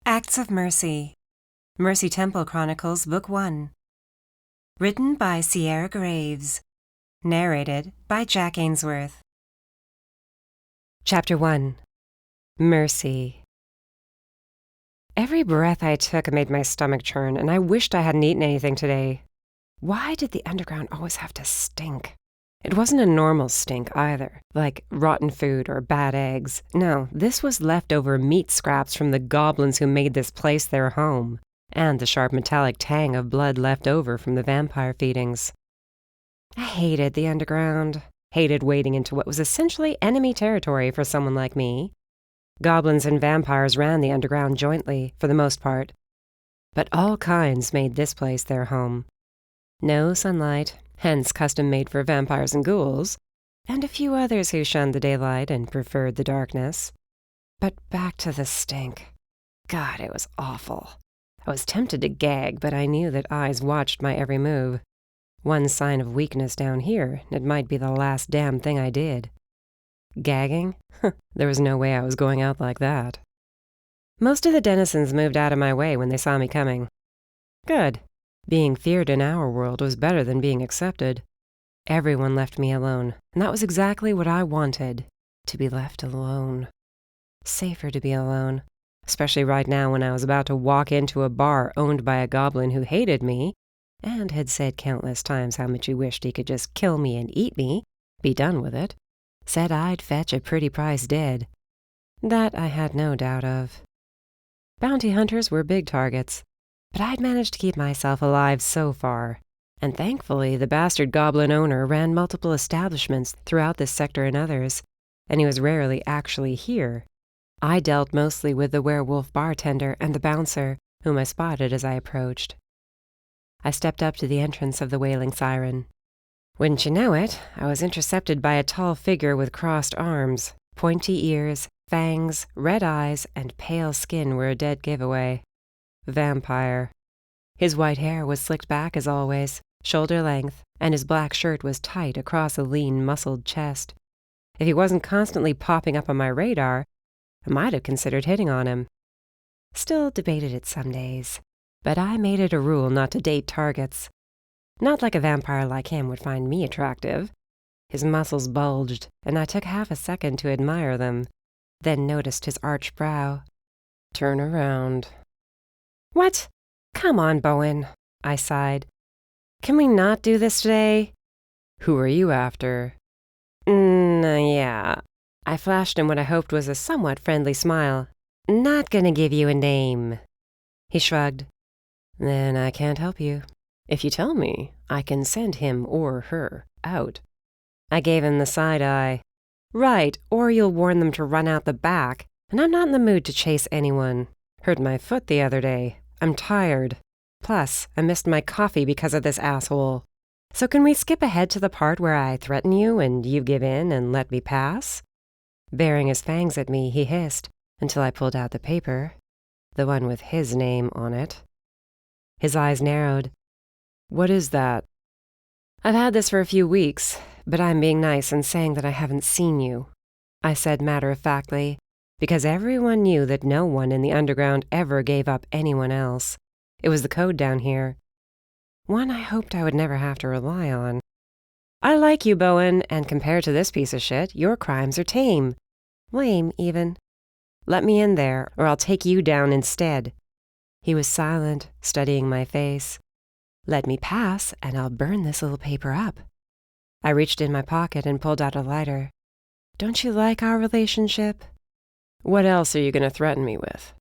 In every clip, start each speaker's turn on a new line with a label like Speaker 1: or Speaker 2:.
Speaker 1: Acts of Mercy. Mercy Temple Chronicles, Book 1. Written by Sierra Graves. Narrated by Jack Ainsworth. Chapter 1. Mercy. Every breath I took made my stomach churn, and I wished I hadn't eaten anything today. Why did the underground always have to stink? It wasn't a normal stink either, like rotten food or bad eggs. No, this was leftover meat scraps from the goblins who made this place their home, and the sharp metallic tang of blood left over from the vampire feedings. I hated the underground, hated wading into what was essentially enemy territory for someone like me. Goblins and vampires ran the underground jointly, for the most part, but all kinds made this place their home. No sunlight, hence custom-made for vampires and ghouls, and a few others who shunned the daylight and preferred the darkness. But back to the stink. God, it was awful. I was tempted to gag, but I knew that eyes watched my every move. One sign of weakness down here, it might be the last damn thing I did. Gagging? There was no way I was going out like that. Most of the denizens moved out of my way when they saw me coming. Good. Being feared in our world was better than being accepted. Everyone left me alone, and that was exactly what I wanted, to be left alone. Safer to be alone, especially right now when I was about to walk into a bar owned by a goblin who hated me, and had said countless times how much he wished he could just kill me and eat me, be done with it, said I'd fetch a pretty price dead. That I had no doubt of. Bounty hunters were big targets, but I'd managed to keep myself alive so far, and thankfully the bastard goblin owner ran multiple establishments throughout this sector and others, and he was rarely actually here. I dealt mostly with the werewolf bartender and the bouncer, whom I spotted as I approached. I stepped up to the entrance of the Wailing Siren. Wouldn't you know it, I was intercepted by a tall figure with crossed arms. Pointy ears, fangs, red eyes, and pale skin were a dead giveaway. Vampire. His white hair was slicked back as always, shoulder length, and his black shirt was tight across a lean, muscled chest. If he wasn't constantly popping up on my radar, I might have considered hitting on him. Still debated it some days, but I made it a rule not to date targets. Not like a vampire like him would find me attractive. His muscles bulged, and I took half a second to admire them, then noticed his arched brow. Turn around. What? Come on, Bowen, I sighed. Can we not do this today? Who are you after? Yeah. I flashed him what I hoped was a somewhat friendly smile. Not gonna give you a name. He shrugged. Then I can't help you. If you tell me, I can send him or her out. I gave him the side eye. Right, or you'll warn them to run out the back, and I'm not in the mood to chase anyone. Hurt my foot the other day. I'm tired. Plus, I missed my coffee because of this asshole. So can we skip ahead to the part where I threaten you and you give in and let me pass? Baring his fangs at me, he hissed, until I pulled out the paper, the one with his name on it. His eyes narrowed. What is that? I've had this for a few weeks, but I'm being nice and saying that I haven't seen you, I said matter-of-factly, because everyone knew that no one in the underground ever gave up anyone else. It was the code down here. One I hoped I would never have to rely on. I like you, Bowen, and compared to this piece of shit, your crimes are tame. Lame, even. Let me in there, or I'll take you down instead. He was silent, studying my face. Let me pass, and I'll burn this little paper up. I reached in my pocket and pulled out a lighter. Don't you like our relationship? What else are you going to threaten me with?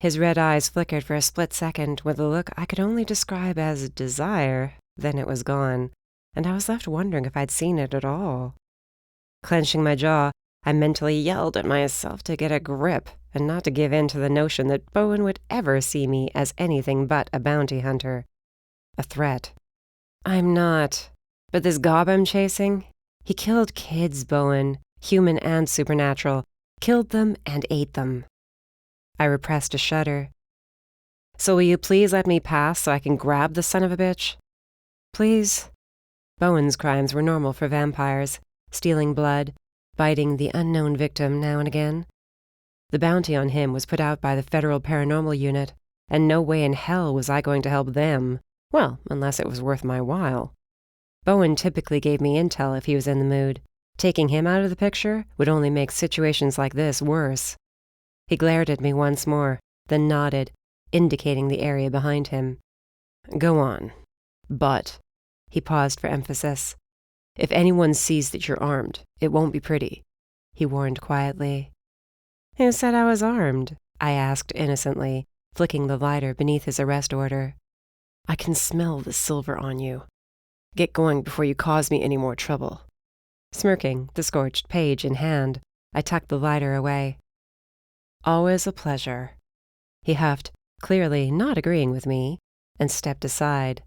Speaker 1: His red eyes flickered for a split second with a look I could only describe as desire, then it was gone, and I was left wondering if I'd seen it at all. Clenching my jaw, I mentally yelled at myself to get a grip and not to give in to the notion that Bowen would ever see me as anything but a bounty hunter. A threat. I'm not. But this gob I'm chasing, he killed kids, Bowen, human and supernatural. Killed them and ate them. I repressed a shudder. So will you please let me pass so I can grab the son of a bitch? Please? Bowen's crimes were normal for vampires, stealing blood, biting the unknown victim now and again. The bounty on him was put out by the Federal Paranormal Unit, and no way in hell was I going to help them. Well, unless it was worth my while. Bowen typically gave me intel if he was in the mood. Taking him out of the picture would only make situations like this worse. He glared at me once more, then nodded, indicating the area behind him. Go on. But, he paused for emphasis, if anyone sees that you're armed, it won't be pretty, he warned quietly. Who said I was armed? I asked innocently, flicking the lighter beneath his arrest order. I can smell the silver on you. Get going before you cause me any more trouble. Smirking, the scorched page in hand, I tucked the lighter away. Always a pleasure. He huffed, clearly not agreeing with me, and stepped aside.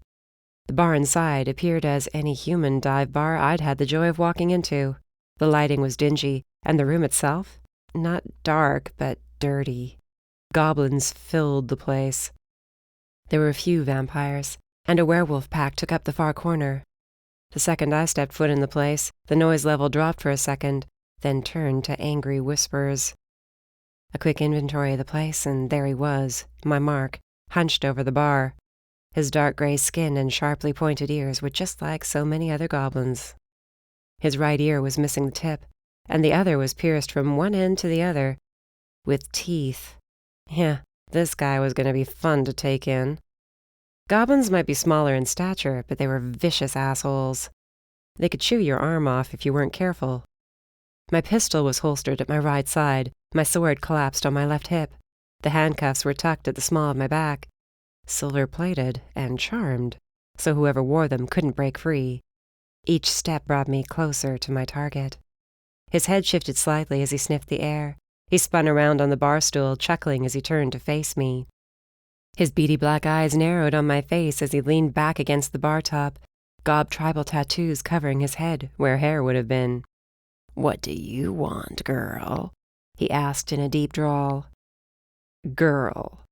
Speaker 1: The bar inside appeared as any human dive bar I'd had the joy of walking into. The lighting was dingy, and the room itself, not dark, but dirty. Goblins filled the place. There were a few vampires, and a werewolf pack took up the far corner. The second I stepped foot in the place, the noise level dropped for a second, then turned to angry whispers. A quick inventory of the place, and there he was, my mark, hunched over the bar. His dark gray skin and sharply pointed ears were just like so many other goblins. His right ear was missing the tip, and the other was pierced from one end to the other, with teeth. Yeah, this guy was going to be fun to take in. Goblins might be smaller in stature, but they were vicious assholes. They could chew your arm off if you weren't careful. My pistol was holstered at my right side, my sword collapsed on my left hip. The handcuffs were tucked at the small of my back. Silver-plated and charmed, so whoever wore them couldn't break free. Each step brought me closer to my target. His head shifted slightly as he sniffed the air. He spun around on the bar stool, chuckling as he turned to face me. His beady black eyes narrowed on my face as he leaned back against the bar top, gob tribal tattoos covering his head where hair would have been. "What do you want, girl?" he asked in a deep drawl. Girl.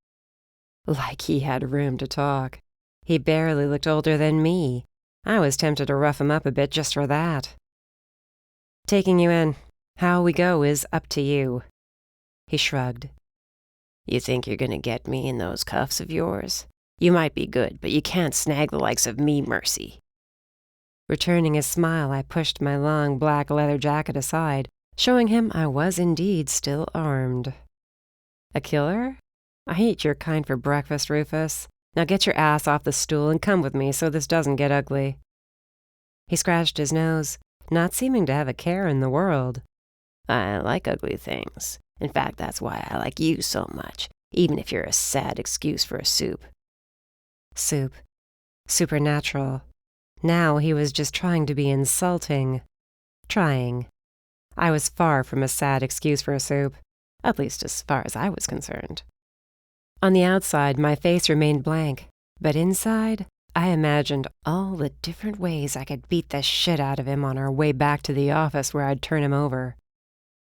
Speaker 1: Like he had room to talk. He barely looked older than me. I was tempted to rough him up a bit just for that. Taking you in. How we go is up to you. He shrugged. You think you're gonna get me in those cuffs of yours? You might be good, but you can't snag the likes of me, Mercy. Returning his smile, I pushed my long black leather jacket aside, showing him I was indeed still armed. A killer? I eat your kind for breakfast, Rufus. Now get your ass off the stool and come with me so this doesn't get ugly. He scratched his nose, not seeming to have a care in the world. I like ugly things. In fact, that's why I like you so much, even if you're a sad excuse for a soup. Soup. Supernatural. Now he was just trying to be insulting. Trying. I was far from a sad excuse for a soup, at least as far as I was concerned. On the outside, my face remained blank, but inside, I imagined all the different ways I could beat the shit out of him on our way back to the office where I'd turn him over.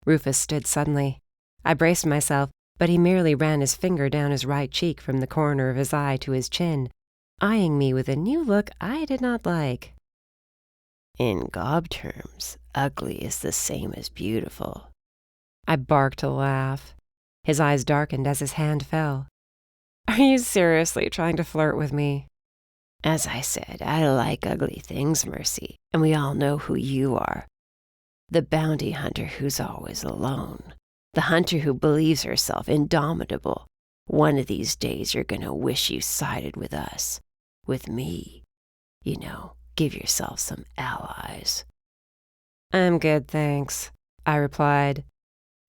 Speaker 1: Rufus stood suddenly. I braced myself, but he merely ran his finger down his right cheek from the corner of his eye to his chin, eyeing me with a new look I did not like. In gob terms, ugly is the same as beautiful. I barked a laugh. His eyes darkened as his hand fell. Are you seriously trying to flirt with me? As I said, I like ugly things, Mercy, and we all know who you are. The bounty hunter who's always alone. The hunter who believes herself indomitable. One of these days you're gonna wish you sided with us. With me. You know, give yourself some allies. I'm good, thanks, I replied.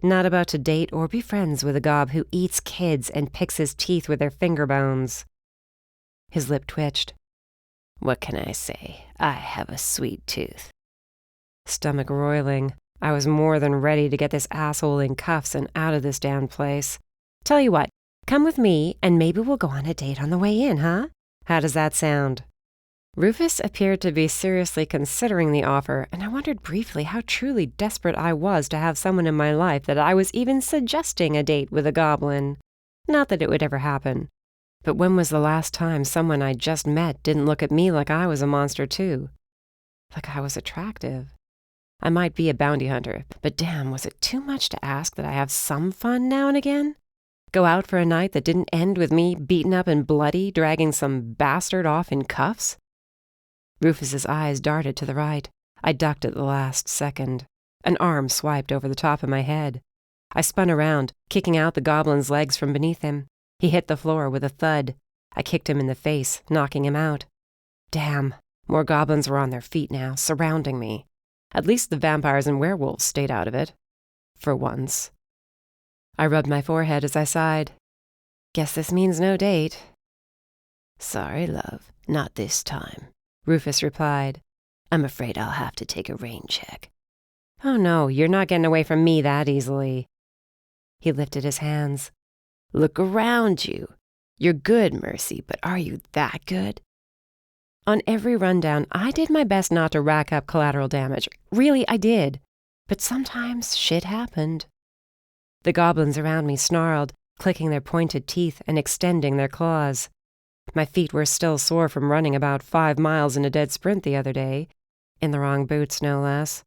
Speaker 1: Not about to date or be friends with a gob who eats kids and picks his teeth with their finger bones. His lip twitched. What can I say? I have a sweet tooth. Stomach roiling. I was more than ready to get this asshole in cuffs and out of this damned place. Tell you what, come with me and maybe we'll go on a date on the way in, huh? How does that sound? Rufus appeared to be seriously considering the offer, and I wondered briefly how truly desperate I was to have someone in my life that I was even suggesting a date with a goblin. Not that it would ever happen. But when was the last time someone I'd just met didn't look at me like I was a monster too? Like I was attractive? I might be a bounty hunter, but damn, was it too much to ask that I have some fun now and again? Go out for a night that didn't end with me beaten up and bloody, dragging some bastard off in cuffs? Rufus's eyes darted to the right. I ducked at the last second. An arm swiped over the top of my head. I spun around, kicking out the goblin's legs from beneath him. He hit the floor with a thud. I kicked him in the face, knocking him out. Damn, more goblins were on their feet now, surrounding me. At least the vampires and werewolves stayed out of it. For once. I rubbed my forehead as I sighed. Guess this means no date.
Speaker 2: Sorry, love, not this time, Rufus replied. I'm afraid I'll have to take a rain check.
Speaker 1: Oh no, you're not getting away from me that easily. He lifted his hands.
Speaker 2: Look around you. You're good, Mercy, but are you that good?
Speaker 1: On every rundown, I did my best not to rack up collateral damage. Really, I did. But sometimes shit happened. The goblins around me snarled, clicking their pointed teeth and extending their claws. My feet were still sore from running about 5 miles in a dead sprint the other day, in the wrong boots no less,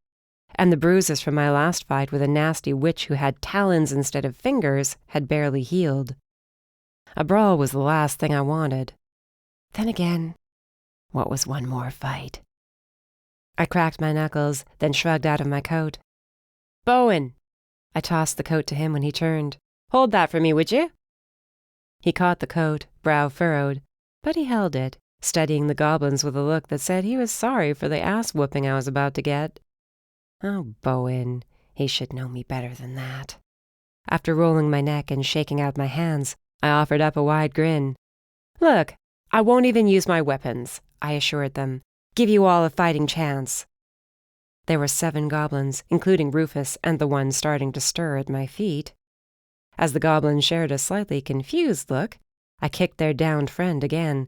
Speaker 1: and the bruises from my last fight with a nasty witch who had talons instead of fingers had barely healed. A brawl was the last thing I wanted. Then again, what was one more fight? I cracked my knuckles, then shrugged out of my coat. Bowen! I tossed the coat to him when he turned. Hold that for me, would you? He caught the coat, brow furrowed, but he held it, studying the goblins with a look that said he was sorry for the ass-whooping I was about to get. Oh, Bowen, he should know me better than that. After rolling my neck and shaking out my hands, I offered up a wide grin. Look, I won't even use my weapons, I assured them. Give you all a fighting chance. There were 7 goblins, including Rufus and the one starting to stir at my feet. As the goblins shared a slightly confused look, I kicked their downed friend again.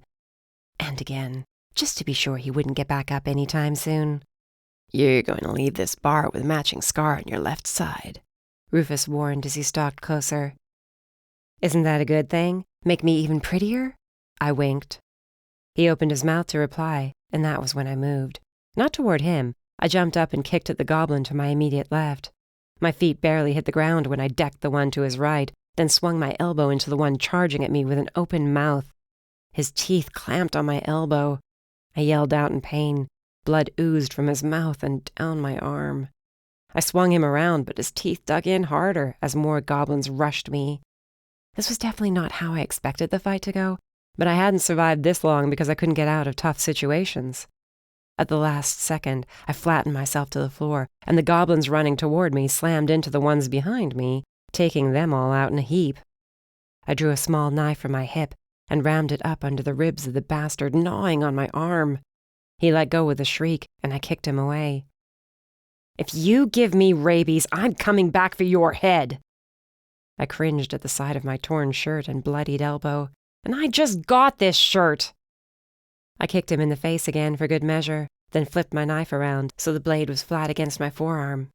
Speaker 1: And again, just to be sure he wouldn't get back up any time soon.
Speaker 2: You're going to leave this bar with a matching scar on your left side,
Speaker 1: Rufus warned as he stalked closer. Isn't that a good thing? Make me even prettier? I winked. He opened his mouth to reply, and that was when I moved. Not toward him. I jumped up and kicked at the goblin to my immediate left. My feet barely hit the ground when I decked the one to his right, then swung my elbow into the one charging at me with an open mouth. His teeth clamped on my elbow. I yelled out in pain. Blood oozed from his mouth and down my arm. I swung him around, but his teeth dug in harder as more goblins rushed me. This was definitely not how I expected the fight to go, but I hadn't survived this long because I couldn't get out of tough situations. At the last second, I flattened myself to the floor, and the goblins running toward me slammed into the ones behind me, taking them all out in a heap. I drew a small knife from my hip and rammed it up under the ribs of the bastard, gnawing on my arm. He let go with a shriek, and I kicked him away. If you give me rabies, I'm coming back for your head. I cringed at the sight of my torn shirt and bloodied elbow. And I just got this shirt. I kicked him in the face again for good measure, then flipped my knife around so the blade was flat against my forearm.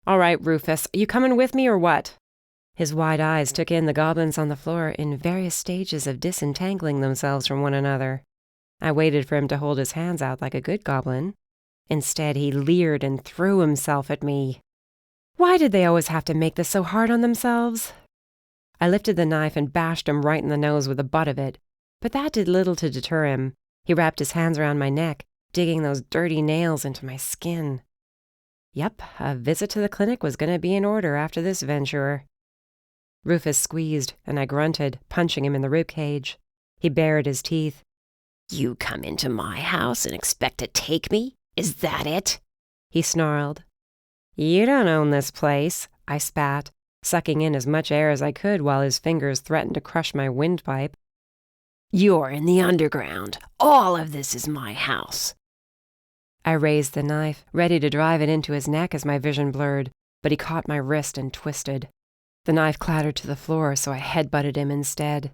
Speaker 1: All right, Rufus, are you coming with me or what? His wide eyes took in the goblins on the floor in various stages of disentangling themselves from one another. I waited for him to hold his hands out like a good goblin. Instead, he leered and threw himself at me. Why did they always have to make this so hard on themselves? I lifted the knife and bashed him right in the nose with the butt of it, but that did little to deter him. He wrapped his hands around my neck, digging those dirty nails into my skin. Yep, a visit to the clinic was going to be in order after this venture. Rufus squeezed, and I grunted, punching him in the ribcage. He bared his teeth.
Speaker 2: You come into my house and expect to take me? Is that it?
Speaker 1: He snarled. You don't own this place, I spat, sucking in as much air as I could while his fingers threatened to crush my windpipe.
Speaker 2: You're in the underground. All of this is my house.
Speaker 1: I raised the knife, ready to drive it into his neck as my vision blurred, but he caught my wrist and twisted. The knife clattered to the floor, so I headbutted him instead.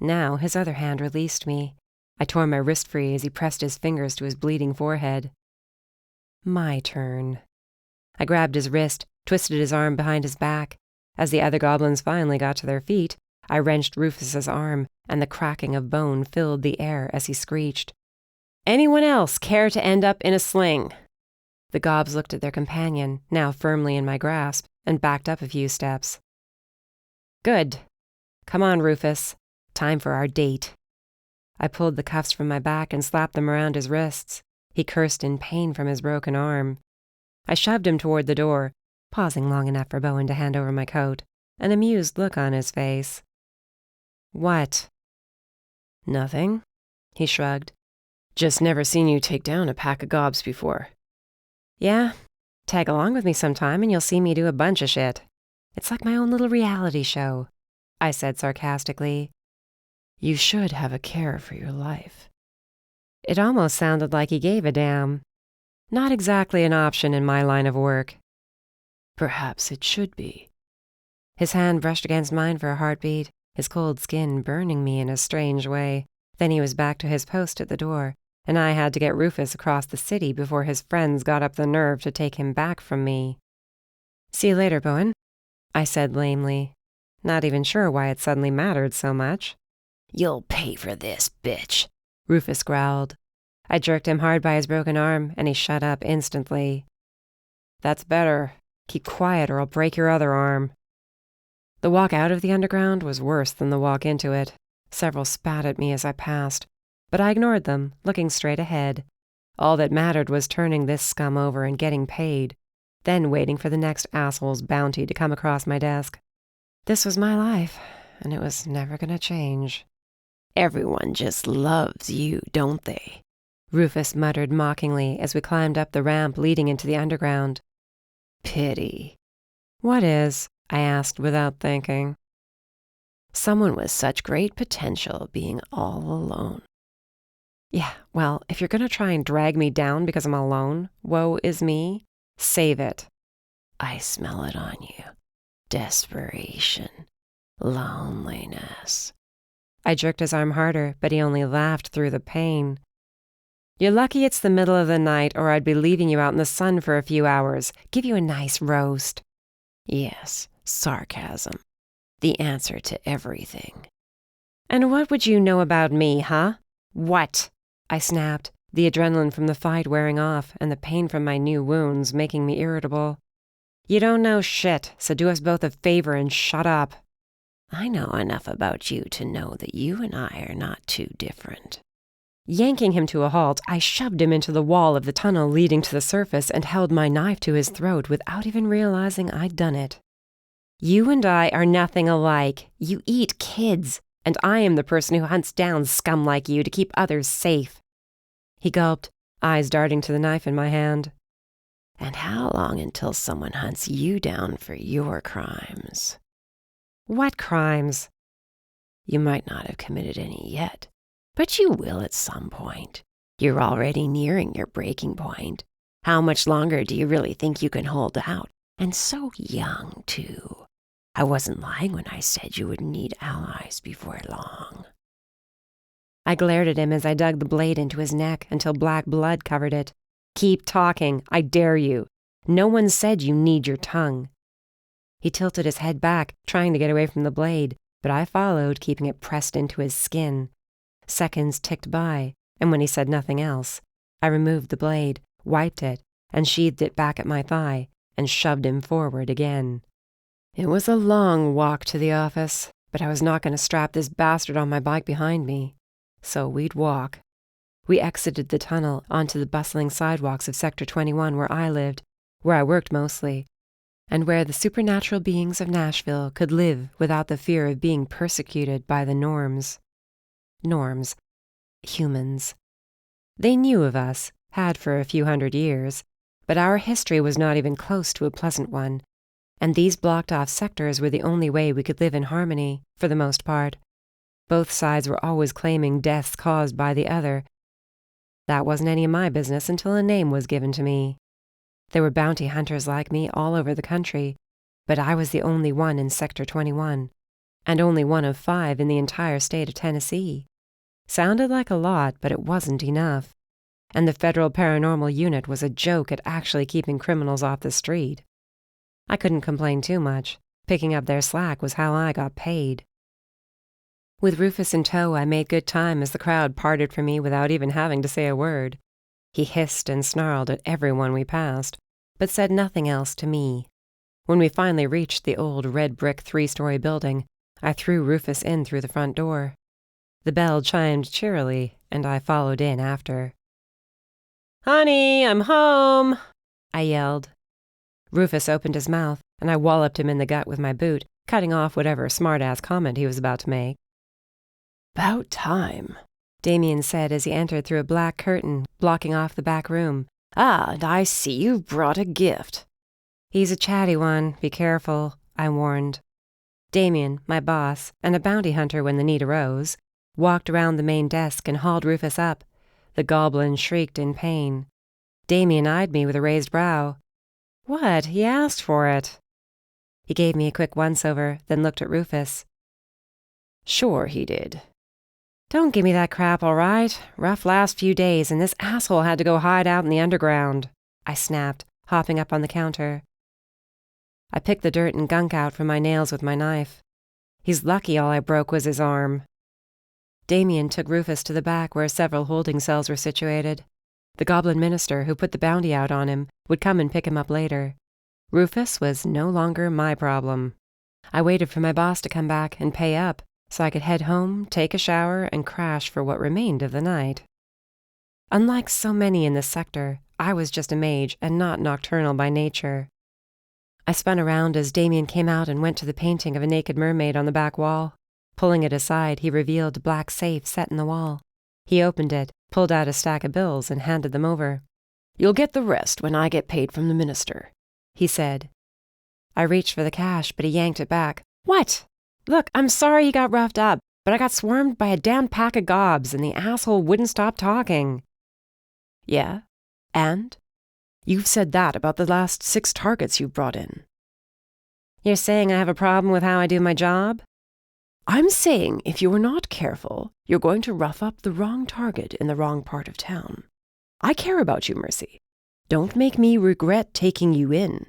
Speaker 1: Now his other hand released me. I tore my wrist free as he pressed his fingers to his bleeding forehead. My turn. I grabbed his wrist, twisted his arm behind his back. As the other goblins finally got to their feet, I wrenched Rufus's arm, and the cracking of bone filled the air as he screeched. Anyone else care to end up in a sling? The gobs looked at their companion, now firmly in my grasp, and backed up a few steps. Good. Come on, Rufus. Time for our date. I pulled the cuffs from my back and slapped them around his wrists. He cursed in pain from his broken arm. I shoved him toward the door, pausing long enough for Bowen to hand over my coat, an amused look on his face. What? Nothing, he shrugged. Just never seen you take down a pack of gobs before. Yeah, tag along with me sometime and you'll see me do a bunch of shit. It's like my own little reality show, I said sarcastically. You should have a care for your life. It almost sounded like he gave a damn. Not exactly an option in my line of work. Perhaps it should be. His hand brushed against mine for a heartbeat, his cold skin burning me in a strange way. Then he was back to his post at the door, and I had to get Rufus across the city before his friends got up the nerve to take him back from me. See you later, Bowen, I said lamely, not even sure why it suddenly mattered so much.
Speaker 2: You'll pay for this, bitch,
Speaker 1: Rufus growled. I jerked him hard by his broken arm, and he shut up instantly. That's better. Keep quiet or I'll break your other arm. The walk out of the underground was worse than the walk into it. Several spat at me as I passed, but I ignored them, looking straight ahead. All that mattered was turning this scum over and getting paid, then waiting for the next asshole's bounty to come across my desk. This was my life, and it was never going to change.
Speaker 2: Everyone just loves you, don't they?
Speaker 1: Rufus muttered mockingly as we climbed up the ramp leading into the underground.
Speaker 2: Pity.
Speaker 1: What is? I asked without thinking.
Speaker 2: Someone with such great potential being all alone.
Speaker 1: Yeah, well, if you're gonna try and drag me down because I'm alone, woe is me, save it.
Speaker 2: I smell it on you. Desperation. Loneliness.
Speaker 1: I jerked his arm harder, but he only laughed through the pain. You're lucky it's the middle of the night, or I'd be leaving you out in the sun for a few hours, give you a nice roast.
Speaker 2: Yes, sarcasm. The answer to everything.
Speaker 1: And what would you know about me, huh? What? I snapped, the adrenaline from the fight wearing off and the pain from my new wounds making me irritable. You don't know shit, so do us both a favor and shut up.
Speaker 2: I know enough about you to know that you and I are not too different.
Speaker 1: Yanking him to a halt, I shoved him into the wall of the tunnel leading to the surface and held my knife to his throat without even realizing I'd done it. You and I are nothing alike. You eat kids, and I am the person who hunts down scum like you to keep others safe. He gulped, eyes darting to the knife in my hand.
Speaker 2: And how long until someone hunts you down for your crimes?
Speaker 1: What crimes?
Speaker 2: You might not have committed any yet, but you will at some point. You're already nearing your breaking point. How much longer do you really think you can hold out? And so young, too. I wasn't lying when I said you would need allies before long.
Speaker 1: I glared at him as I dug the blade into his neck until black blood covered it. Keep talking, I dare you. No one said you need your tongue. He tilted his head back, trying to get away from the blade, but I followed, keeping it pressed into his skin. Seconds ticked by, and when he said nothing else, I removed the blade, wiped it, and sheathed it back at my thigh, and shoved him forward again. It was a long walk to the office, but I was not going to strap this bastard on my bike behind me. So we'd walk. We exited the tunnel onto the bustling sidewalks of Sector 21 where I lived, where I worked mostly, and where the supernatural beings of Nashville could live without the fear of being persecuted by the norms. Norms. Humans. They knew of us, had for a few hundred years, but our history was not even close to a pleasant one, and these blocked-off sectors were the only way we could live in harmony, for the most part. Both sides were always claiming deaths caused by the other. That wasn't any of my business until a name was given to me. There were bounty hunters like me all over the country, but I was the only one in Sector 21, and only one of 5 in the entire state of Tennessee. Sounded like a lot, but it wasn't enough. And the Federal Paranormal Unit was a joke at actually keeping criminals off the street. I couldn't complain too much. Picking up their slack was how I got paid. With Rufus in tow, I made good time as the crowd parted from me without even having to say a word. He hissed and snarled at everyone we passed, but said nothing else to me. When we finally reached the old red-brick 3-story building, I threw Rufus in through the front door. The bell chimed cheerily, and I followed in after. "Honey, I'm home!" I yelled. Rufus opened his mouth, and I walloped him in the gut with my boot, cutting off whatever smart-ass comment he was about to make.
Speaker 2: "'Bout time,"
Speaker 1: Damien said as he entered through a black curtain, blocking off the back room.
Speaker 2: "Ah, and I see you've brought a gift."
Speaker 1: "He's a chatty one, be careful," I warned. Damien, my boss, and a bounty hunter when the need arose, walked around the main desk and hauled Rufus up. The goblin shrieked in pain. Damien eyed me with a raised brow. "What? He asked for it." He gave me a quick once-over, then looked at Rufus.
Speaker 2: "Sure he did."
Speaker 1: "Don't give me that crap, all right? Rough last few days, and this asshole had to go hide out in the underground," I snapped, hopping up on the counter. I picked the dirt and gunk out from my nails with my knife. He's lucky all I broke was his arm. Damien took Rufus to the back where several holding cells were situated. The goblin minister who put the bounty out on him would come and pick him up later. Rufus was no longer my problem. I waited for my boss to come back and pay up so I could head home, take a shower, and crash for what remained of the night. Unlike so many in this sector, I was just a mage and not nocturnal by nature. I spun around as Damien came out and went to the painting of a naked mermaid on the back wall. Pulling it aside, he revealed a black safe set in the wall. He opened it, pulled out a stack of bills, and handed them over.
Speaker 2: "You'll get the rest when I get paid from the minister," he said.
Speaker 1: I reached for the cash, but he yanked it back. "What? Look, I'm sorry he got roughed up, but I got swarmed by a damn pack of gobs, and the asshole wouldn't stop talking."
Speaker 2: "Yeah? And? You've said that about the last 6 targets you've brought in."
Speaker 1: "You're saying I have a problem with how I do my job?"
Speaker 2: "I'm saying if you're not careful, you're going to rough up the wrong target in the wrong part of town. I care about you, Mercy. Don't make me regret taking you in."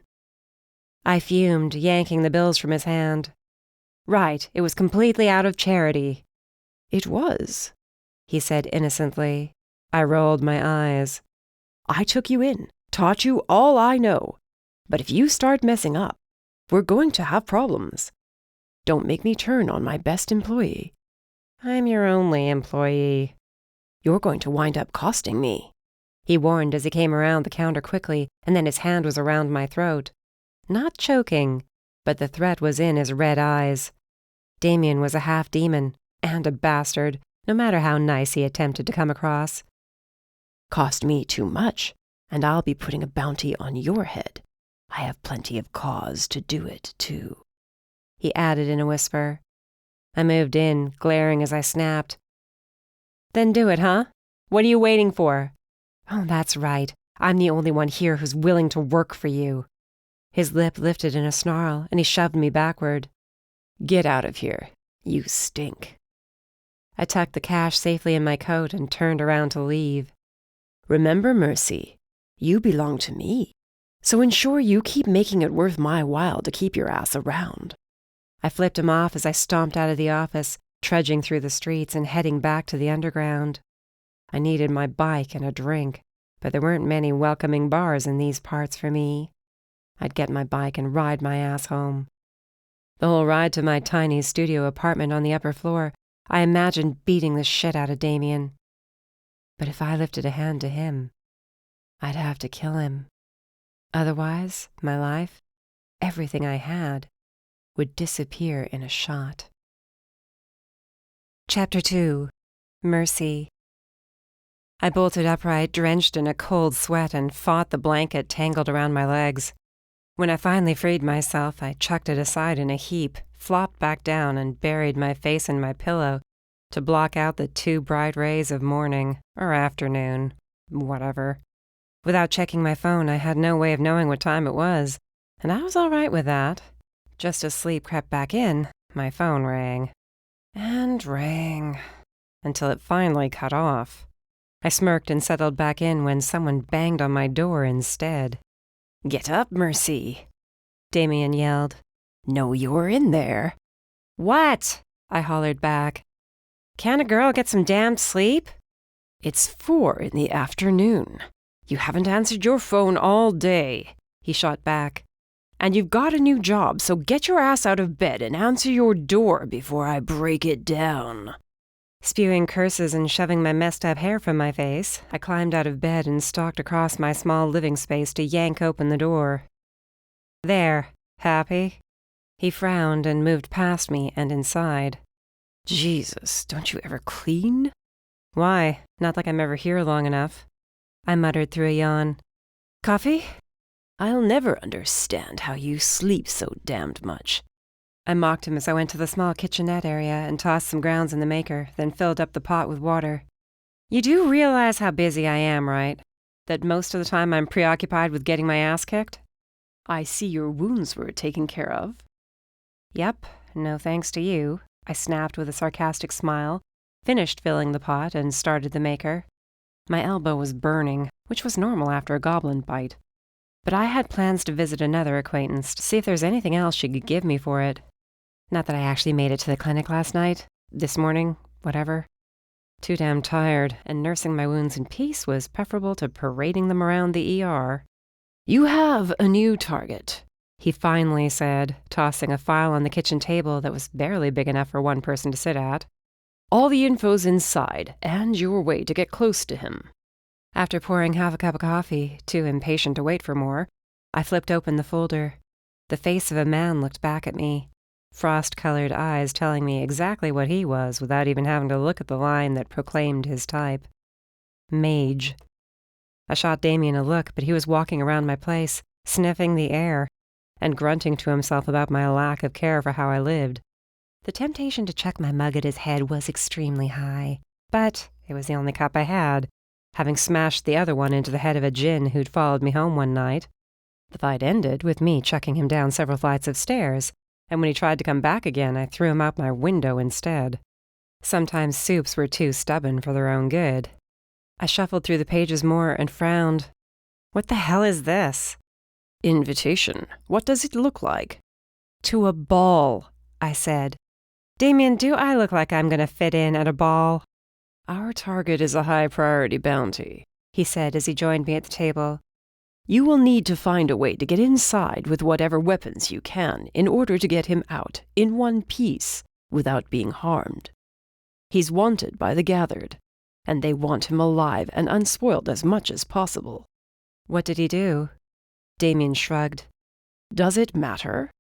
Speaker 1: I fumed, yanking the bills from his hand. "Right, it was completely out of charity."
Speaker 2: "It was,"
Speaker 1: he said innocently. I rolled my eyes.
Speaker 2: "I took you in, taught you all I know. But if you start messing up, we're going to have problems. Don't make me turn on my best employee."
Speaker 1: "I'm your only employee."
Speaker 2: "You're going to wind up costing me,"
Speaker 1: he warned as he came around the counter quickly, and then his hand was around my throat. Not choking, but the threat was in his red eyes. Damien was a half-demon, and a bastard, no matter how nice he attempted to come across.
Speaker 2: "Cost me too much, and I'll be putting a bounty on your head. I have plenty of cause to do it, too,"
Speaker 1: he added in a whisper. I moved in, glaring as I snapped. "Then do it, huh? What are you waiting for?" "Oh, that's right. I'm the only one here who's willing to work for you." His lip lifted in a snarl, and he shoved me backward.
Speaker 2: "Get out of here. You stink."
Speaker 1: I tucked the cash safely in my coat and turned around to leave.
Speaker 2: "Remember, Mercy, you belong to me, so ensure you keep making it worth my while to keep your ass around."
Speaker 1: I flipped him off as I stomped out of the office, trudging through the streets and heading back to the underground. I needed my bike and a drink, but there weren't many welcoming bars in these parts for me. I'd get my bike and ride my ass home. The whole ride to my tiny studio apartment on the upper floor, I imagined beating the shit out of Damien. But if I lifted a hand to him, I'd have to kill him. Otherwise, my life, everything I had, would disappear in a shot. Chapter 2. Mercy. I bolted upright, drenched in a cold sweat, and fought the blanket tangled around my legs. When I finally freed myself, I chucked it aside in a heap, flopped back down, and buried my face in my pillow to block out the 2 bright rays of morning, or afternoon, whatever. Without checking my phone, I had no way of knowing what time it was, and I was all right with that. Just as sleep crept back in, my phone rang. And rang, until it finally cut off. I smirked and settled back in when someone banged on my door instead.
Speaker 2: "Get up, Mercy,"
Speaker 1: Damien yelled.
Speaker 2: "Know you're in there."
Speaker 1: "What?" I hollered back. "Can't a girl get some damned sleep?"
Speaker 2: "It's 4 in the afternoon.
Speaker 1: You haven't answered your phone all day, he shot back. And you've got a new job, so get your ass out of bed and answer your door before I break it down. Spewing curses and shoving my messed-up hair from my face, I climbed out of bed and stalked across my small living space to yank open the door. There, happy? He frowned and moved past me and inside. Jesus, don't you ever clean? Why? Not like I'm ever here long enough. I muttered through a yawn. Coffee?
Speaker 2: I'll never understand how you sleep so damned much.
Speaker 1: I mocked him as I went to the small kitchenette area and tossed some grounds in the maker, then filled up the pot with water. You do realize how busy I am, right? That most of the time I'm preoccupied with getting my ass kicked?
Speaker 2: I see your wounds were taken care of.
Speaker 1: Yep, no thanks to you, I snapped with a sarcastic smile, finished filling the pot, and started the maker. My elbow was burning, which was normal after a goblin bite. But I had plans to visit another acquaintance to see if there's anything else she could give me for it. Not that I actually made it to the clinic last night, this morning, whatever. Too damn tired, and nursing my wounds in peace was preferable to parading them around the ER.
Speaker 2: You have a new target,
Speaker 1: he finally said, tossing a file on the kitchen table that was barely big enough for one person to sit at.
Speaker 2: All the info's inside, and your way to get close to him.
Speaker 1: After pouring half a cup of coffee, too impatient to wait for more, I flipped open the folder. The face of a man looked back at me, frost-colored eyes telling me exactly what he was without even having to look at the line that proclaimed his type. Mage. I shot Damien a look, but he was walking around my place, sniffing the air, and grunting to himself about my lack of care for how I lived. The temptation to chuck my mug at his head was extremely high, but it was the only cup I had, having smashed the other one into the head of a djinn who'd followed me home one night. The fight ended with me chucking him down several flights of stairs, and when he tried to come back again, I threw him out my window instead. Sometimes soups were too stubborn for their own good. I shuffled through the pages more and frowned. What the hell is this?
Speaker 2: Invitation. What does it look like?
Speaker 1: To a ball, I said. Damien, do I look like I'm going to fit in at a ball?
Speaker 2: Our target is a high-priority bounty,
Speaker 1: he said as he joined me at the table.
Speaker 2: You will need to find a way to get inside with whatever weapons you can in order to get him out in one piece without being harmed. He's wanted by the Gathered, and they want him alive and unspoiled as much as possible.
Speaker 1: What did he do? Damien shrugged.
Speaker 2: Does it matter?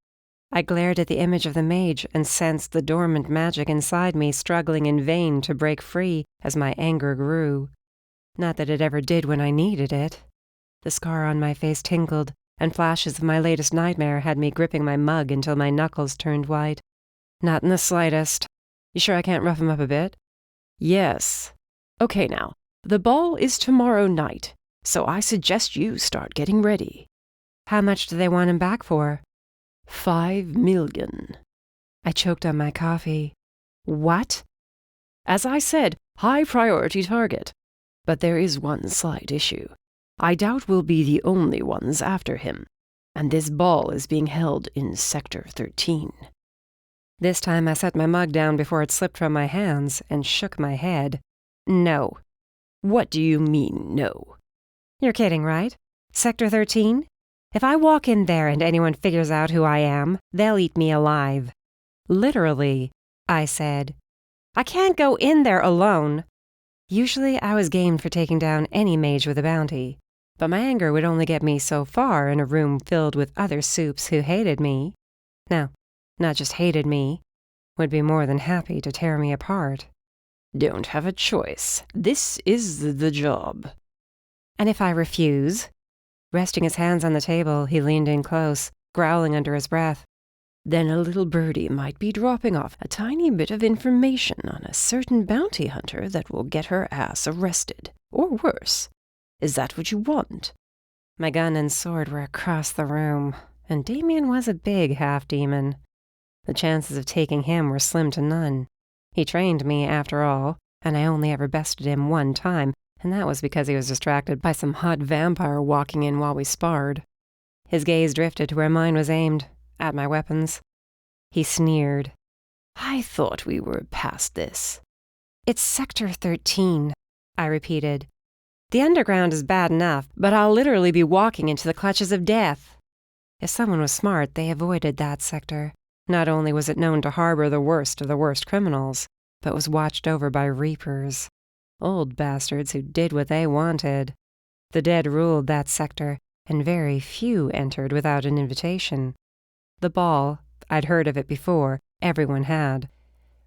Speaker 1: I glared at the image of the mage and sensed the dormant magic inside me struggling in vain to break free as my anger grew. Not that it ever did when I needed it. The scar on my face tingled, and flashes of my latest nightmare had me gripping my mug until my knuckles turned white. Not in the slightest. You sure I can't rough him up a bit?
Speaker 2: Yes. Okay now, the ball is tomorrow night, so I suggest you start getting ready.
Speaker 1: How much do they want him back for?
Speaker 2: 5 million.
Speaker 1: I choked on my coffee. What?
Speaker 2: As I said, high priority target. But there is one slight issue. I doubt we'll be the only ones after him, and this ball is being held in Sector 13.
Speaker 1: This time I set my mug down before it slipped from my hands and shook my head. No.
Speaker 2: What do you mean, no?
Speaker 1: You're kidding, right? Sector 13? If I walk in there and anyone figures out who I am, they'll eat me alive. Literally, I said. I can't go in there alone. Usually I was game for taking down any mage with a bounty, but my anger would only get me so far in a room filled with other supes who hated me. No, not just hated me, would be more than happy to tear me apart.
Speaker 2: Don't have a choice. This is the job.
Speaker 1: And if I refuse? Resting his hands on the table, he leaned in close, growling under his breath.
Speaker 2: Then a little birdie might be dropping off a tiny bit of information on a certain bounty hunter that will get her ass arrested, or worse. Is that what you want?
Speaker 1: My gun and sword were across the room, and Damien was a big half-demon. The chances of taking him were slim to none. He trained me, after all, and I only ever bested him one time, and that was because he was distracted by some hot vampire walking in while we sparred. His gaze drifted to where mine was aimed, at my weapons. He sneered.
Speaker 2: I thought we were past this.
Speaker 1: It's Sector 13, I repeated. The underground is bad enough, but I'll literally be walking into the clutches of death. If someone was smart, they avoided that sector. Not only was it known to harbor the worst of the worst criminals, but was watched over by reapers. Old bastards who did what they wanted. The dead ruled that sector, and very few entered without an invitation. The ball, I'd heard of it before, everyone had.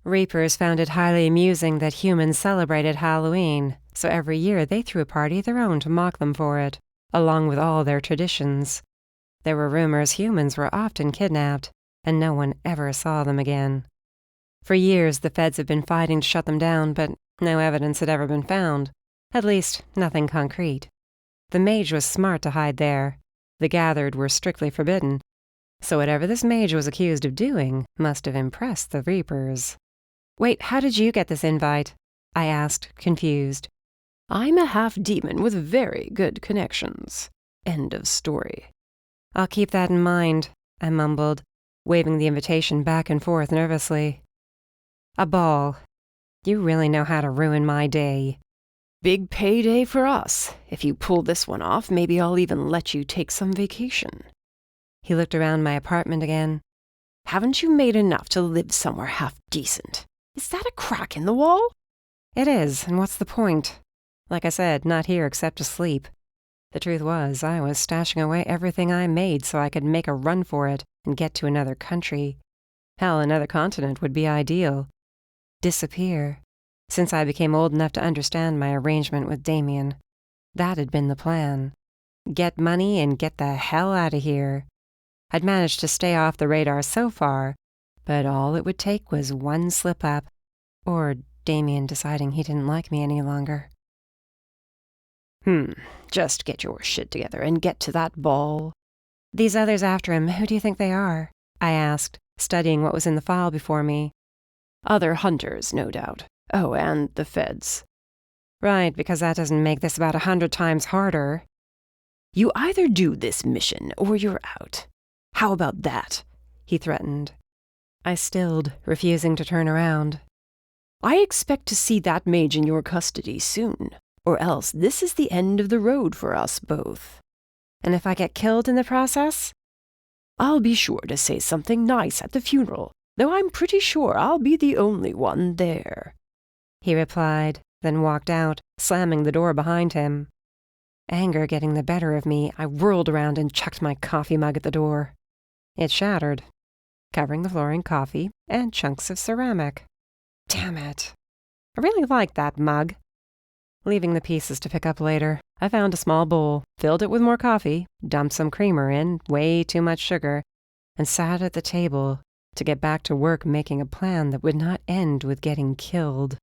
Speaker 1: Reapers found it highly amusing that humans celebrated Halloween, so every year they threw a party of their own to mock them for it, along with all their traditions. There were rumors humans were often kidnapped, and no one ever saw them again. For years the feds had been fighting to shut them down, but no evidence had ever been found. At least, nothing concrete. The mage was smart to hide there. The gathered were strictly forbidden. So whatever this mage was accused of doing must have impressed the reapers. Wait, how did you get this invite? I asked, confused. I'm a half-demon with very good connections. End of story. I'll keep that in mind, I mumbled, waving the invitation back and forth nervously. A ball. You really know how to ruin my day. Big payday for us. If you pull this one off, maybe I'll even let you take some vacation. He looked around my apartment again. Haven't you made enough to live somewhere half-decent? Is that a crack in the wall? It is, and what's the point? Like I said, not here except to sleep. The truth was, I was stashing away everything I made so I could make a run for it and get to another country. Hell, another continent would be ideal. Disappear. Since I became old enough to understand my arrangement with Damien. That had been the plan. Get money and get the hell out of here. I'd managed to stay off the radar so far, but all it would take was one slip-up, or Damien deciding he didn't like me any longer. Just get your shit together and get to that ball. These others after him, who do you think they are? I asked, studying what was in the file before me. Other hunters, no doubt. Oh, and the feds. Right, because that doesn't make this about 100 times harder. You either do this mission or you're out. How about that? He threatened. I stilled, refusing to turn around. I expect to see that mage in your custody soon, or else this is the end of the road for us both. And if I get killed in the process? I'll be sure to say something nice at the funeral, though I'm pretty sure I'll be the only one there. He replied, then walked out, slamming the door behind him. Anger getting the better of me, I whirled around and chucked my coffee mug at the door. It shattered, covering the floor in coffee and chunks of ceramic. Damn it. I really liked that mug. Leaving the pieces to pick up later, I found a small bowl, filled it with more coffee, dumped some creamer in, way too much sugar, and sat at the table to get back to work making a plan that would not end with getting killed.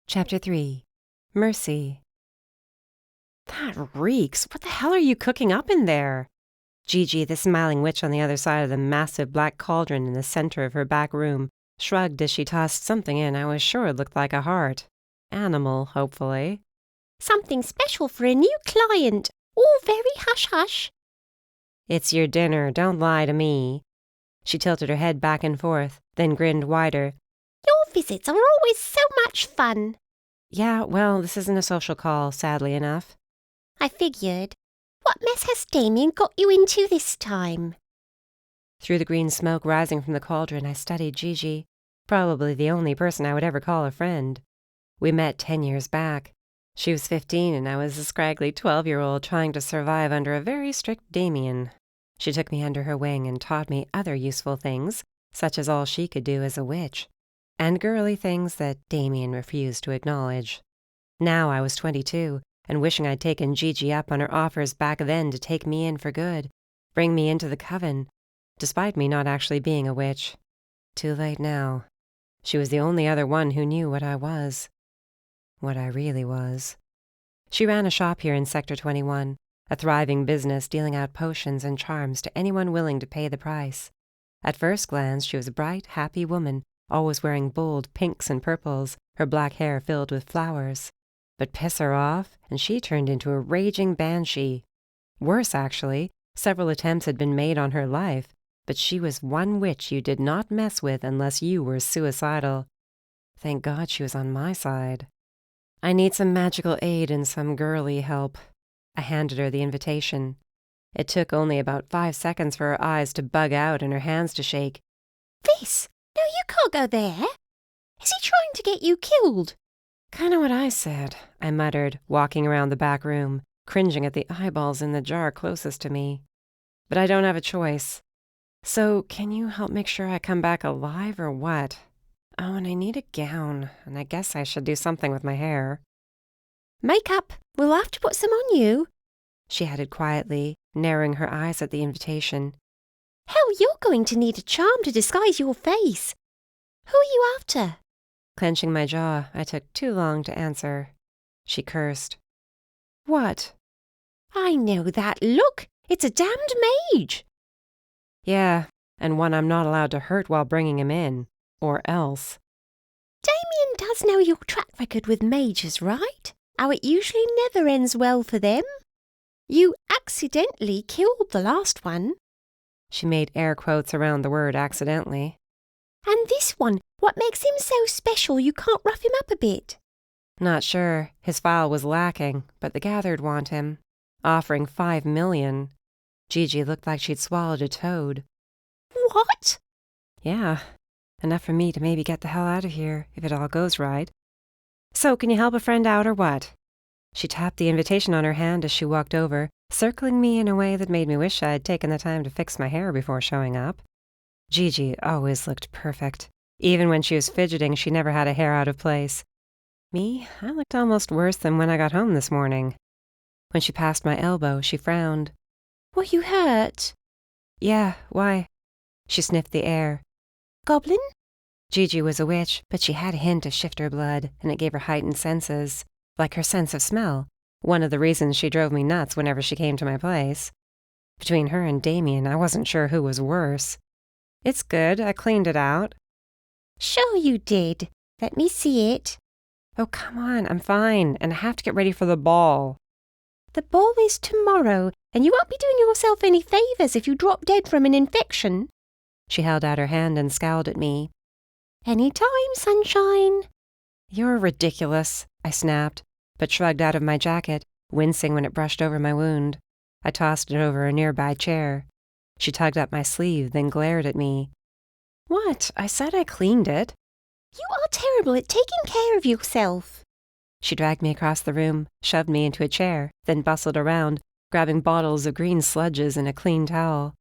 Speaker 1: Chapter 3. Mercy. That reeks. What the hell are you cooking up in there? Gigi, the smiling witch on the other side of the massive black cauldron in the center of her back room, shrugged as she tossed something in I was sure looked like a heart. Animal, hopefully.
Speaker 2: Something special for a new client. All very hush-hush.
Speaker 1: It's your dinner, don't lie to me. She tilted her head back and forth, then grinned wider.
Speaker 2: Your visits are always so much fun.
Speaker 1: Yeah, well, this isn't a social call, sadly enough.
Speaker 2: I figured. What mess has Damien got you into this time?
Speaker 1: Through the green smoke rising from the cauldron, I studied Gigi, probably the only person I would ever call a friend. We met 10 years back. She was 15 and I was a scraggly 12-year-old trying to survive under a very strict Damien. She took me under her wing and taught me other useful things, such as all she could do as a witch, and girly things that Damien refused to acknowledge. Now I was 22, and wishing I'd taken Gigi up on her offers back then to take me in for good, bring me into the coven, despite me not actually being a witch. Too late now. She was the only other one who knew what I was. What I really was. She ran a shop here in Sector 21, a thriving business dealing out potions and charms to anyone willing to pay the price. At first glance, she was a bright, happy woman, always wearing bold pinks and purples, her black hair filled with flowers. But piss her off, and she turned into a raging banshee. Worse, actually, several attempts had been made on her life, but she was one witch you did not mess with unless you were suicidal. Thank God she was on my side. I need some magical aid and some girly help. I handed her the invitation. It took only about 5 seconds for her eyes to bug out and her hands to shake.
Speaker 2: This? No, you can't go there. Is he trying to get you killed?
Speaker 1: Kinda what I said, I muttered, walking around the back room, cringing at the eyeballs in the jar closest to me. But I don't have a choice. So, can you help make sure I come back alive or what? Oh, and I need a gown, and I guess I should do something with my hair.
Speaker 2: Makeup. We'll have to put some on you,
Speaker 1: she added quietly, narrowing her eyes at the invitation.
Speaker 2: Hell, you're going to need a charm to disguise your face. Who are you after?
Speaker 1: Clenching my jaw, I took too long to answer. She cursed. What?
Speaker 2: I know that look. It's a damned mage.
Speaker 1: Yeah, and one I'm not allowed to hurt while bringing him in. Or else.
Speaker 2: Damien does know your track record with mages, right? How it usually never ends well for them. You accidentally killed the last one.
Speaker 1: She made air quotes around the word accidentally.
Speaker 2: And this one, what makes him so special you can't rough him up a bit?
Speaker 1: Not sure. His file was lacking, but the Gathered want him. Offering $5 million. Gigi looked like she'd swallowed a toad.
Speaker 2: What?
Speaker 1: Yeah, enough for me to maybe get the hell out of here, if it all goes right. So, can you help a friend out or what? She tapped the invitation on her hand as she walked over, circling me in a way that made me wish I'd taken the time to fix my hair before showing up. Gigi always looked perfect. Even when she was fidgeting, she never had a hair out of place. Me, I looked almost worse than when I got home this morning. When she passed my elbow, she frowned.
Speaker 2: Were you hurt?
Speaker 1: Yeah, why? She sniffed the air.
Speaker 2: Goblin?
Speaker 1: Gigi was a witch, but she had a hint of shifter blood, and it gave her heightened senses, like her sense of smell, one of the reasons she drove me nuts whenever she came to my place. Between her and Damien, I wasn't sure who was worse. It's good, I cleaned it out.
Speaker 2: Sure you did. Let me see it.
Speaker 1: Oh, come on, I'm fine, and I have to get ready for the ball.
Speaker 2: The ball is tomorrow, and you won't be doing yourself any favors if you drop dead from an infection.
Speaker 1: She held out her hand and scowled at me.
Speaker 2: Anytime, sunshine.
Speaker 1: You're ridiculous, I snapped, but shrugged out of my jacket, wincing when it brushed over my wound. I tossed it over a nearby chair. She tugged up my sleeve, then glared at me. What? I said I cleaned it.
Speaker 2: You are terrible at taking care of yourself.
Speaker 1: She dragged me across the room, shoved me into a chair, then bustled around, grabbing bottles of green sludges and a clean towel.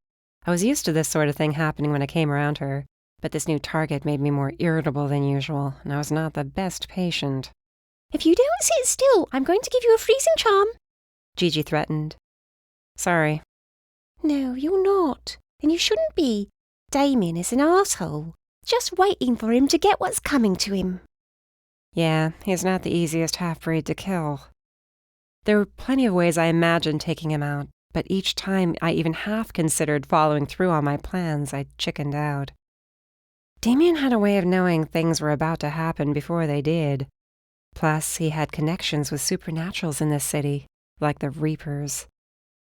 Speaker 1: I was used to this sort of thing happening when I came around her, but this new target made me more irritable than usual, and I was not the best patient.
Speaker 2: If you don't sit still, I'm going to give you a freezing charm,
Speaker 1: Gigi threatened. Sorry.
Speaker 2: No, you're not, and you shouldn't be. Damien is an asshole, just waiting for him to get what's coming to him.
Speaker 1: Yeah, he's not the easiest half-breed to kill. There were plenty of ways I imagined taking him out, but each time I even half considered following through on my plans, I chickened out. Damien had a way of knowing things were about to happen before they did. Plus, he had connections with supernaturals in this city, like the Reapers.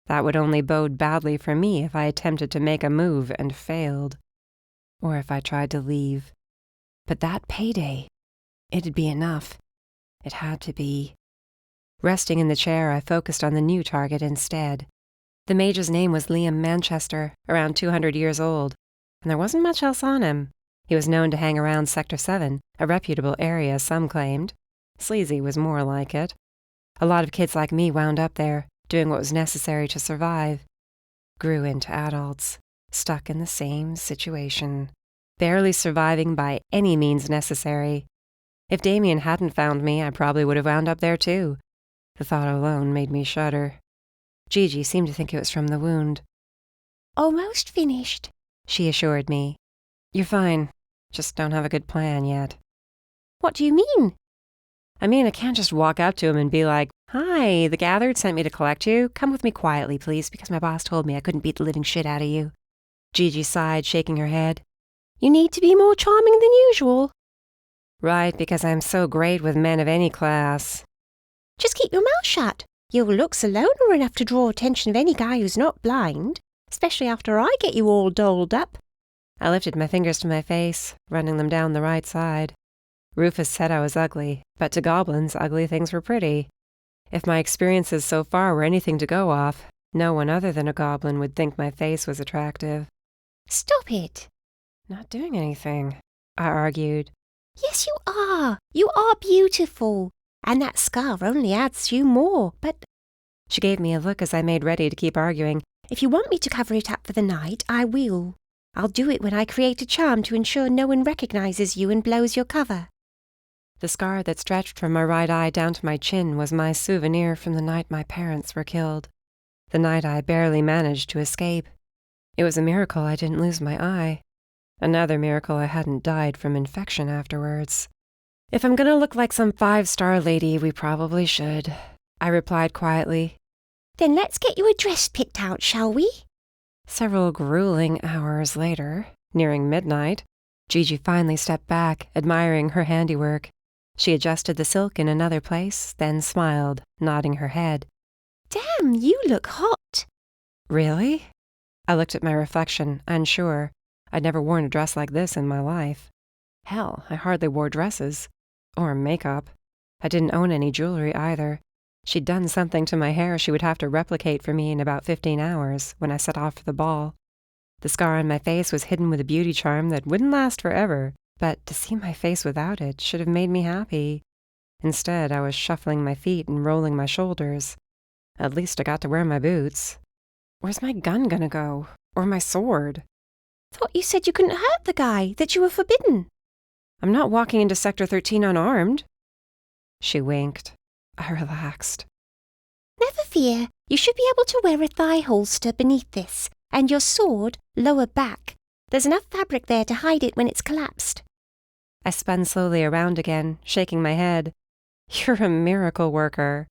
Speaker 1: That would only bode badly for me if I attempted to make a move and failed. Or if I tried to leave. But that payday, it'd be enough. It had to be. Resting in the chair, I focused on the new target instead. The mage's name was Liam Manchester, around 200 years old, and there wasn't much else on him. He was known to hang around Sector 7, a reputable area, some claimed. Sleazy was more like it. A lot of kids like me wound up there, doing what was necessary to survive. Grew into adults, stuck in the same situation, barely surviving by any means necessary. If Damien hadn't found me, I probably would have wound up there too. The thought alone made me shudder. Gigi seemed to think it was from the wound.
Speaker 2: Almost finished,
Speaker 1: she assured me. You're fine. Just don't have a good plan yet.
Speaker 2: What do you mean?
Speaker 1: I mean, I can't just walk up to him and be like, "Hi, the Gathered sent me to collect you. Come with me quietly, please, because my boss told me I couldn't beat the living shit out of you." Gigi sighed, shaking her head.
Speaker 2: You need to be more charming than usual.
Speaker 1: Right, because I'm so great with men of any class.
Speaker 2: Just keep your mouth shut. Your looks alone are enough to draw attention of any guy who's not blind, especially after I get you all dolled up.
Speaker 1: I lifted my fingers to my face, running them down the right side. Rufus said I was ugly, but to goblins, ugly things were pretty. If my experiences so far were anything to go off, no one other than a goblin would think my face was attractive.
Speaker 2: Stop it.
Speaker 1: Not doing anything, I argued.
Speaker 2: Yes, you are. You are beautiful. And that scar only adds you more, but...
Speaker 1: She gave me a look as I made ready to keep arguing.
Speaker 2: If you want me to cover it up for the night, I will. I'll do it when I create a charm to ensure no one recognizes you and blows your cover.
Speaker 1: The scar that stretched from my right eye down to my chin was my souvenir from the night my parents were killed. The night I barely managed to escape. It was a miracle I didn't lose my eye. Another miracle I hadn't died from infection afterwards. If I'm gonna look like some 5-star lady, we probably should, I replied quietly.
Speaker 2: Then let's get you a dress picked out, shall we?
Speaker 1: Several grueling hours later, nearing midnight, Gigi finally stepped back, admiring her handiwork. She adjusted the silk in another place, then smiled, nodding her head.
Speaker 2: Damn, you look hot.
Speaker 1: Really? I looked at my reflection, unsure. I'd never worn a dress like this in my life. Hell, I hardly wore dresses. Or makeup. I didn't own any jewelry either. She'd done something to my hair she would have to replicate for me in about 15 hours when I set off for the ball. The scar on my face was hidden with a beauty charm that wouldn't last forever, but to see my face without it should have made me happy. Instead, I was shuffling my feet and rolling my shoulders. At least I got to wear my boots. Where's my gun gonna go? Or my sword?
Speaker 2: Thought you said you couldn't hurt the guy, that you were forbidden.
Speaker 1: I'm not walking into Sector 13 unarmed. She winked. I relaxed.
Speaker 2: Never fear. You should be able to wear a thigh holster beneath this, and your sword lower back. There's enough fabric there to hide it when it's collapsed.
Speaker 1: I spun slowly around again, shaking my head. You're a miracle worker.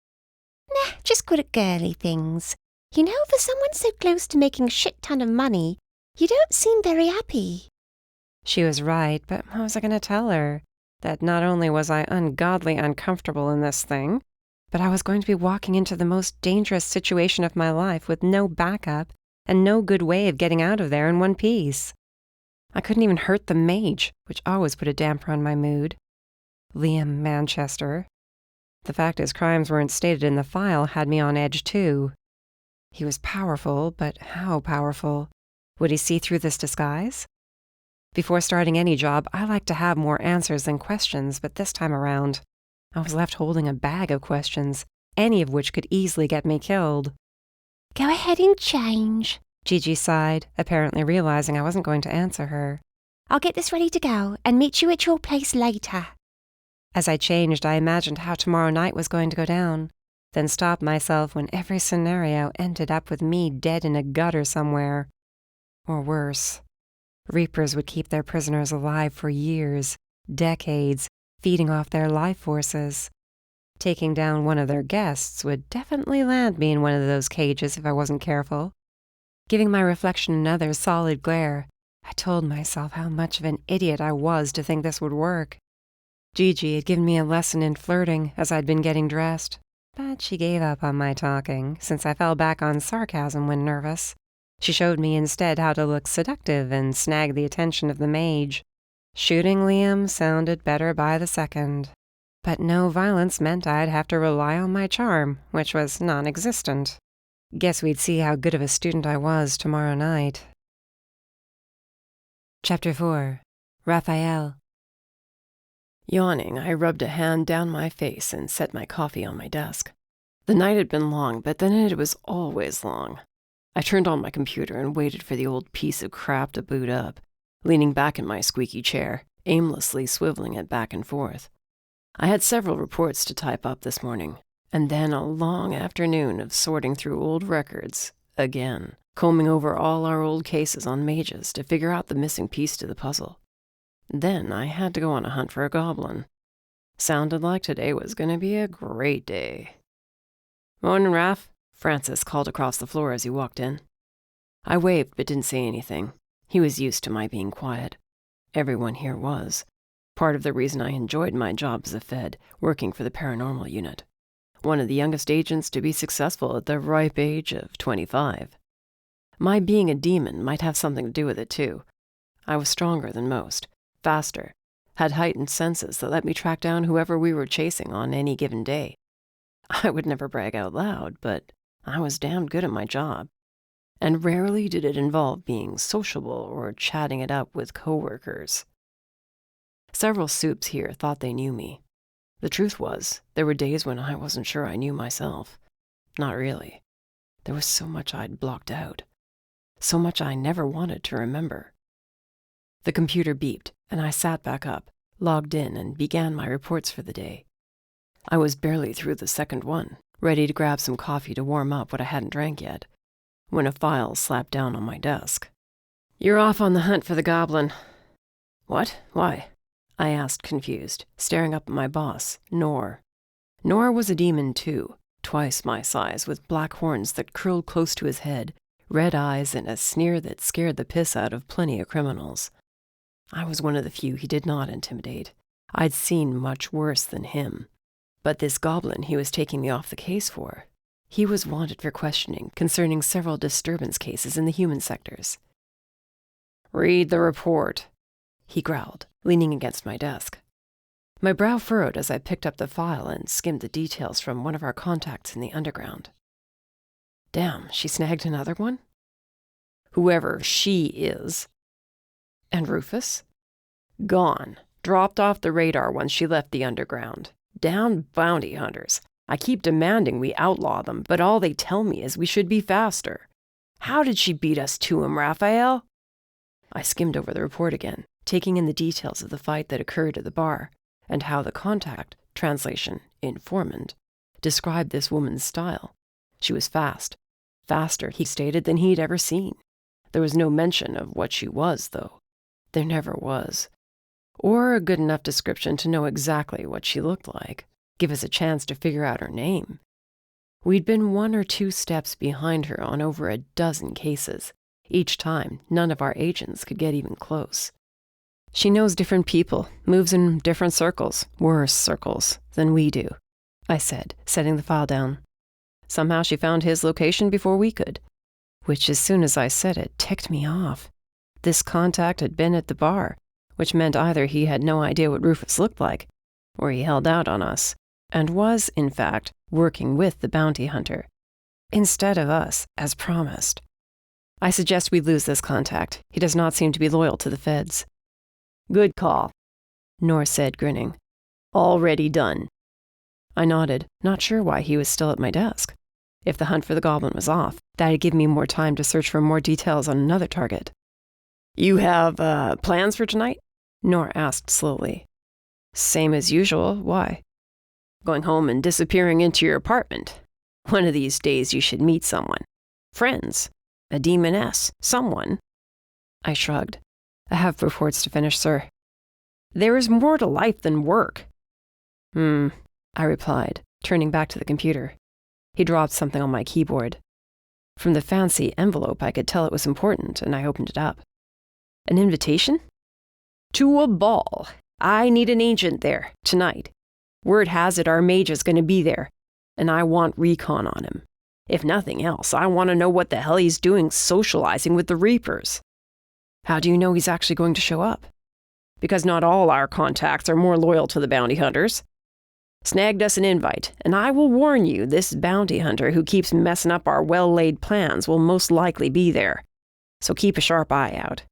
Speaker 2: Nah, just good at girly things. You know, for someone so close to making a shit ton of money, you don't seem very happy.
Speaker 1: She was right, but what was I going to tell her? That not only was I ungodly uncomfortable in this thing, but I was going to be walking into the most dangerous situation of my life with no backup and no good way of getting out of there in one piece. I couldn't even hurt the mage, which always put a damper on my mood. Liam Manchester. The fact his crimes weren't stated in the file had me on edge too. He was powerful, but how powerful? Would he see through this disguise? Before starting any job, I like to have more answers than questions, but this time around, I was left holding a bag of questions, any of which could easily get me killed.
Speaker 2: Go ahead and change,
Speaker 1: Gigi sighed, apparently realizing I wasn't going to answer her.
Speaker 2: I'll get this ready to go and meet you at your place later.
Speaker 1: As I changed, I imagined how tomorrow night was going to go down, then stopped myself when every scenario ended up with me dead in a gutter somewhere. Or worse. Reapers would keep their prisoners alive for years, decades, feeding off their life forces. Taking down one of their guests would definitely land me in one of those cages if I wasn't careful. Giving my reflection another solid glare, I told myself how much of an idiot I was to think this would work. Gigi had given me a lesson in flirting as I'd been getting dressed, but she gave up on my talking since I fell back on sarcasm when nervous. She showed me instead how to look seductive and snag the attention of the mage. Shooting Liam sounded better by the second. But no violence meant I'd have to rely on my charm, which was non-existent. Guess we'd see how good of a student I was tomorrow night. Chapter 4. Rafael. Yawning, I rubbed a hand down my face and set my coffee on my desk. The night had been long, but then it was always long. I turned on my computer and waited for the old piece of crap to boot up, leaning back in my squeaky chair, aimlessly swiveling it back and forth. I had several reports to type up this morning, and then a long afternoon of sorting through old records, again, combing over all our old cases on mages to figure out the missing piece to the puzzle. Then I had to go on a hunt for a goblin. Sounded like today was going to be a great day. "Morning, Raph," Francis called across the floor as he walked in. I waved but didn't say anything. He was used to my being quiet. Everyone here was. Part of the reason I enjoyed my job as a Fed, working for the Paranormal Unit. One of the youngest agents to be successful at the ripe age of 25. My being a demon might have something to do with it too. I was stronger than most, faster,
Speaker 2: had heightened senses that let me track down whoever we were chasing on any given day. I would never brag out loud, but I was damned good at my job. And rarely did it involve being sociable or chatting it up with coworkers. Several supes here thought they knew me. The truth was, there were days when I wasn't sure I knew myself. Not really. There was so much I'd blocked out. So much I never wanted to remember. The computer beeped, and I sat back up, logged in, and began my reports for the day. I was barely through the second one, ready to grab some coffee to warm up what I hadn't drank yet, when a file slapped down on my desk. "You're off on the hunt for the goblin." "What? Why?" I asked, confused, staring up at my boss, Nor. Nor was a demon too, twice my size, with black horns that curled close to his head, red eyes, and a sneer that scared the piss out of plenty of criminals. I was one of the few he did not intimidate. I'd seen much worse than him. But this goblin he was taking me off the case for, he was wanted for questioning concerning several disturbance cases in the human sectors. "Read the report," he growled, leaning against my desk. My brow furrowed as I picked up the file and skimmed the details from one of our contacts in the underground. Damn, she snagged another one? Whoever she is. And Rufus? Gone. Dropped off the radar once she left the underground. Damn bounty hunters. I keep demanding we outlaw them, but all they tell me is we should be faster. How did she beat us to him, Rafael? I skimmed over the report again, taking in the details of the fight that occurred at the bar, and how the contact, translation, informant, described this woman's style. She was fast. Faster, he stated, than he'd ever seen. There was no mention of what she was, though. There never was. Or a good enough description to know exactly what she looked like, give us a chance to figure out her name. We'd been 1 or 2 steps behind her on over a dozen cases. Each time, none of our agents could get even close. She knows different people, moves in different circles, worse circles, than we do, I said, setting the file down. Somehow she found his location before we could, which as soon as I said it, ticked me off. This contact had been at the bar, which meant either he had no idea what Rufus looked like, or he held out on us, and was, in fact, working with the bounty hunter, instead of us, as promised. I suggest we lose this contact. He does not seem to be loyal to the feds. Good call, Nor said, grinning. Already done. I nodded, not sure why he was still at my desk. If the hunt for the goblin was off, that'd give me more time to search for more details on another target. You have, plans for tonight? Nor asked slowly. Same as usual. Why? Going home and disappearing into your apartment. One of these days you should meet someone. Friends. A demoness. Someone. I shrugged. I have reports to finish, sir. There is more to life than work. I replied, turning back to the computer. He dropped something on my keyboard. From the fancy envelope, I could tell it was important, and I opened it up. An invitation? To a ball. I need an agent there, tonight. Word has it our mage is going to be there, and I want recon on him. If nothing else, I want to know what the hell he's doing socializing with the Reapers. How do you know he's actually going to show up? Because not all our contacts are more loyal to the bounty hunters. Snagged us an invite, and I will warn you, this bounty hunter who keeps messing up our well-laid plans will most likely be there. So keep a sharp eye out.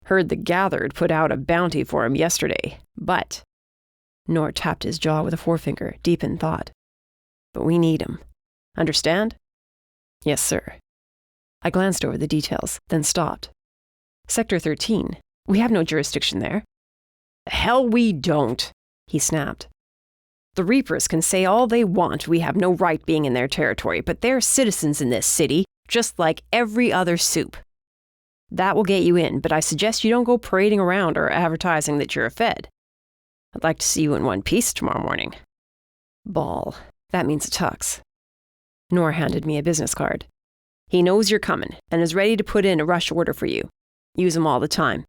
Speaker 2: Heard the Gathered put out a bounty for him yesterday, but... Nor tapped his jaw with a forefinger, deep in thought. But we need him. Understand? Yes, sir. I glanced over the details, then stopped. Sector 13. We have no jurisdiction there. Hell we don't, he snapped. The Reapers can say all they want we have no right being in their territory, but they're citizens in this city, just like every other soup. That will get you in, but I suggest you don't go parading around or advertising that you're a Fed. I'd like to see you in one piece tomorrow morning. Ball. That means a tux. Nor handed me a business card. He knows you're coming and is ready to put in a rush order for you. Use him all the time.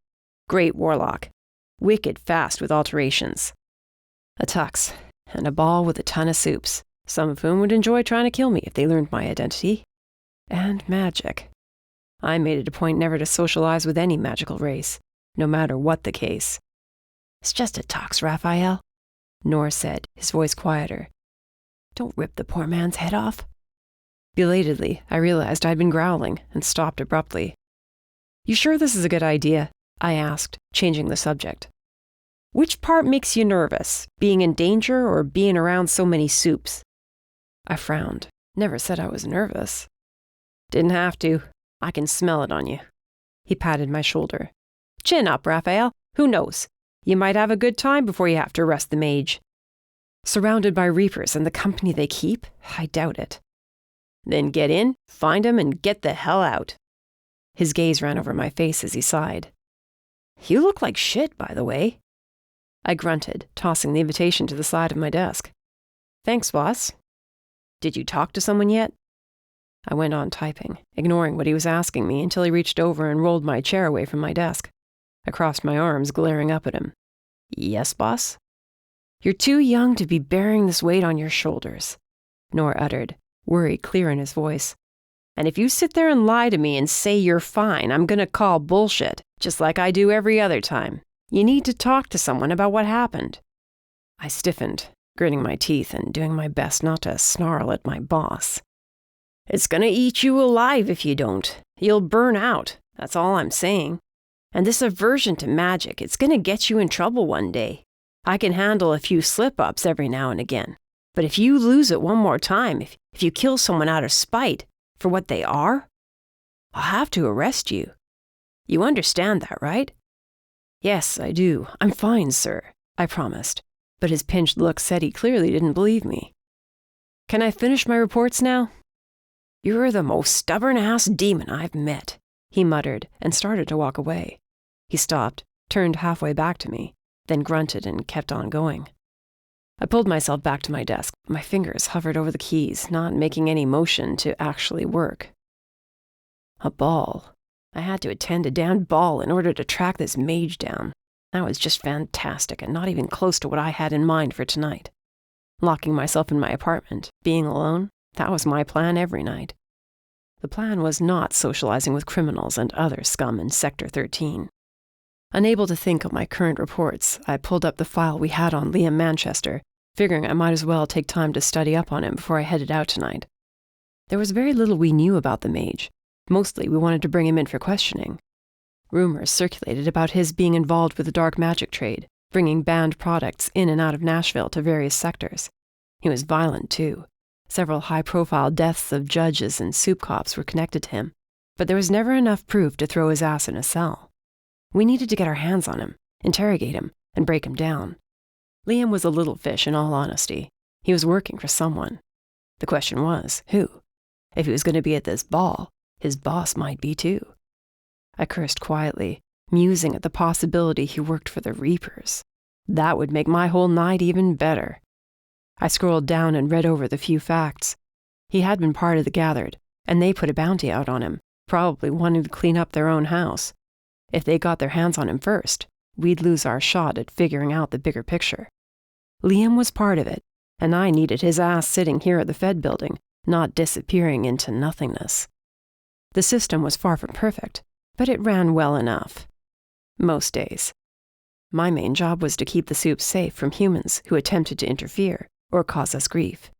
Speaker 2: Great warlock. Wicked fast with alterations. A tux. And a ball with a ton of soups, some of whom would enjoy trying to kill me if they learned my identity. And magic. I made it a point never to socialize with any magical race, no matter what the case. It's just a tox, Rafael, Nor said, his voice quieter. Don't rip the poor man's head off.
Speaker 1: Belatedly, I realized I'd been growling and stopped abruptly. You sure this is a good idea? I asked, changing the subject. Which part makes you nervous, being in danger or being around so many soups? I frowned. Never said I was nervous. Didn't have to. I can smell it on you. He patted my shoulder. Chin up, Rafael. Who knows? You might have a good time before you have to arrest the mage. Surrounded by reapers and the company they keep? I doubt it. Then get in, find him, and get the hell out. His gaze ran over my face as he sighed. You look like shit, by the way. I grunted, tossing the invitation to the side of my desk. Thanks, boss. Did you talk to someone yet? I went on typing, ignoring what he was asking me until he reached over and rolled my chair away from my desk. I crossed my arms, glaring up at him. Yes, boss? You're too young to be bearing this weight on your shoulders, Nor uttered, worry clear in his voice. And if you sit there and lie to me and say you're fine, I'm gonna call bullshit, just like I do every other time. You need to talk to someone about what happened. I stiffened, gritting my teeth and doing my best not to snarl at my boss. It's gonna eat you alive if you don't. You'll burn out, that's all I'm saying. And this aversion to magic, it's gonna get you in trouble one day. I can handle a few slip-ups every now and again. But if you lose it one more time, if you kill someone out of spite for what they are, I'll have to arrest you. You understand that, right? Yes, I do. I'm fine, sir, I promised. But his pinched look said he clearly didn't believe me. Can I finish my reports now? You're the most stubborn-ass demon I've met, he muttered and started to walk away. He stopped, turned halfway back to me, then grunted and kept on going. I pulled myself back to my desk. My fingers hovered over the keys, not making any motion to actually work. A ball. I had to attend a damned ball in order to track this mage down. That was just fantastic and not even close to what I had in mind for tonight. Locking myself in my apartment, being alone, that was my plan every night. The plan was not socializing with criminals and other scum in Sector 13. Unable to think of my current reports, I pulled up the file we had on Liam Manchester, figuring I might as well take time to study up on him before I headed out tonight. There was very little we knew about the mage. Mostly we wanted to bring him in for questioning. Rumors circulated about his being involved with the dark magic trade, bringing banned products in and out of Nashville to various sectors. He was violent, too. Several high-profile deaths of judges and soup cops were connected to him, but there was never enough proof to throw his ass in a cell. We needed to get our hands on him, interrogate him, and break him down. Liam was a little fish, in all honesty. He was working for someone. The question was, who? If he was going to be at this ball, his boss might be too. I cursed quietly, musing at the possibility he worked for the Reapers. That would make my whole night even better. I scrolled down and read over the few facts. He had been part of the Gathered, and they put a bounty out on him, probably wanting to clean up their own house. If they got their hands on him first, we'd lose our shot at figuring out the bigger picture. Liam was part of it, and I needed his ass sitting here at the Fed building, not disappearing into nothingness. The system was far from perfect, but it ran well enough. Most days. My main job was to keep the soup safe from humans who attempted to interfere or cause us grief.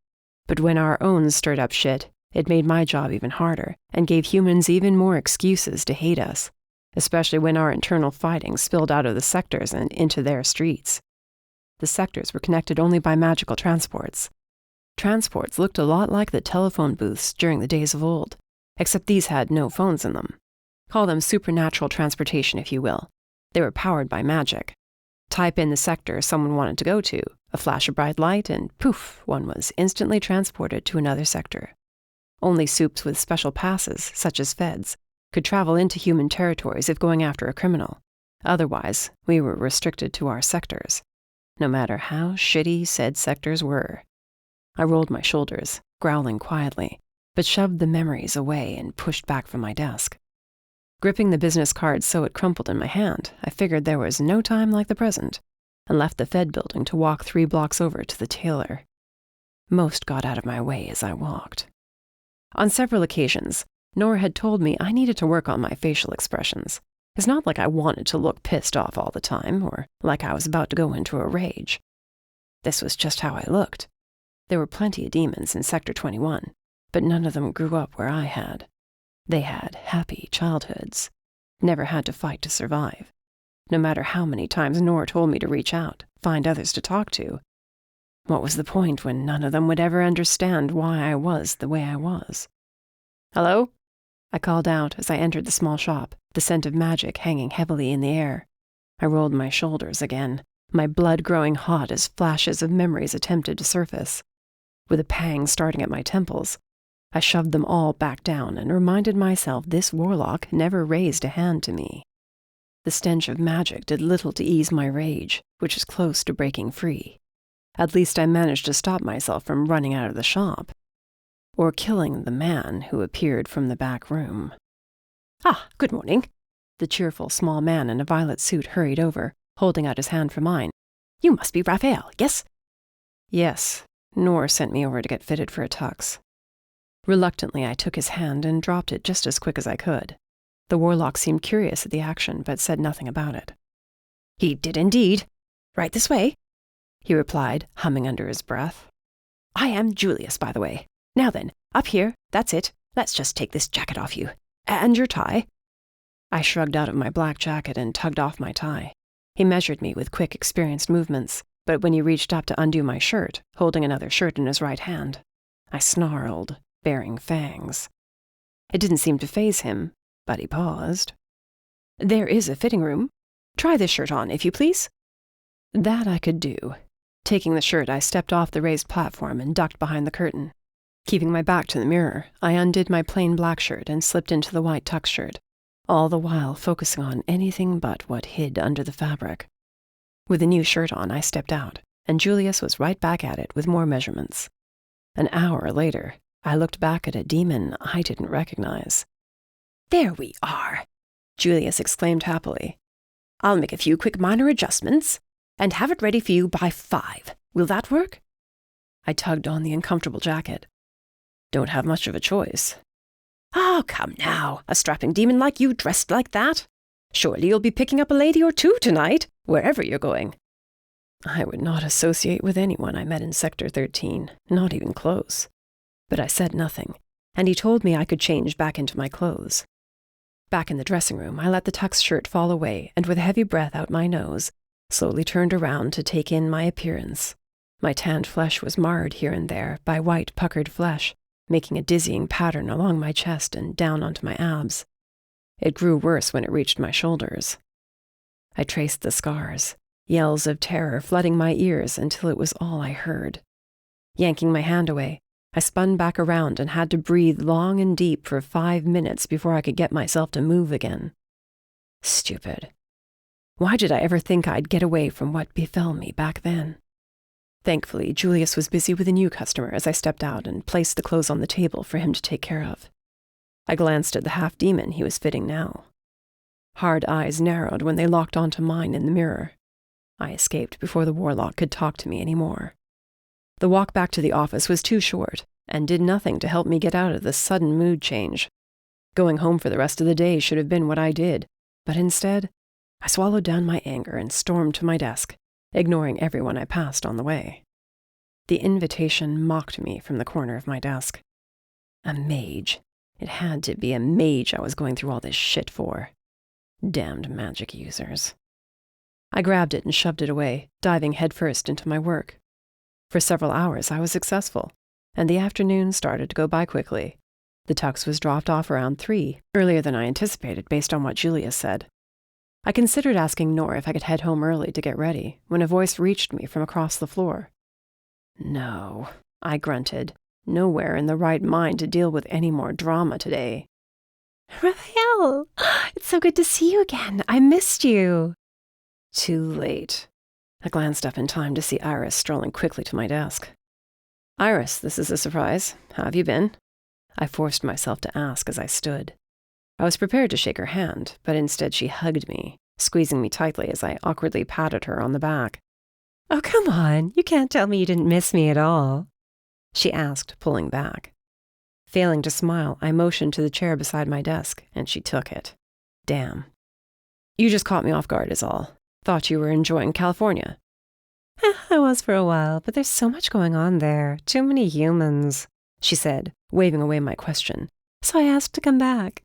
Speaker 1: But when our own stirred up shit, it made my job even harder and gave humans even more excuses to hate us, especially when our internal fighting spilled out of the sectors and into their streets. The sectors were connected only by magical transports. Transports looked a lot like the telephone booths during the days of old, except these had no phones in them. Call them supernatural transportation, if you will. They were powered by magic. Type in the sector someone wanted to go to, a flash of bright light, and poof, one was instantly transported to another sector. Only soups with special passes, such as feds, could travel into human territories if going after a criminal. Otherwise, we were restricted to our sectors, no matter how shitty said sectors were. I rolled my shoulders, growling quietly, but shoved the memories away and pushed back from my desk. Gripping the business card so it crumpled in my hand, I figured there was no time like the present, and left the Fed building to walk 3 blocks over to the tailor. Most got out of my way as I walked. On several occasions, Nora had told me I needed to work on my facial expressions.
Speaker 2: It's not like I wanted to look pissed off all the time, or like I was about to go into a rage. This was just how I looked. There were plenty of demons in Sector 21, but none of them grew up where I had. They had happy childhoods, never had to fight to survive. No matter how many times Nora told me to reach out, find others to talk to, what was the point when none of them would ever understand why I was the way I was? "Hello?" I called out as I entered the small shop, the scent of magic hanging heavily in the air. I rolled my shoulders again, my blood growing hot as flashes of memories attempted to surface. With a pang starting at my temples, I shoved them all back down and reminded myself this warlock never raised a hand to me. The stench of magic did little to ease my rage, which was close to breaking free. At least I managed to stop myself from running out of the shop, or killing the man who appeared from the back room. "Ah, good morning." The cheerful small man in a violet suit hurried over, holding out his hand for mine. "You must be Rafael, yes?" "Yes." Nor sent me over to get fitted for a tux. Reluctantly, I took his hand and dropped it just as quick as I could. The warlock seemed curious at the action, but said nothing about it. "He did indeed. Right this way," he replied, humming under his breath. "I am Julius, by the way. Now then, up here, that's it. Let's just take this jacket off you. And your tie." I shrugged out of my black jacket and tugged off my tie. He measured me with quick, experienced movements, but when he reached up to undo my shirt, holding another shirt in his right hand, I snarled, baring fangs. It didn't seem to faze him, but he paused. "There is a fitting room. Try this shirt on, if you please." That I could do. Taking the shirt, I stepped off the raised platform and ducked behind the curtain. Keeping my back to the mirror, I undid my plain black shirt and slipped into the white tux shirt, all the while focusing on anything but what hid under the fabric. With the new shirt on, I stepped out, and Julius was right back at it with more measurements. An hour later, I looked back at a demon I didn't recognize. "There we are," Julius exclaimed happily. "I'll make a few quick minor adjustments and have it ready for you by 5. Will that work?" I tugged on the uncomfortable jacket. "Don't have much of a choice." "Oh, come now, a strapping demon like you dressed like that? Surely you'll be picking up a lady or two tonight, wherever you're going." I would not associate with anyone I met in Sector 13, not even close. But I said nothing, and he told me I could change back into my clothes. Back in the dressing room, I let the tux shirt fall away and with a heavy breath out my nose, slowly turned around to take in my appearance. My tanned flesh was marred here and there by white puckered flesh, making a dizzying pattern along my chest and down onto my abs. It grew worse when it reached my shoulders. I traced the scars, yells of terror flooding my ears until it was all I heard. Yanking my hand away, I spun back around and had to breathe long and deep for 5 minutes before I could get myself to move again. Stupid. Why did I ever think I'd get away from what befell me back then? Thankfully, Julius was busy with a new customer as I stepped out and placed the clothes on the table for him to take care of. I glanced at the half-demon he was fitting now. Hard eyes narrowed when they locked onto mine in the mirror. I escaped before the warlock could talk to me anymore. The walk back to the office was too short and did nothing to help me get out of the sudden mood change. Going home for the rest of the day should have been what I did, but instead, I swallowed down my anger and stormed to my desk, ignoring everyone I passed on the way. The invitation mocked me from the corner of my desk. A mage. It had to be a mage I was going through all this shit for. Damned magic users. I grabbed it and shoved it away, diving headfirst into my work. For several hours I was successful, and the afternoon started to go by quickly. The tux was dropped off around 3, earlier than I anticipated based on what Julius said. I considered asking Nora if I could head home early to get ready, when a voice reached me from across the floor. "No," I grunted, nowhere in the right mind to deal with any more drama today.
Speaker 1: "Rafael, it's so good to see you again. I missed you."
Speaker 2: Too late. I glanced up in time to see Iris strolling quickly to my desk. "Iris, this is a surprise. How have you been?" I forced myself to ask as I stood. I was prepared to shake her hand, but instead she hugged me, squeezing me tightly as I awkwardly patted her on the back.
Speaker 1: "Oh, come on. You can't tell me you didn't miss me at all," she asked, pulling back. Failing to smile, I motioned to the chair beside my desk, and she took it. Damn.
Speaker 2: You just caught me off guard is all. Thought you were enjoying California.
Speaker 1: I was for a while, but there's so much going on there. Too many humans, she said, waving away my question. So I asked to come back.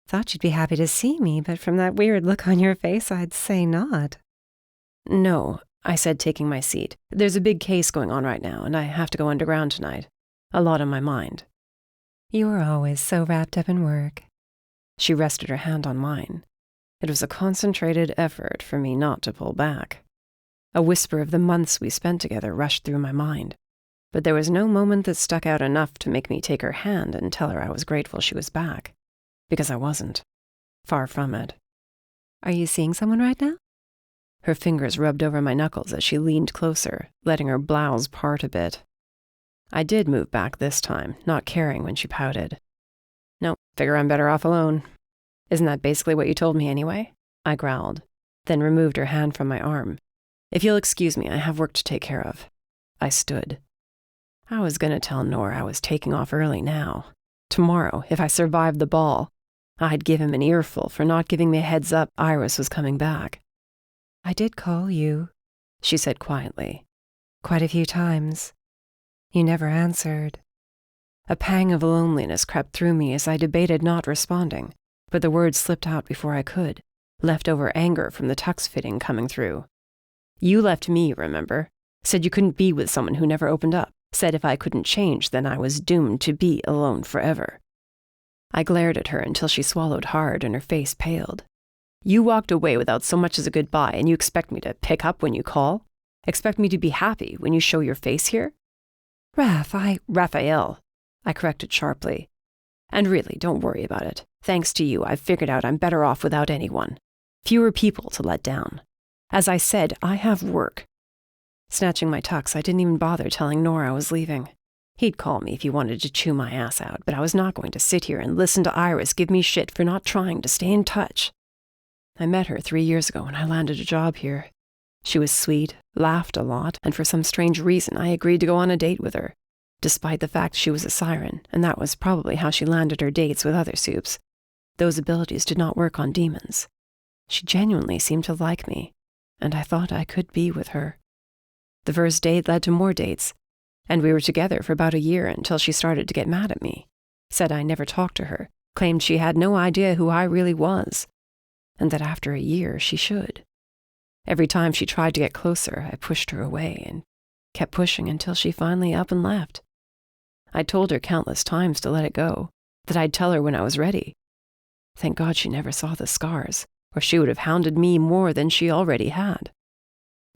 Speaker 1: Thought you'd be happy to see me, but from that weird look on your face, I'd say not.
Speaker 2: No, I said, taking my seat. There's a big case going on right now, and I have to go underground tonight. A lot on my mind.
Speaker 1: You were always so wrapped up in work.
Speaker 2: She rested her hand on mine. It was a concentrated effort for me not to pull back. A whisper of the months we spent together rushed through my mind, but there was no moment that stuck out enough to make me take her hand and tell her I was grateful she was back. Because I wasn't. Far from it.
Speaker 1: Are you seeing someone right now?
Speaker 2: Her fingers rubbed over my knuckles as she leaned closer, letting her blouse part a bit. I did move back this time, not caring when she pouted. No, figure I'm better off alone. Isn't that basically what you told me anyway? I growled, then removed her hand from my arm. If you'll excuse me, I have work to take care of. I stood. I was going to tell Nora I was taking off early now. Tomorrow, if I survived the ball, I'd give him an earful for not giving me a heads up Iris was coming back.
Speaker 1: I did call you, she said quietly. Quite a few times. You never answered.
Speaker 2: A pang of loneliness crept through me as I debated not responding, but the words slipped out before I could, leftover anger from the tux fitting coming through. You left me, remember? Said you couldn't be with someone who never opened up. Said if I couldn't change, then I was doomed to be alone forever. I glared at her until she swallowed hard and her face paled. You walked away without so much as a goodbye, and you expect me to pick up when you call? Expect me to be happy when you show your face here? Rafael, I corrected sharply. And really, don't worry about it. Thanks to you, I've figured out I'm better off without anyone. Fewer people to let down. As I said, I have work. Snatching my tux, I didn't even bother telling Nora I was leaving. He'd call me if he wanted to chew my ass out, but I was not going to sit here and listen to Iris give me shit for not trying to stay in touch. I met her 3 years ago when I landed a job here. She was sweet, laughed a lot, and for some strange reason I agreed to go on a date with her, despite the fact she was a siren, and that was probably how she landed her dates with other supes. Those abilities did not work on demons. She genuinely seemed to like me, and I thought I could be with her. The first date led to more dates, and we were together for about a year until she started to get mad at me, said I never talked to her, claimed she had no idea who I really was, and that after a year she should. Every time she tried to get closer, I pushed her away and kept pushing until she finally up and left. I told her countless times to let it go, that I'd tell her when I was ready. Thank God she never saw the scars, or she would have hounded me more than she already had.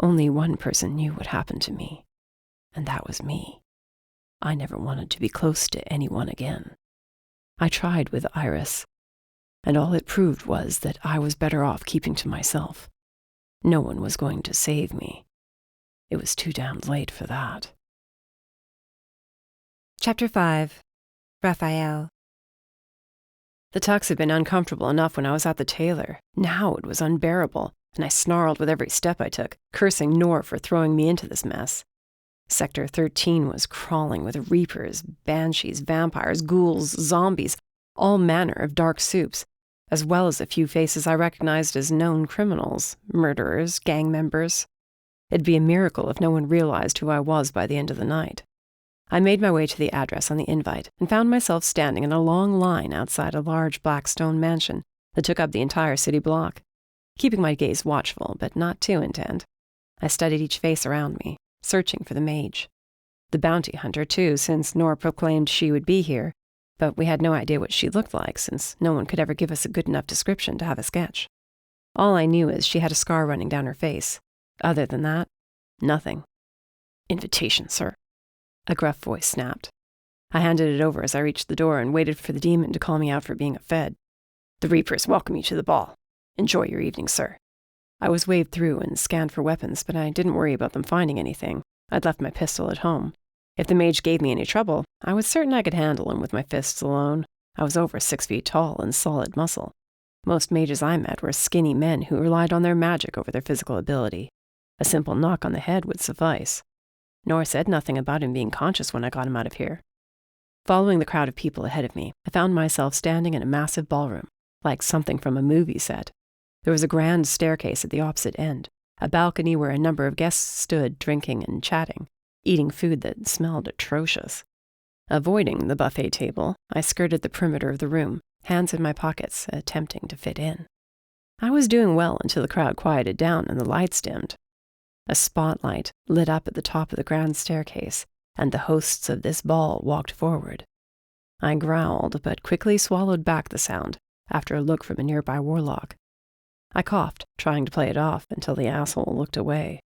Speaker 2: Only one person knew what happened to me, and that was me. I never wanted to be close to anyone again. I tried with Iris, and all it proved was that I was better off keeping to myself. No one was going to save me. It was too damned late for that.
Speaker 1: Chapter 5. Rafael.
Speaker 2: The tux had been uncomfortable enough when I was at the tailor. Now it was unbearable, and I snarled with every step I took, cursing Nor for throwing me into this mess. Sector 13 was crawling with reapers, banshees, vampires, ghouls, zombies, all manner of dark supes, as well as a few faces I recognized as known criminals, murderers, gang members. It'd be a miracle if no one realized who I was by the end of the night. I made my way to the address on the invite and found myself standing in a long line outside a large black stone mansion that took up the entire city block. Keeping my gaze watchful, but not too intent, I studied each face around me, searching for the mage. The bounty hunter, too, since Nora proclaimed she would be here, but we had no idea what she looked like since no one could ever give us a good enough description to have a sketch. All I knew is she had a scar running down her face. Other than that, nothing. "Invitation, sir," a gruff voice snapped. I handed it over as I reached the door and waited for the demon to call me out for being a Fed. "The Reapers welcome you to the ball. Enjoy your evening, sir." I was waved through and scanned for weapons, but I didn't worry about them finding anything. I'd left my pistol at home. If the mage gave me any trouble, I was certain I could handle him with my fists alone. I was over 6 feet tall and solid muscle. Most mages I met were skinny men who relied on their magic over their physical ability. A simple knock on the head would suffice. Nor said nothing about him being conscious when I got him out of here. Following the crowd of people ahead of me, I found myself standing in a massive ballroom, like something from a movie set.
Speaker 3: There was a grand staircase at the opposite end, a balcony where a number of guests stood drinking and chatting, eating food that smelled atrocious. Avoiding the buffet table, I skirted the perimeter of the room, hands in my pockets, attempting to fit in. I was doing well until the crowd quieted down and the lights dimmed. A spotlight lit up at the top of the grand staircase, and the hosts of this ball walked forward. I growled, but quickly swallowed back the sound after a look from a nearby warlock. I coughed, trying to play it off until the asshole looked away.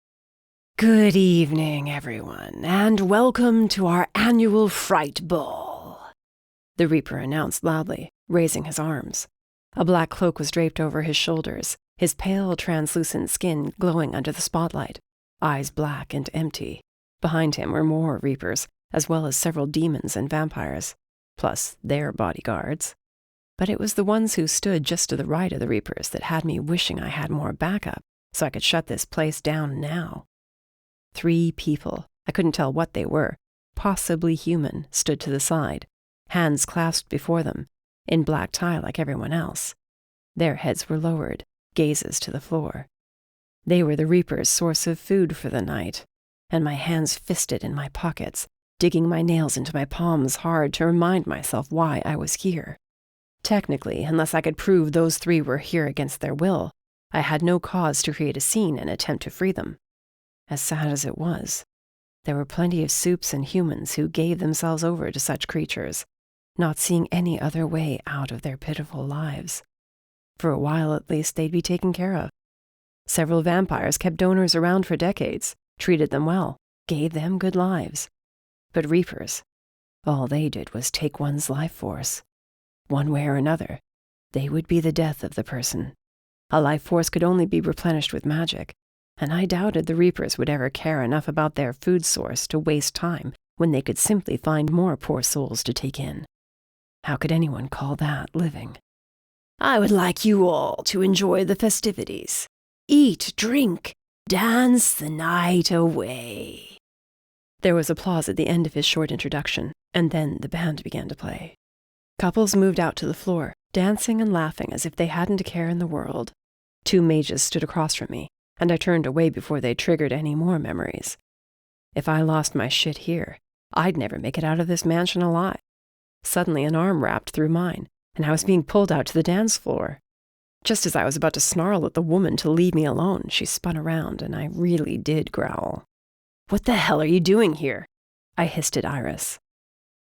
Speaker 2: Good evening, everyone, and welcome to our annual Fright Ball, the Reaper announced loudly, raising his arms. A black cloak was draped over his shoulders, his pale, translucent skin glowing under the spotlight, eyes black and empty. Behind him were more Reapers, as well as several demons and vampires, plus their bodyguards. But it was the ones who stood just to the right of the Reapers that had me wishing I had more backup, so I could shut this place down now. 3 people, I couldn't tell what they were, possibly human, stood to the side, hands clasped before them, in black tie like everyone else. Their heads were lowered, gazes to the floor. They were the Reaper's source of food for the night, and my hands fisted in my pockets, digging my nails into my palms hard to remind myself why I was here. Technically, unless I could prove those 3 were here against their will, I had no cause to create a scene and attempt to free them. As sad as it was, there were plenty of supes and humans who gave themselves over to such creatures, not seeing any other way out of their pitiful lives. For a while at least, they'd be taken care of. Several vampires kept donors around for decades, treated them well, gave them good lives. But Reapers, all they did was take one's life force. One way or another, they would be the death of the person. A life force could only be replenished with magic, and I doubted the Reapers would ever care enough about their food source to waste time when they could simply find more poor souls to take in. How could anyone call that living? I would like you all to enjoy the festivities. Eat, drink, dance the night away. There was applause at the end of his short introduction, and then the band began to play. Couples moved out to the floor, dancing and laughing as if they hadn't a care in the world. 2 mages stood across from me, and I turned away before they triggered any more memories. If I lost my shit here, I'd never make it out of this mansion alive. Suddenly an arm wrapped through mine, and I was being pulled out to the dance floor. Just as I was about to snarl at the woman to leave me alone, she spun around, and I really did growl. What the hell are you doing here? I hissed at Iris.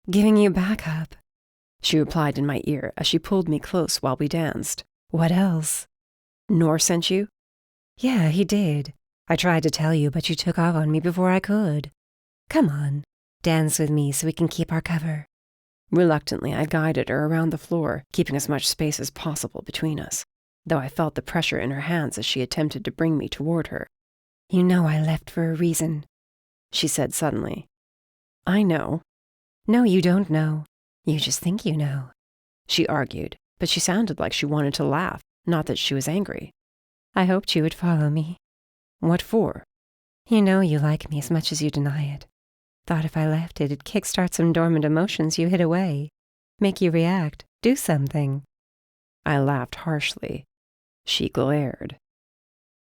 Speaker 1: Giving you backup,
Speaker 3: she replied in my ear as she pulled me close while we danced.
Speaker 1: What else?
Speaker 3: Nor sent you?
Speaker 1: Yeah, he did. I tried to tell you, but you took off on me before I could. Come on, dance with me so we can keep our cover.
Speaker 3: Reluctantly, I guided her around the floor, keeping as much space as possible between us, though I felt the pressure in her hands as she attempted to bring me toward her.
Speaker 1: You know I left for a reason,
Speaker 3: she said suddenly. I know.
Speaker 1: No, you don't know. You just think you know,
Speaker 3: she argued, but she sounded like she wanted to laugh, not that she was angry.
Speaker 1: I hoped you would follow me.
Speaker 3: What for?
Speaker 1: You know you like me as much as you deny it. Thought if I left it'd kickstart some dormant emotions you hid away. Make you react, do something.
Speaker 3: I laughed harshly. She glared.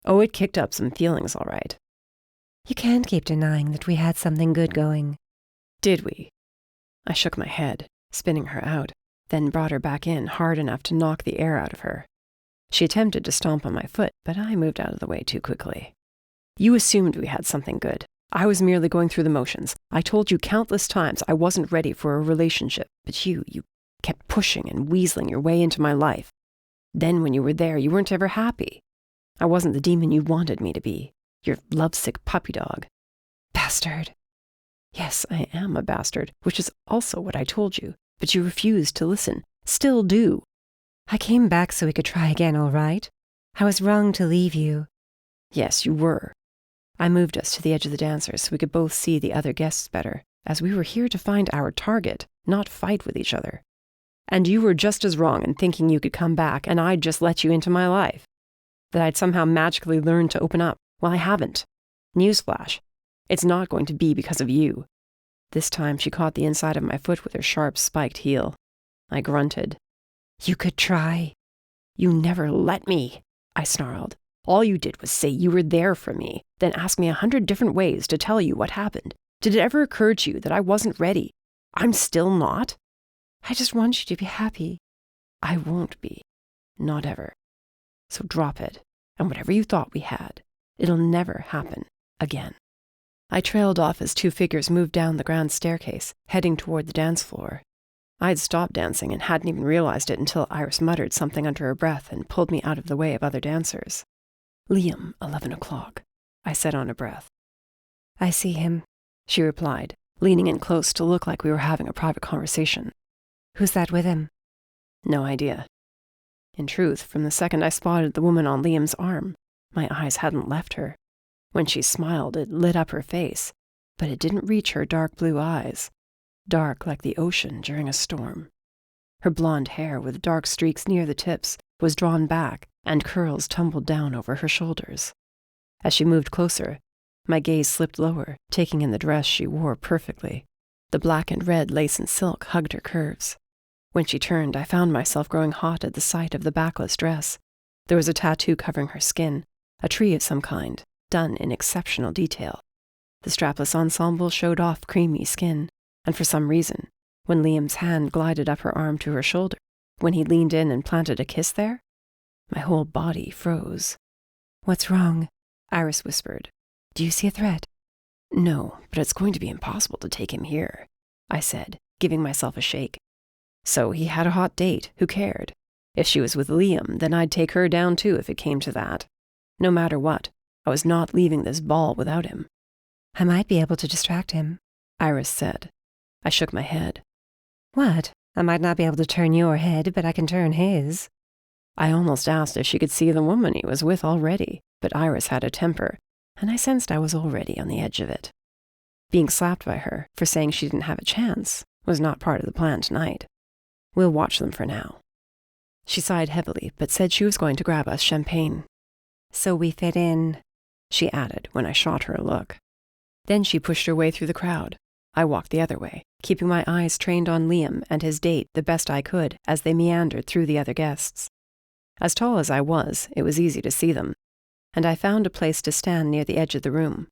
Speaker 3: Oh, it kicked up some feelings, all right.
Speaker 1: You can't keep denying that we had something good going.
Speaker 3: Did we? I shook my head, spinning her out, then brought her back in hard enough to knock the air out of her. She attempted to stomp on my foot, but I moved out of the way too quickly. You assumed we had something good. I was merely going through the motions. I told you countless times I wasn't ready for a relationship, but you kept pushing and weaseling your way into my life. Then when you were there, you weren't ever happy. I wasn't the demon you wanted me to be. Your lovesick puppy dog.
Speaker 1: Bastard.
Speaker 3: Yes, I am a bastard, which is also what I told you, but you refused to listen. Still do.
Speaker 1: I came back so we could try again, all right? I was wrong to leave you.
Speaker 3: Yes, you were. I moved us to the edge of the dancers so we could both see the other guests better, as we were here to find our target, not fight with each other. And you were just as wrong in thinking you could come back and I'd just let you into my life. That I'd somehow magically learned to open up. Well, I haven't. Newsflash. It's not going to be because of you. This time she caught the inside of my foot with her sharp, spiked heel. I grunted.
Speaker 1: You could try.
Speaker 3: You never let me. I snarled. "All you did was say you were there for me, then ask me 100 different ways to tell you what happened. Did it ever occur to you that I wasn't ready? I'm still not?"
Speaker 1: I just want you to be happy.
Speaker 3: "I won't be. Not ever. So drop it, and whatever you thought we had, it'll never happen again." I trailed off as two figures moved down the grand staircase, heading toward the dance floor. I'd stopped dancing and hadn't even realized it until Iris muttered something under her breath and pulled me out of the way of other dancers. "Liam, 11 o'clock, I said on a breath.
Speaker 1: I see him,
Speaker 3: she replied, leaning in close to look like we were having a private conversation.
Speaker 1: Who's that with him?
Speaker 3: No idea. In truth, from the second I spotted the woman on Liam's arm, my eyes hadn't left her. When she smiled, it lit up her face, but it didn't reach her dark blue eyes, dark like the ocean during a storm. Her blonde hair, with dark streaks near the tips, was drawn back, and curls tumbled down over her shoulders. As she moved closer, my gaze slipped lower, taking in the dress she wore perfectly. The black and red lace and silk hugged her curves. When she turned, I found myself growing hot at the sight of the backless dress. There was a tattoo covering her skin, a tree of some kind, done in exceptional detail. The strapless ensemble showed off creamy skin, and for some reason, when Liam's hand glided up her arm to her shoulder, when he leaned in and planted a kiss there, my whole body froze.
Speaker 1: "What's wrong?"
Speaker 3: Iris whispered.
Speaker 1: "Do you see a threat?"
Speaker 3: "No, but it's going to be impossible to take him here," I said, giving myself a shake. So he had a hot date, who cared? If she was with Liam, then I'd take her down too if it came to that. No matter what, I was not leaving this ball without him.
Speaker 1: "I might be able to distract him,"
Speaker 3: Iris said. I shook my head.
Speaker 1: "What? I might not be able to turn your head, but I can turn his."
Speaker 3: I almost asked if she could see the woman he was with already, but Iris had a temper, and I sensed I was already on the edge of it. Being slapped by her for saying she didn't have a chance was not part of the plan tonight. We'll watch them for now. She sighed heavily, but said she was going to grab us champagne.
Speaker 1: "So we fit in,"
Speaker 3: she added when I shot her a look. Then she pushed her way through the crowd. I walked the other way, keeping my eyes trained on Liam and his date the best I could as they meandered through the other guests. As tall as I was, it was easy to see them, and I found a place to stand near the edge of the room.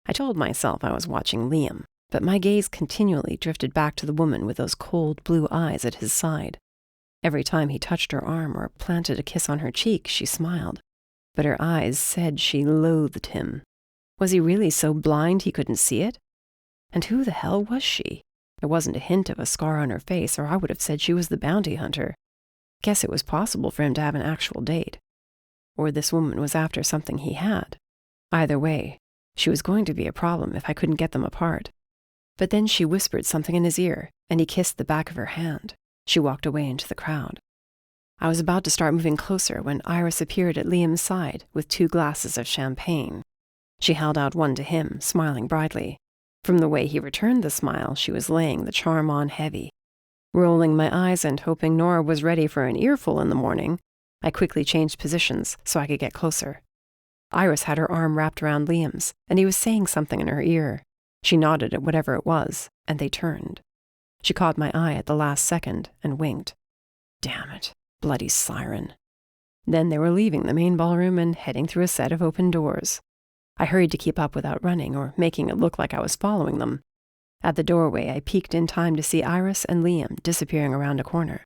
Speaker 3: I told myself I was watching Liam, but my gaze continually drifted back to the woman with those cold blue eyes at his side. Every time he touched her arm or planted a kiss on her cheek, she smiled, but her eyes said she loathed him. Was he really so blind he couldn't see it? And who the hell was she? There wasn't a hint of a scar on her face, or I would have said she was the bounty hunter. Guess it was possible for him to have an actual date. Or this woman was after something he had. Either way, she was going to be a problem if I couldn't get them apart. But then she whispered something in his ear, and he kissed the back of her hand. She walked away into the crowd. I was about to start moving closer when Iris appeared at Liam's side with 2 glasses of champagne. She held out one to him, smiling brightly. From the way he returned the smile, she was laying the charm on heavy. Rolling my eyes and hoping Nora was ready for an earful in the morning, I quickly changed positions so I could get closer. Iris had her arm wrapped around Liam's, and he was saying something in her ear. She nodded at whatever it was, and they turned. She caught my eye at the last second and winked. Damn it, bloody siren. Then they were leaving the main ballroom and heading through a set of open doors. I hurried to keep up without running or making it look like I was following them. At the doorway, I peeked in time to see Iris and Liam disappearing around a corner.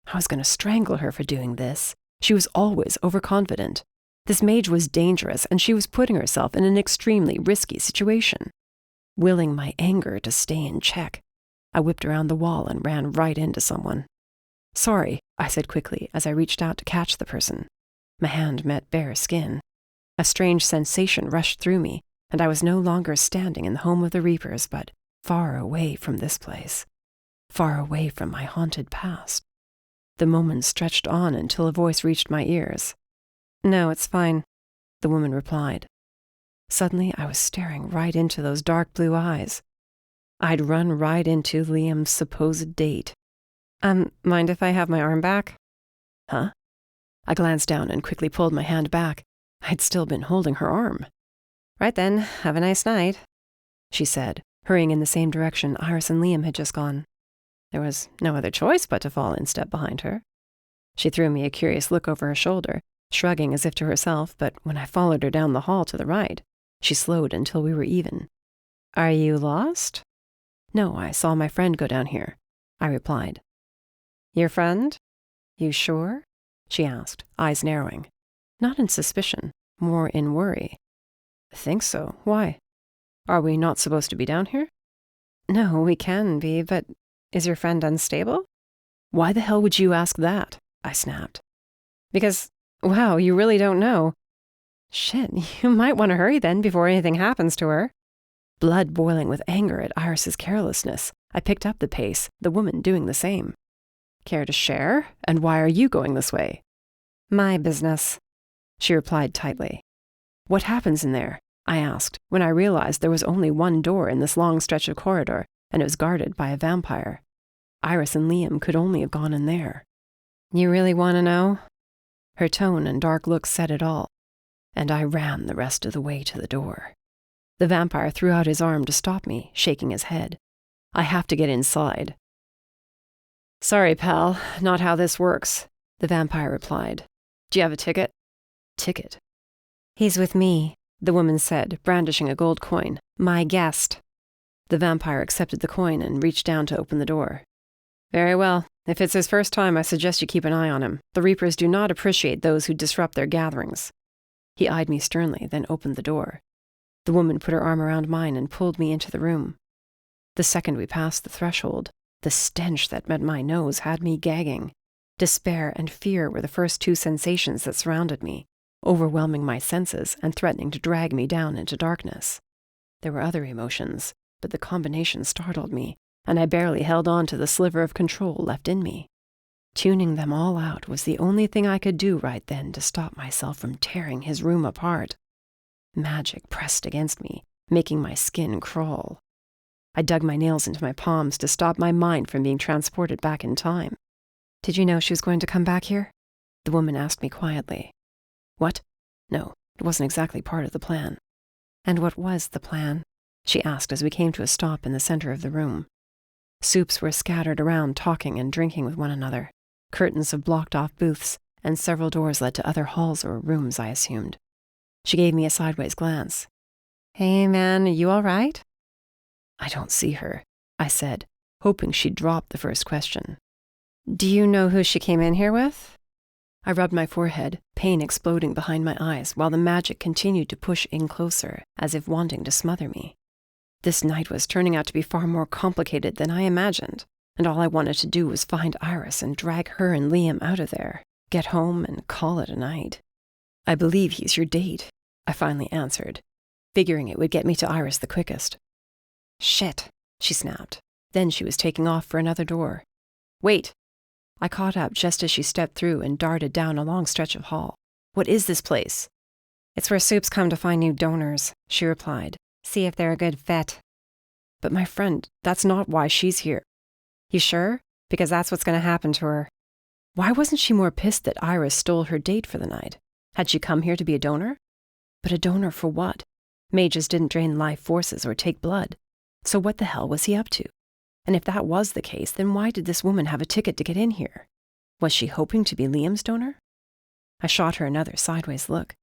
Speaker 3: I was going to strangle her for doing this. She was always overconfident. This mage was dangerous, and she was putting herself in an extremely risky situation. Willing my anger to stay in check, I whipped around the wall and ran right into someone. "Sorry," I said quickly as I reached out to catch the person. My hand met bare skin. A strange sensation rushed through me, and I was no longer standing in the home of the Reapers, but far away from this place, far away from my haunted past. The moment stretched on until a voice reached my ears.
Speaker 1: "No, it's fine,"
Speaker 3: the woman replied. Suddenly, I was staring right into those dark blue eyes. I'd run right into Liam's supposed date.
Speaker 1: Mind if I have my arm back?"
Speaker 3: Huh? I glanced down and quickly pulled my hand back. I'd still been holding her arm.
Speaker 1: "Right then, have a nice night,"
Speaker 3: she said, hurrying in the same direction Iris and Liam had just gone. There was no other choice but to fall in step behind her. She threw me a curious look over her shoulder, shrugging as if to herself, but when I followed her down the hall to the right, she slowed until we were even.
Speaker 1: Are you lost?
Speaker 3: No, I saw my friend go down here, I replied.
Speaker 1: Your friend? You sure?
Speaker 3: She asked, eyes narrowing. Not in suspicion, more in worry. Think so. Why? Are we not supposed to be down here?
Speaker 1: No, we can be, but is your friend unstable?
Speaker 3: Why the hell would you ask that? I snapped.
Speaker 1: Because, wow, you really don't know. Shit, you might want to hurry then before anything happens to her.
Speaker 3: Blood boiling with anger at Iris's carelessness, I picked up the pace, the woman doing the same. Care to share? And why are you going this way?
Speaker 1: My business, she replied tightly.
Speaker 3: What happens in there? I asked, when I realized there was only one door in this long stretch of corridor, and it was guarded by a vampire. Iris and Liam could only have gone in there.
Speaker 1: You really want to know?
Speaker 3: Her tone and dark look said it all, and I ran the rest of the way to the door. The vampire threw out his arm to stop me, shaking his head. I have to get inside. Sorry, pal, not how this works, the vampire replied. Do you have a ticket? Ticket?
Speaker 1: He's with me, the woman said, brandishing a gold coin. My guest.
Speaker 3: The vampire accepted the coin and reached down to open the door.
Speaker 1: Very well. If it's his first time, I suggest you keep an eye on him. The Reapers do not appreciate those who disrupt their gatherings.
Speaker 3: He eyed me sternly, then opened the door. The woman put her arm around mine and pulled me into the room. The second we passed the threshold, the stench that met my nose had me gagging. Despair and fear were the first two sensations that surrounded me, overwhelming my senses and threatening to drag me down into darkness. There were other emotions, but the combination startled me, and I barely held on to the sliver of control left in me. Tuning them all out was the only thing I could do right then to stop myself from tearing his room apart. Magic pressed against me, making my skin crawl. I dug my nails into my palms to stop my mind from being transported back in time.
Speaker 1: Did you know she was going to come back here?
Speaker 3: The woman asked me quietly. What? No, it wasn't exactly part of the plan.
Speaker 1: And what was the plan?
Speaker 3: She asked as we came to a stop in the center of the room. Soups were scattered around talking and drinking with one another. Curtains of blocked-off booths, and several doors led to other halls or rooms, I assumed. She gave me a sideways glance.
Speaker 1: Hey, man, are you all right?
Speaker 3: I don't see her, I said, hoping she'd drop the first question.
Speaker 1: Do you know who she came in here with?
Speaker 3: I rubbed my forehead, pain exploding behind my eyes, while the magic continued to push in closer, as if wanting to smother me. This night was turning out to be far more complicated than I imagined, and all I wanted to do was find Iris and drag her and Liam out of there, get home and call it a night. I believe he's your date, I finally answered, figuring it would get me to Iris the quickest.
Speaker 1: Shit, she snapped.
Speaker 3: Then she was taking off for another door. Wait! I caught up just as she stepped through and darted down a long stretch of hall. What is this place?
Speaker 1: It's where Soups come to find new donors, she replied. See if they're a good fit.
Speaker 3: But my friend, that's not why she's here.
Speaker 1: You sure? Because that's what's going to happen to her.
Speaker 3: Why wasn't she more pissed that Iris stole her date for the night? Had she come here to be a donor? But a donor for what? Mages didn't drain life forces or take blood. So what the hell was he up to? And if that was the case, then why did this woman have a ticket to get in here? Was she hoping to be Liam's donor? I shot her another sideways look,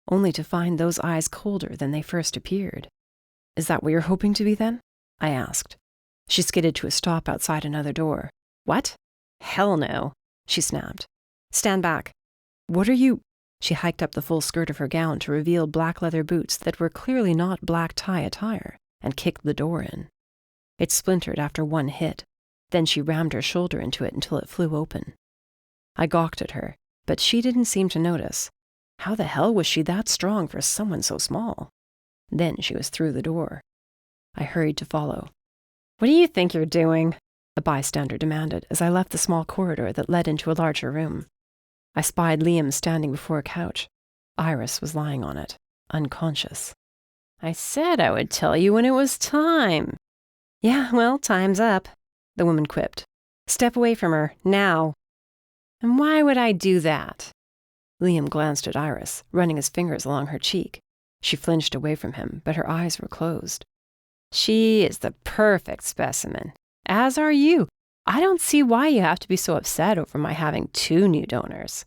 Speaker 3: only to find those eyes colder than they first appeared. Is that what you're hoping to be then? I asked. She skidded to a stop outside another door. What? Hell no, she snapped.
Speaker 1: Stand back.
Speaker 3: What are you? She hiked up the full skirt of her gown to reveal black leather boots that were clearly not black tie attire, and kicked the door in. It splintered after one hit. Then she rammed her shoulder into it until it flew open. I gawked at her, but she didn't seem to notice. How the hell was she that strong for someone so small? Then she was through the door. I hurried to follow.
Speaker 1: What do you think you're doing?
Speaker 3: A bystander demanded as I left the small corridor that led into a larger room. I spied Liam standing before a couch. Iris was lying on it, unconscious.
Speaker 1: I said I would tell you when it was time. Yeah, well, time's up, the woman quipped. Step away from her, now. And why would I do that?
Speaker 3: Liam glanced at Iris, running his fingers along her cheek. She flinched away from him, but her eyes were closed.
Speaker 1: She is the perfect specimen, as are you. I don't see why you have to be so upset over my having 2 new donors.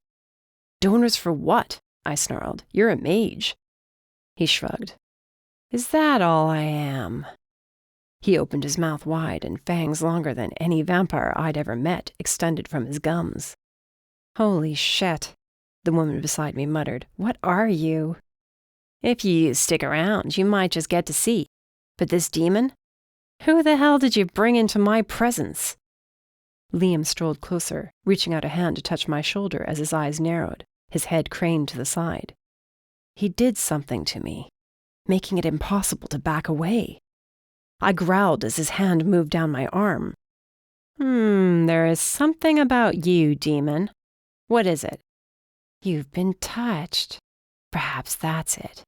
Speaker 3: Donors for what? I snarled. You're a mage. He shrugged. Is that all I am? He opened his mouth wide, and fangs longer than any vampire I'd ever met extended from his gums.
Speaker 1: Holy shit, the woman beside me muttered. What are you?
Speaker 2: If you stick around, you might just get to see. But this demon? Who the hell did you bring into my presence?
Speaker 3: Liam strolled closer, reaching out a hand to touch my shoulder as his eyes narrowed, his head craned to the side. He did something to me, making it impossible to back away. I growled as his hand moved down my arm.
Speaker 1: There is something about you, demon. What is it?
Speaker 2: You've been touched. Perhaps that's it.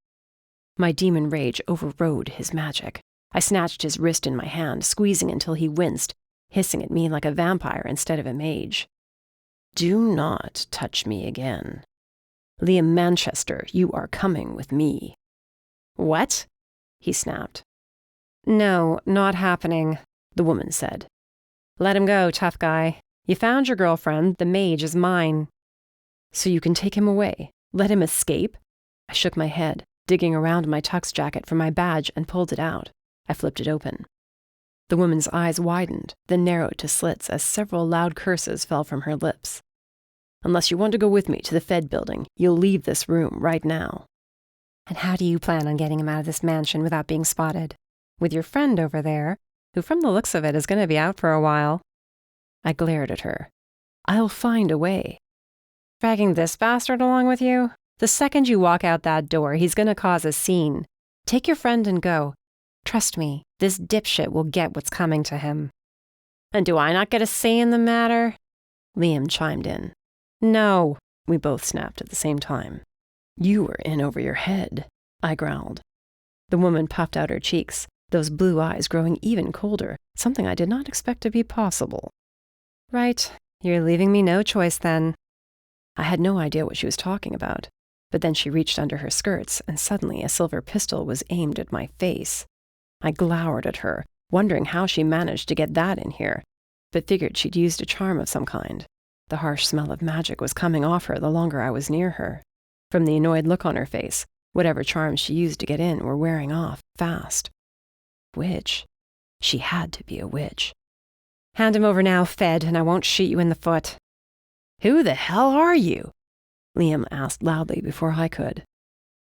Speaker 3: My demon rage overrode his magic. I snatched his wrist in my hand, squeezing until he winced, hissing at me like a vampire instead of a mage. Do not touch me again. Liam Manchester, you are coming with me.
Speaker 2: What?
Speaker 3: He snapped.
Speaker 1: No, not happening, the woman said. Let him go, tough guy. You found your girlfriend. The mage is mine.
Speaker 3: So you can take him away. Let him escape? I shook my head, digging around my tux jacket for my badge and pulled it out. I flipped it open. The woman's eyes widened, then narrowed to slits as several loud curses fell from her lips. Unless you want to go with me to the Fed building, you'll leave this room right now.
Speaker 1: And how do you plan on getting him out of this mansion without being spotted? With your friend over there, who from the looks of it is going to be out for a while.
Speaker 3: I glared at her. I'll find a way.
Speaker 1: Dragging this bastard along with you? The second you walk out that door, he's going to cause a scene. Take your friend and go. Trust me, this dipshit will get what's coming to him.
Speaker 2: And do I not get a say in the matter?
Speaker 3: Liam chimed in.
Speaker 1: No,
Speaker 3: we both snapped at the same time. You were in over your head, I growled. The woman puffed out her cheeks, those blue eyes growing even colder, something I did not expect to be possible.
Speaker 1: Right, you're leaving me no choice then.
Speaker 3: I had no idea what she was talking about, but then she reached under her skirts, and suddenly a silver pistol was aimed at my face. I glowered at her, wondering how she managed to get that in here, but figured she'd used a charm of some kind. The harsh smell of magic was coming off her the longer I was near her. From the annoyed look on her face, whatever charms she used to get in were wearing off fast. Witch. She had to be a witch.
Speaker 1: Hand him over now, Fed, and I won't shoot you in the foot.
Speaker 2: Who the hell are you?
Speaker 3: Liam asked loudly before I could.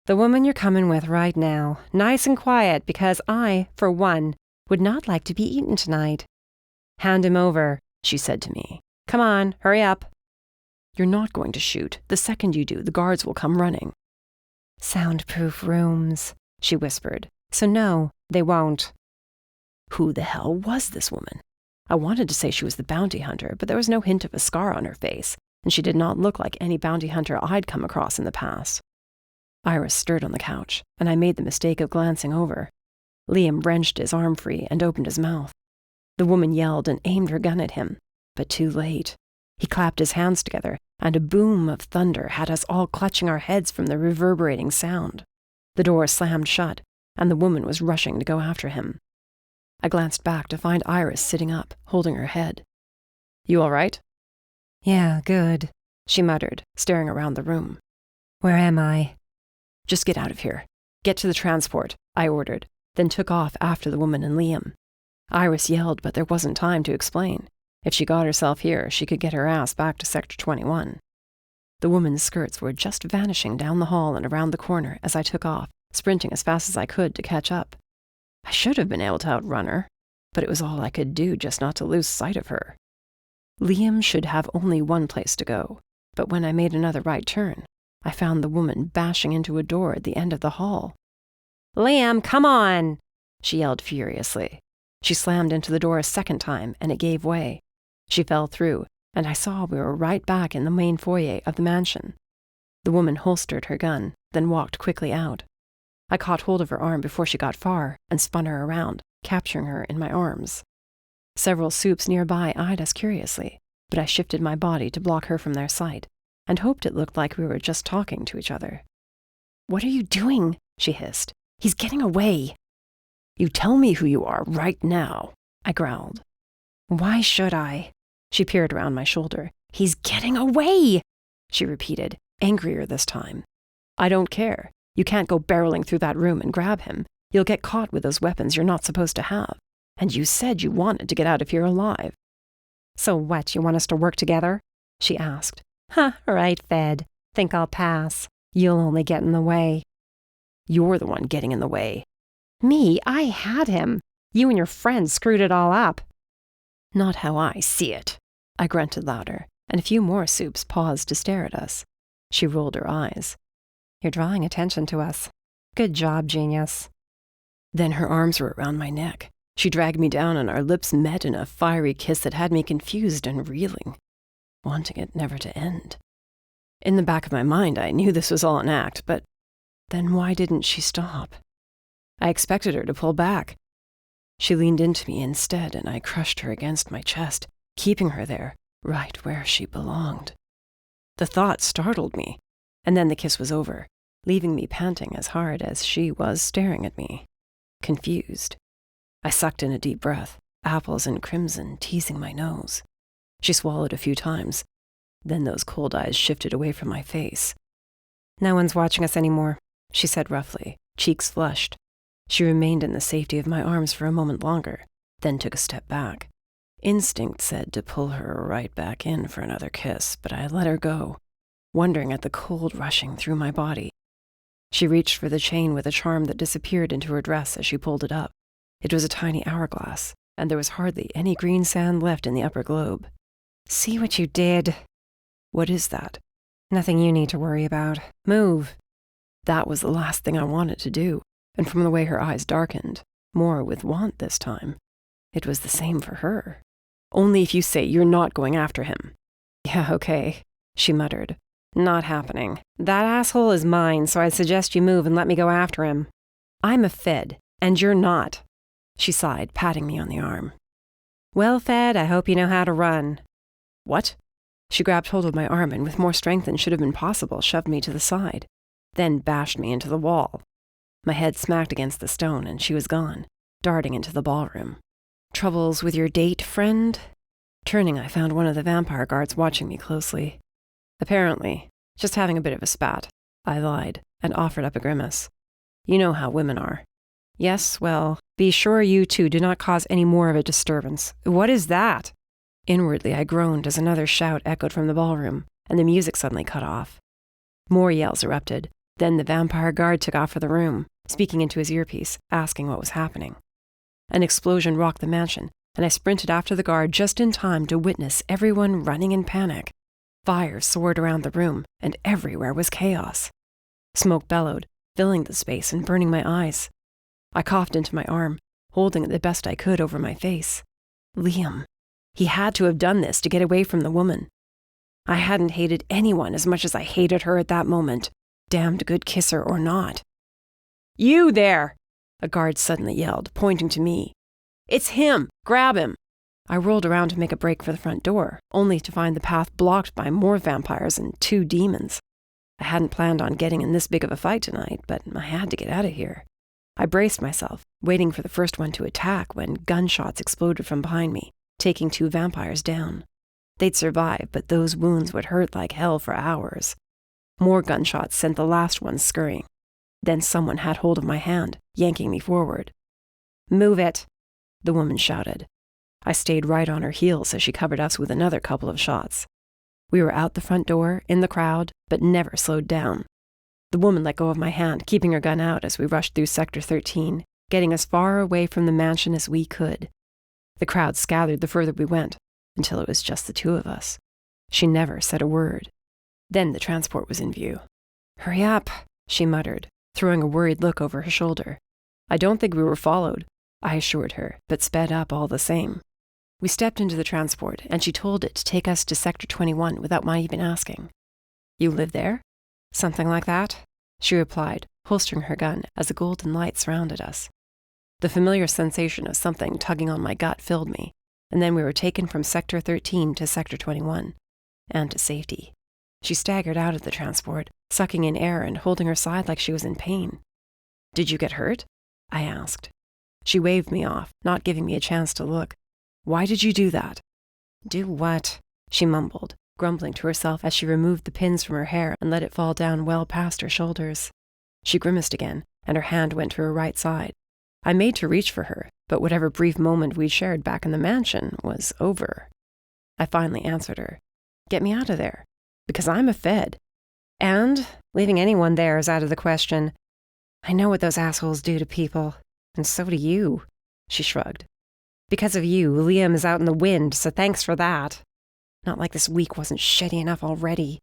Speaker 1: The woman you're coming with right now, nice and quiet, because I, for one, would not like to be eaten tonight. Hand him over, she said to me. Come on, hurry up.
Speaker 3: You're not going to shoot. The second you do, the guards will come running.
Speaker 1: Soundproof rooms, she whispered. So no, they won't.
Speaker 3: Who the hell was this woman? I wanted to say she was the bounty hunter, but there was no hint of a scar on her face, and she did not look like any bounty hunter I'd come across in the past. Iris stirred on the couch, and I made the mistake of glancing over. Liam wrenched his arm free and opened his mouth. The woman yelled and aimed her gun at him, but too late. He clapped his hands together, and a boom of thunder had us all clutching our heads from the reverberating sound. The door slammed shut, and the woman was rushing to go after him. I glanced back to find Iris sitting up, holding her head. You all right?
Speaker 1: Yeah, good,
Speaker 3: she muttered, staring around the room.
Speaker 1: Where am I?
Speaker 3: Just get out of here. Get to the transport, I ordered, then took off after the woman and Liam. Iris yelled, but there wasn't time to explain. If she got herself here, she could get her ass back to Sector 21. The woman's skirts were just vanishing down the hall and around the corner as I took off, sprinting as fast as I could to catch up. I should have been able to outrun her, but it was all I could do just not to lose sight of her. Liam should have only one place to go, but when I made another right turn, I found the woman bashing into a door at the end of the hall.
Speaker 1: Liam, come on,
Speaker 3: she yelled furiously. She slammed into the door a second time, and it gave way. She fell through, and I saw we were right back in the main foyer of the mansion. The woman holstered her gun, then walked quickly out. I caught hold of her arm before she got far and spun her around, capturing her in my arms. Several soups nearby eyed us curiously, but I shifted my body to block her from their sight and hoped it looked like we were just talking to each other. "What are you doing?" she hissed. "He's getting away." "You tell me who you are right now," I growled.
Speaker 1: "Why should I?"
Speaker 3: She peered around my shoulder. "He's getting away," she repeated, angrier this time. "I don't care. You can't go barreling through that room and grab him. You'll get caught with those weapons you're not supposed to have. And you said you wanted to get out of here alive."
Speaker 1: "So what, you want us to work together?" she asked. "Huh, right, Fed. Think I'll pass. You'll only get in the way."
Speaker 3: "You're the one getting in the way."
Speaker 1: "Me? I had him. You and your friends screwed it all up."
Speaker 3: "Not how I see it." I grunted louder, and a few more soups paused to stare at us. She rolled her eyes.
Speaker 1: "You're drawing attention to us. Good job, genius."
Speaker 3: Then her arms were around my neck. She dragged me down and our lips met in a fiery kiss that had me confused and reeling, wanting it never to end. In the back of my mind, I knew this was all an act, but then why didn't she stop? I expected her to pull back. She leaned into me instead, and I crushed her against my chest, keeping her there, right where she belonged. The thought startled me, and then the kiss was over, leaving me panting as hard as she was staring at me, confused. I sucked in a deep breath, apples and crimson teasing my nose. She swallowed a few times. Then those cold eyes shifted away from my face.
Speaker 1: "No one's watching us anymore,"
Speaker 3: she said roughly, cheeks flushed. She remained in the safety of my arms for a moment longer, then took a step back. Instinct said to pull her right back in for another kiss, but I let her go, wondering at the cold rushing through my body. She reached for the chain with a charm that disappeared into her dress as she pulled it up. It was a tiny hourglass, and there was hardly any green sand left in the upper globe.
Speaker 1: "See what you did."
Speaker 3: "What is that?"
Speaker 1: "Nothing you need to worry about. Move."
Speaker 3: That was the last thing I wanted to do, and from the way her eyes darkened, more with want this time, it was the same for her. "Only if you say you're not going after him."
Speaker 1: "Yeah, okay," she muttered. "Not happening. That asshole is mine, so I suggest you move and let me go after him. I'm a Fed, and you're not." She sighed, patting me on the arm. "Well, Fed, I hope you know how to run."
Speaker 3: "What?" She grabbed hold of my arm and with more strength than should have been possible, shoved me to the side, then bashed me into the wall. My head smacked against the stone and she was gone, darting into the ballroom. "Troubles with your date, friend?" Turning, I found one of the vampire guards watching me closely. "Apparently. Just having a bit of a spat." I lied and offered up a grimace. "You know how women are."
Speaker 1: "Yes, well, be sure you two do not cause any more of a disturbance. What is that?"
Speaker 3: Inwardly, I groaned as another shout echoed from the ballroom, and the music suddenly cut off. More yells erupted. Then the vampire guard took off for the room, speaking into his earpiece, asking what was happening. An explosion rocked the mansion, and I sprinted after the guard just in time to witness everyone running in panic. Fire soared around the room, and everywhere was chaos. Smoke bellowed, filling the space and burning my eyes. I coughed into my arm, holding it the best I could over my face. Liam. He had to have done this to get away from the woman. I hadn't hated anyone as much as I hated her at that moment, damned good kisser or not. "You there!" a guard suddenly yelled, pointing to me. "It's him! Grab him!" I whirled around to make a break for the front door, only to find the path blocked by more vampires and 2 demons. I hadn't planned on getting in this big of a fight tonight, but I had to get out of here. I braced myself, waiting for the first one to attack when gunshots exploded from behind me, taking 2 vampires down. They'd survive, but those wounds would hurt like hell for hours. More gunshots sent the last one scurrying. Then someone had hold of my hand, yanking me forward. "Move it," the woman shouted. I stayed right on her heels as she covered us with another couple of shots. We were out the front door, in the crowd, but never slowed down. The woman let go of my hand, keeping her gun out as we rushed through Sector 13, getting as far away from the mansion as we could. The crowd scattered the further we went, until it was just the 2 of us. She never said a word. Then the transport was in view. "Hurry up," she muttered, throwing a worried look over her shoulder. "I don't think we were followed," I assured her, but sped up all the same. We stepped into the transport, and she told it to take us to Sector 21 without my even asking. "You live there?"
Speaker 1: "Something like that,"
Speaker 3: she replied, holstering her gun as the golden light surrounded us. The familiar sensation of something tugging on my gut filled me, and then we were taken from Sector 13 to Sector 21, and to safety. She staggered out of the transport, sucking in air and holding her side like she was in pain. "Did you get hurt?" I asked. She waved me off, not giving me a chance to look. "Why did you do that?"
Speaker 1: "Do what?"
Speaker 3: she mumbled, grumbling to herself as she removed the pins from her hair and let it fall down well past her shoulders. She grimaced again, and her hand went to her right side. I made to reach for her, but whatever brief moment we'd shared back in the mansion was over. I finally answered her. Get me out of there, because I'm a Fed.
Speaker 1: And leaving anyone there is out of the question. I know what those assholes do to people, and so do you, she shrugged. Because of you, Liam is out in the wind, so thanks for that. Not like this week wasn't shitty enough already.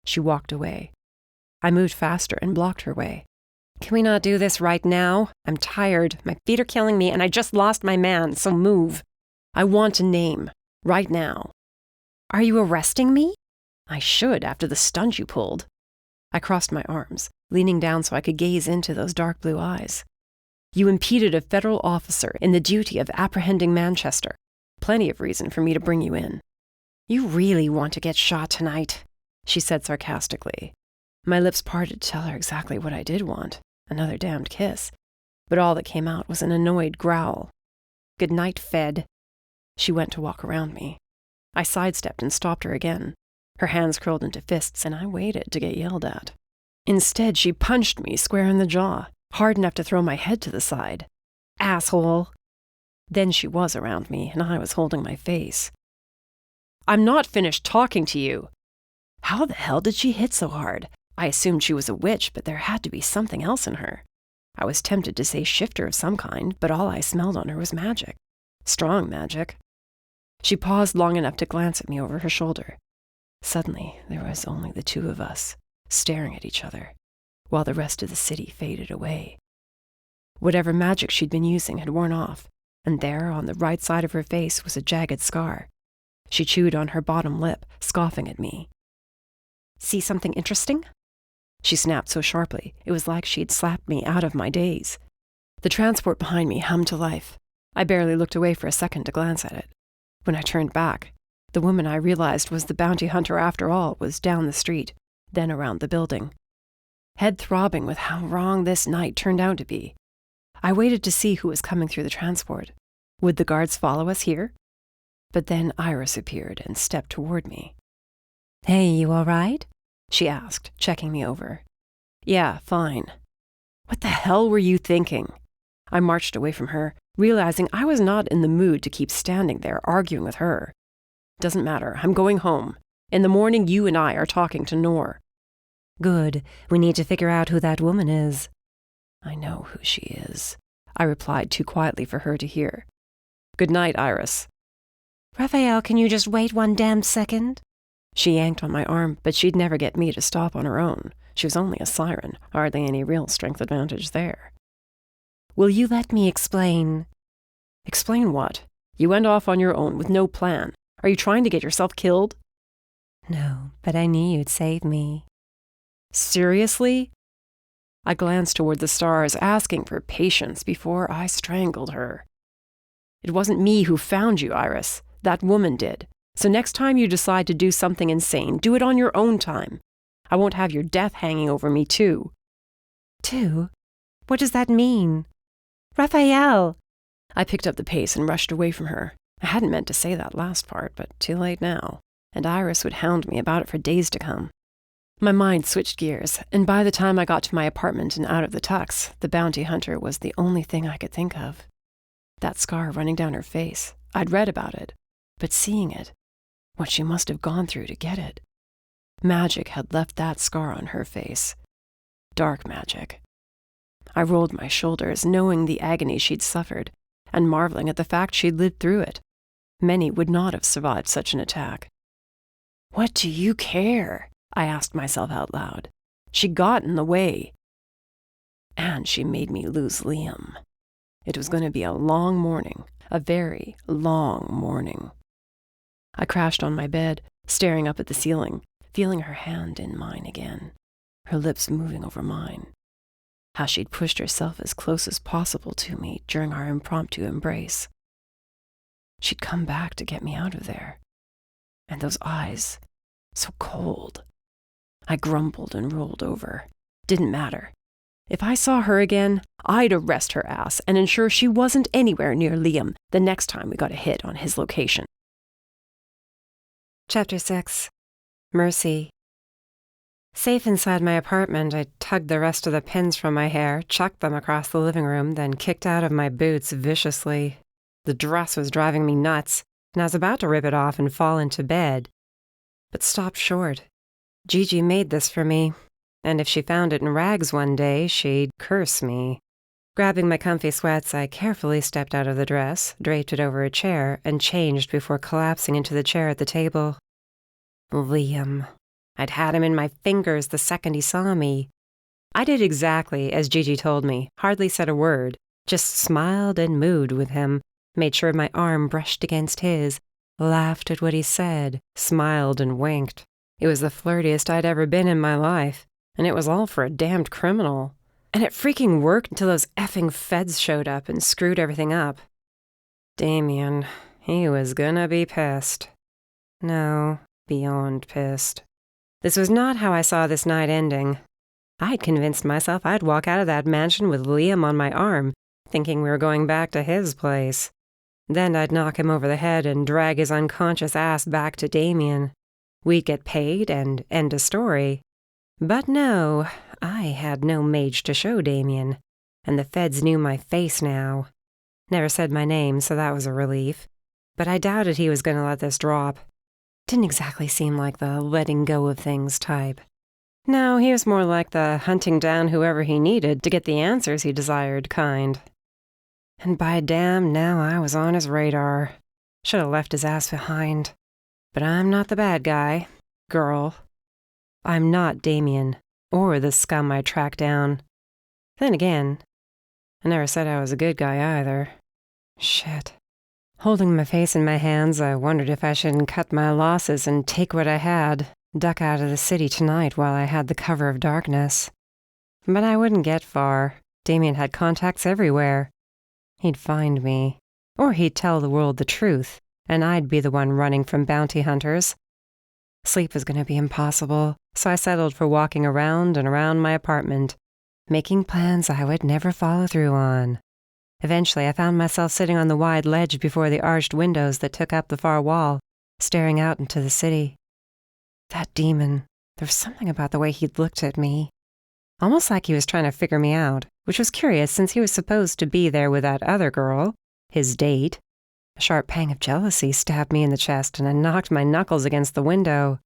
Speaker 3: She walked away. I moved faster and blocked her way.
Speaker 1: Can we not do this right now? I'm tired, my feet are killing me, and I just lost my man, so move.
Speaker 3: I want a name, right now.
Speaker 1: Are you arresting me?
Speaker 3: I should, after the stunt you pulled. I crossed my arms, leaning down so I could gaze into those dark blue eyes. You impeded a federal officer in the duty of apprehending Manchester. Plenty of reason for me to bring you in.
Speaker 1: You really want to get shot tonight, she said sarcastically.
Speaker 3: My lips parted to tell her exactly what I did want. Another damned kiss. But all that came out was an annoyed growl.
Speaker 1: Good night, Fed.
Speaker 3: She went to walk around me. I sidestepped and stopped her again. Her hands curled into fists, and I waited to get yelled at. Instead, she punched me square in the jaw, hard enough to throw my head to the side.
Speaker 1: Asshole.
Speaker 3: Then she was around me, and I was holding my face. I'm not finished talking to you. How the hell did she hit so hard? I assumed she was a witch, but there had to be something else in her. I was tempted to say shifter of some kind, but all I smelled on her was magic. Strong magic. She paused long enough to glance at me over her shoulder. Suddenly, there was only the two of us, staring at each other, while the rest of the city faded away. Whatever magic she'd been using had worn off, and there, on the right side of her face, was a jagged scar. She chewed on her bottom lip, scoffing at me.
Speaker 1: See something interesting?
Speaker 3: She snapped so sharply, it was like she'd slapped me out of my daze. The transport behind me hummed to life. I barely looked away for a second to glance at it. When I turned back, the woman I realized was the bounty hunter after all was down the street, then around the building. Head throbbing with how wrong this night turned out to be. I waited to see who was coming through the transport. Would the guards follow us here? But then Iris appeared and stepped toward me.
Speaker 1: Hey, you all right?
Speaker 3: She asked, checking me over. Yeah, fine. What the hell were you thinking? I marched away from her, realizing I was not in the mood to keep standing there arguing with her. Doesn't matter, I'm going home. In the morning, you and I are talking to Noor.
Speaker 1: Good. We need to figure out who that woman is.
Speaker 3: I know who she is, I replied too quietly for her to hear. Good night, Iris.
Speaker 1: Rafael, can you just wait one damn second?
Speaker 3: She yanked on my arm, but she'd never get me to stop on her own. She was only a siren, hardly any real strength advantage there.
Speaker 1: Will you let me explain?
Speaker 3: Explain what? You went off on your own with no plan. Are you trying to get yourself killed?
Speaker 1: No, but I knew you'd save me.
Speaker 3: Seriously? I glanced toward the stars, asking for patience before I strangled her. It wasn't me who found you, Iris. That woman did. So next time you decide to do something insane, do it on your own time. I won't have your death hanging over me, too.
Speaker 1: Too? What does that mean? Rafael!
Speaker 3: I picked up the pace and rushed away from her. I hadn't meant to say that last part, but too late now, and Iris would hound me about it for days to come. My mind switched gears, and by the time I got to my apartment and out of the tux, the bounty hunter was the only thing I could think of. That scar running down her face, I'd read about it, but seeing it, what she must have gone through to get it. Magic had left that scar on her face. Dark magic. I rolled my shoulders, knowing the agony she'd suffered, and marveling at the fact she'd lived through it. Many would not have survived such an attack. What do you care? I asked myself out loud. She got in the way. And she made me lose Liam. It was going to be a long morning, a very long morning. I crashed on my bed, staring up at the ceiling, feeling her hand in mine again, her lips moving over mine. How she'd pushed herself as close as possible to me during our impromptu embrace. She'd come back to get me out of there. And those eyes, so cold. I grumbled and rolled over. Didn't matter. If I saw her again, I'd arrest her ass and ensure she wasn't anywhere near Liam the next time we got a hit on his location.
Speaker 1: Chapter 6. Mercy. Safe inside my apartment, I tugged the rest of the pins from my hair, chucked them across the living room, then kicked out of my boots viciously. The dress was driving me nuts, and I was about to rip it off and fall into bed, but stopped short. Gigi made this for me, and if she found it in rags one day, she'd curse me. Grabbing my comfy sweats, I carefully stepped out of the dress, draped it over a chair, and changed before collapsing into the chair at the table. Liam. I'd had him in my fingers the second he saw me. I did exactly as Gigi told me, hardly said a word, just smiled and mooed with him, made sure my arm brushed against his, laughed at what he said, smiled and winked. It was the flirtiest I'd ever been in my life, and it was all for a damned criminal. And it freaking worked until those effing feds showed up and screwed everything up. Damien, he was gonna be pissed. No, beyond pissed. This was not how I saw this night ending. I'd convinced myself I'd walk out of that mansion with Liam on my arm, thinking we were going back to his place. Then I'd knock him over the head and drag his unconscious ass back to Damien. We'd get paid and end a story. But no, I had no mage to show Damien, and the feds knew my face now. Never said my name, so that was a relief. But I doubted he was going to let this drop. Didn't exactly seem like the letting go of things type. No, he was more like the hunting down whoever he needed to get the answers he desired kind. And by damn, now I was on his radar. Should have left his ass behind. But I'm not the bad guy. Girl. I'm not Damien, or the scum I tracked down. Then again, I never said I was a good guy either. Shit. Holding my face in my hands, I wondered if I shouldn't cut my losses and take what I had, duck out of the city tonight while I had the cover of darkness. But I wouldn't get far. Damien had contacts everywhere. He'd find me, or he'd tell the world the truth, and I'd be the one running from bounty hunters. Sleep was going to be impossible, so I settled for walking around and around my apartment, making plans I would never follow through on. Eventually, I found myself sitting on the wide ledge before the arched windows that took up the far wall, staring out into the city. That demon, there was something about the way he'd looked at me. Almost like he was trying to figure me out, which was curious since he was supposed to be there with that other girl, his date. A sharp pang of jealousy stabbed me in the chest, and I knocked my knuckles against the window.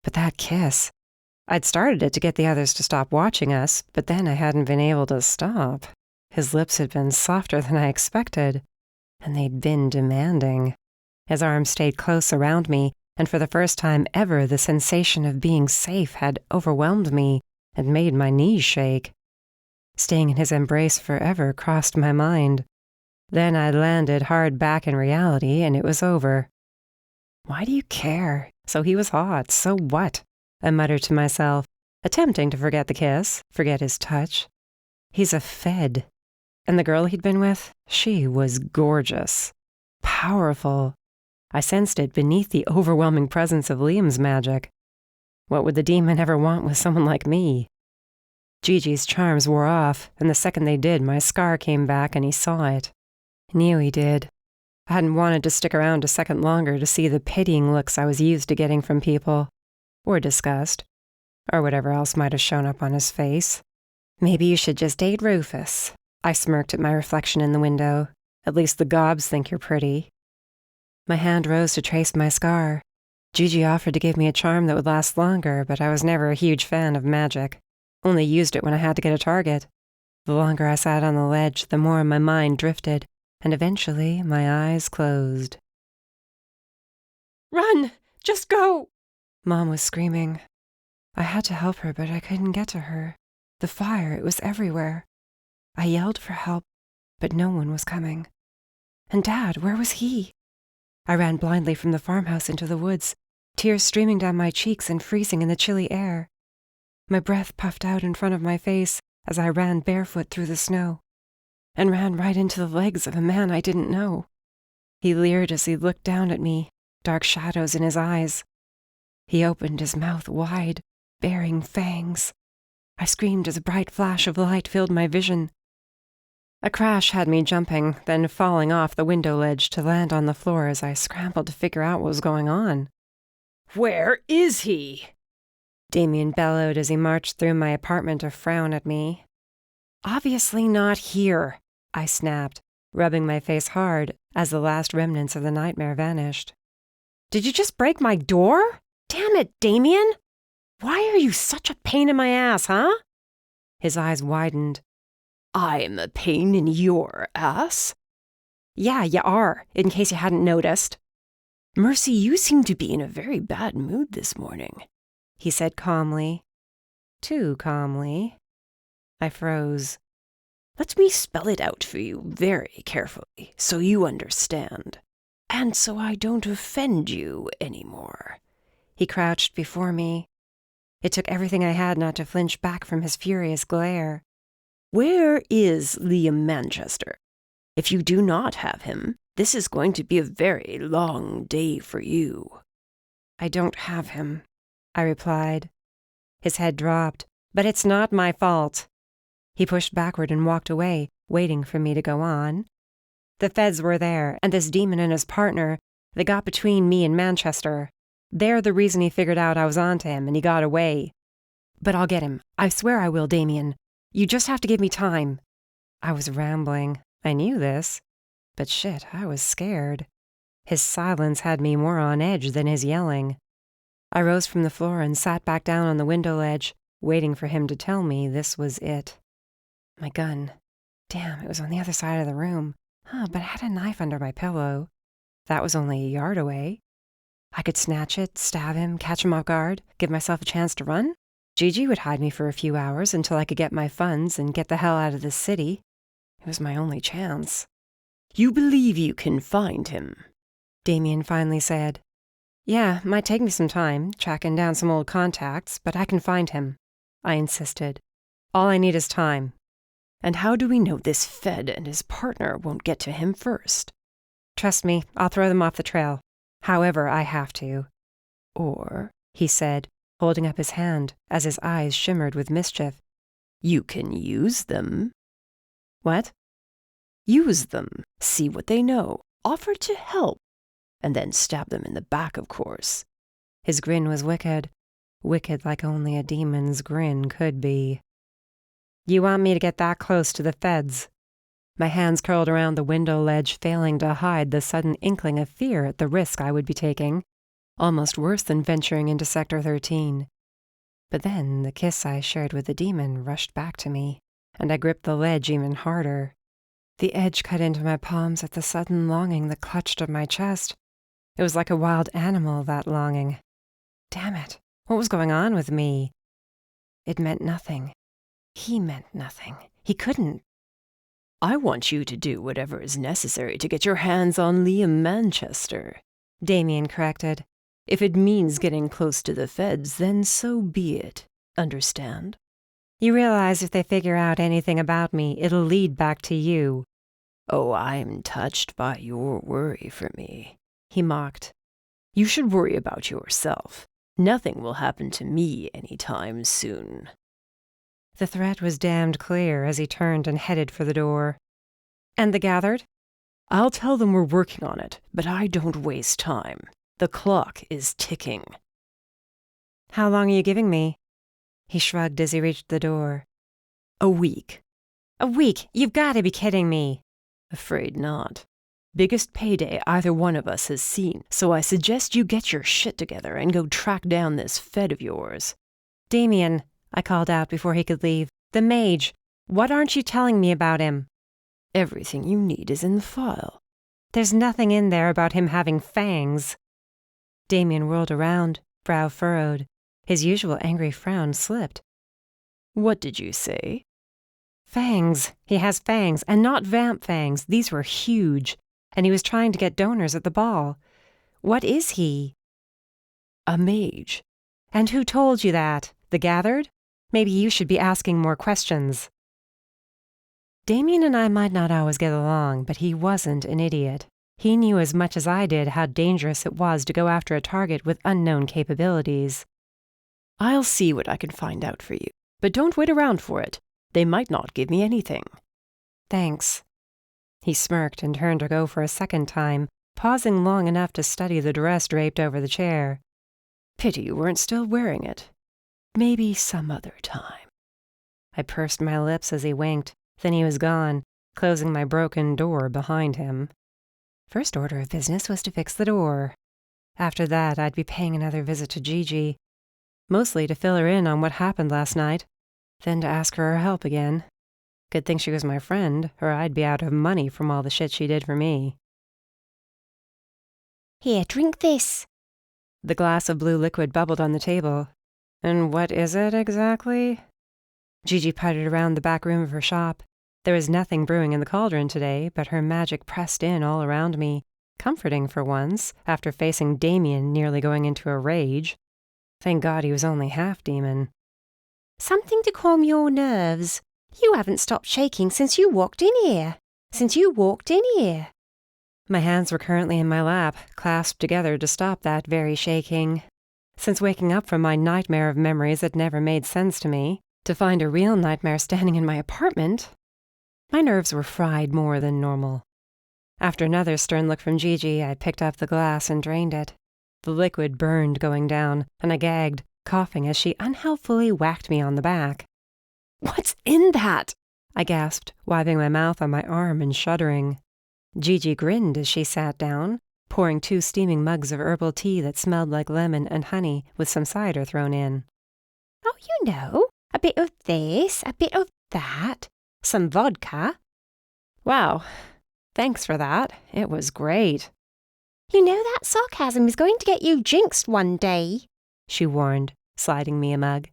Speaker 1: But that kiss. I'd started it to get the others to stop watching us, but then I hadn't been able to stop. His lips had been softer than I expected, and they'd been demanding. His arms stayed close around me, and for the first time ever the sensation of being safe had overwhelmed me and made my knees shake. Staying in his embrace forever crossed my mind. Then I landed hard back in reality, and it was over. Why do you care? So he was hot, so what? I muttered to myself, attempting to forget the kiss, forget his touch. He's a Fed. And the girl he'd been with, she was gorgeous. Powerful. I sensed it beneath the overwhelming presence of Liam's magic. What would the demon ever want with someone like me? Gigi's charms wore off, and the second they did, my scar came back and he saw it. Knew he did. I hadn't wanted to stick around a second longer to see the pitying looks I was used to getting from people. Or disgust. Or whatever else might have shown up on his face. Maybe you should just date Rufus. I smirked at my reflection in the window. At least the gobs think you're pretty. My hand rose to trace my scar. Gigi offered to give me a charm that would last longer, but I was never a huge fan of magic. Only used it when I had to get a target. The longer I sat on the ledge, the more my mind drifted, and eventually my eyes closed. "Run! Just go!" Mom was screaming. I had to help her, but I couldn't get to her. The fire, it was everywhere. I yelled for help, but no one was coming. And Dad, where was he? I ran blindly from the farmhouse into the woods, tears streaming down my cheeks and freezing in the chilly air. My breath puffed out in front of my face as I ran barefoot through the snow, and ran right into the legs of a man I didn't know. He leered as he looked down at me, dark shadows in his eyes. He opened his mouth wide, baring fangs. I screamed as a bright flash of light filled my vision. A crash had me jumping, then falling off the window ledge to land on the floor as I scrambled to figure out what was going on.
Speaker 3: Where is he?"
Speaker 1: Damien bellowed as he marched through my apartment to frown at me. "Obviously not here," I snapped, rubbing my face hard as the last remnants of the nightmare vanished. "Did you just break my door? Damn it, Damien! Why are you such a pain in my ass, huh?" His eyes widened.
Speaker 3: "I'm a pain in your ass?"
Speaker 1: "Yeah, you are, in case you hadn't noticed."
Speaker 3: "Mercy, you seem to be in a very bad mood this morning,"
Speaker 1: he said calmly. Too calmly. I froze.
Speaker 3: "Let me spell it out for you very carefully so you understand, and so I don't offend you anymore."
Speaker 1: He crouched before me. It took everything I had not to flinch back from his furious glare.
Speaker 3: "Where is Liam Manchester? If you do not have him, this is going to be a very long day for you."
Speaker 1: "I don't have him," I replied. His head dropped. "But it's not my fault." He pushed backward and walked away, waiting for me to go on. "The feds were there, and this demon and his partner, they got between me and Manchester. They're the reason he figured out I was onto him and he got away. But I'll get him. I swear I will, Damien. You just have to give me time." I was rambling. I knew this. But shit, I was scared. His silence had me more on edge than his yelling. I rose from the floor and sat back down on the window ledge, waiting for him to tell me this was it. My gun. Damn, it was on the other side of the room. But I had a knife under my pillow. That was only a yard away. I could snatch it, stab him, catch him off guard, give myself a chance to run. Gigi would hide me for a few hours until I could get my funds and get the hell out of this city. It was my only chance.
Speaker 3: "You believe you can find him?"
Speaker 1: Damien finally said. "Yeah, might take me some time, tracking down some old contacts, but I can find him," I insisted. "All I need is time."
Speaker 3: "And how do we know this Fed and his partner won't get to him first?"
Speaker 1: "Trust me, I'll throw them off the trail. However, I have to."
Speaker 3: "Or,"
Speaker 1: he said, holding up his hand as his eyes shimmered with mischief,
Speaker 3: "you can use them."
Speaker 1: "What?"
Speaker 3: "Use them, see what they know, offer to help, and then stab them in the back, of course."
Speaker 1: His grin was wicked. Wicked like only a demon's grin could be. "You want me to get that close to the feds?" My hands curled around the window ledge, failing to hide the sudden inkling of fear at the risk I would be taking. Almost worse than venturing into Sector 13. But then the kiss I shared with the demon rushed back to me, and I gripped the ledge even harder. The edge cut into my palms at the sudden longing that clutched at my chest. It was like a wild animal, that longing. Damn it, what was going on with me? It meant nothing. He meant nothing. He couldn't.
Speaker 3: "I want you to do whatever is necessary to get your hands on Liam Manchester,"
Speaker 1: Damien corrected.
Speaker 3: "If it means getting close to the feds, then so be it. Understand?"
Speaker 1: You realize if they figure out anything about me, it'll lead back to you.
Speaker 3: "Oh, I'm touched by your worry for me," he mocked. "You should worry about yourself. Nothing will happen to me anytime soon."
Speaker 1: The threat was damned clear as he turned and headed for the door. "And the gathered?"
Speaker 3: "I'll tell them we're working on it, but I don't waste time. The clock is ticking."
Speaker 1: "How long are you giving me?" He shrugged as he reached the door.
Speaker 3: "A week."
Speaker 1: "A week? You've got to be kidding me."
Speaker 3: "Afraid not. Biggest payday either one of us has seen, so I suggest you get your shit together and go track down this Fed of yours."
Speaker 1: "Damien," I called out before he could leave. "The mage. What aren't you telling me about him?"
Speaker 3: "Everything you need is in the file."
Speaker 1: "There's nothing in there about him having fangs." Damien whirled around, brow furrowed. His usual angry frown slipped.
Speaker 3: "What did you say?"
Speaker 1: "Fangs. He has fangs, and not vamp fangs. These were huge. And he was trying to get donors at the ball. What is he?"
Speaker 3: "A mage."
Speaker 1: "And who told you that? The gathered? Maybe you should be asking more questions." Damien and I might not always get along, but he wasn't an idiot. He knew as much as I did how dangerous it was to go after a target with unknown capabilities.
Speaker 3: "I'll see what I can find out for you, but don't wait around for it. They might not give me anything."
Speaker 1: "Thanks." He smirked and turned to go for a second time, pausing long enough to study the dress draped over the chair.
Speaker 3: Pity you weren't still wearing it. Maybe some other time.
Speaker 1: I pursed my lips as he winked. Then he was gone, closing my broken door behind him. First order of business was to fix the door. After that, I'd be paying another visit to Gigi, mostly to fill her in on what happened last night, then to ask for her help again. Good thing she was my friend, or I'd be out of money from all the shit she did for me.
Speaker 2: Here, drink this.
Speaker 1: The glass of blue liquid bubbled on the table. And what is it exactly? Gigi puttered around the back room of her shop. There was nothing brewing in the cauldron today, but her magic pressed in all around me, comforting for once, after facing Damien nearly going into a rage. Thank God he was only half demon.
Speaker 2: Something to calm your nerves. You haven't stopped shaking since you walked in here.
Speaker 1: My hands were currently in my lap, clasped together to stop that very shaking. Since waking up from my nightmare of memories that never made sense to me, to find a real nightmare standing in my apartment, my nerves were fried more than normal. After another stern look from Gigi, I picked up the glass and drained it. The liquid burned going down, and I gagged, coughing as she unhelpfully whacked me on the back. "What's in that?" I gasped, wiping my mouth on my arm and shuddering. Gigi grinned as she sat down, pouring 2 steaming mugs of herbal tea that smelled like lemon and honey with some cider thrown in.
Speaker 2: "Oh, you know, a bit of this, a bit of that, some vodka."
Speaker 1: "Wow, thanks for that. It was great."
Speaker 2: "You know that sarcasm is going to get you jinxed one day,"
Speaker 1: she warned, sliding me a mug.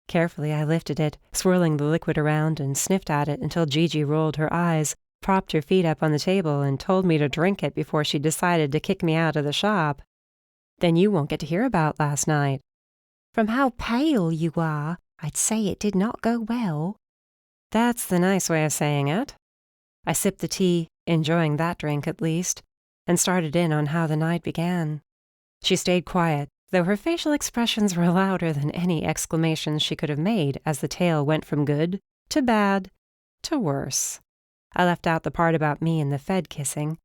Speaker 1: Carefully, I lifted it, swirling the liquid around, and sniffed at it until Gigi rolled her eyes, propped her feet up on the table, and told me to drink it before she decided to kick me out of the shop. "Then you won't get to hear about last night."
Speaker 2: "From how pale you are, I'd say it did not go well."
Speaker 1: "That's the nice way of saying it." I sipped the tea, enjoying that drink at least, and started in on how the night began. She stayed quiet, though her facial expressions were louder than any exclamations she could have made as the tale went from good to bad to worse. I left out the part about me and the Fed kissing.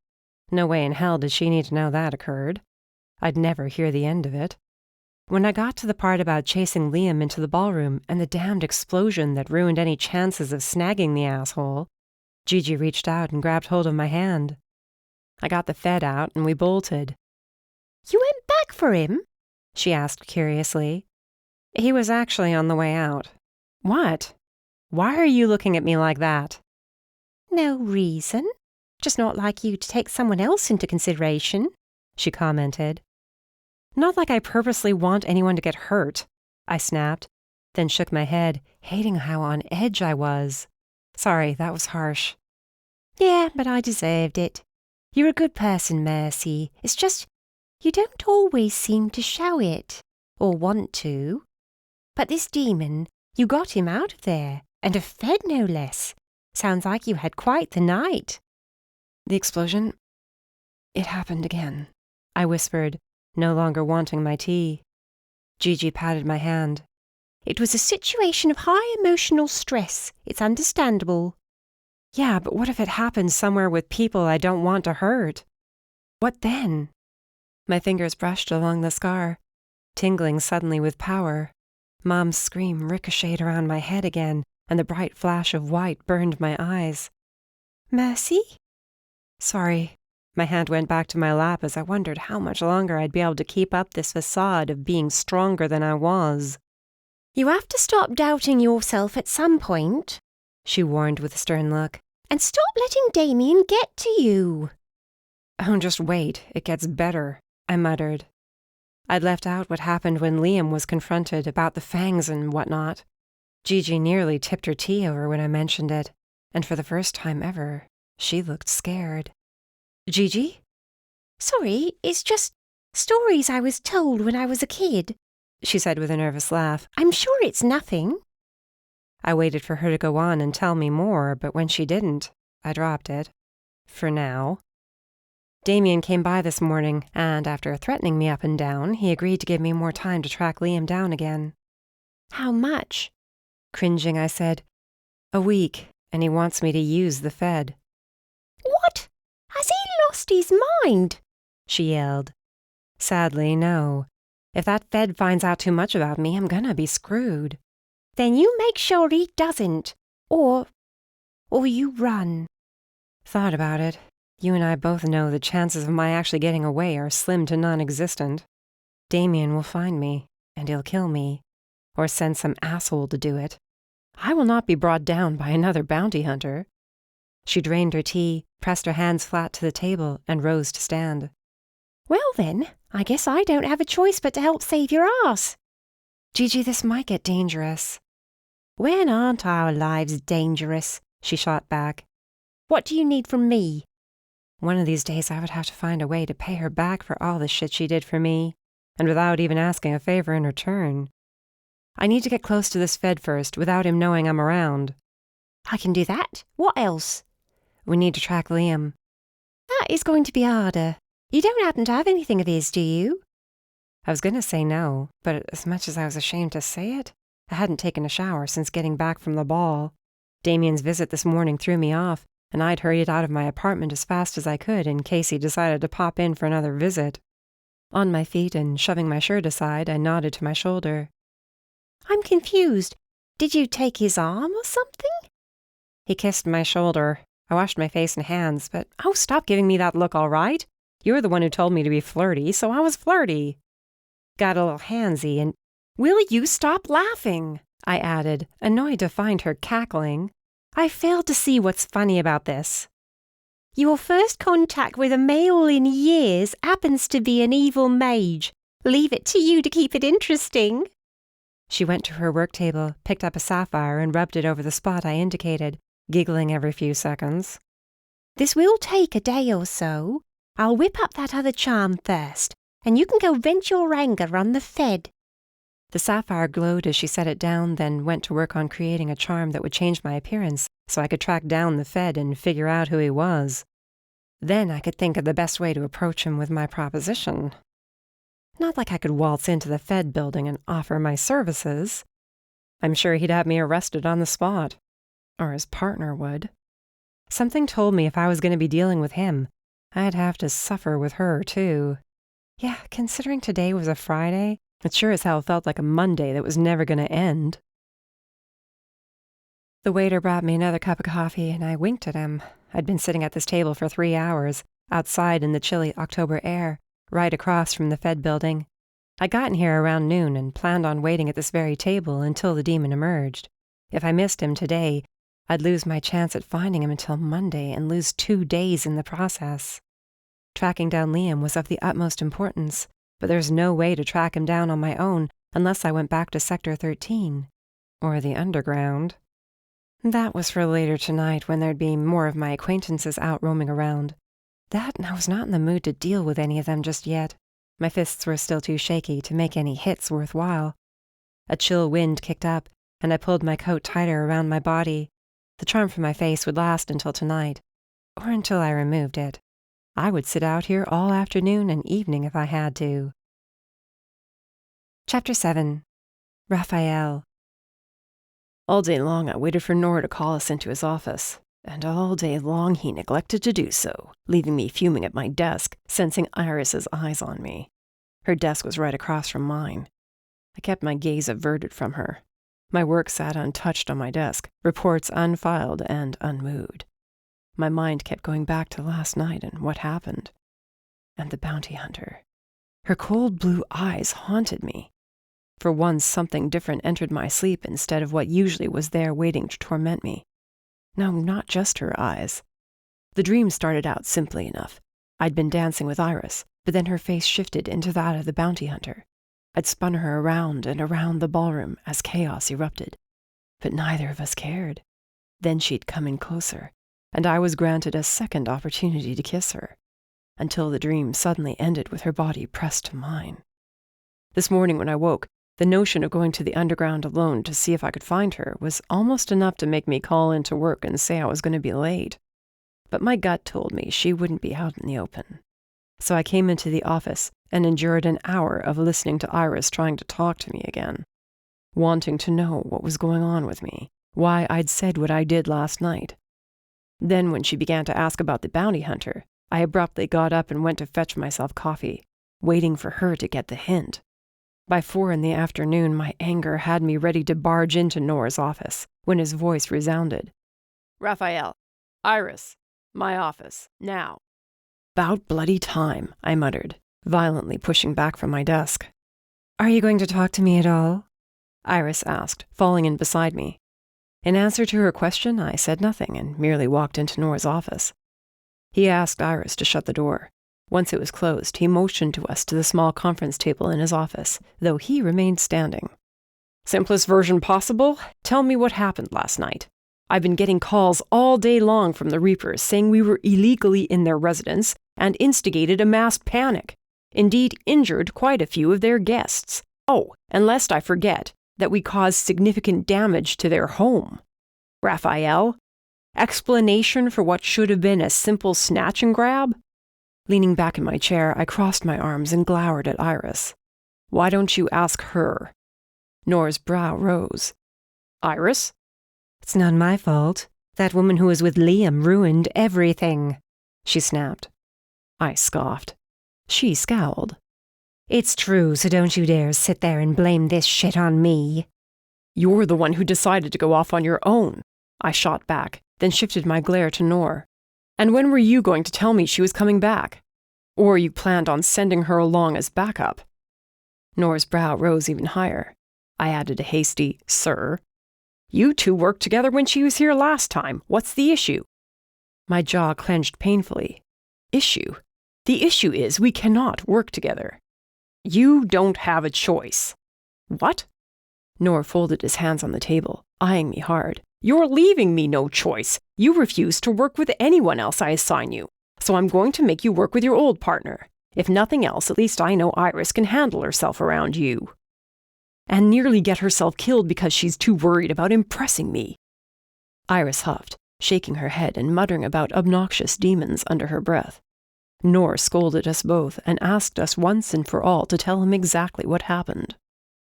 Speaker 1: No way in hell did she need to know that occurred. I'd never hear the end of it. When I got to the part about chasing Liam into the ballroom and the damned explosion that ruined any chances of snagging the asshole, Gigi reached out and grabbed hold of my hand. I got the Fed out and we bolted.
Speaker 2: "You went back for him?"
Speaker 1: she asked curiously. "He was actually on the way out." "What? Why are you looking at me like that?"
Speaker 2: "No reason. Just not like you to take someone else into consideration,"
Speaker 1: she commented. "Not like I purposely want anyone to get hurt," I snapped, then shook my head, hating how on edge I was. Sorry, that was harsh.
Speaker 2: "Yeah, but I deserved it. You're a good person, Mercy. It's just, you don't always seem to show it, or want to. But this demon, you got him out of there, and a Fed no less. Sounds like you had quite the night."
Speaker 1: "The explosion? It happened again," I whispered, no longer wanting my tea. Gigi patted my hand.
Speaker 2: "It was a situation of high emotional stress. It's understandable."
Speaker 1: "Yeah, but what if it happens somewhere with people I don't want to hurt? What then?" My fingers brushed along the scar, tingling suddenly with power. Mom's scream ricocheted around my head again, and the bright flash of white burned my eyes.
Speaker 2: "Mercy?"
Speaker 1: "Sorry." My hand went back to my lap as I wondered how much longer I'd be able to keep up this facade of being stronger than I was.
Speaker 2: "You have to stop doubting yourself at some point,"
Speaker 1: she warned with a stern look.
Speaker 2: "And stop letting Damien get to you."
Speaker 1: "Oh, just wait. It gets better," I muttered. I'd left out what happened when Liam was confronted about the fangs and whatnot. Gigi nearly tipped her tea over when I mentioned it, and for the first time ever, she looked scared. "Gigi?"
Speaker 2: "Sorry, it's just stories I was told when I was a kid,"
Speaker 1: she said with a nervous laugh.
Speaker 2: "I'm sure it's nothing."
Speaker 1: I waited for her to go on and tell me more, but when she didn't, I dropped it. For now. Damien came by this morning, and after threatening me up and down, he agreed to give me more time to track Liam down again.
Speaker 2: "How much?"
Speaker 1: Cringing, I said, "A week, and he wants me to use the Fed."
Speaker 2: "What? Has he lost his mind?"
Speaker 1: she yelled. Sadly, no. If that Fed finds out too much about me, I'm gonna be screwed.
Speaker 2: Then you make sure he doesn't. Or you run.
Speaker 1: Thought about it. You and I both know the chances of my actually getting away are slim to non-existent. Damien will find me, and he'll kill me, or send some asshole to do it. I will not be brought down by another bounty hunter. She drained her tea, pressed her hands flat to the table, and rose to stand.
Speaker 2: Well then, I guess I don't have a choice but to help save your ass.
Speaker 1: Gigi, this might get dangerous.
Speaker 2: When aren't our lives dangerous? She shot back. What do you need from me?
Speaker 1: One of these days I would have to find a way to pay her back for all the shit she did for me, and without even asking a favor in return. I need to get close to this Fed first, without him knowing I'm around.
Speaker 2: I can do that. What else?
Speaker 1: We need to track Liam.
Speaker 2: That is going to be harder. You don't happen to have anything of his, do you?
Speaker 1: I was going to say no, but as much as I was ashamed to say it, I hadn't taken a shower since getting back from the ball. Damien's visit this morning threw me off, and I'd hurried out of my apartment as fast as I could in case he decided to pop in for another visit. On my feet and shoving my shirt aside, I nodded to my shoulder.
Speaker 2: I'm confused. Did you take his arm or something?
Speaker 1: He kissed my shoulder. I washed my face and hands, but oh, stop giving me that look, all right? You're the one who told me to be flirty, so I was flirty. Got a little handsy, and will you stop laughing? I added, annoyed to find her cackling. I failed to see what's funny about this.
Speaker 2: Your first contact with a male in years happens to be an evil mage. Leave it to you to keep it interesting.
Speaker 1: She went to her work table, picked up a sapphire, and rubbed it over the spot I indicated, giggling every few seconds.
Speaker 2: This will take a day or so. I'll whip up that other charm first, and you can go vent your anger on the Fed.
Speaker 1: The sapphire glowed as she set it down, then went to work on creating a charm that would change my appearance so I could track down the Fed and figure out who he was. Then I could think of the best way to approach him with my proposition. Not like I could waltz into the Fed building and offer my services. I'm sure he'd have me arrested on the spot. Or his partner would. Something told me if I was going to be dealing with him, I'd have to suffer with her, too. Yeah, considering today was a Friday, it sure as hell felt like a Monday that was never going to end. The waiter brought me another cup of coffee, and I winked at him. I'd been sitting at this table for 3 hours, outside in the chilly October air, right across from the Fed building. I'd gotten here around noon and planned on waiting at this very table until the demon emerged. If I missed him today, I'd lose my chance at finding him until Monday and lose 2 days in the process. Tracking down Liam was of the utmost importance, but there's no way to track him down on my own unless I went back to Sector 13, or the Underground. That was for later tonight when there'd be more of my acquaintances out roaming around. That and I was not in the mood to deal with any of them just yet. My fists were still too shaky to make any hits worthwhile. A chill wind kicked up, and I pulled my coat tighter around my body. The charm from my face would last until tonight, or until I removed it. I would sit out here all afternoon and evening if I had to. Chapter 7. Rafael.
Speaker 3: All day long I waited for Nora to call us into his office, and all day long he neglected to do so, leaving me fuming at my desk, sensing Iris's eyes on me. Her desk was right across from mine. I kept my gaze averted from her. My work sat untouched on my desk, reports unfiled and unmoved. My mind kept going back to last night and what happened. And the bounty hunter. Her cold blue eyes haunted me. For once, something different entered my sleep instead of what usually was there waiting to torment me. No, not just her eyes. The dream started out simply enough. I'd been dancing with Iris, but then her face shifted into that of the bounty hunter. I'd spun her around and around the ballroom as chaos erupted. But neither of us cared. Then she'd come in closer, and I was granted a second opportunity to kiss her, until the dream suddenly ended with her body pressed to mine. This morning when I woke, the notion of going to the Underground alone to see if I could find her was almost enough to make me call into work and say I was going to be late. But my gut told me she wouldn't be out in the open. So I came into the office and endured an hour of listening to Iris trying to talk to me again, wanting to know what was going on with me, why I'd said what I did last night. Then when she began to ask about the bounty hunter, I abruptly got up and went to fetch myself coffee, waiting for her to get the hint. By 4 in the afternoon, my anger had me ready to barge into Nora's office when his voice resounded. "Rafael, Iris, my office, now." "'Bout bloody time," I muttered, violently pushing back from my desk.
Speaker 1: "Are you going to talk to me at all?"
Speaker 3: Iris asked, falling in beside me. In answer to her question, I said nothing and merely walked into Nora's office. He asked Iris to shut the door. Once it was closed, he motioned to us to the small conference table in his office, though he remained standing. "Simplest version possible? Tell me what happened last night. I've been getting calls all day long from the Reapers saying we were illegally in their residence and instigated a mass panic. Indeed, injured quite a few of their guests. Oh, and lest I forget, that we caused significant damage to their home. Rafael? Explanation for what should have been a simple snatch and grab?" Leaning back in my chair, I crossed my arms and glowered at Iris. "Why don't you ask her?" Nora's brow rose. "Iris?"
Speaker 1: "It's not my fault. That woman who was with Liam ruined everything," she snapped.
Speaker 3: I scoffed. She scowled.
Speaker 1: "It's true, so don't you dare sit there and blame this shit on me."
Speaker 3: "You're the one who decided to go off on your own," I shot back, then shifted my glare to Nor. "And when were you going to tell me she was coming back? Or you planned on sending her along as backup?" Nor's brow rose even higher. I added a hasty, "Sir." "You two worked together when she was here last time. What's the issue?" My jaw clenched painfully. "Issue? The issue is we cannot work together." "You don't have a choice." "What?" Nor folded his hands on the table, eyeing me hard. "You're leaving me no choice. You refuse to work with anyone else I assign you. So I'm going to make you work with your old partner. If nothing else, at least I know Iris can handle herself around you. And nearly get herself killed because she's too worried about impressing me." Iris huffed, shaking her head and muttering about obnoxious demons under her breath. Nor scolded us both and asked us once and for all to tell him exactly what happened.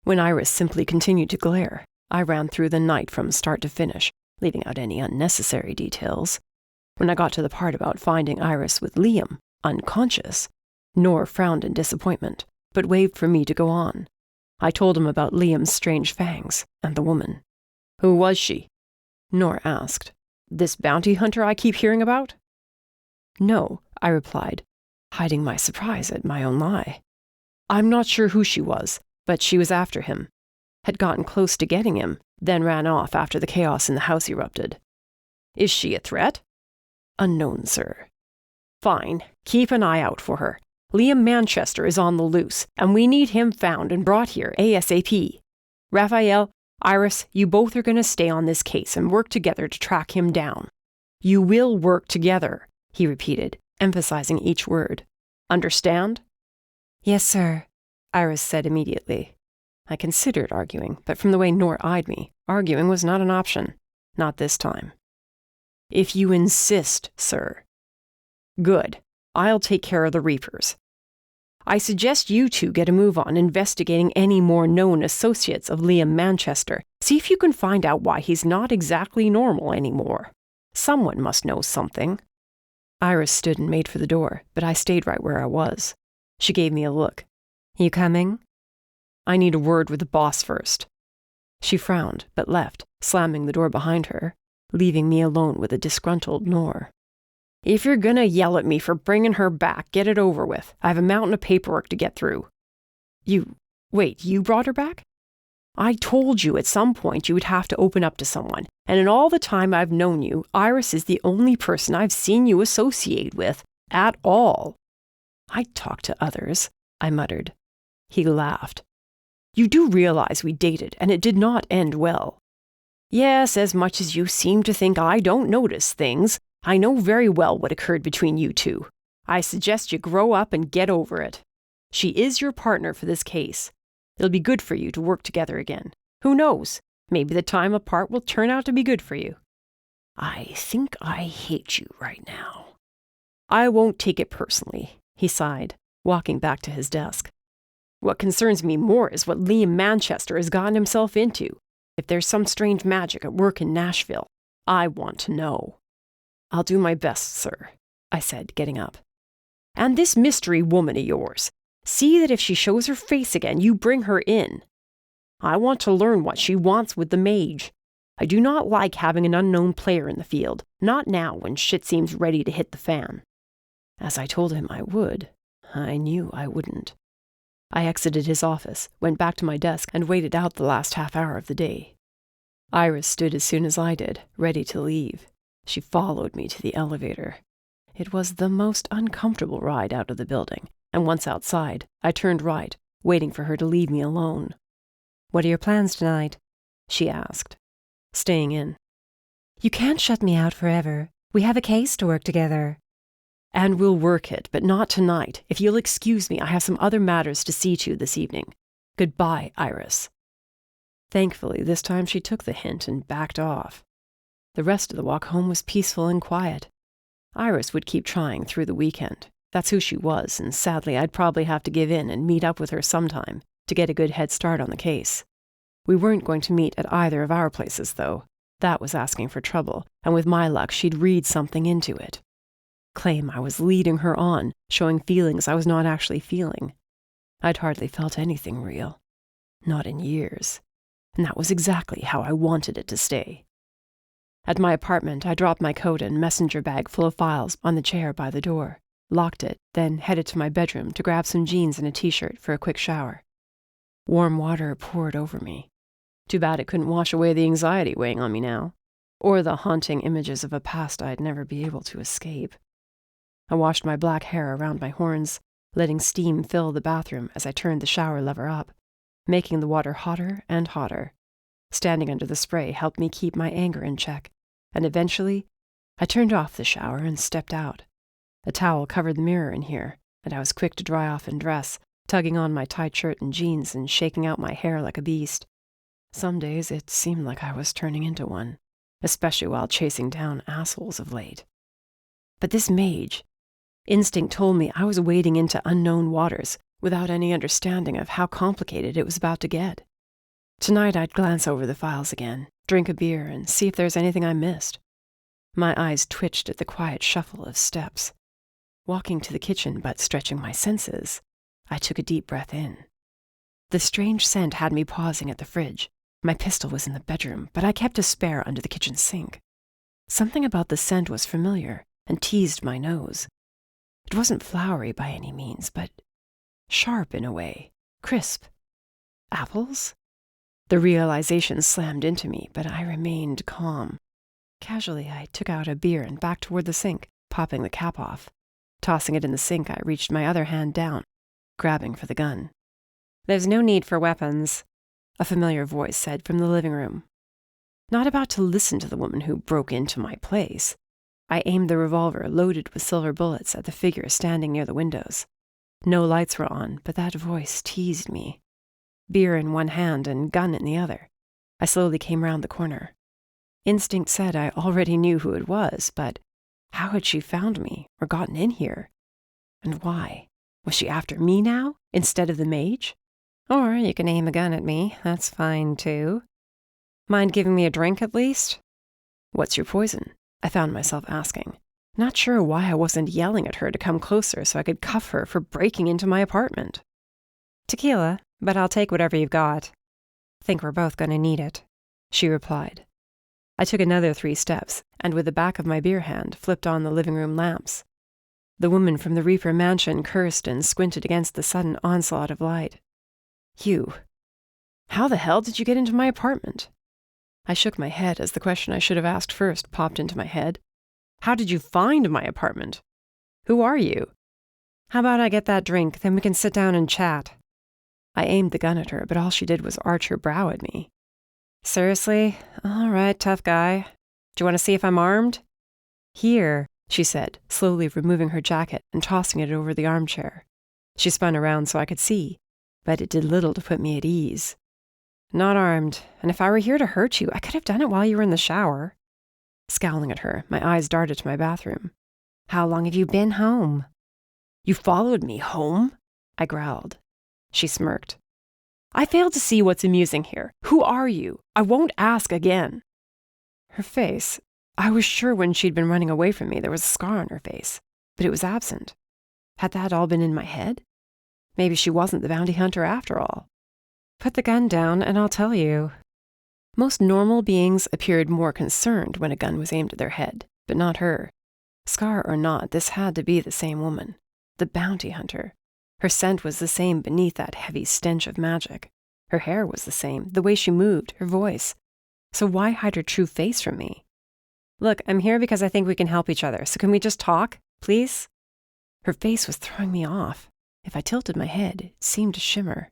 Speaker 3: When Iris simply continued to glare, I ran through the night from start to finish, leaving out any unnecessary details. When I got to the part about finding Iris with Liam, unconscious, Nor frowned in disappointment, but waved for me to go on. I told him about Liam's strange fangs and the woman. "Who was she?" Nor asked. "This bounty hunter I keep hearing about?" "No," I replied, hiding my surprise at my own lie. "I'm not sure who she was, but she was after him. Had gotten close to getting him, then ran off after the chaos in the house erupted." "Is she a threat?" "Unknown, sir." "Fine. Keep an eye out for her. Liam Manchester is on the loose, and we need him found and brought here ASAP. Rafael, Iris, you both are going to stay on this case and work together to track him down. You will work together," he repeated, emphasizing each word. "Understand?"
Speaker 1: "Yes, sir,"
Speaker 3: Iris said immediately. I considered arguing, but from the way Nor eyed me, arguing was not an option. Not this time. "If you insist, sir." "Good. I'll take care of the Reapers. I suggest you two get a move on investigating any more known associates of Liam Manchester. See if you can find out why he's not exactly normal anymore. Someone must know something." Iris stood and made for the door, but I stayed right where I was. She gave me a look.
Speaker 1: "You coming?"
Speaker 3: "I need a word with the boss first." She frowned, but left, slamming the door behind her, leaving me alone with a disgruntled Nor. "If you're gonna yell at me for bringing her back, get it over with. I have a mountain of paperwork to get through." Wait, you brought her back?" "I told you at some point you would have to open up to someone, and in all the time I've known you, Iris is the only person I've seen you associate with, at all." "I talk to others," I muttered. He laughed. "You do realize we dated, and it did not end well." "Yes, as much as you seem to think I don't notice things, I know very well what occurred between you two. I suggest you grow up and get over it. She is your partner for this case. It'll be good for you to work together again. Who knows? Maybe the time apart will turn out to be good for you." "I think I hate you right now." "I won't take it personally," he sighed, walking back to his desk. "What concerns me more is what Liam Manchester has gotten himself into. If there's some strange magic at work in Nashville, I want to know." "I'll do my best, sir," I said, getting up. "And this mystery woman of yours, See that if she shows her face again, you bring her in. I want to learn what she wants with the mage. I do not like having an unknown player in the field, not now when shit seems ready to hit the fan. As I told him I would, I knew I wouldn't. I exited his office, went back to my desk, and waited out the last half hour of the day. Iris stood as soon as I did, ready to leave. She followed me to the elevator. It was the most uncomfortable ride out of the building, and once outside, I turned right, waiting for her to leave me alone.
Speaker 1: "What are your plans tonight?" she asked.
Speaker 3: "Staying in."
Speaker 1: "You can't shut me out forever. We have a case to work together."
Speaker 3: "And we'll work it, but not tonight. If you'll excuse me, I have some other matters to see to this evening. Goodbye, Iris." Thankfully, this time she took the hint and backed off. The rest of the walk home was peaceful and quiet. Iris would keep trying through the weekend. That's who she was, and sadly I'd probably have to give in and meet up with her sometime to get a good head start on the case. We weren't going to meet at either of our places, though. That was asking for trouble, and with my luck she'd read something into it. Claim I was leading her on, showing feelings I was not actually feeling. I'd hardly felt anything real. Not in years. And that was exactly how I wanted it to stay. At my apartment, I dropped my coat and messenger bag full of files on the chair by the door, locked it, then headed to my bedroom to grab some jeans and a t-shirt for a quick shower. Warm water poured over me. Too bad it couldn't wash away the anxiety weighing on me now, or the haunting images of a past I'd never be able to escape. I washed my black hair around my horns, letting steam fill the bathroom as I turned the shower lever up, making the water hotter and hotter. Standing under the spray helped me keep my anger in check, and eventually, I turned off the shower and stepped out. A towel covered the mirror in here, and I was quick to dry off and dress, tugging on my tight shirt and jeans and shaking out my hair like a beast. Some days it seemed like I was turning into one, especially while chasing down assholes of late. But this mage, instinct told me I was wading into unknown waters without any understanding of how complicated it was about to get. Tonight I'd glance over the files again, drink a beer, and see if there's anything I missed. My eyes twitched at the quiet shuffle of steps. Walking to the kitchen but stretching my senses, I took a deep breath in. The strange scent had me pausing at the fridge. My pistol was in the bedroom, but I kept a spare under the kitchen sink. Something about the scent was familiar and teased my nose. It wasn't flowery by any means, but sharp in a way, crisp. Apples? The realization slammed into me, but I remained calm. Casually, I took out a beer and backed toward the sink, popping the cap off. Tossing it in the sink, I reached my other hand down, grabbing for the gun.
Speaker 1: "There's no need for weapons,"
Speaker 3: a familiar voice said from the living room. Not about to listen to the woman who broke into my place. I aimed the revolver, loaded with silver bullets, at the figure standing near the windows. No lights were on, but that voice teased me. Beer in one hand and gun in the other. I slowly came round the corner. Instinct said I already knew who it was, but how had she found me or gotten in here? And why? Was she after me now, instead of the mage?
Speaker 1: "Or you can aim a gun at me. That's fine, too. Mind giving me a drink, at least?"
Speaker 3: "What's your poison?" I found myself asking, not sure why I wasn't yelling at her to come closer so I could cuff her for breaking into my apartment.
Speaker 1: "Tequila, but I'll take whatever you've got. Think we're both going to need it,"
Speaker 3: she replied. I took another 3 steps, and with the back of my beer hand, flipped on the living room lamps. The woman from the Reaper mansion cursed and squinted against the sudden onslaught of light. "You. How the hell did you get into my apartment?" I shook my head as the question I should have asked first popped into my head. "How did you find my apartment? Who are you?"
Speaker 1: "How about I get that drink, then we can sit down and chat?"
Speaker 3: I aimed the gun at her, but all she did was arch her brow at me.
Speaker 1: "Seriously? All right, tough guy. Do you want to see if I'm armed?"
Speaker 3: "Here," she said, slowly removing her jacket and tossing it over the armchair. She spun around so I could see, but it did little to put me at ease.
Speaker 1: "Not armed, and if I were here to hurt you, I could have done it while you were in the shower."
Speaker 3: Scowling at her, my eyes darted to my bathroom.
Speaker 1: "How long have you been home?"
Speaker 3: "You followed me home?" I growled.
Speaker 1: She smirked.
Speaker 3: "I fail to see what's amusing here. Who are you? I won't ask again." Her face, I was sure when she'd been running away from me there was a scar on her face, but it was absent. Had that all been in my head? Maybe she wasn't the bounty hunter after all.
Speaker 1: Put the gun down and I'll tell you.
Speaker 3: Most normal beings appeared more concerned when a gun was aimed at their head, but not her. Scar or not, this had to be the same woman. The bounty hunter. Her scent was the same beneath that heavy stench of magic. Her hair was the same, the way she moved, her voice. So why hide her true face from me?
Speaker 1: Look, I'm here because I think we can help each other, so can we just talk, please?
Speaker 3: Her face was throwing me off. If I tilted my head, it seemed to shimmer.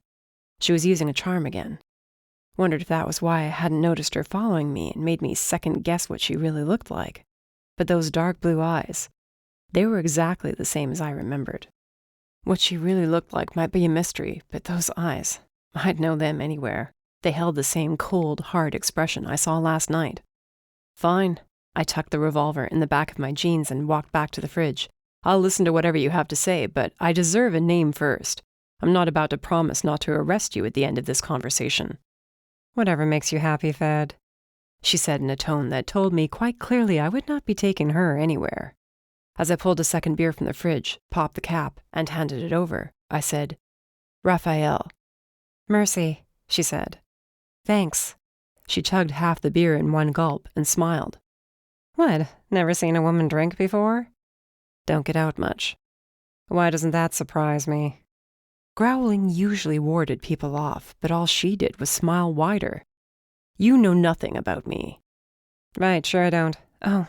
Speaker 3: She was using a charm again. Wondered if that was why I hadn't noticed her following me and made me second guess what she really looked like. But those dark blue eyes, they were exactly the same as I remembered. What she really looked like might be a mystery, but those eyes, I'd know them anywhere. They held the same cold, hard expression I saw last night. Fine. I tucked the revolver in the back of my jeans and walked back to the fridge. I'll listen to whatever you have to say, but I deserve a name first. I'm not about to promise not to arrest you at the end of this conversation.
Speaker 1: Whatever makes you happy, Fed,
Speaker 3: she said in a tone that told me quite clearly I would not be taking her anywhere. As I pulled a second beer from the fridge, popped the cap, and handed it over, I said, Rafael.
Speaker 1: Mercy, she said. Thanks.
Speaker 3: She chugged half the beer in one gulp and smiled.
Speaker 1: What, never seen a woman drink before?
Speaker 3: Don't get out much.
Speaker 1: Why doesn't that surprise me?
Speaker 3: Growling usually warded people off, but all she did was smile wider. You know nothing about me.
Speaker 1: Right, sure I don't. Oh,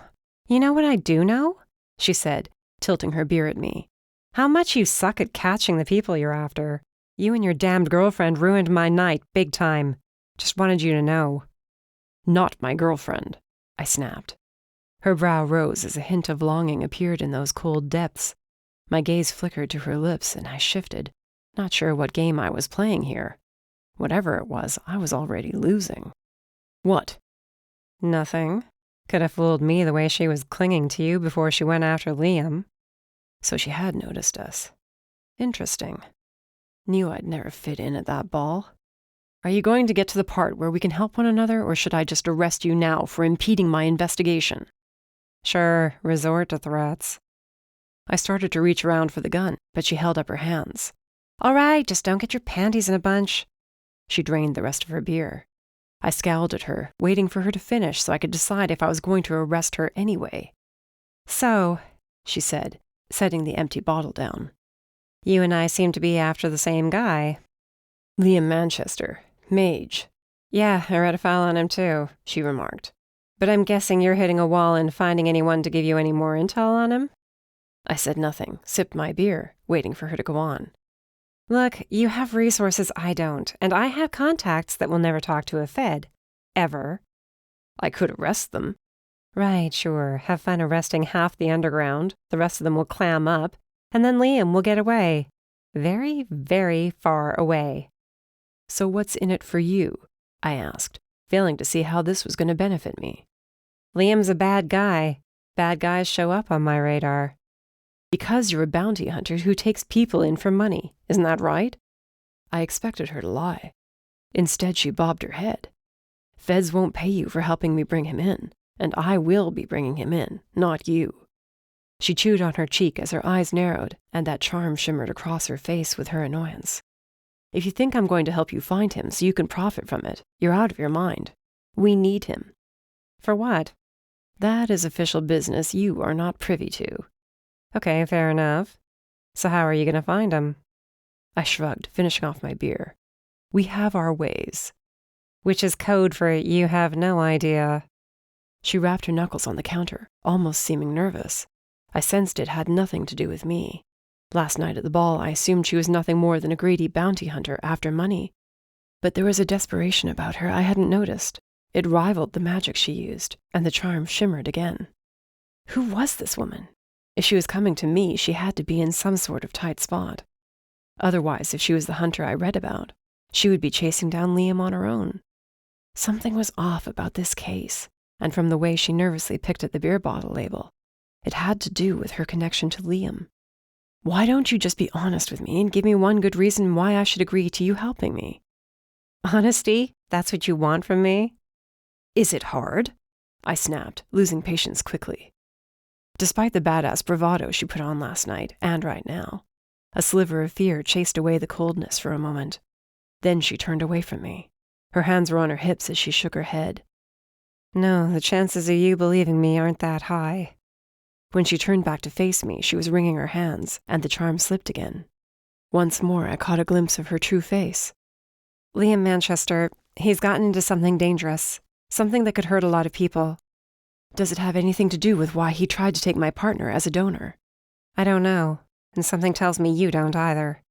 Speaker 1: you know what I do know? She said, tilting her beer at me. How much you suck at catching the people you're after. You and your damned girlfriend ruined my night big time. Just wanted you to know.
Speaker 3: Not my girlfriend, I snapped. Her brow rose as a hint of longing appeared in those cold depths. My gaze flickered to her lips and I shifted, not sure what game I was playing here. Whatever it was, I was already losing. What?
Speaker 1: Nothing. Could have fooled me the way she was clinging to you before she went after Liam.
Speaker 3: So she had noticed us. Interesting. Knew I'd never fit in at that ball. Are you going to get to the part where we can help one another, or should I just arrest you now for impeding my investigation?
Speaker 1: Sure, resort to threats.
Speaker 3: I started to reach around for the gun, but she held up her hands.
Speaker 1: All right, just don't get your panties in a bunch.
Speaker 3: She drained the rest of her beer. I scowled at her, waiting for her to finish so I could decide if I was going to arrest her anyway.
Speaker 1: So,
Speaker 3: she said, setting the empty bottle down.
Speaker 1: You and I seem to be after the same guy.
Speaker 3: Liam Manchester, mage.
Speaker 1: Yeah, I read a file on him too, she remarked. But I'm guessing you're hitting a wall and finding anyone to give you any more intel on him?
Speaker 3: I said nothing, sipped my beer, waiting for her to go on.
Speaker 1: Look, you have resources I don't, and I have contacts that will never talk to a Fed. Ever.
Speaker 3: I could arrest them.
Speaker 1: Right, sure. Have fun arresting half the underground. The rest of them will clam up, and then Liam will get away. Very, very far away.
Speaker 3: So what's in it for you? I asked, failing to see how this was going to benefit me.
Speaker 1: Liam's a bad guy. Bad guys show up on my radar.
Speaker 3: Because you're a bounty hunter who takes people in for money, isn't that right? I expected her to lie. Instead, she bobbed her head. Feds won't pay you for helping me bring him in, and I will be bringing him in, not you. She chewed on her cheek as her eyes narrowed, and that charm shimmered across her face with her annoyance. If you think I'm going to help you find him so you can profit from it, you're out of your mind. We need him.
Speaker 1: For what?
Speaker 3: That is official business you are not privy to.
Speaker 1: Okay, fair enough. So how are you going to find him?
Speaker 3: I shrugged, finishing off my beer. We have our ways.
Speaker 1: Which is code for you have no idea.
Speaker 3: She rapped her knuckles on the counter, almost seeming nervous. I sensed it had nothing to do with me. Last night at the ball, I assumed she was nothing more than a greedy bounty hunter after money. But there was a desperation about her I hadn't noticed. It rivaled the magic she used, and the charm shimmered again. Who was this woman? If she was coming to me, she had to be in some sort of tight spot. Otherwise, if she was the hunter I read about, she would be chasing down Liam on her own. Something was off about this case, and from the way she nervously picked at the beer bottle label, it had to do with her connection to Liam. Why don't you just be honest with me and give me one good reason why I should agree to you helping me?
Speaker 1: Honesty? That's what you want from me?
Speaker 3: Is it hard? I snapped, losing patience quickly. Despite the badass bravado she put on last night, and right now, A sliver of fear chased away the coldness for a moment. Then she turned away from me. Her hands were on her hips as she shook her head.
Speaker 1: No, the chances of you believing me aren't that high.
Speaker 3: When she turned back to face me, she was wringing her hands, and the charm slipped again. Once more, I caught a glimpse of her true face.
Speaker 1: Liam Manchester, he's gotten into something dangerous. Something that could hurt a lot of people.
Speaker 3: Does it have anything to do with why he tried to take my partner as a donor?
Speaker 1: I don't know, and something tells me you don't either.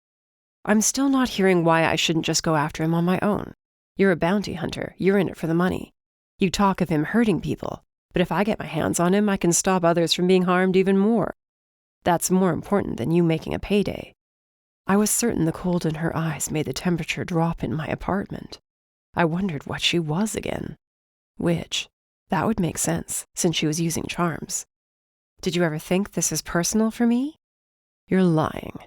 Speaker 3: I'm still not hearing why I shouldn't just go after him on my own. You're a bounty hunter. You're in it for the money. You talk of him hurting people, but if I get my hands on him, I can stop others from being harmed even more. That's more important than you making a payday. I was certain the cold in her eyes made the temperature drop in my apartment. I wondered what she was again. Which? That would make sense, since she was using charms.
Speaker 1: Did you ever think this is personal for me?
Speaker 3: You're lying.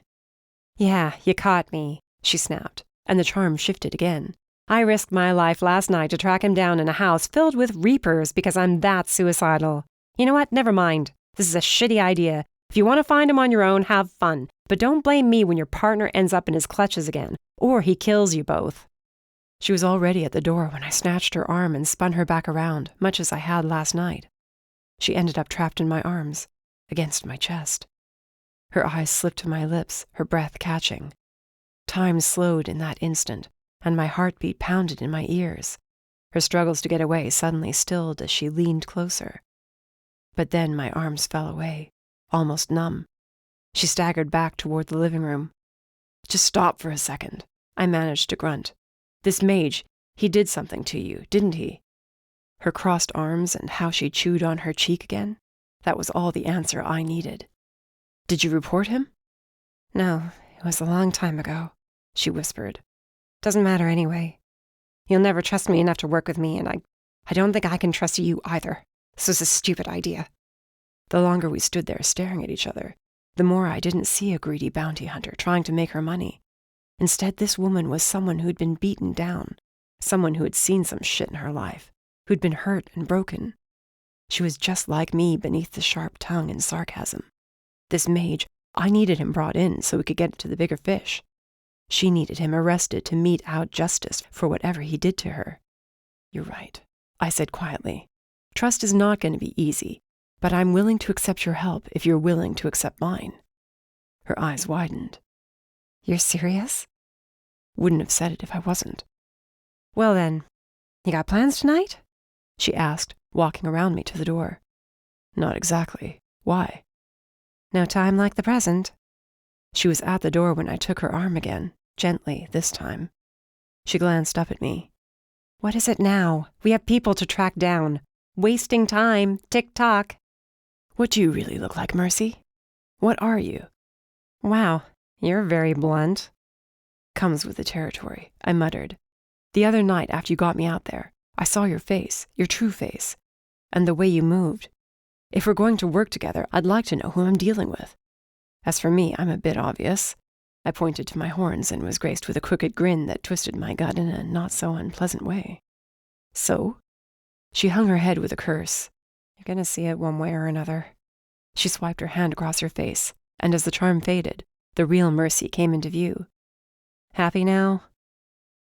Speaker 1: Yeah, you caught me, she snapped, and the charm shifted again. I risked my life last night to track him down in a house filled with reapers because I'm that suicidal. You know what? Never mind. This is a shitty idea. If you want to find him on your own, have fun. But don't blame me when your partner ends up in his clutches again, or he kills you both.
Speaker 3: She was already at the door when I snatched her arm and spun her back around, much as I had last night. She ended up trapped in my arms, against my chest. Her eyes slipped to my lips, her breath catching. Time slowed in that instant, and my heartbeat pounded in my ears. Her struggles to get away suddenly stilled as she leaned closer. But then my arms fell away, almost numb. She staggered back toward the living room. Just stop for a second, I managed to grunt. This mage, he did something to you, didn't he? Her crossed arms and how she chewed on her cheek again, that was all the answer I needed. Did you report him?
Speaker 1: No, it was a long time ago, she whispered. Doesn't matter anyway. You'll never trust me enough to work with me, and I don't think I can trust you either. This was a stupid idea.
Speaker 3: The longer we stood there staring at each other, the more I didn't see a greedy bounty hunter trying to make her money. Instead, this woman was someone who'd been beaten down, someone who had seen some shit in her life, who'd been hurt and broken. She was just like me beneath the sharp tongue and sarcasm. This mage, I needed him brought in so we could get to the bigger fish. She needed him arrested to mete out justice for whatever he did to her. You're right, I said quietly. Trust is not going to be easy, but I'm willing to accept your help if you're willing to accept mine. Her eyes widened.
Speaker 1: You're serious?
Speaker 3: Wouldn't have said it if I wasn't.
Speaker 1: Well then, you got plans tonight?
Speaker 3: She asked, walking around me to the door. Not exactly. Why?
Speaker 1: No time like the present.
Speaker 3: She was at the door when I took her arm again, gently this time. She glanced up at me.
Speaker 1: What is it now? We have people to track down. Wasting time. Tick-tock.
Speaker 3: What do you really look like, Mercy? What are you?
Speaker 1: Wow, you're very blunt.
Speaker 3: Comes with the territory, I muttered. The other night after you got me out there, I saw your face, your true face, and the way you moved. If we're going to work together, I'd like to know who I'm dealing with. As for me, I'm a bit obvious. I pointed to my horns and was graced with a crooked grin that twisted my gut in a not-so-unpleasant way. So? She hung her head with a curse.
Speaker 1: You're gonna see it one way or another.
Speaker 3: She swiped her hand across her face, and as the charm faded, the real Mercy came into view.
Speaker 1: Happy now?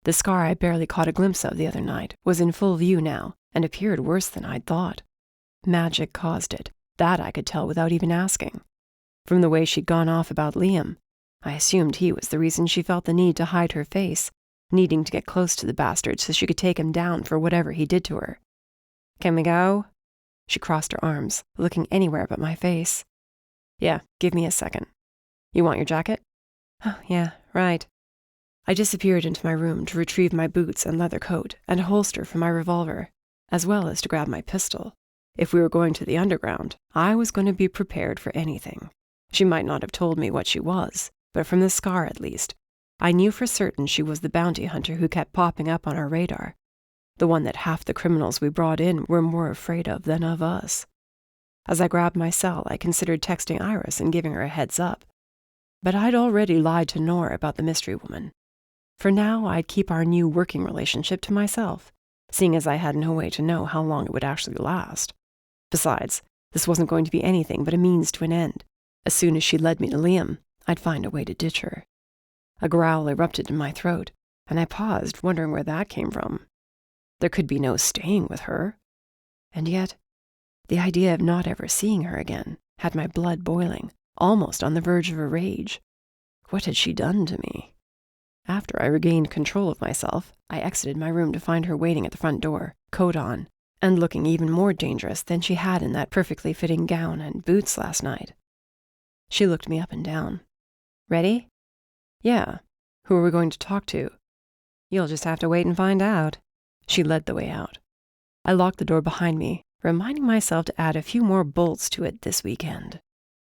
Speaker 3: The scar I barely caught a glimpse of the other night was in full view now and appeared worse than I'd thought. Magic caused it. That I could tell without even asking. From the way she'd gone off about Liam, I assumed he was the reason she felt the need to hide her face, needing to get close to the bastard so she could take him down for whatever he did to her.
Speaker 1: Can we go?
Speaker 3: She crossed her arms, looking anywhere but my face. Yeah, give me a second. You want your jacket?
Speaker 1: Oh, yeah, right.
Speaker 3: I disappeared into my room to retrieve my boots and leather coat and a holster for my revolver, as well as to grab my pistol. If we were going to the underground, I was going to be prepared for anything. She might not have told me what she was, but from the scar at least, I knew for certain she was the bounty hunter who kept popping up on our radar, the one that half the criminals we brought in were more afraid of than of us. As I grabbed my cell, I considered texting Iris and giving her a heads up. But I'd already lied to Nora about the mystery woman. For now, I'd keep our new working relationship to myself, seeing as I had no way to know how long it would actually last. Besides, this wasn't going to be anything but a means to an end. As soon as she led me to Liam, I'd find a way to ditch her. A growl erupted in my throat, and I paused, wondering where that came from. There could be no staying with her. And yet, the idea of not ever seeing her again had my blood boiling, almost on the verge of a rage. What had she done to me? After I regained control of myself, I exited my room to find her waiting at the front door, coat on, and looking even more dangerous than she had in that perfectly fitting gown and boots last night. She looked me up and down.
Speaker 1: Ready?
Speaker 3: Yeah. Who are we going to talk to?
Speaker 1: You'll just have to wait and find out.
Speaker 3: She led the way out. I locked the door behind me, reminding myself to add a few more bolts to it this weekend.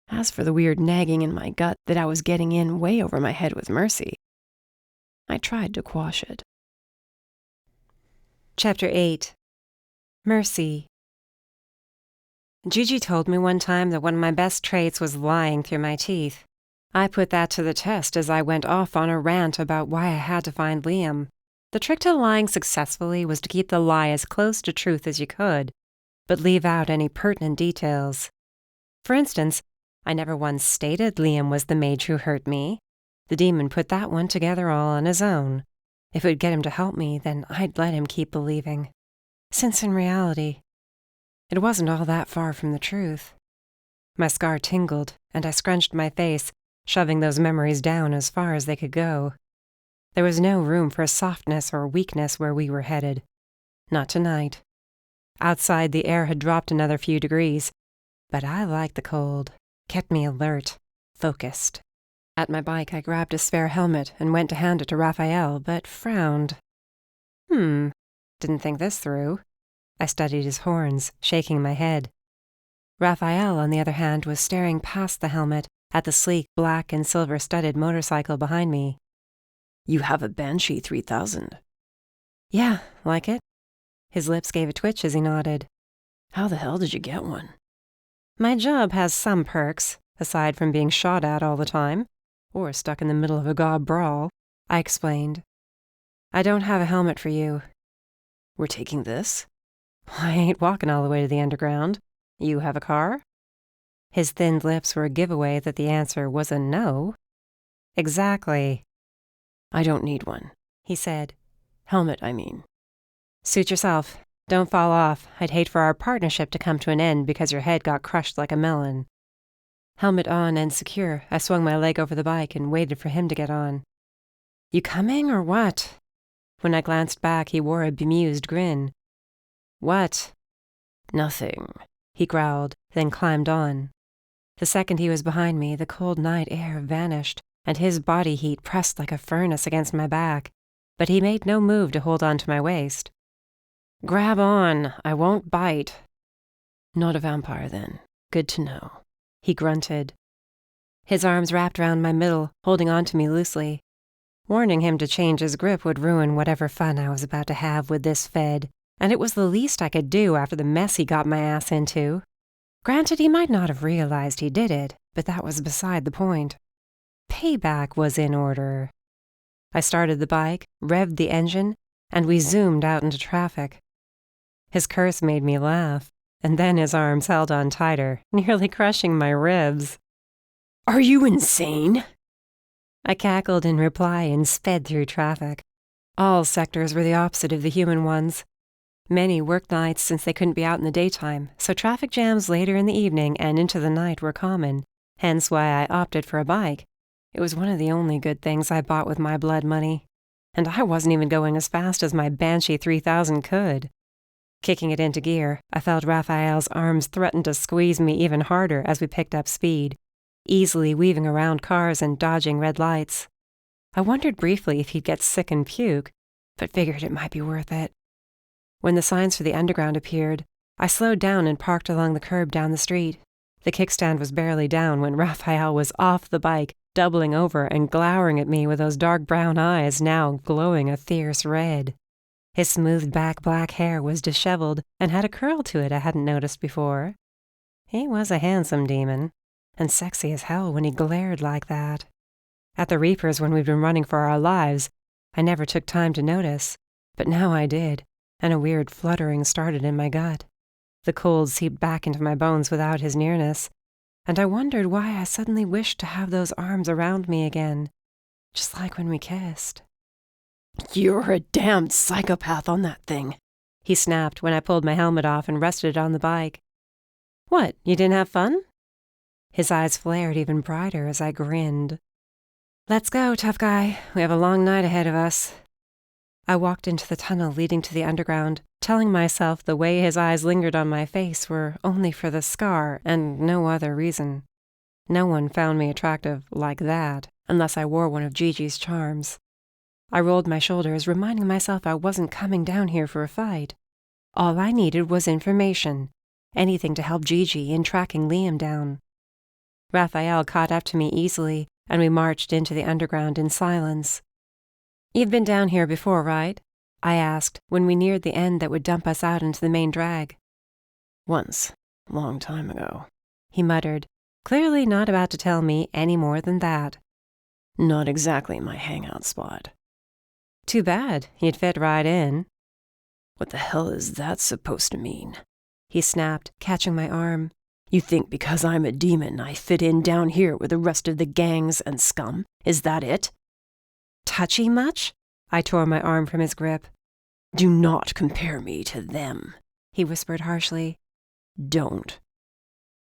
Speaker 3: As for the weird nagging in my gut that I was getting in way over my head with Mercy, I tried to quash it.
Speaker 1: Chapter 8. Mercy. Gigi told me one time that one of my best traits was lying through my teeth. I put that to the test as I went off on a rant about why I had to find Liam. The trick to lying successfully was to keep the lie as close to truth as you could, but leave out any pertinent details. For instance, I never once stated Liam was the mage who hurt me. The demon put that one together all on his own. If it would get him to help me, then I'd let him keep believing. Since in reality, it wasn't all that far from the truth. My scar tingled, and I scrunched my face, shoving those memories down as far as they could go. There was no room for softness or weakness where we were headed. Not tonight. Outside, the air had dropped another few degrees, but I liked the cold. Kept me alert, focused. At my bike, I grabbed a spare helmet and went to hand it to Rafael, but frowned. Didn't think this through. I studied his horns, shaking my head. Rafael, on the other hand, was staring past the helmet at the sleek black and silver-studded motorcycle behind me.
Speaker 3: You have a Banshee 3000.
Speaker 1: Yeah, like it? His lips gave a twitch as he nodded.
Speaker 3: How the hell did you get one?
Speaker 1: My job has some perks, aside from being shot at all the time, or stuck in the middle of a gob brawl, I explained. I don't have a helmet for you.
Speaker 3: We're taking this?
Speaker 1: I ain't walking all the way to the underground. You have a car? His thinned lips were a giveaway that the answer was a no. Exactly.
Speaker 3: I don't need one,
Speaker 1: he said.
Speaker 3: Helmet, I mean.
Speaker 1: Suit yourself. Don't fall off. I'd hate for our partnership to come to an end because your head got crushed like a melon. Helmet on and secure, I swung my leg over the bike and waited for him to get on. You coming or what? When I glanced back, he wore a bemused grin. What?
Speaker 3: Nothing,
Speaker 1: he growled, then climbed on. The second he was behind me, the cold night air vanished, and his body heat pressed like a furnace against my back, but he made no move to hold on to my waist. Grab on, I won't bite.
Speaker 3: Not a vampire, then. Good to know,
Speaker 1: he grunted. His arms wrapped round my middle, holding on to me loosely. Warning him to change his grip would ruin whatever fun I was about to have with this Fed, and it was the least I could do after the mess he got my ass into. Granted, he might not have realized he did it, but that was beside the point. Payback was in order. I started the bike, revved the engine, and we zoomed out into traffic. His curse made me laugh, and then his arms held on tighter, nearly crushing my ribs.
Speaker 3: Are you insane?
Speaker 1: I cackled in reply and sped through traffic. All sectors were the opposite of the human ones. Many worked nights since they couldn't be out in the daytime, so traffic jams later in the evening and into the night were common, hence why I opted for a bike. It was one of the only good things I bought with my blood money. And I wasn't even going as fast as my Banshee 3000 could. Kicking it into gear, I felt Rafael's arms threaten to squeeze me even harder as we picked up speed, easily weaving around cars and dodging red lights. I wondered briefly if he'd get sick and puke, but figured it might be worth it. When the signs for the underground appeared, I slowed down and parked along the curb down the street. The kickstand was barely down when Rafael was off the bike, doubling over and glowering at me with those dark brown eyes now glowing a fierce red. His smoothed back black hair was disheveled and had a curl to it I hadn't noticed before. He was a handsome demon, and sexy as hell when he glared like that. At the Reapers when we'd been running for our lives, I never took time to notice, but now I did, and a weird fluttering started in my gut. The cold seeped back into my bones without his nearness. and I wondered why I suddenly wished to have those arms around me again, just like when we kissed.
Speaker 3: "You're a damned psychopath on that thing,"
Speaker 1: he snapped when I pulled my helmet off and rested it on the bike. What, you didn't have fun? His eyes flared even brighter as I grinned. Let's go, tough guy. We have a long night ahead of us. I walked into the tunnel leading to the underground, telling myself the way his eyes lingered on my face were only for the scar and no other reason. No one found me attractive like that, unless I wore one of Gigi's charms. I rolled my shoulders, reminding myself I wasn't coming down here for a fight. All I needed was information, anything to help Gigi in tracking Liam down. Rafael caught up to me easily, and we marched into the underground in silence. You've been down here before, right? I asked when we neared the end that would dump us out into the main drag.
Speaker 3: "Once, a long time ago,"
Speaker 1: he muttered, clearly not about to tell me any more than that.
Speaker 3: "Not exactly my hangout spot."
Speaker 1: Too bad, you'd fit right in.
Speaker 3: "What the hell is that supposed to mean?"
Speaker 1: he snapped, catching my arm.
Speaker 3: "You think because I'm a demon I fit in down here with the rest of the gangs and scum? Is that it?"
Speaker 1: Touchy much? I tore my arm from his grip.
Speaker 3: "Do not compare me to them,"
Speaker 1: he whispered harshly.
Speaker 3: "Don't."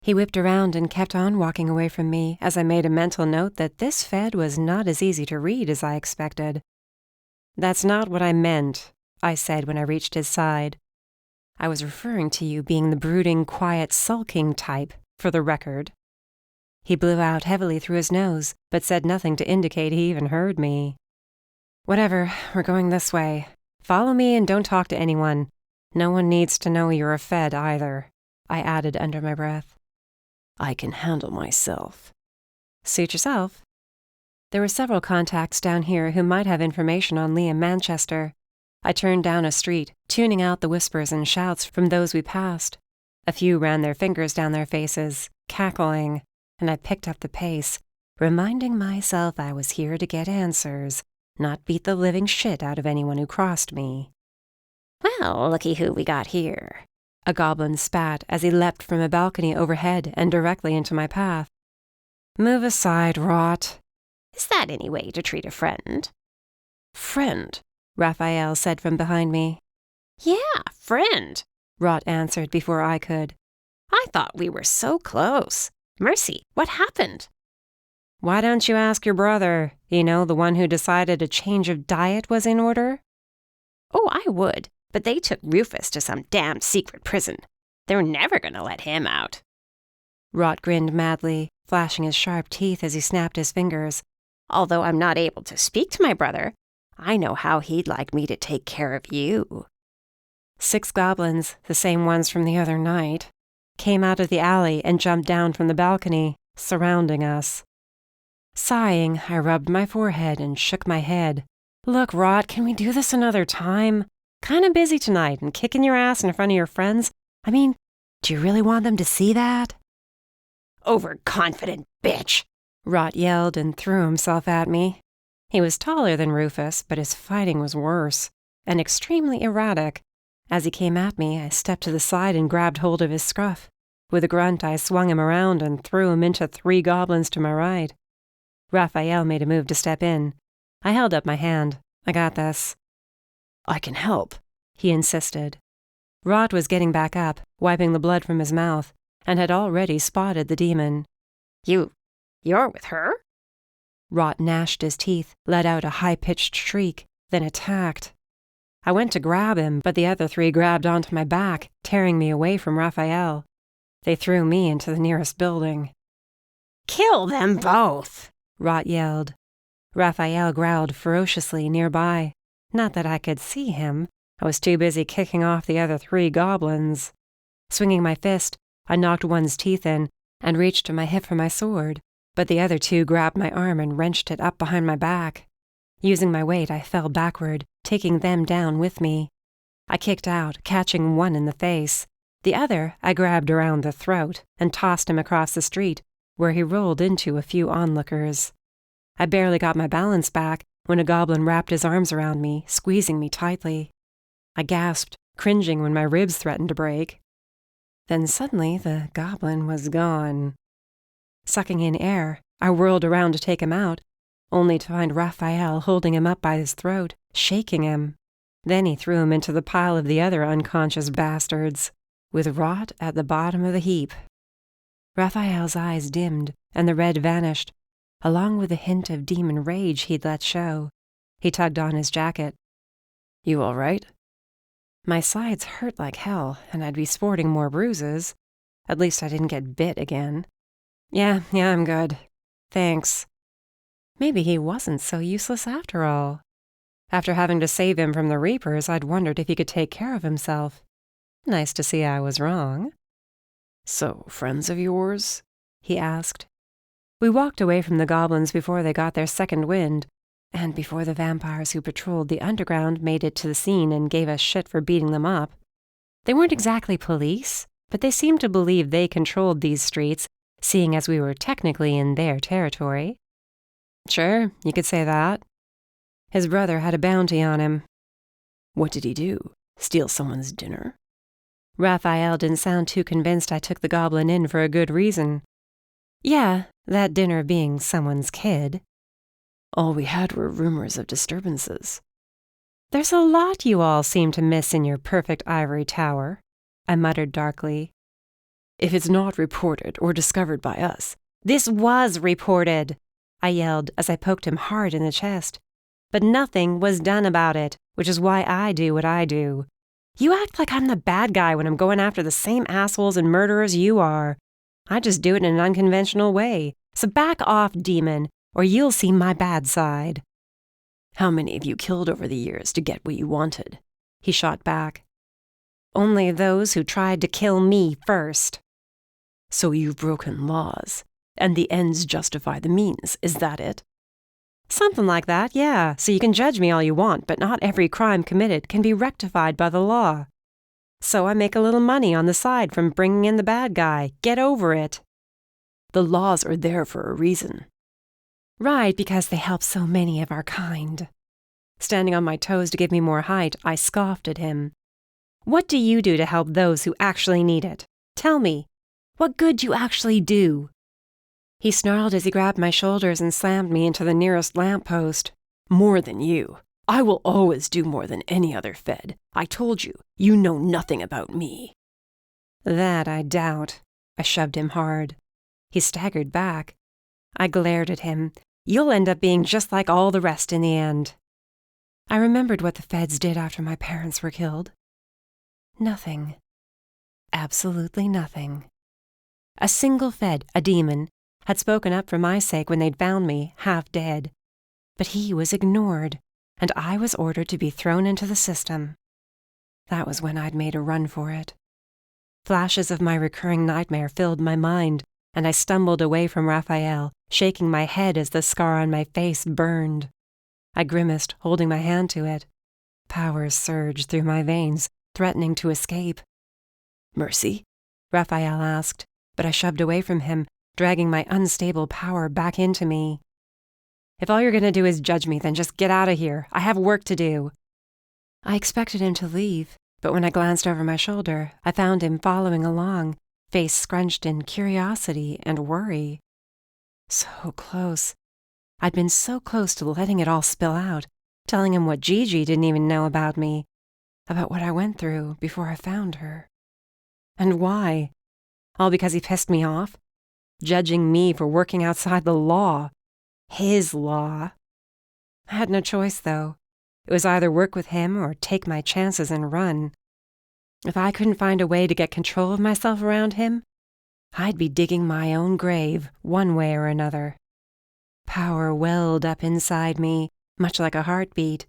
Speaker 1: He whipped around and kept on walking away from me as I made a mental note that this Fed was not as easy to read as I expected. That's not what I meant, I said when I reached his side. I was referring to you being the brooding, quiet, sulking type, for the record. He blew out heavily through his nose, but said nothing to indicate he even heard me. Whatever, we're going this way. Follow me and don't talk to anyone. No one needs to know you're a Fed either, I added under my breath.
Speaker 3: "I can handle myself."
Speaker 1: Suit yourself. There were several contacts down here who might have information on Liam Manchester. I turned down a street, tuning out the whispers and shouts from those we passed. A few ran their fingers down their faces, cackling, and I picked up the pace, reminding myself I was here to get answers, not beat the living shit out of anyone who crossed me.
Speaker 2: Well, looky who we got here.
Speaker 1: A goblin spat as he leapt from a balcony overhead and directly into my path. Move aside, Rot.
Speaker 2: Is that any way to treat a friend?
Speaker 3: "Friend,"
Speaker 1: Rafael said from behind me.
Speaker 2: Yeah, friend,
Speaker 1: Rot answered before I could.
Speaker 2: I thought we were so close. Mercy, what happened?
Speaker 1: Why don't you ask your brother, the one who decided a change of diet was in order?
Speaker 2: Oh, I would, but they took Rufus to some damned secret prison. They're never going to let him out.
Speaker 1: Rot grinned madly, flashing his sharp teeth as he snapped his fingers.
Speaker 2: Although I'm not able to speak to my brother, I know how he'd like me to take care of you.
Speaker 1: 6 goblins, the same ones from the other night, came out of the alley and jumped down from the balcony, surrounding us. Sighing, I rubbed my forehead and shook my head. Look, Rot, can we do this another time? Kinda busy tonight and kicking your ass in front of your friends. I mean, do you really want them to see that?
Speaker 2: Overconfident bitch,
Speaker 1: Rot yelled and threw himself at me. He was taller than Rufus, but his fighting was worse, and extremely erratic. As he came at me, I stepped to the side and grabbed hold of his scruff. With a grunt, I swung him around and threw him into 3 goblins to my right. Rafael made a move to step in. I held up my hand. I got this.
Speaker 3: "I can help,"
Speaker 1: he insisted. Rot was getting back up, wiping the blood from his mouth, and had already spotted the demon.
Speaker 2: You're with her?
Speaker 1: Rot gnashed his teeth, let out a high-pitched shriek, then attacked. I went to grab him, but the other 3 grabbed onto my back, tearing me away from Rafael. They threw me into the nearest building.
Speaker 2: Kill them both,
Speaker 1: Rot yelled. Rafael growled ferociously nearby. Not that I could see him. I was too busy kicking off the other 3 goblins. Swinging my fist, I knocked one's teeth in and reached to my hip for my sword, but the other 2 grabbed my arm and wrenched it up behind my back. Using my weight, I fell backward, taking them down with me. I kicked out, catching one in the face. The other I grabbed around the throat and tossed him across the street, where he rolled into a few onlookers. I barely got my balance back when a goblin wrapped his arms around me, squeezing me tightly. I gasped, cringing when my ribs threatened to break. Then suddenly the goblin was gone. Sucking in air, I whirled around to take him out, only to find Rafael holding him up by his throat, shaking him. Then he threw him into the pile of the other unconscious bastards, with rot at the bottom of the heap. Rafael's eyes dimmed, and the red vanished, along with the hint of demon rage he'd let show. He tugged on his jacket.
Speaker 3: "You all right?"
Speaker 1: My sides hurt like hell, and I'd be sporting more bruises. At least I didn't get bit again. Yeah, I'm good. Thanks. Maybe he wasn't so useless after all. After having to save him from the Reapers, I'd wondered if he could take care of himself. Nice to see I was wrong.
Speaker 3: "So, friends of yours?"
Speaker 1: he asked. We walked away from the goblins before they got their second wind, and before the vampires who patrolled the underground made it to the scene and gave us shit for beating them up. They weren't exactly police, but they seemed to believe they controlled these streets, seeing as we were technically in their territory. Sure, you could say that. His brother had a bounty on him.
Speaker 3: "What did he do? Steal someone's dinner?"
Speaker 1: Raphael didn't sound too convinced I took the goblin in for a good reason. Yeah, that dinner being someone's kid.
Speaker 3: "All we had were rumors of disturbances."
Speaker 1: There's a lot you all seem to miss in your perfect ivory tower, I muttered darkly.
Speaker 3: "If it's not reported or discovered by us."
Speaker 1: This was reported, I yelled as I poked him hard in the chest. But nothing was done about it, which is why I do what I do. You act like I'm the bad guy when I'm going after the same assholes and murderers you are. I just do it in an unconventional way. So back off, demon, or you'll see my bad side.
Speaker 3: "How many have you killed over the years to get what you wanted?"
Speaker 1: He shot back. Only those who tried to kill me first.
Speaker 3: "So you've broken laws, and the ends justify the means, is that it?"
Speaker 1: Something like that, yeah. So you can judge me all you want, but not every crime committed can be rectified by the law. So I make a little money on the side from bringing in the bad guy. Get over it.
Speaker 3: "The laws are there for a reason."
Speaker 1: Right, because they help so many of our kind. Standing on my toes to give me more height, I scoffed at him. What do you do to help those who actually need it? Tell me. What good do you actually do? He snarled as he grabbed my shoulders and slammed me into the nearest lamppost.
Speaker 3: "More than you. I will always do more than any other Fed. I told you, you know nothing about me."
Speaker 1: That I doubt. I shoved him hard. He staggered back. I glared at him. You'll end up being just like all the rest in the end. I remembered what the Feds did after my parents were killed. Nothing. Absolutely nothing. A single Fed, a demon, had spoken up for my sake when they'd found me, half dead. But he was ignored, and I was ordered to be thrown into the system. That was when I'd made a run for it. Flashes of my recurring nightmare filled my mind, and I stumbled away from Rafael, shaking my head as the scar on my face burned. I grimaced, holding my hand to it. Powers surged through my veins, threatening to escape.
Speaker 3: "Mercy?"
Speaker 1: Rafael asked, but I shoved away from him, dragging my unstable power back into me. If all you're going to do is judge me, then just get out of here. I have work to do. I expected him to leave, but when I glanced over my shoulder, I found him following along, face scrunched in curiosity and worry. So close. I'd been so close to letting it all spill out, telling him what Gigi didn't even know about me, about what I went through before I found her. And why? All because he pissed me off? Judging me for working outside the law. His law. I had no choice, though. It was either work with him or take my chances and run. If I couldn't find a way to get control of myself around him, I'd be digging my own grave, one way or another. Power welled up inside me, much like a heartbeat,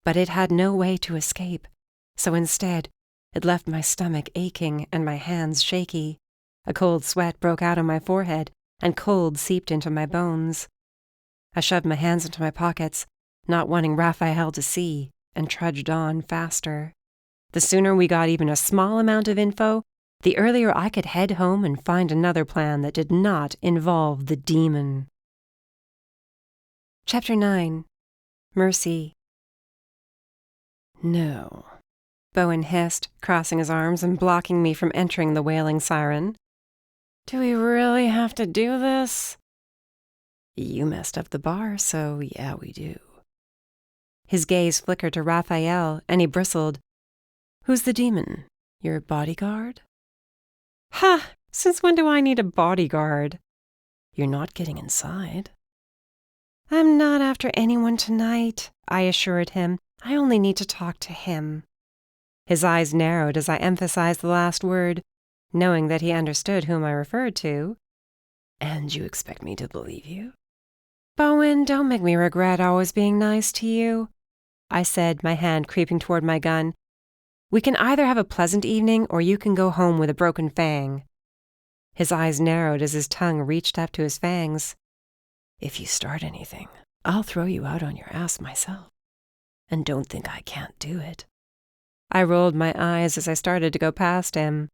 Speaker 1: but it had no way to escape, so instead, it left my stomach aching and my hands shaky. A cold sweat broke out on my forehead, and cold seeped into my bones. I shoved my hands into my pockets, not wanting Rafael to see, and trudged on faster. The sooner we got even a small amount of info, the earlier I could head home and find another plan that did not involve the demon. Chapter 9. Mercy.
Speaker 3: "No,"
Speaker 1: Bowen hissed, crossing his arms and blocking me from entering the wailing siren.
Speaker 3: Do we really have to do this? You messed up the bar, so yeah, we do.
Speaker 1: His gaze flickered to Rafael, and he bristled.
Speaker 3: Who's the demon? Your bodyguard?
Speaker 1: Ha! Since when do I need a bodyguard?
Speaker 3: You're not getting inside.
Speaker 1: I'm not after anyone tonight, I assured him. I only need to talk to him. His eyes narrowed as I emphasized the last word, knowing that he understood whom I referred to.
Speaker 3: And you expect me to believe you?
Speaker 1: Bowen, don't make me regret always being nice to you, I said, my hand creeping toward my gun. We can either have a pleasant evening or you can go home with a broken fang. His eyes narrowed as his tongue reached up to his fangs.
Speaker 3: If you start anything, I'll throw you out on your ass myself. And don't think I can't do it.
Speaker 1: I rolled my eyes as I started to go past him.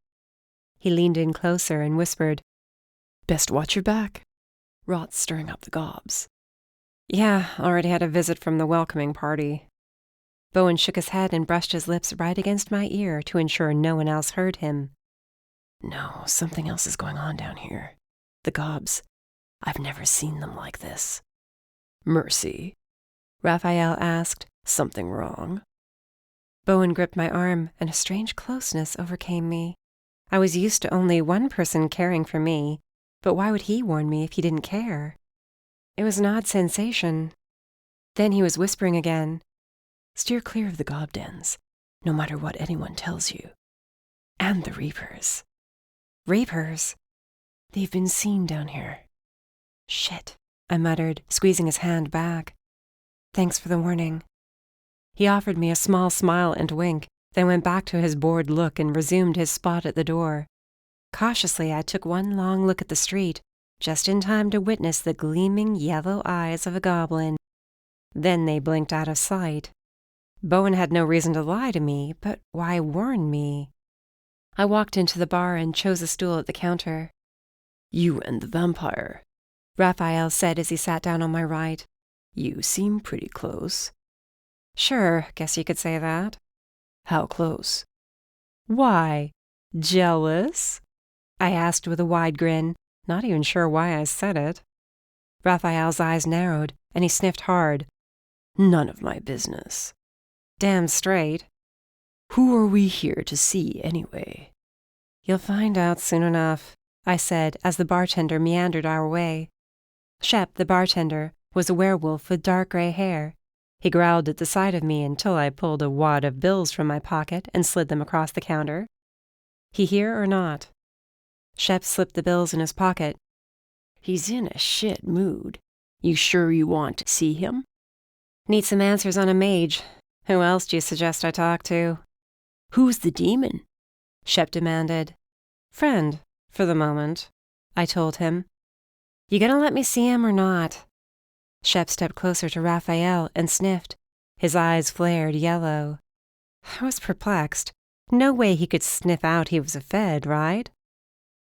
Speaker 1: He leaned in closer and whispered,
Speaker 3: Best watch your back. Rot's stirring up the gobs.
Speaker 1: Yeah, already had a visit from the welcoming party. Bowen shook his head and brushed his lips right against my ear to ensure no one else heard him.
Speaker 3: No, something else is going on down here. The gobs. I've never seen them like this. Mercy,
Speaker 1: Rafael asked.
Speaker 3: Something wrong?
Speaker 1: Bowen gripped my arm, and a strange closeness overcame me. I was used to only one person caring for me, but why would he warn me if he didn't care? It was an odd sensation. Then he was whispering again.
Speaker 3: Steer clear of the gob dens, no matter what anyone tells you. And the reapers.
Speaker 1: Reapers?
Speaker 3: They've been seen down here.
Speaker 1: Shit, I muttered, squeezing his hand back. Thanks for the warning. He offered me a small smile and wink, then went back to his bored look and resumed his spot at the door. Cautiously, I took one long look at the street, just in time to witness the gleaming yellow eyes of a goblin. Then they blinked out of sight. Bowen had no reason to lie to me, but why warn me? I walked into the bar and chose a stool at the counter.
Speaker 3: You and the vampire,
Speaker 1: Rafael said as he sat down on my right.
Speaker 3: You seem pretty close.
Speaker 1: Sure, guess you could say that.
Speaker 3: How close?
Speaker 1: Why? Jealous? I asked with a wide grin, not even sure why I said it. Rafael's eyes narrowed, and he sniffed hard.
Speaker 3: None of my business.
Speaker 1: Damn straight.
Speaker 3: Who are we here to see, anyway?
Speaker 1: You'll find out soon enough, I said as the bartender meandered our way. Shep, the bartender, was a werewolf with dark gray hair. He growled at the sight of me until I pulled a wad of bills from my pocket and slid them across the counter. He here or not? Shep slipped the bills in his pocket.
Speaker 3: He's in a shit mood. You sure you want to see him?
Speaker 1: Need some answers on a mage. Who else do you suggest I talk to?
Speaker 3: Who's the demon?
Speaker 1: Shep demanded. Friend, for the moment, I told him. You gonna let me see him or not? Shep stepped closer to Rafael and sniffed. His eyes flared yellow. I was perplexed. No way he could sniff out he was a Fed, right?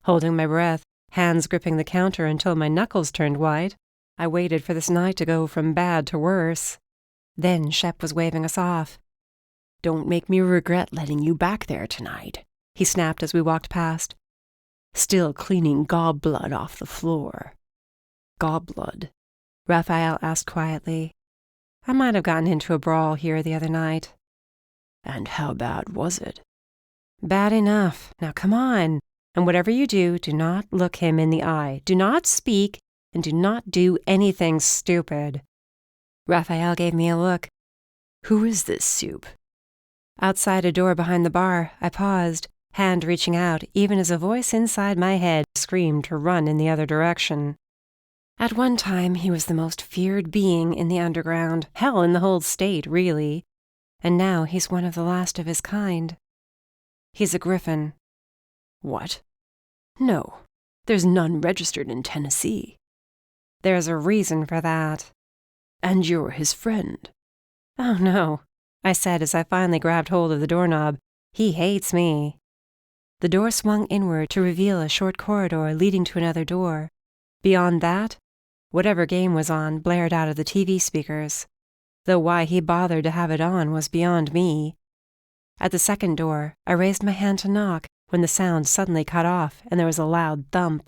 Speaker 1: Holding my breath, hands gripping the counter until my knuckles turned white, I waited for this night to go from bad to worse. Then Shep was waving us off.
Speaker 3: Don't make me regret letting you back there tonight,
Speaker 1: he snapped as we walked past.
Speaker 3: Still cleaning gob blood off the floor.
Speaker 1: Gob blood? Rafael asked quietly. I might have gotten into a brawl here the other night.
Speaker 3: And how bad was it?
Speaker 1: Bad enough. Now come on. And whatever you do, do not look him in the eye. Do not speak, and do not do anything stupid. Rafael gave me a look.
Speaker 3: Who is this soup?
Speaker 1: Outside a door behind the bar, I paused, hand reaching out, even as a voice inside my head screamed to run in the other direction. At one time, he was the most feared being in the underground, hell, in the whole state, really. And now he's one of the last of his kind. He's a Gryphon.
Speaker 3: What? No, there's none registered in Tennessee.
Speaker 1: There's a reason for that.
Speaker 3: And you're his friend.
Speaker 1: Oh, no, I said as I finally grabbed hold of the doorknob. He hates me. The door swung inward to reveal a short corridor leading to another door. Beyond that, whatever game was on blared out of the TV speakers, though why he bothered to have it on was beyond me. At the second door, I raised my hand to knock,
Speaker 3: when the sound suddenly cut off and there was a loud thump.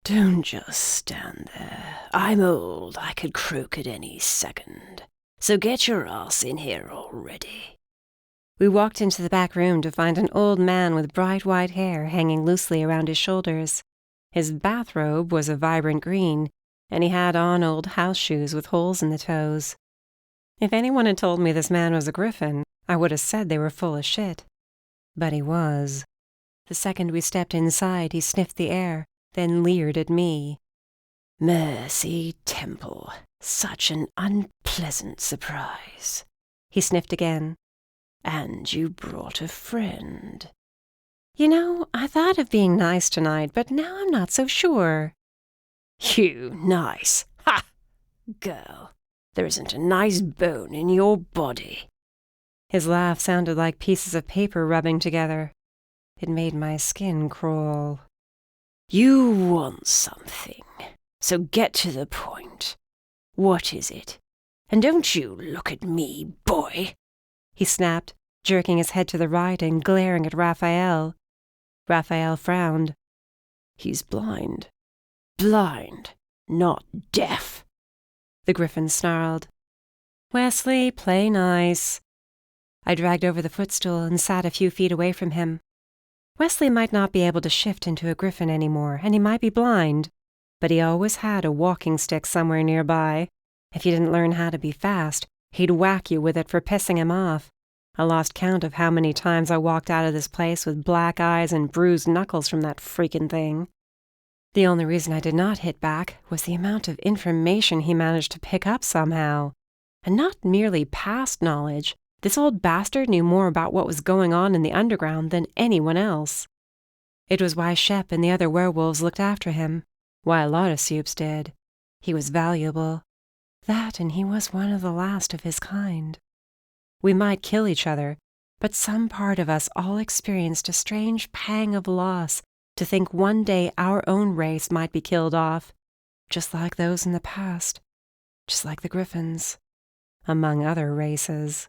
Speaker 2: Don't just stand there. I'm old. I could croak at any second. So get your ass in here already.
Speaker 1: We walked into the back room to find an old man with bright white hair hanging loosely around his shoulders. His bathrobe was a vibrant green, and he had on old house shoes with holes in the toes. If anyone had told me this man was a Gryphon, I would have said they were full of shit. But he was. The second we stepped inside, he sniffed the air, then leered at me.
Speaker 2: Mercy Temple, such an unpleasant surprise.
Speaker 1: He sniffed again.
Speaker 2: And you brought a friend.
Speaker 1: You know, I thought of being nice tonight, but now I'm not so sure.
Speaker 2: You nice? Ha! Girl, there isn't a nice bone in your body.
Speaker 1: His laugh sounded like pieces of paper rubbing together. It made my skin crawl.
Speaker 2: You want something, so get to the point. What is it? And don't you look at me, boy.
Speaker 1: He snapped, jerking his head to the right and glaring at Rafael. Rafael frowned.
Speaker 2: He's blind. Blind, not deaf.
Speaker 1: The Gryphon snarled. Wesley, play nice. I dragged over the footstool and sat a few feet away from him. Wesley might not be able to shift into a Gryphon anymore, and he might be blind, but he always had a walking stick somewhere nearby. If you didn't learn how to be fast, he'd whack you with it for pissing him off. I lost count of how many times I walked out of this place with black eyes and bruised knuckles from that freaking thing. The only reason I did not hit back was the amount of information he managed to pick up somehow. And not merely past knowledge. This old bastard knew more about what was going on in the underground than anyone else. It was why Shep and the other werewolves looked after him, why a lot of supes did. He was valuable. That, and he was one of the last of his kind. We might kill each other, but some part of us all experienced a strange pang of loss to think one day our own race might be killed off, just like those in the past, just like the Gryphons, among other races.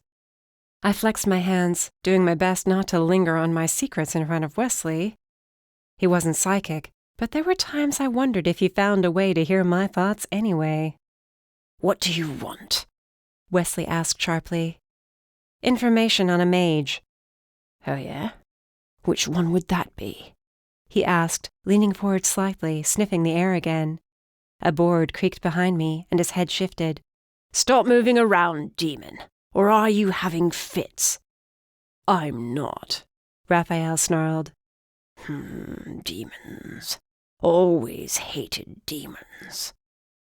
Speaker 1: I flexed my hands, doing my best not to linger on my secrets in front of Wesley. He wasn't psychic, but there were times I wondered if he found a way to hear my thoughts anyway.
Speaker 2: What do you want?
Speaker 1: Wesley asked sharply. Information on a mage.
Speaker 2: Oh, yeah? Which one would that be?
Speaker 1: He asked, leaning forward slightly, sniffing the air again. A board creaked behind me, and his head shifted.
Speaker 2: Stop moving around, demon, or are you having fits? I'm not,
Speaker 1: Rafael snarled.
Speaker 2: Demons. Always hated demons.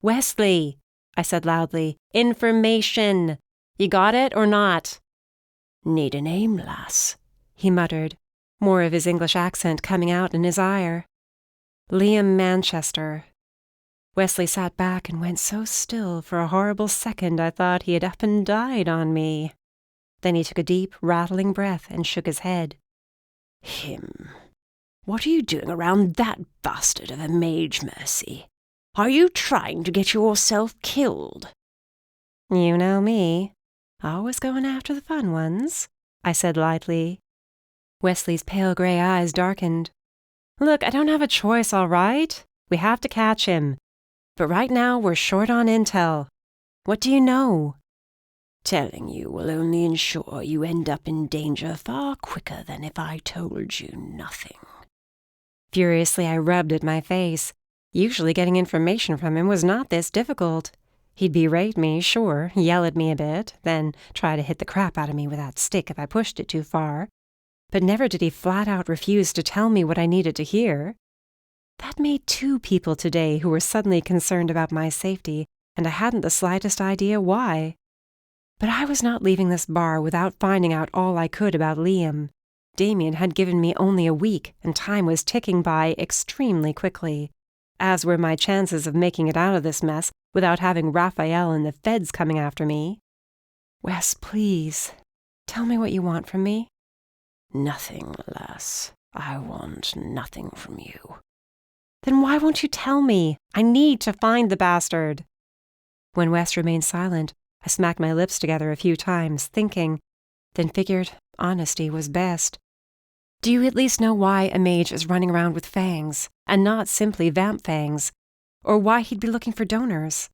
Speaker 1: Wesley, I said loudly. Information. You got it or not?
Speaker 2: Need a name, lass,
Speaker 1: he muttered, more of his English accent coming out in his ire. Liam Manchester. Wesley sat back and went so still for a horrible second I thought he had up and died on me. Then he took a deep, rattling breath and shook his head.
Speaker 2: Him. What are you doing around that bastard of a mage, Mercy? Are you trying to get yourself killed?
Speaker 1: You know me. Always going after the fun ones, I said lightly. Wesley's pale gray eyes darkened. Look, I don't have a choice, all right? We have to catch him. But right now we're short on intel. What do you know?
Speaker 2: Telling you will only ensure you end up in danger far quicker than if I told you nothing.
Speaker 1: Furiously, I rubbed at my face. Usually getting information from him was not this difficult. He'd berate me, sure, yell at me a bit, then try to hit the crap out of me with that stick if I pushed it too far. But never did he flat out refuse to tell me what I needed to hear. That made 2 people today who were suddenly concerned about my safety, and I hadn't the slightest idea why. But I was not leaving this bar without finding out all I could about Liam. Damien had given me only a week, and time was ticking by extremely quickly, as were my chances of making it out of this mess without having Rafael and the feds coming after me. Wes, please, tell me what you want from me.
Speaker 2: Nothing, lass. I want nothing from you.
Speaker 1: Then why won't you tell me? I need to find the bastard. When Wes remained silent, I smacked my lips together a few times, thinking, then figured honesty was best. Do you at least know why a mage is running around with fangs, and not simply vamp fangs, or why he'd be looking for donors?"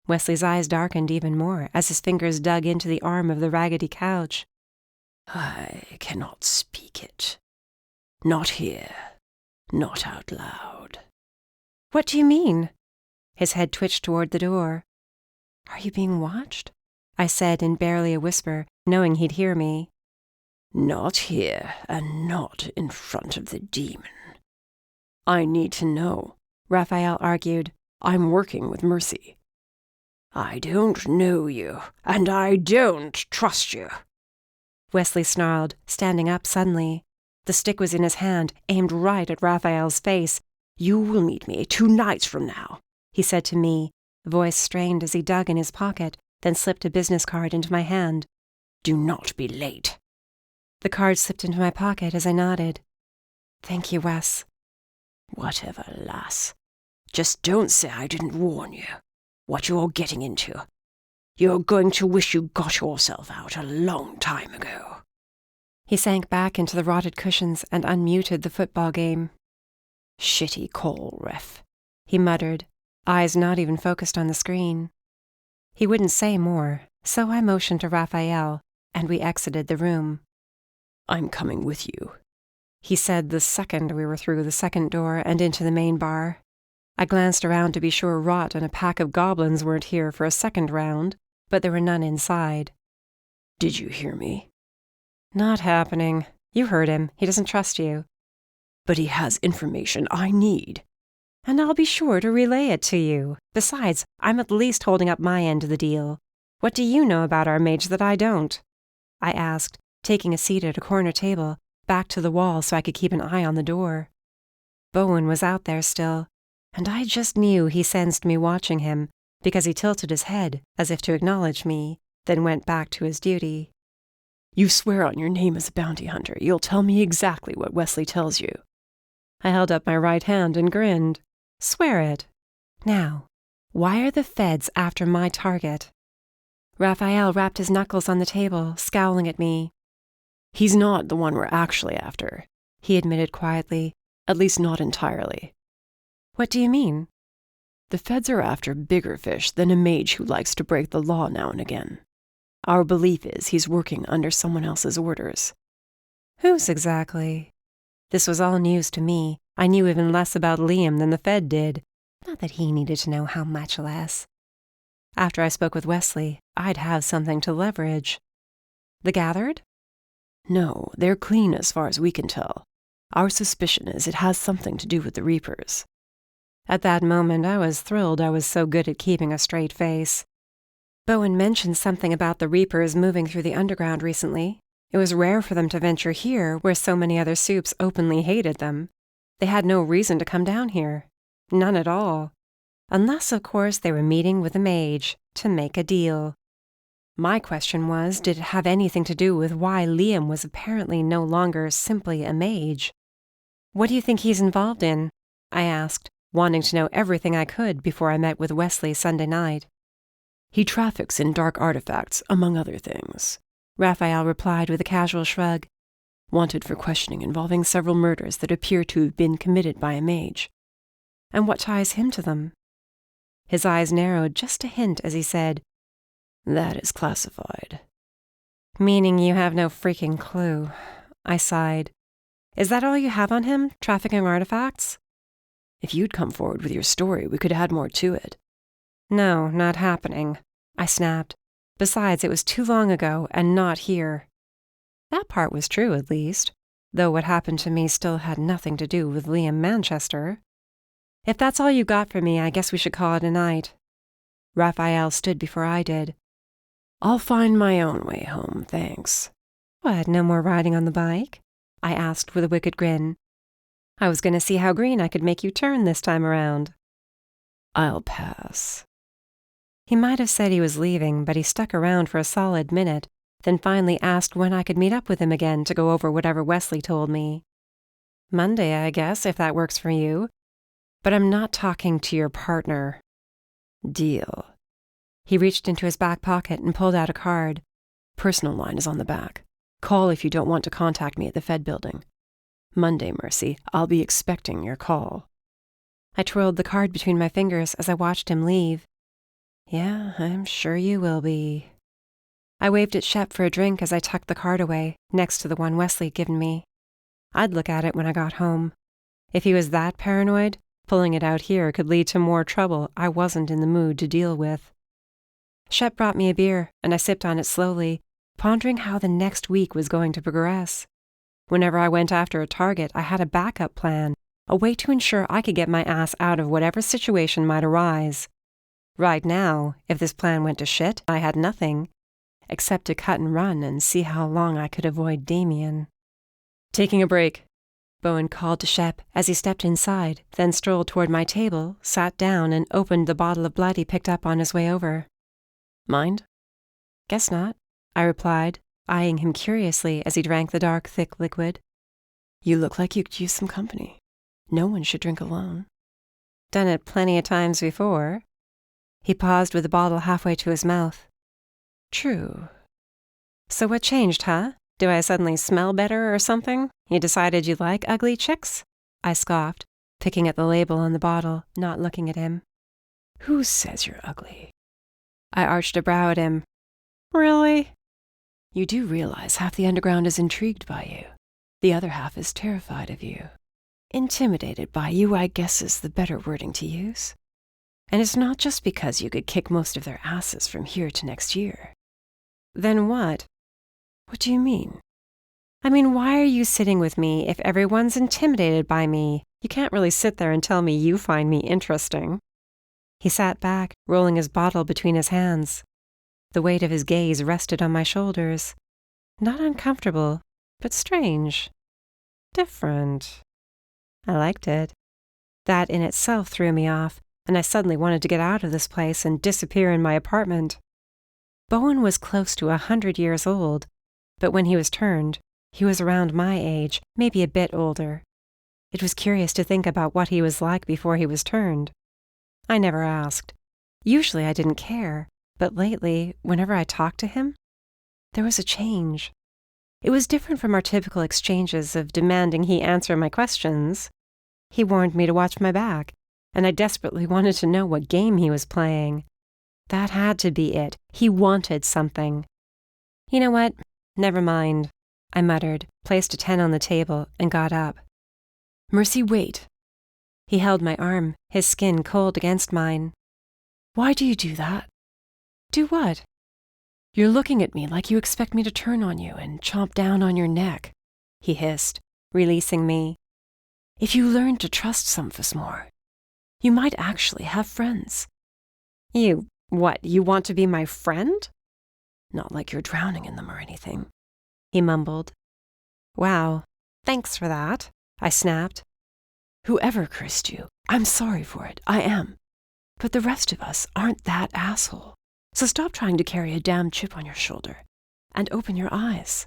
Speaker 1: Wesley's eyes darkened even more as his fingers dug into the arm of the raggedy couch.
Speaker 2: "I cannot speak it. Not here. Not out loud."
Speaker 1: "What do you mean?" His head twitched toward the door. "Are you being watched?" I said in barely a whisper, knowing he'd hear me.
Speaker 2: "Not here, and not in front of the demon." "I need to know," Rafael argued. "I'm working with Mercy." "I don't know you, and I don't trust you,"
Speaker 1: Wesley snarled, standing up suddenly. The stick was in his hand, aimed right at Rafael's face.
Speaker 2: "You will meet me 2 nights from now,"
Speaker 1: he said to me, voice strained as he dug in his pocket, then slipped a business card into my hand.
Speaker 2: "Do not be late."
Speaker 1: The card slipped into my pocket as I nodded. "Thank you, Wes."
Speaker 2: "Whatever, lass. Just don't say I didn't warn you. What you're getting into. You're going to wish you got yourself out a long time ago."
Speaker 1: He sank back into the rotted cushions and unmuted the football game.
Speaker 2: "Shitty call, ref,"
Speaker 1: he muttered, eyes not even focused on the screen. He wouldn't say more, so I motioned to Rafael, and we exited the room.
Speaker 2: "I'm coming with you,"
Speaker 1: he said the second we were through the second door and into the main bar. I glanced around to be sure Rot and a pack of goblins weren't here for a second round, but there were none inside.
Speaker 2: "Did you hear me?"
Speaker 1: "Not happening. You heard him. He doesn't trust you."
Speaker 2: "But he has information I need."
Speaker 1: "And I'll be sure to relay it to you. Besides, I'm at least holding up my end of the deal. What do you know about our mage that I don't?" I asked, taking a seat at a corner table, back to the wall so I could keep an eye on the door. Bowen was out there still, and I just knew he sensed me watching him because he tilted his head as if to acknowledge me, then went back to his duty.
Speaker 3: "You swear on your name as a bounty hunter you'll tell me exactly what Wesley tells you."
Speaker 1: I held up my right hand and grinned. "Swear it. Now, why are the feds after my target?" Rafael rapped his knuckles on the table, scowling at me.
Speaker 3: "He's not the one we're actually after," he admitted quietly, "at least not entirely."
Speaker 1: "What do you mean?"
Speaker 3: "The feds are after bigger fish than a mage who likes to break the law now and again. Our belief is he's working under someone else's orders."
Speaker 1: "Whose exactly?" This was all news to me. I knew even less about Liam than the Fed did. Not that he needed to know how much less. After I spoke with Wesley, I'd have something to leverage. "The Gathered?"
Speaker 3: "No, they're clean as far as we can tell. Our suspicion is it has something to do with the Reapers."
Speaker 1: At that moment, I was thrilled I was so good at keeping a straight face. Bowen mentioned something about the Reapers moving through the underground recently. It was rare for them to venture here, where so many other soups openly hated them. They had no reason to come down here. None at all. Unless, of course, they were meeting with a mage to make a deal. My question was, did it have anything to do with why Liam was apparently no longer simply a mage? "What do you think he's involved in?" I asked, wanting to know everything I could before I met with Wesley Sunday night.
Speaker 3: "He traffics in dark artifacts, among other things,"
Speaker 1: Rafael replied with a casual shrug.
Speaker 3: "Wanted for questioning involving several murders that appear to have been committed by a mage."
Speaker 1: "And what ties him to them?" His eyes narrowed just a hint as he said,
Speaker 3: "That is classified."
Speaker 1: "Meaning you have no freaking clue." I sighed. "Is that all you have on him, trafficking artifacts?"
Speaker 3: "If you'd come forward with your story, we could add more to it."
Speaker 1: "No, not happening," I snapped. Besides, it was too long ago and not here. That part was true, at least, though what happened to me still had nothing to do with Liam Manchester. "If that's all you got for me, I guess we should call it a night." Rafael stood before I did.
Speaker 3: "I'll find my own way home, thanks."
Speaker 1: "What, no more riding on the bike?" I asked with a wicked grin. "I was going to see how green I could make you turn this time around."
Speaker 3: "I'll pass."
Speaker 1: He might have said he was leaving, but he stuck around for a solid minute, then finally asked when I could meet up with him again to go over whatever Wesley told me. "Monday, I guess, if that works for you. But I'm not talking to your partner."
Speaker 3: "Deal."
Speaker 1: He reached into his back pocket and pulled out a card.
Speaker 3: "Personal line is on the back. Call if you don't want to contact me at the Fed building. Monday, Mercy. I'll be expecting your call.
Speaker 1: I twirled the card between my fingers as I watched him leave. Yeah, I'm sure you will be. I waved at Shep for a drink as I tucked the card away, next to the one Wesley'd given me. I'd look at it when I got home. If he was that paranoid, pulling it out here could lead to more trouble I wasn't in the mood to deal with. Shep brought me a beer, and I sipped on it slowly, pondering how the next week was going to progress. Whenever I went after a target, I had a backup plan, a way to ensure I could get my ass out of whatever situation might arise. Right now, if this plan went to shit, I had nothing, except to cut and run and see how long I could avoid Damien. Taking a break, Bowen called to Shep as he stepped inside, then strolled toward my table, sat down, and opened the bottle of blood he picked up on his way over. Mind? Guess not, I replied, eyeing him curiously as he drank the dark, thick liquid.
Speaker 3: You look like you could use some company. No one should drink alone.
Speaker 1: Done it plenty of times before. He paused with the bottle halfway to his mouth. True. So what changed, huh? Do I suddenly smell better or something? You decided you like ugly chicks? I scoffed, picking at the label on the bottle, not looking at him.
Speaker 3: Who says you're ugly?
Speaker 1: I arched a brow at him. Really?
Speaker 3: You do realize half the underground is intrigued by you. The other half is terrified of you. Intimidated by you, I guess, is the better wording to use. And it's not just because you could kick most of their asses from here to next year.
Speaker 1: Then what?
Speaker 3: What do you mean?
Speaker 1: I mean, why are you sitting with me if everyone's intimidated by me? You can't really sit there and tell me you find me interesting. He sat back, rolling his bottle between his hands. The weight of his gaze rested on my shoulders. Not uncomfortable, but strange. Different. I liked it. That in itself threw me off, and I suddenly wanted to get out of this place and disappear in my apartment. Bowen was close to 100 years old, but when he was turned, he was around my age, maybe a bit older. It was curious to think about what he was like before he was turned. I never asked. Usually I didn't care, but lately, whenever I talked to him, there was a change. It was different from our typical exchanges of demanding he answer my questions. He warned me to watch my back, and I desperately wanted to know what game he was playing. That had to be it. He wanted something. You know what? Never mind, I muttered, placed a 10 on the table, and got up.
Speaker 3: Mercy, wait.
Speaker 1: He held my arm, his skin cold against mine.
Speaker 3: Why do you do that?
Speaker 1: Do what?
Speaker 3: You're looking at me like you expect me to turn on you and chomp down on your neck, he hissed, releasing me. If you learned to trust some of us more, you might actually have friends.
Speaker 1: You want to be my friend?
Speaker 3: Not like you're drowning in them or anything,
Speaker 1: he mumbled. Wow, thanks for that, I snapped.
Speaker 3: Whoever cursed you, I'm sorry for it, I am. But the rest of us aren't that asshole. So stop trying to carry a damn chip on your shoulder and open your eyes.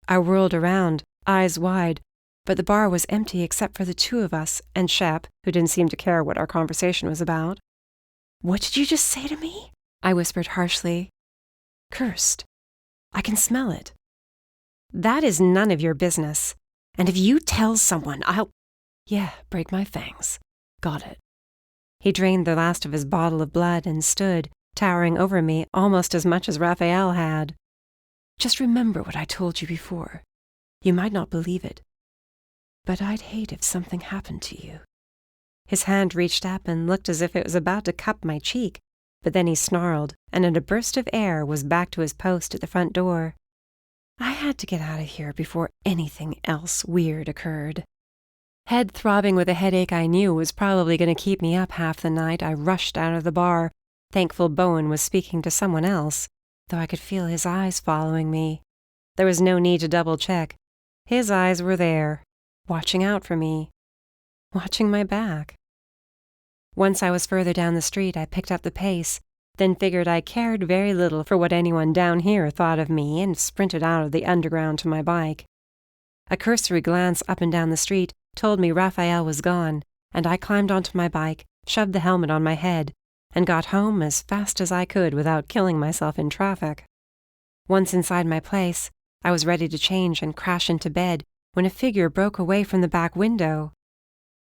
Speaker 1: I whirled around, eyes wide, but the bar was empty except for the two of us and Shep, who didn't seem to care what our conversation was about.
Speaker 3: What did you just say to me?
Speaker 1: I whispered harshly.
Speaker 3: Cursed. I can smell it.
Speaker 1: That is none of your business. And if you tell someone, I'll...
Speaker 3: Yeah, break my fangs. Got it.
Speaker 1: He drained the last of his bottle of blood and stood, towering over me almost as much as Rafael had.
Speaker 3: Just remember what I told you before. You might not believe it, but I'd hate if something happened to you.
Speaker 1: His hand reached up and looked as if it was about to cup my cheek, but then he snarled, and in a burst of air was back to his post at the front door. I had to get out of here before anything else weird occurred. Head throbbing with a headache I knew was probably going to keep me up half the night, I rushed out of the bar, thankful Bowen was speaking to someone else, though I could feel his eyes following me. There was no need to double-check. His eyes were there, watching out for me, watching my back. Once I was further down the street, I picked up the pace, then figured I cared very little for what anyone down here thought of me and sprinted out of the underground to my bike. A cursory glance up and down the street told me Rafael was gone, and I climbed onto my bike, shoved the helmet on my head, and got home as fast as I could without killing myself in traffic. Once inside my place, I was ready to change and crash into bed when a figure broke away from the back window.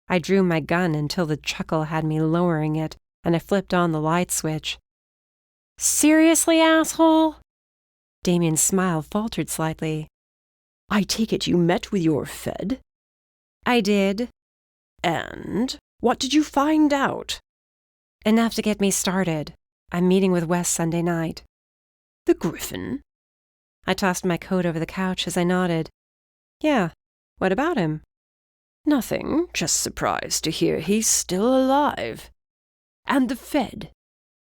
Speaker 1: I drew my gun until the chuckle had me lowering it, and I flipped on the light switch. "Seriously, asshole?" Damien's smile faltered slightly.
Speaker 3: "I take it you met with your Fed?"
Speaker 1: "I did."
Speaker 3: "And what did you find out?"
Speaker 1: "Enough to get me started. I'm meeting with Wes Sunday night."
Speaker 3: "The Gryphon?"
Speaker 1: I tossed my coat over the couch as I nodded. "Yeah, what about him?"
Speaker 3: "Nothing, just surprised to hear he's still alive." "And the Fed?"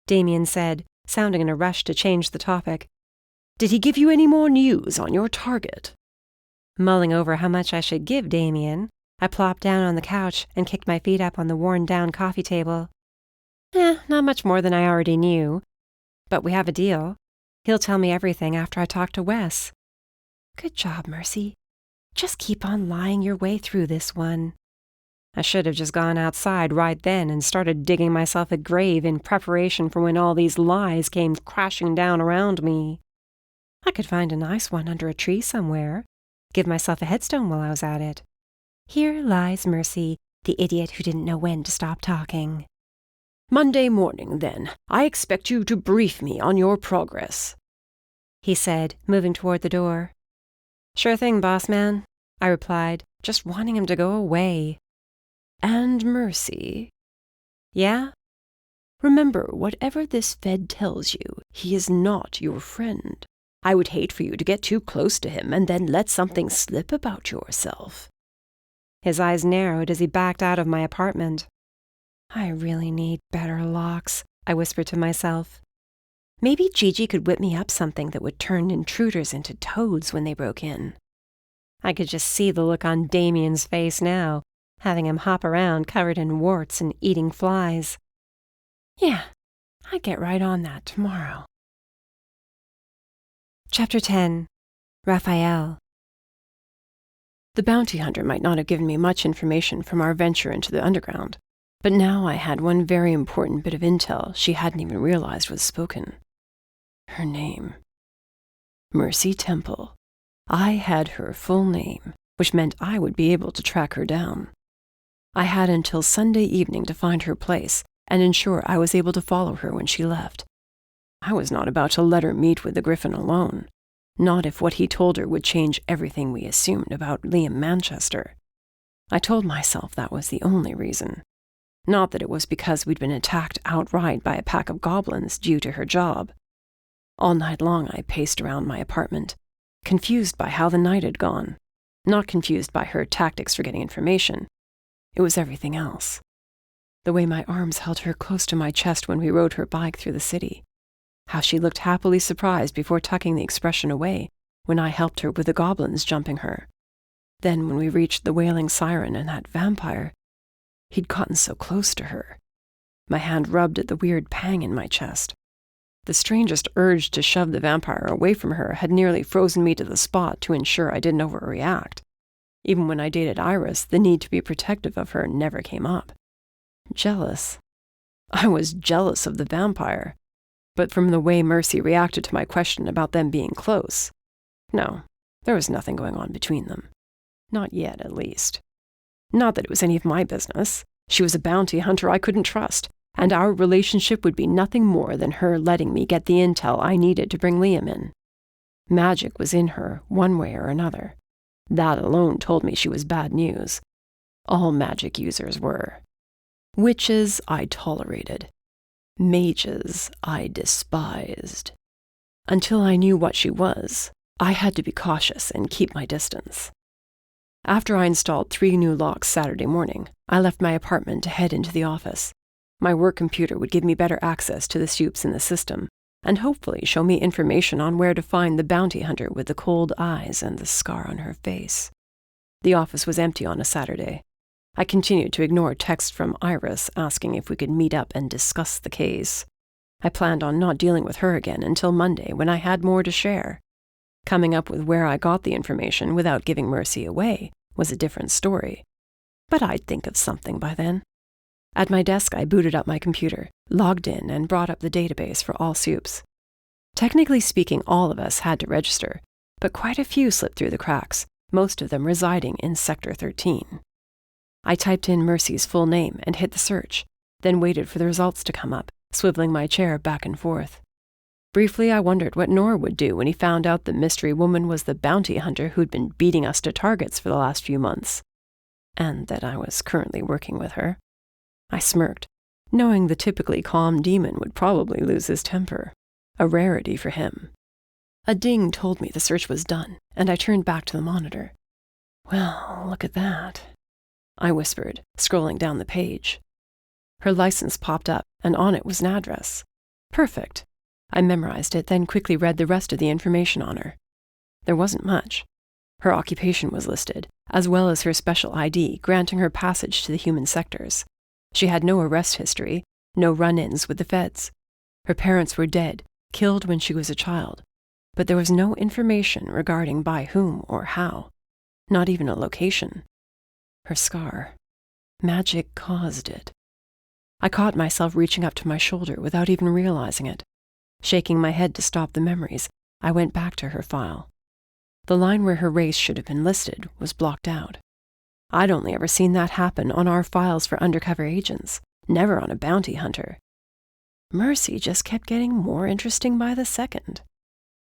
Speaker 1: Damien said, sounding in a rush to change the topic.
Speaker 3: "Did he give you any more news on your target?"
Speaker 1: Mulling over how much I should give Damien, I plopped down on the couch and kicked my feet up on the worn-down coffee table. Not much more than I already knew. But we have a deal. He'll tell me everything after I talk to Wes. Good job, Mercy. Just keep on lying your way through this one. I should have just gone outside right then and started digging myself a grave in preparation for when all these lies came crashing down around me. I could find a nice one under a tree somewhere. Give myself a headstone while I was at it. Here lies Mercy, the idiot who didn't know when to stop talking.
Speaker 3: "Monday morning, then. I expect you to brief me on your progress,"
Speaker 1: he said, moving toward the door. "Sure thing, boss man," I replied, just wanting him to go away.
Speaker 3: "And Mercy."
Speaker 1: "Yeah?"
Speaker 3: "Remember, whatever this Fed tells you, he is not your friend. I would hate for you to get too close to him and then let something slip about yourself."
Speaker 1: His eyes narrowed as he backed out of my apartment. I really need better locks, I whispered to myself. Maybe Gigi could whip me up something that would turn intruders into toads when they broke in. I could just see the look on Damien's face now, having him hop around covered in warts and eating flies. Yeah, I'd get right on that tomorrow. Chapter 10. Rafael.
Speaker 3: The bounty hunter might not have given me much information from our venture into the underground, but now I had one very important bit of intel she hadn't even realized was spoken. Her name. Mercy Temple. I had her full name, which meant I would be able to track her down. I had until Sunday evening to find her place and ensure I was able to follow her when she left. I was not about to let her meet with the Gryphon alone, not if what he told her would change everything we assumed about Liam Manchester. I told myself that was the only reason. Not that it was because we'd been attacked outright by a pack of goblins due to her job. All night long I paced around my apartment, confused by how the night had gone, not confused by her tactics for getting information. It was everything else. The way my arms held her close to my chest when we rode her bike through the city. How she looked happily surprised before tucking the expression away when I helped her with the goblins jumping her. Then when we reached the wailing siren and that vampire, he'd gotten so close to her. My hand rubbed at the weird pang in my chest. The strangest urge to shove the vampire away from her had nearly frozen me to the spot to ensure I didn't overreact. Even when I dated Iris, the need to be protective of her never came up. Jealous. I was jealous of the vampire. But from the way Mercy reacted to my question about them being close, no, there was nothing going on between them. Not yet, at least. Not that it was any of my business. She was a bounty hunter I couldn't trust, and our relationship would be nothing more than her letting me get the intel I needed to bring Liam in. Magic was in her, one way or another. That alone told me she was bad news. All magic users were. Witches I tolerated. Mages I despised. Until I knew what she was, I had to be cautious and keep my distance. After I installed 3 new locks Saturday morning, I left my apartment to head into the office. My work computer would give me better access to the supes in the system, and hopefully show me information on where to find the bounty hunter with the cold eyes and the scar on her face. The office was empty on a Saturday. I continued to ignore texts from Iris asking if we could meet up and discuss the case. I planned on not dealing with her again until Monday when I had more to share. Coming up with where I got the information without giving Mercy away was a different story. But I'd think of something by then. At my desk, I booted up my computer, logged in, and brought up the database for all supes. Technically speaking, all of us had to register, but quite a few slipped through the cracks, most of them residing in Sector 13. I typed in Mercy's full name and hit the search, then waited for the results to come up, swiveling my chair back and forth. Briefly, I wondered what Nor would do when he found out the mystery woman was the bounty hunter who'd been beating us to targets for the last few months, and that I was currently working with her. I smirked, knowing the typically calm demon would probably lose his temper, a rarity for him. A ding told me the search was done, and I turned back to the monitor. "Well, look at that," I whispered, scrolling down the page. Her license popped up, and on it was an address. Perfect. I memorized it, then quickly read the rest of the information on her. There wasn't much. Her occupation was listed, as well as her special ID granting her passage to the human sectors. She had no arrest history, no run-ins with the feds. Her parents were dead, killed when she was a child, but there was no information regarding by whom or how, not even a location. Her scar. Magic caused it. I caught myself reaching up to my shoulder without even realizing it. Shaking my head to stop the memories, I went back to her file. The line where her race should have been listed was blocked out. I'd only ever seen that happen on our files for undercover agents, never on a bounty hunter. Mercy just kept getting more interesting by the second.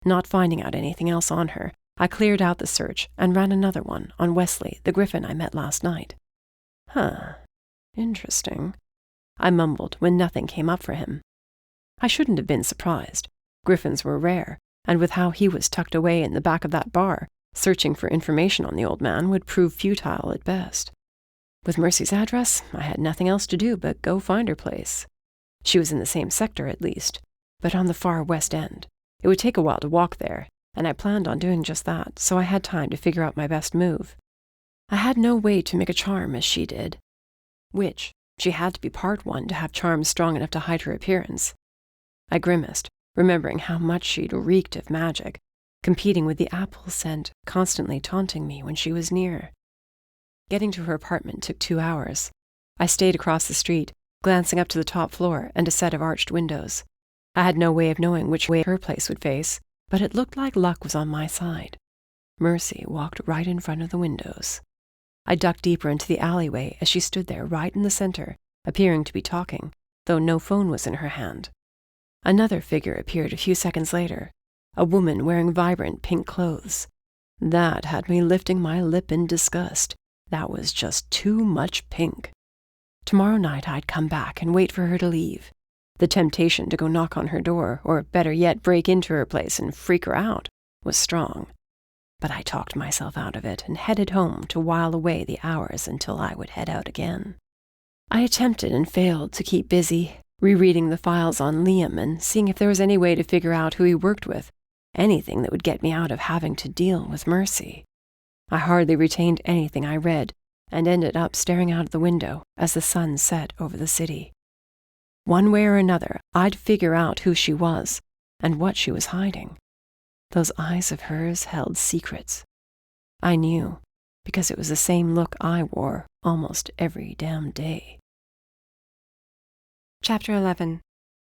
Speaker 3: Not finding out anything else on her, I cleared out the search and ran another one on Wesley, the Gryphon I met last night. Interesting, I mumbled when nothing came up for him. I shouldn't have been surprised. Gryphons were rare, and with how he was tucked away in the back of that bar, searching for information on the old man would prove futile at best. With Mercy's address, I had nothing else to do but go find her place. She was in the same sector at least, but on the far west end. It would take a while to walk there, and I planned on doing just that, so I had time to figure out my best move. I had no way to make a charm as she did. Which, she had to be part one to have charms strong enough to hide her appearance. I grimaced, remembering how much she'd reeked of magic, competing with the apple scent constantly taunting me when she was near. Getting to her apartment took 2 hours. I stayed across the street, glancing up to the top floor and a set of arched windows. I had no way of knowing which way her place would face, but it looked like luck was on my side. Mercy walked right in front of the windows. I ducked deeper into the alleyway as she stood there right in the center, appearing to be talking, though no phone was in her hand. Another figure appeared a few seconds later, a woman wearing vibrant pink clothes. That had me lifting my lip in disgust. That was just too much pink. Tomorrow night I'd come back and wait for her to leave. The temptation to go knock on her door, or better yet break into her place and freak her out, was strong. But I talked myself out of it and headed home to while away the hours until I would head out again. I attempted and failed to keep busy, rereading the files on Liam and seeing if there was any way to figure out who he worked with, anything that would get me out of having to deal with Mercy. I hardly retained anything I read and ended up staring out of the window as the sun set over the city. One way or another, I'd figure out who she was and what she was hiding. Those eyes of hers held secrets. I knew, because it was the same look I wore almost every damn day.
Speaker 1: Chapter 11.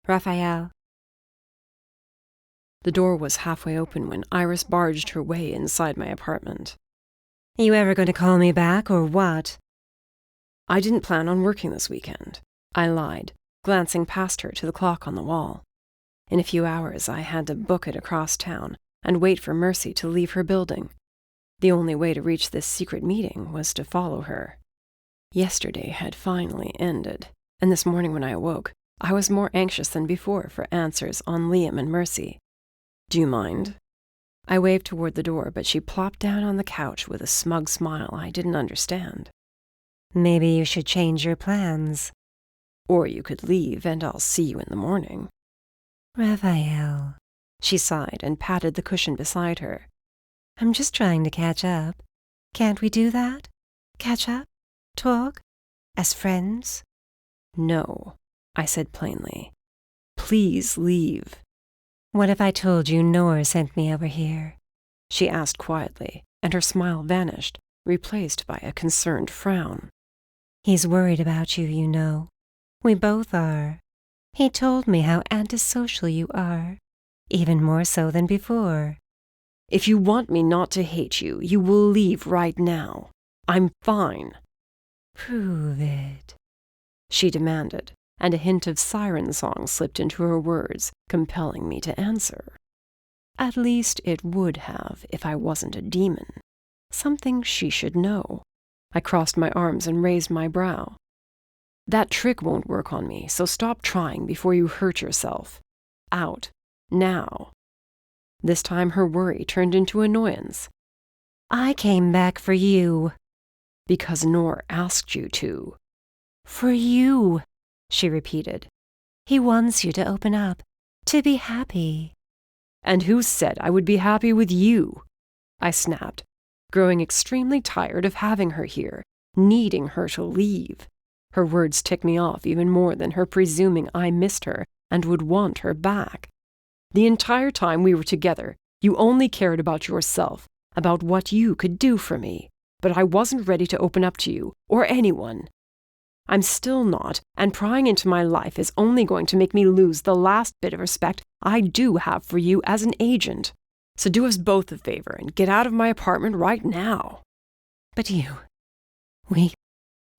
Speaker 1: Rafael.
Speaker 3: The door was halfway open when Iris barged her way inside my apartment.
Speaker 1: You ever going to call me back, or what?
Speaker 3: I didn't plan on working this weekend, I lied, glancing past her to the clock on the wall. In a few hours I had to book it across town and wait for Mercy to leave her building. The only way to reach this secret meeting was to follow her. Yesterday had finally ended, and this morning when I awoke, I was more anxious than before for answers on Liam and Mercy. "Do you mind?" I waved toward the door, but she plopped down on the couch with a smug smile I didn't understand.
Speaker 1: Maybe you should change your plans.
Speaker 3: Or you could leave and I'll see you in the morning.
Speaker 1: Rafael. She sighed and patted the cushion beside her. I'm just trying to catch up. Can't we do that? Catch up? Talk? As friends?
Speaker 3: No, I said plainly. Please leave.
Speaker 1: What if I told you Nor sent me over here?
Speaker 3: She asked quietly, and her smile vanished, replaced by a concerned frown.
Speaker 1: He's worried about you, you know. We both are. He told me how antisocial you are, even more so than before.
Speaker 3: If you want me not to hate you, you will leave right now. I'm fine."
Speaker 1: "Prove it,"
Speaker 3: she demanded, and a hint of siren song slipped into her words, compelling me to answer. At least it would have if I wasn't a demon. Something she should know. I crossed my arms and raised my brow. "That trick won't work on me, so stop trying before you hurt yourself. Out. Now." This time her worry turned into annoyance.
Speaker 1: "I came back for you."
Speaker 3: "Because Nor asked you to."
Speaker 1: "For you," she repeated. "He wants you to open up, to be happy."
Speaker 3: "And who said I would be happy with you?" I snapped, growing extremely tired of having her here, needing her to leave. Her words ticked me off even more than her presuming I missed her and would want her back. The entire time we were together, you only cared about yourself, about what you could do for me, but I wasn't ready to open up to you, or anyone. I'm still not, and prying into my life is only going to make me lose the last bit of respect I do have for you as an agent. So do us both a favor and get out of my apartment right now."
Speaker 1: "But you,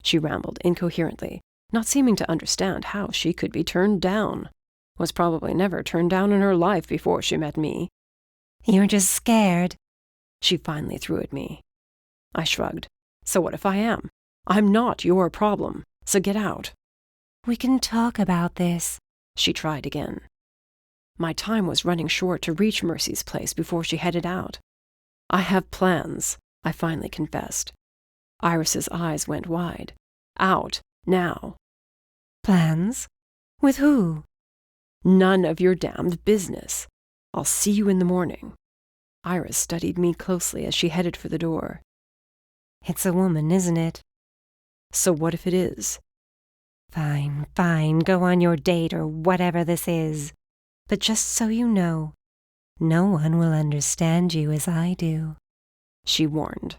Speaker 3: she rambled incoherently, not seeming to understand how she could be turned down. Was probably never turned down in her life before she met me.
Speaker 1: "You're just scared,"
Speaker 3: she finally threw at me. I shrugged. So what if I am? I'm not your problem, so get out.
Speaker 1: "We can talk about this,"
Speaker 3: she tried again. My time was running short to reach Mercy's place before she headed out. "I have plans," I finally confessed. Iris's eyes went wide. "Out, now."
Speaker 1: "Plans? With who?"
Speaker 3: "None of your damned business. I'll see you in the morning." Iris studied me closely as she headed for the door.
Speaker 1: "It's a woman, isn't it?"
Speaker 3: "So what if it is?"
Speaker 1: Fine, go on your date or whatever this is. But just so you know, no one will understand you as I do,"
Speaker 3: she warned.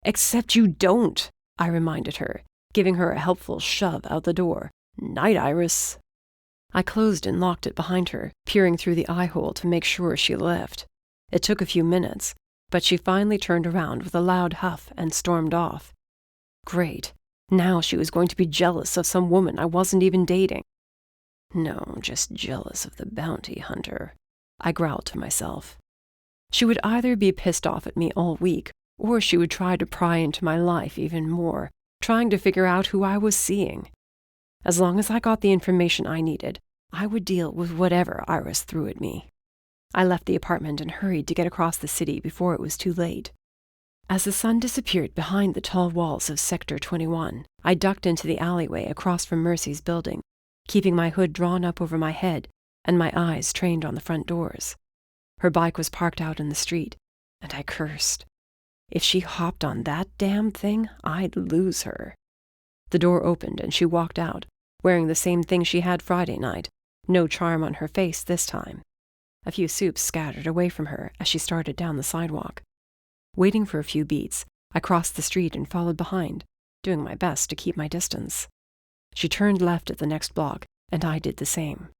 Speaker 3: "Except you don't," I reminded her, giving her a helpful shove out the door. "Night, Iris." I closed and locked it behind her, peering through the eye-hole to make sure she left. It took a few minutes, but she finally turned around with a loud huff and stormed off. Great. Now she was going to be jealous of some woman I wasn't even dating. No, just jealous of the bounty hunter, I growled to myself. She would either be pissed off at me all week, or she would try to pry into my life even more, trying to figure out who I was seeing. As long as I got the information I needed, I would deal with whatever Iris threw at me. I left the apartment and hurried to get across the city before it was too late. As the sun disappeared behind the tall walls of Sector 21, I ducked into the alleyway across from Mercy's building, keeping my hood drawn up over my head and my eyes trained on the front doors. Her bike was parked out in the street, and I cursed. If she hopped on that damn thing, I'd lose her. The door opened and she walked out, wearing the same thing she had Friday night, no charm on her face this time. A few soups scattered away from her as she started down the sidewalk. Waiting for a few beats, I crossed the street and followed behind, doing my best to keep my distance. She turned left at the next block, and I did the same.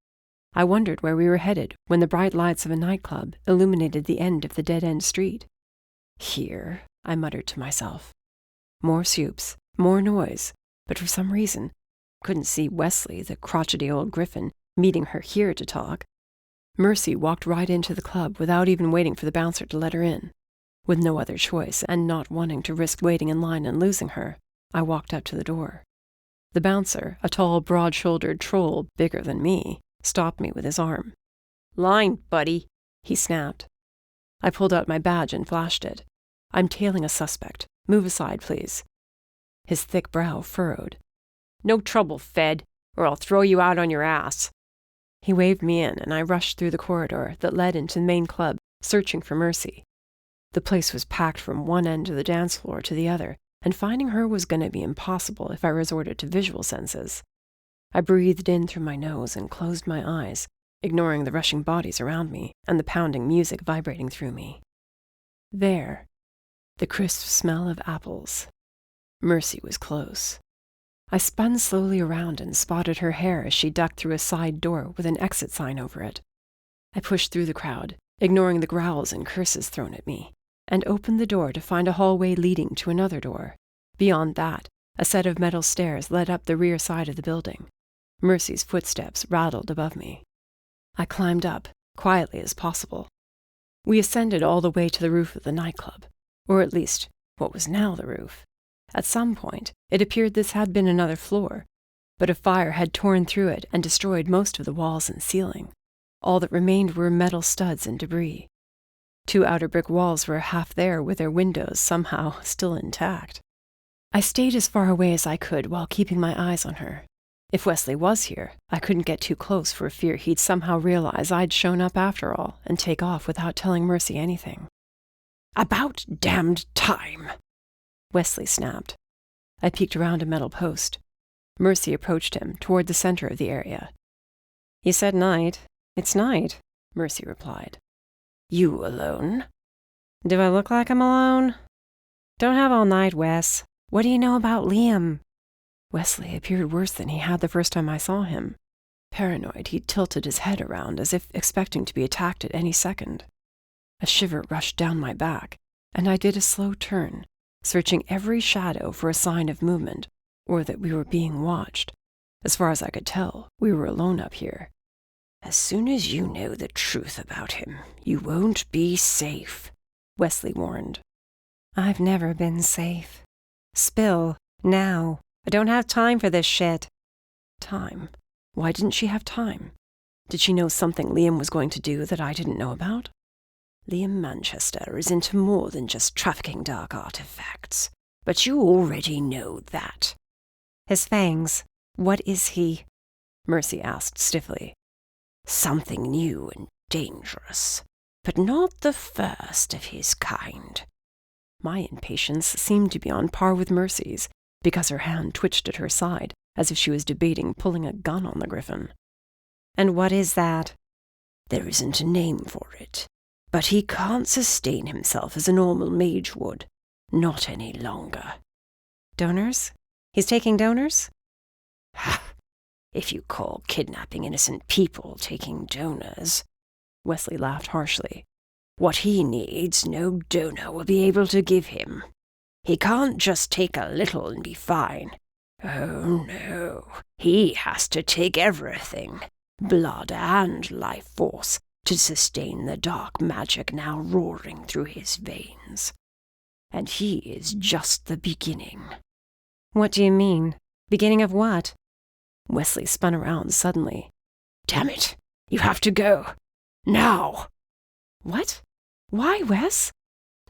Speaker 3: I wondered where we were headed when the bright lights of a nightclub illuminated the end of the dead-end street. Here, I muttered to myself. More soups, more noise, but for some reason, couldn't see Wesley, the crotchety old Gryphon, meeting her here to talk. Mercy walked right into the club without even waiting for the bouncer to let her in. With no other choice, and not wanting to risk waiting in line and losing her, I walked up to the door. The bouncer, a tall, broad-shouldered troll bigger than me, stopped me with his arm. "Line, buddy," he snapped. I pulled out my badge and flashed it. "I'm tailing a suspect. Move aside, please." His thick brow furrowed. "No trouble, Fed, or I'll throw you out on your ass." He waved me in, and I rushed through the corridor that led into the main club, searching for Mercy. The place was packed from one end of the dance floor to the other, and finding her was going to be impossible if I resorted to visual senses. I breathed in through my nose and closed my eyes, ignoring the rushing bodies around me and the pounding music vibrating through me. There, the crisp smell of apples. Mercy was close. I spun slowly around and spotted her hair as she ducked through a side door with an exit sign over it. I pushed through the crowd, ignoring the growls and curses thrown at me, and opened the door to find a hallway leading to another door. Beyond that, a set of metal stairs led up the rear side of the building. Mercy's footsteps rattled above me. I climbed up, quietly as possible. We ascended all the way to the roof of the nightclub, or at least what was now the roof. At some point, it appeared this had been another floor, but a fire had torn through it and destroyed most of the walls and ceiling. All that remained were metal studs and debris. 2 outer brick walls were half there with their windows somehow still intact. I stayed as far away as I could while keeping my eyes on her. If Wesley was here, I couldn't get too close for fear he'd somehow realize I'd shown up after all and take off without telling Mercy anything.
Speaker 2: "About damned time,"
Speaker 3: Wesley snapped. I peeked around a metal post. Mercy approached him toward the center of the area.
Speaker 1: "You said night. It's night," Mercy replied.
Speaker 2: "You alone?"
Speaker 1: "Do I look like I'm alone?" "Don't have all night, Wes. What do you know about Liam?"
Speaker 3: Wesley appeared worse than he had the first time I saw him. Paranoid, he tilted his head around as if expecting to be attacked at any second. A shiver rushed down my back, and I did a slow turn, searching every shadow for a sign of movement, or that we were being watched. As far as I could tell, we were alone up here.
Speaker 2: "As soon as you know the truth about him, you won't be safe," Wesley warned.
Speaker 1: "I've never been safe. Spill, now. I don't have time for this shit."
Speaker 3: Time? Why didn't she have time? Did she know something Liam was going to do that I didn't know about?
Speaker 2: "Liam Manchester is into more than just trafficking dark artifacts, but you already know that."
Speaker 1: "His fangs, what is he?"
Speaker 3: Mercy asked stiffly.
Speaker 2: "Something new and dangerous, but not the first of his kind."
Speaker 3: My impatience seemed to be on par with Mercy's, because her hand twitched at her side, as if she was debating pulling a gun on the Gryphon.
Speaker 1: "And what is that?"
Speaker 2: "There isn't a name for it, but he can't sustain himself as a normal mage would. Not any longer."
Speaker 1: "Donors? He's taking donors?"
Speaker 2: "If you call kidnapping innocent people taking donors," Wesley laughed harshly. "What he needs, no donor will be able to give him. He can't just take a little and be fine. Oh no, he has to take everything, blood and life force, to sustain the dark magic now roaring through his veins. And he is just the beginning."
Speaker 1: "What do you mean? Beginning of what?"
Speaker 3: Wesley spun around suddenly.
Speaker 2: "Damn it! You have to go. Now!"
Speaker 3: "What? Why, Wes?"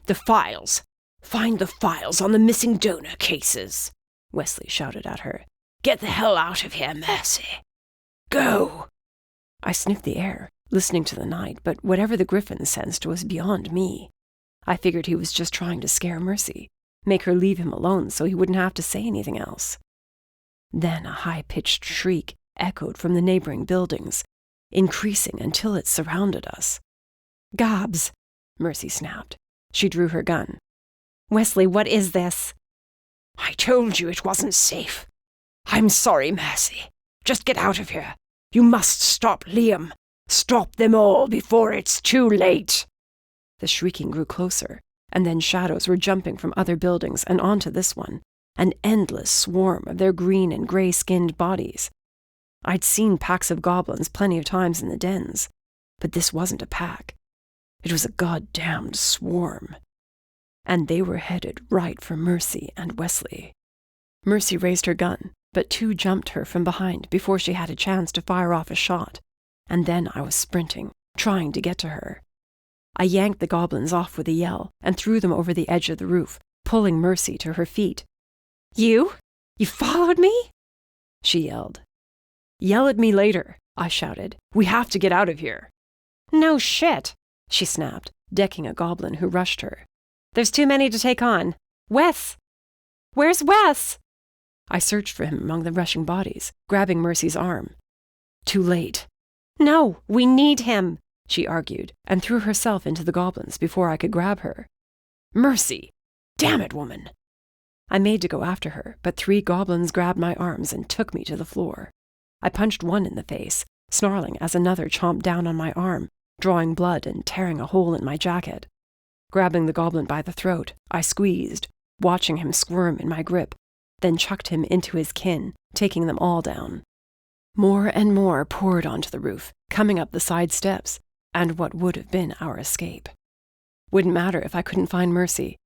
Speaker 2: "The files! Find the files on the missing donor cases!"
Speaker 3: Wesley shouted at her.
Speaker 2: "Get the hell out of here, Mercy! Go!"
Speaker 3: I sniffed the air, listening to the night, but whatever the Gryphon sensed was beyond me. I figured he was just trying to scare Mercy, make her leave him alone so he wouldn't have to say anything else. Then a high-pitched shriek echoed from the neighboring buildings, increasing until it surrounded us.
Speaker 1: "Gobs!"
Speaker 3: Mercy snapped. She drew her gun.
Speaker 1: "Wesley, what is this?"
Speaker 2: "I told you it wasn't safe. I'm sorry, Mercy. Just get out of here. You must stop Liam. Stop them all before it's too late."
Speaker 3: The shrieking grew closer, and then shadows were jumping from other buildings and onto this one, an endless swarm of their green and gray-skinned bodies. I'd seen packs of goblins plenty of times in the dens, but this wasn't a pack. It was a goddamned swarm. And they were headed right for Mercy and Wesley. Mercy raised her gun, but 2 jumped her from behind before she had a chance to fire off a shot, and then I was sprinting, trying to get to her. I yanked the goblins off with a yell and threw them over the edge of the roof, pulling Mercy to her feet.
Speaker 1: You? You followed me?"
Speaker 3: she yelled. "Yell at me later," I shouted. "We have to get out of here."
Speaker 1: "No shit,"
Speaker 3: she snapped, decking a goblin who rushed her.
Speaker 1: "There's too many to take on. Wes! Where's Wes?"
Speaker 3: I searched for him among the rushing bodies, grabbing Mercy's arm. Too late.
Speaker 1: "No, we need him,"
Speaker 3: she argued, and threw herself into the goblins before I could grab her. "Mercy! Damn it, woman!" I made to go after her, but 3 goblins grabbed my arms and took me to the floor. I punched one in the face, snarling as another chomped down on my arm, drawing blood and tearing a hole in my jacket. Grabbing the goblin by the throat, I squeezed, watching him squirm in my grip, then chucked him into his kin, taking them all down. More and more poured onto the roof, coming up the side steps, and what would have been our escape. Wouldn't matter if I couldn't find Mercy.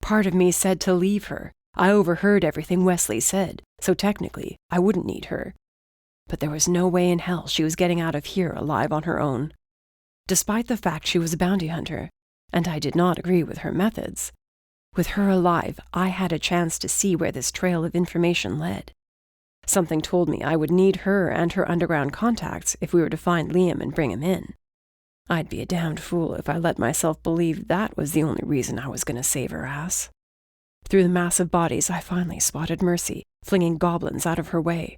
Speaker 3: Part of me said to leave her. I overheard everything Wesley said, so technically I wouldn't need her. But there was no way in hell she was getting out of here alive on her own. Despite the fact she was a bounty hunter, and I did not agree with her methods, with her alive, I had a chance to see where this trail of information led. Something told me I would need her and her underground contacts if we were to find Liam and bring him in. I'd be a damned fool if I let myself believe that was the only reason I was going to save her ass. Through the massive bodies, I finally spotted Mercy, flinging goblins out of her way.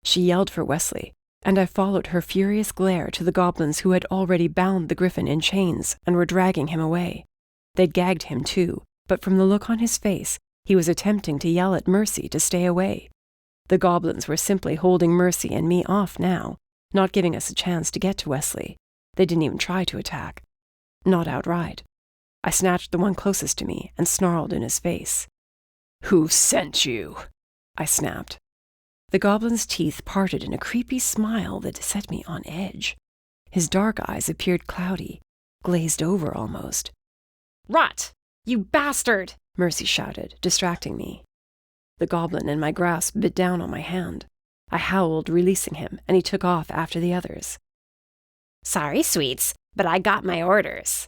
Speaker 3: She yelled for Wesley, and I followed her furious glare to the goblins who had already bound the Gryphon in chains and were dragging him away. They'd gagged him too, but from the look on his face, he was attempting to yell at Mercy to stay away. The goblins were simply holding Mercy and me off now, not giving us a chance to get to Wesley. They didn't even try to attack. Not outright. I snatched the one closest to me and snarled in his face. "Who sent you?" I snapped. The goblin's teeth parted in a creepy smile that set me on edge. His dark eyes appeared cloudy, glazed over almost.
Speaker 1: "Rot! You bastard!"
Speaker 3: Mercy shouted, distracting me. The goblin in my grasp bit down on my hand. I howled, releasing him, and he took off after the others.
Speaker 2: "Sorry, sweets, but I got my orders."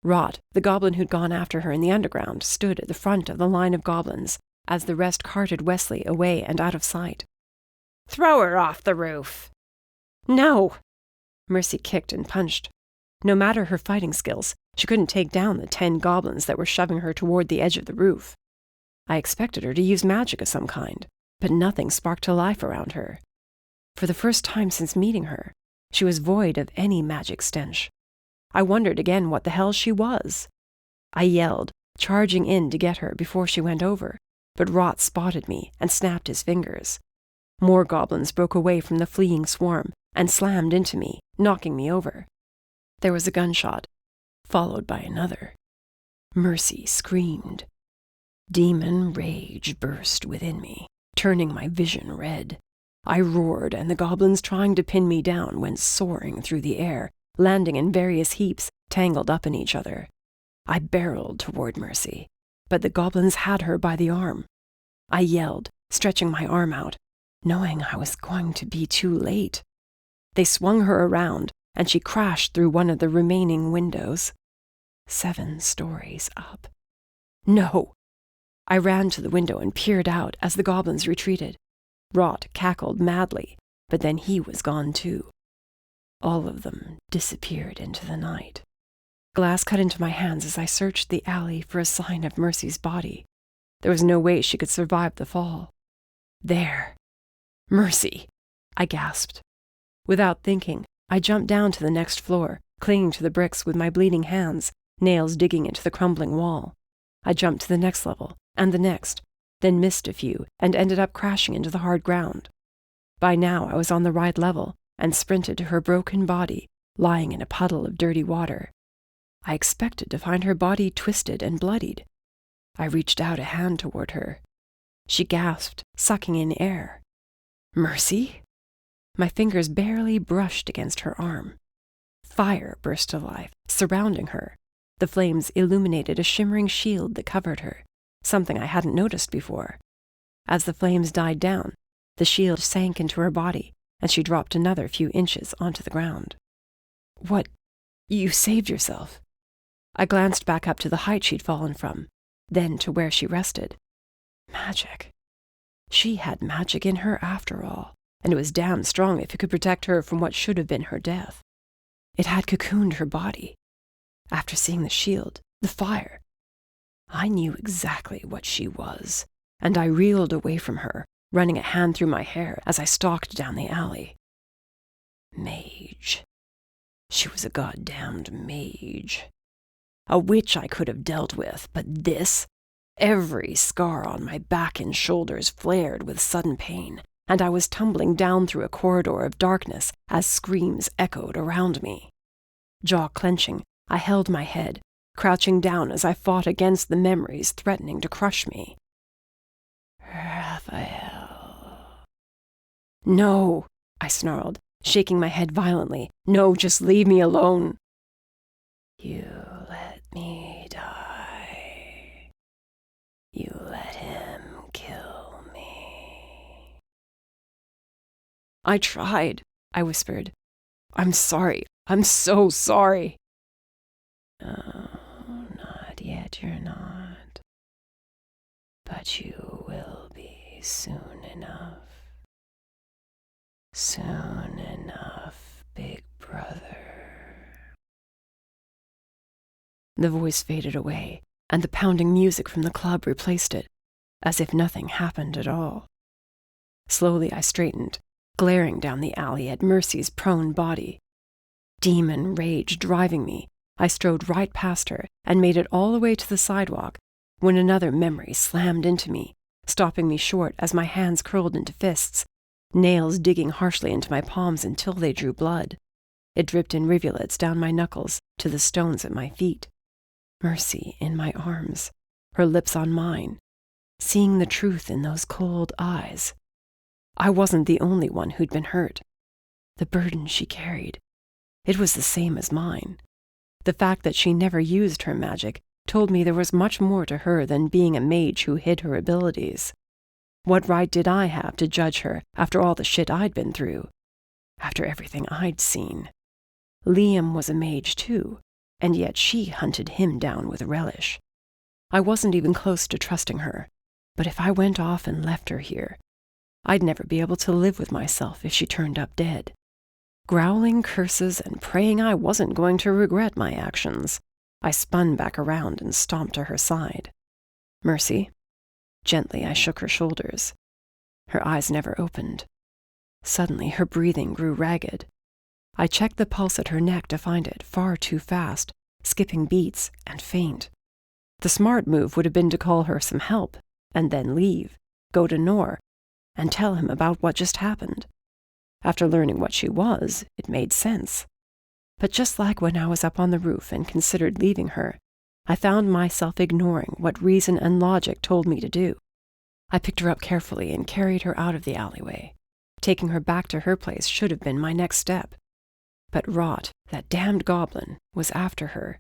Speaker 3: Rot, the goblin who'd gone after her in the underground, stood at the front of the line of goblins as the rest carted Wesley away and out of sight.
Speaker 2: "Throw her off the roof."
Speaker 3: "No!" Mercy kicked and punched. No matter her fighting skills, she couldn't take down the 10 goblins that were shoving her toward the edge of the roof. I expected her to use magic of some kind, but nothing sparked to life around her. For the first time since meeting her, she was void of any magic stench. I wondered again what the hell she was. I yelled, charging in to get her before she went over, but Rot spotted me and snapped his fingers. More goblins broke away from the fleeing swarm and slammed into me, knocking me over. There was a gunshot, followed by another. Mercy screamed. Demon rage burst within me, turning my vision red. I roared, and the goblins trying to pin me down went soaring through the air, landing in various heaps, tangled up in each other. I barreled toward Mercy, but the goblins had her by the arm. I yelled, stretching my arm out, knowing I was going to be too late. They swung her around, and she crashed through one of the remaining windows. 7 stories up. No! I ran to the window and peered out as the goblins retreated. Rot cackled madly, but then he was gone too. All of them disappeared into the night. Glass cut into my hands as I searched the alley for a sign of Mercy's body. There was no way she could survive the fall. There. Mercy! I gasped. Without thinking, I jumped down to the next floor, clinging to the bricks with my bleeding hands, nails digging into the crumbling wall. I jumped to the next level, and the next, then missed a few and ended up crashing into the hard ground. By now I was on the right level and sprinted to her broken body, lying in a puddle of dirty water. I expected to find her body twisted and bloodied. I reached out a hand toward her. She gasped, sucking in air. Mercy? My fingers barely brushed against her arm. Fire burst to life, surrounding her. The flames illuminated a shimmering shield that covered her, something I hadn't noticed before. As the flames died down, the shield sank into her body, and she dropped another few inches onto the ground. What? You saved yourself. I glanced back up to the height she'd fallen from, then to where she rested. Magic. She had magic in her after all, and it was damn strong if it could protect her from what should have been her death. It had cocooned her body. After seeing the shield, the fire, I knew exactly what she was, and I reeled away from her, running a hand through my hair as I stalked down the alley. Mage. She was a goddamned mage. A witch I could have dealt with, but this? Every scar on my back and shoulders flared with sudden pain, and I was tumbling down through a corridor of darkness as screams echoed around me. Jaw clenching, I held my head, crouching down as I fought against the memories threatening to crush me.
Speaker 2: Rafael.
Speaker 3: No, I snarled, shaking my head violently. No, just leave me alone.
Speaker 2: You let me die. You let him kill me.
Speaker 3: I tried, I whispered. I'm sorry. I'm so sorry.
Speaker 2: No, not yet you're not. But you will be soon enough. Soon enough, big brother.
Speaker 3: The voice faded away, and the pounding music from the club replaced it, as if nothing happened at all. Slowly I straightened, glaring down the alley at Mercy's prone body. Demon rage driving me, I strode right past her and made it all the way to the sidewalk when another memory slammed into me, stopping me short as my hands curled into fists, nails digging harshly into my palms until they drew blood. It dripped in rivulets down my knuckles to the stones at my feet. Mercy in my arms, her lips on mine, seeing the truth in those cold eyes. I wasn't the only one who'd been hurt. The burden she carried, it was the same as mine. The fact that she never used her magic told me there was much more to her than being a mage who hid her abilities. What right did I have to judge her after all the shit I'd been through? After everything I'd seen? Liam was a mage too, and yet she hunted him down with relish. I wasn't even close to trusting her, but if I went off and left her here, I'd never be able to live with myself if she turned up dead. Growling curses and praying I wasn't going to regret my actions, I spun back around and stomped to her side. Mercy. Gently I shook her shoulders. Her eyes never opened. Suddenly her breathing grew ragged. I checked the pulse at her neck to find it far too fast, skipping beats and faint. The smart move would have been to call her some help, and then leave, go to Nor, and tell him about what just happened. After learning what she was, it made sense. But just like when I was up on the roof and considered leaving her, I found myself ignoring what reason and logic told me to do. I picked her up carefully and carried her out of the alleyway. Taking her back to her place should have been my next step. But Rot, that damned goblin, was after her.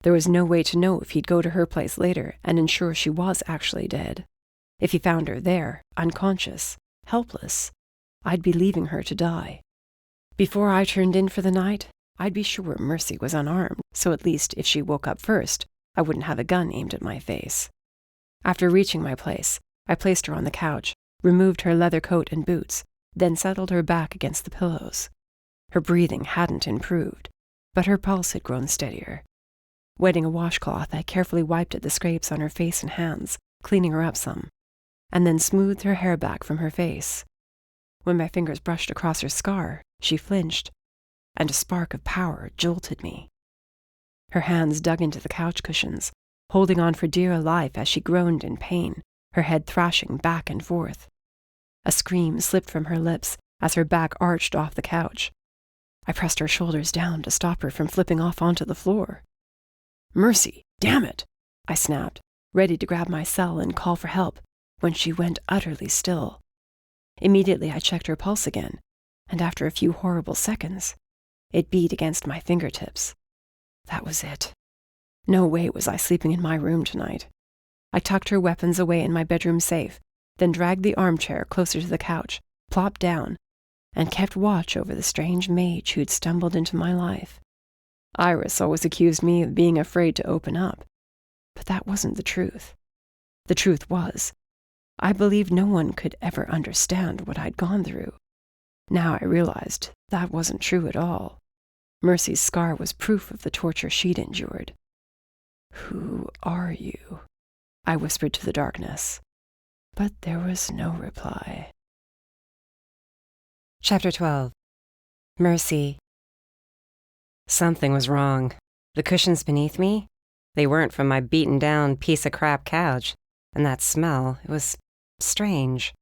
Speaker 3: There was no way to know if he'd go to her place later and ensure she was actually dead. If he found her there, unconscious, helpless, I'd be leaving her to die. Before I turned in for the night, I'd be sure Mercy was unarmed, so at least if she woke up first, I wouldn't have a gun aimed at my face. After reaching my place, I placed her on the couch, removed her leather coat and boots, then settled her back against the pillows. Her breathing hadn't improved, but her pulse had grown steadier. Wetting a washcloth, I carefully wiped at the scrapes on her face and hands, cleaning her up some, and then smoothed her hair back from her face. When my fingers brushed across her scar, she flinched, and a spark of power jolted me. Her hands dug into the couch cushions, holding on for dear life as she groaned in pain, her head thrashing back and forth. A scream slipped from her lips as her back arched off the couch. I pressed her shoulders down to stop her from flipping off onto the floor. "Mercy, damn it!" I snapped, ready to grab my cell and call for help, when she went utterly still. Immediately I checked her pulse again, and after a few horrible seconds, it beat against my fingertips. That was it. No way was I sleeping in my room tonight. I tucked her weapons away in my bedroom safe, then dragged the armchair closer to the couch, plopped down, and kept watch over the strange mage who'd stumbled into my life. Iris always accused me of being afraid to open up, but that wasn't the truth. The truth was, I believed no one could ever understand what I'd gone through. Now I realized that wasn't true at all. Mercy's scar was proof of the torture she'd endured. "Who are you?" I whispered to the darkness, but there was no reply.
Speaker 1: Chapter 12. Mercy. Something was wrong. The cushions beneath me? They weren't from my beaten-down piece of crap couch, and that smell, it was strange.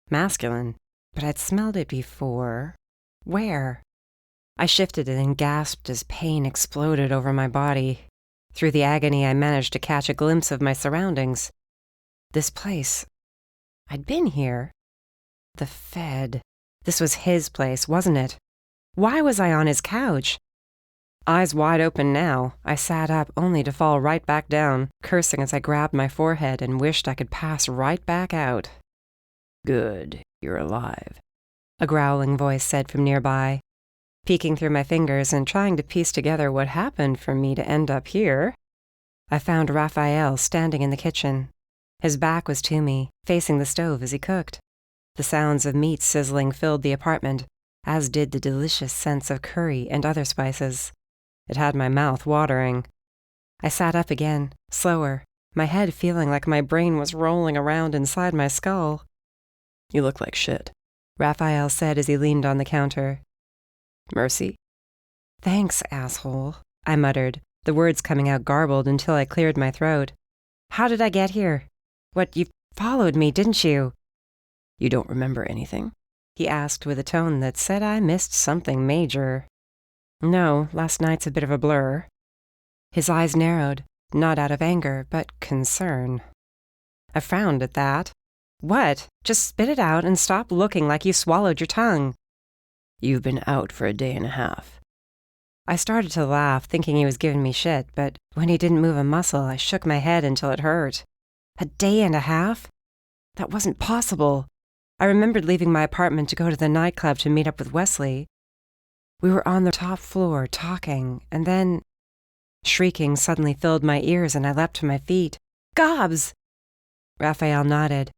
Speaker 1: Masculine. But I'd smelled it before. Where? I shifted and gasped as pain exploded over my body. Through the agony, I managed to catch a glimpse of my surroundings. This place. I'd been here. The Fed. This was his place, wasn't it? Why was I on his couch? Eyes wide open now, I sat up only to fall right back down, cursing as I grabbed my forehead and wished I could pass right back out.
Speaker 3: Good, you're alive,
Speaker 1: a growling voice said from nearby. Peeking through my fingers and trying to piece together what happened for me to end up here, I found Rafael standing in the kitchen. His back was to me, facing the stove as he cooked. The sounds of meat sizzling filled the apartment, as did the delicious scents of curry and other spices. It had my mouth watering. I sat up again, slower, my head feeling like my brain was rolling around inside my skull.
Speaker 3: You look like shit,
Speaker 1: Rafael said as he leaned on the counter.
Speaker 3: Mercy?
Speaker 1: Thanks, asshole, I muttered, the words coming out garbled until I cleared my throat. How did I get here? You followed me, didn't you?
Speaker 3: You don't remember anything?
Speaker 1: He asked with a tone that said I missed something major. No, last night's a bit of a blur. His eyes narrowed, not out of anger, but concern. I frowned at that. What? Just spit it out and stop looking like you swallowed your tongue.
Speaker 3: You've been out for a day and a half.
Speaker 1: I started to laugh, thinking he was giving me shit, but when he didn't move a muscle, I shook my head until it hurt. A day and a half? That wasn't possible. I remembered leaving my apartment to go to the nightclub to meet up with Wesley. We were on the top floor, talking, and then... Shrieking suddenly filled my ears and I leapt to my feet. Gobs! Rafael nodded.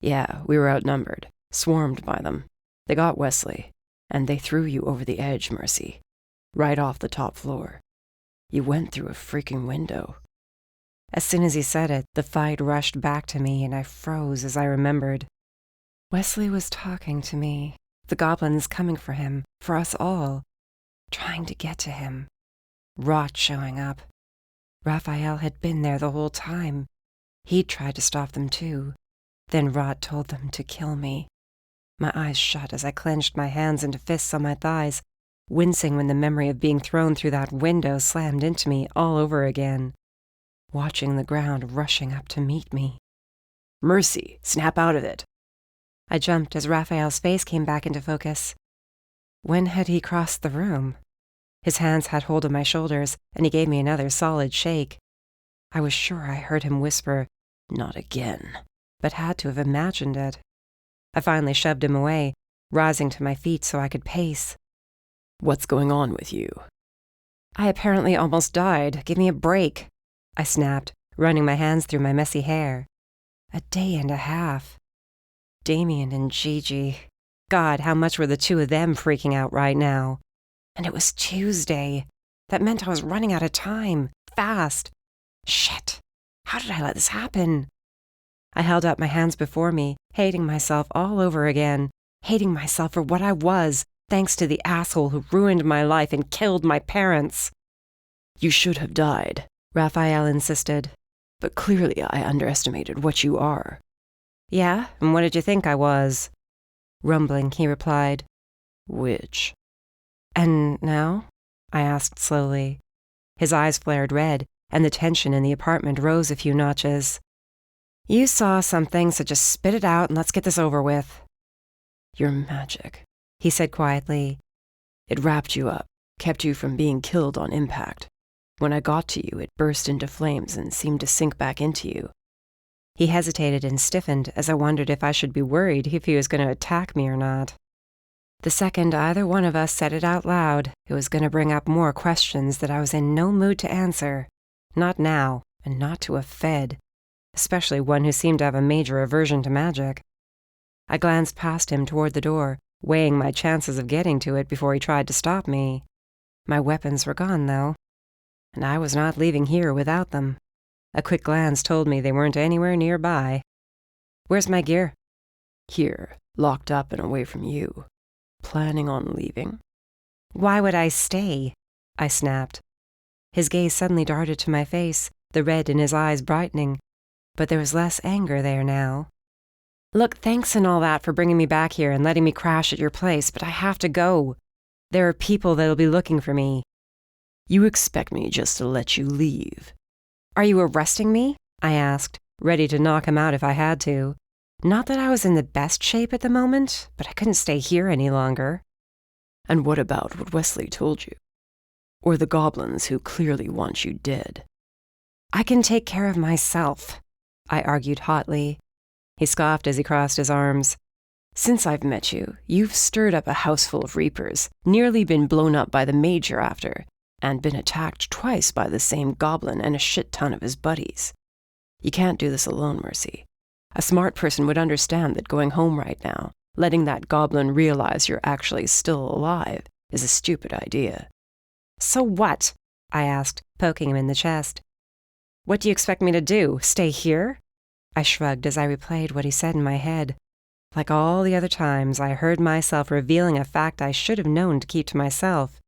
Speaker 3: Yeah, we were outnumbered, swarmed by them. They got Wesley, and they threw you over the edge, Mercy. Right off the top floor. You went through a freaking window.
Speaker 1: As soon as he said it, the fight rushed back to me and I froze as I remembered. Wesley was talking to me. The goblins coming for him, for us all. Trying to get to him. Rot showing up. Rafael had been there the whole time. He'd tried to stop them too. Then Rot told them to kill me. My eyes shut as I clenched my hands into fists on my thighs, wincing when the memory of being thrown through that window slammed into me all over again. Watching the ground rushing up to meet me.
Speaker 3: Mercy, snap out of it.
Speaker 1: I jumped as Rafael's face came back into focus. When had he crossed the room? His hands had hold of my shoulders, and he gave me another solid shake. I was sure I heard him whisper, "Not again," but had to have imagined it. I finally shoved him away, rising to my feet so I could pace.
Speaker 3: What's going on with you?
Speaker 1: I apparently almost died. Give me a break, I snapped, running my hands through my messy hair. A day and a half. Damien and Gigi. God, how much were the two of them freaking out right now? And it was Tuesday. That meant I was running out of time. Fast. Shit. How did I let this happen? I held up my hands before me, hating myself all over again, hating myself for what I was, thanks to the asshole who ruined my life and killed my parents.
Speaker 3: You should have died,
Speaker 1: Rafael insisted.
Speaker 3: But clearly I underestimated what you are.
Speaker 1: Yeah? And what did you think I was? Rumbling, he replied.
Speaker 3: Which?
Speaker 1: And now? I asked slowly. His eyes flared red, and the tension in the apartment rose a few notches. You saw something, so just spit it out and let's get this over with.
Speaker 3: Your magic,
Speaker 1: he said quietly.
Speaker 3: It wrapped you up, kept you from being killed on impact. When I got to you, it burst into flames and seemed to sink back into you.
Speaker 1: He hesitated and stiffened as I wondered if I should be worried if he was going to attack me or not. The second either one of us said it out loud, it was going to bring up more questions that I was in no mood to answer. Not now, and not to a Fed, especially one who seemed to have a major aversion to magic. I glanced past him toward the door, weighing my chances of getting to it before he tried to stop me. My weapons were gone, though, and I was not leaving here without them. A quick glance told me they weren't anywhere nearby. Where's my gear?
Speaker 3: Here, locked up and away from you. Planning on leaving?
Speaker 1: Why would I stay? I snapped. His gaze suddenly darted to my face, the red in his eyes brightening, but there was less anger there now. Look, thanks and all that for bringing me back here and letting me crash at your place, but I have to go. There are people that'll be looking for me.
Speaker 3: You expect me just to let you leave?
Speaker 1: Are you arresting me? I asked, ready to knock him out if I had to. Not that I was in the best shape at the moment, but I couldn't stay here any longer.
Speaker 3: And what about what Wesley told you? Or the goblins who clearly want you dead?
Speaker 1: I can take care of myself, I argued hotly. He scoffed as he crossed his arms.
Speaker 3: Since I've met you, you've stirred up a house full of reapers, nearly been blown up by the mage you're after, and been attacked twice by the same goblin and a shit ton of his buddies. You can't do this alone, Mercy. A smart person would understand that going home right now, letting that goblin realize you're actually still alive, is a stupid idea.
Speaker 1: So what? I asked, poking him in the chest. What do you expect me to do? Stay here? I shrugged as I replayed what he said in my head. Like all the other times, I heard myself revealing a fact I should have known to keep to myself.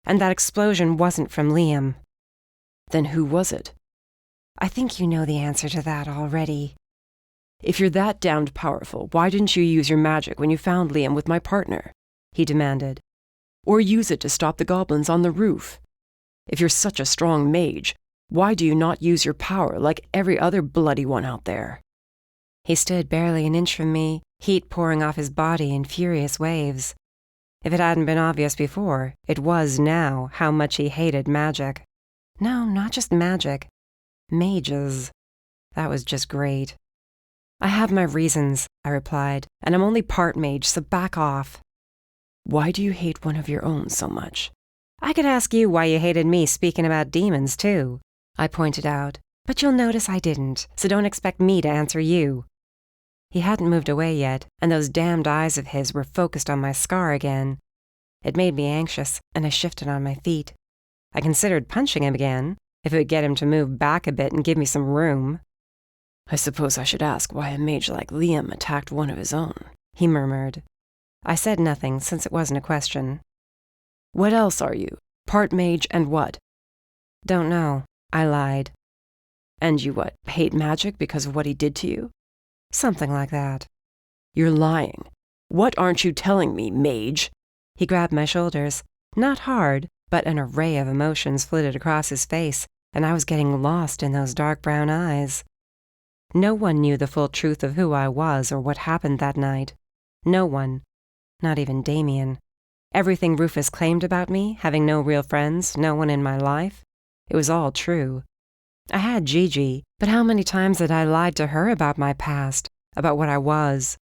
Speaker 1: And that explosion wasn't from Liam.
Speaker 3: Then who was it?
Speaker 1: I think you know the answer to that already.
Speaker 3: If you're that damned powerful, why didn't you use your magic when you found Liam with my partner? He demanded. Or use it to stop the goblins on the roof? If you're such a strong mage, why do you not use your power like every other bloody one out there?
Speaker 1: He stood barely an inch from me, heat pouring off his body in furious waves. If it hadn't been obvious before, it was now how much he hated magic. No, not just magic. Mages. That was just great. I have my reasons, I replied, and I'm only part mage, so back off.
Speaker 3: Why do you hate one of your own so much?
Speaker 1: I could ask you why you hated me speaking about demons, too, I pointed out, but you'll notice I didn't, so don't expect me to answer you. He hadn't moved away yet, and those damned eyes of his were focused on my scar again. It made me anxious, and I shifted on my feet. I considered punching him again, if it would get him to move back a bit and give me some room.
Speaker 3: I suppose I should ask why a mage like Liam attacked one of his own, he murmured.
Speaker 1: I said nothing, since it wasn't a question.
Speaker 3: What else are you? Part mage and what?
Speaker 1: Don't know, I lied.
Speaker 3: And you what, hate magic because of what he did to you?
Speaker 1: Something like that.
Speaker 3: You're lying. What aren't you telling me, mage?
Speaker 1: He grabbed my shoulders. Not hard, but an array of emotions flitted across his face, and I was getting lost in those dark brown eyes. No one knew the full truth of who I was or what happened that night. No one. Not even Damien. Everything Rufus claimed about me, having no real friends, no one in my life, it was all true. I had Gigi, but how many times had I lied to her about my past, about what I was?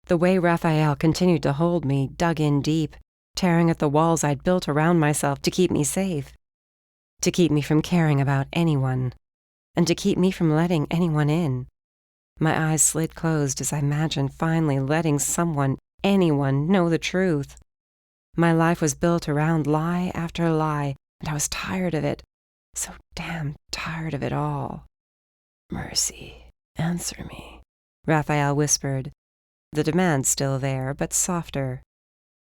Speaker 1: The way Rafael continued to hold me dug in deep, tearing at the walls I'd built around myself to keep me safe, to keep me from caring about anyone, and to keep me from letting anyone in. My eyes slid closed as I imagined finally letting someone, anyone, know the truth. My life was built around lie after lie, and I was tired of it. So damn tired of it all.
Speaker 3: Mercy, answer me,
Speaker 1: Rafael whispered, the demand still there, but softer.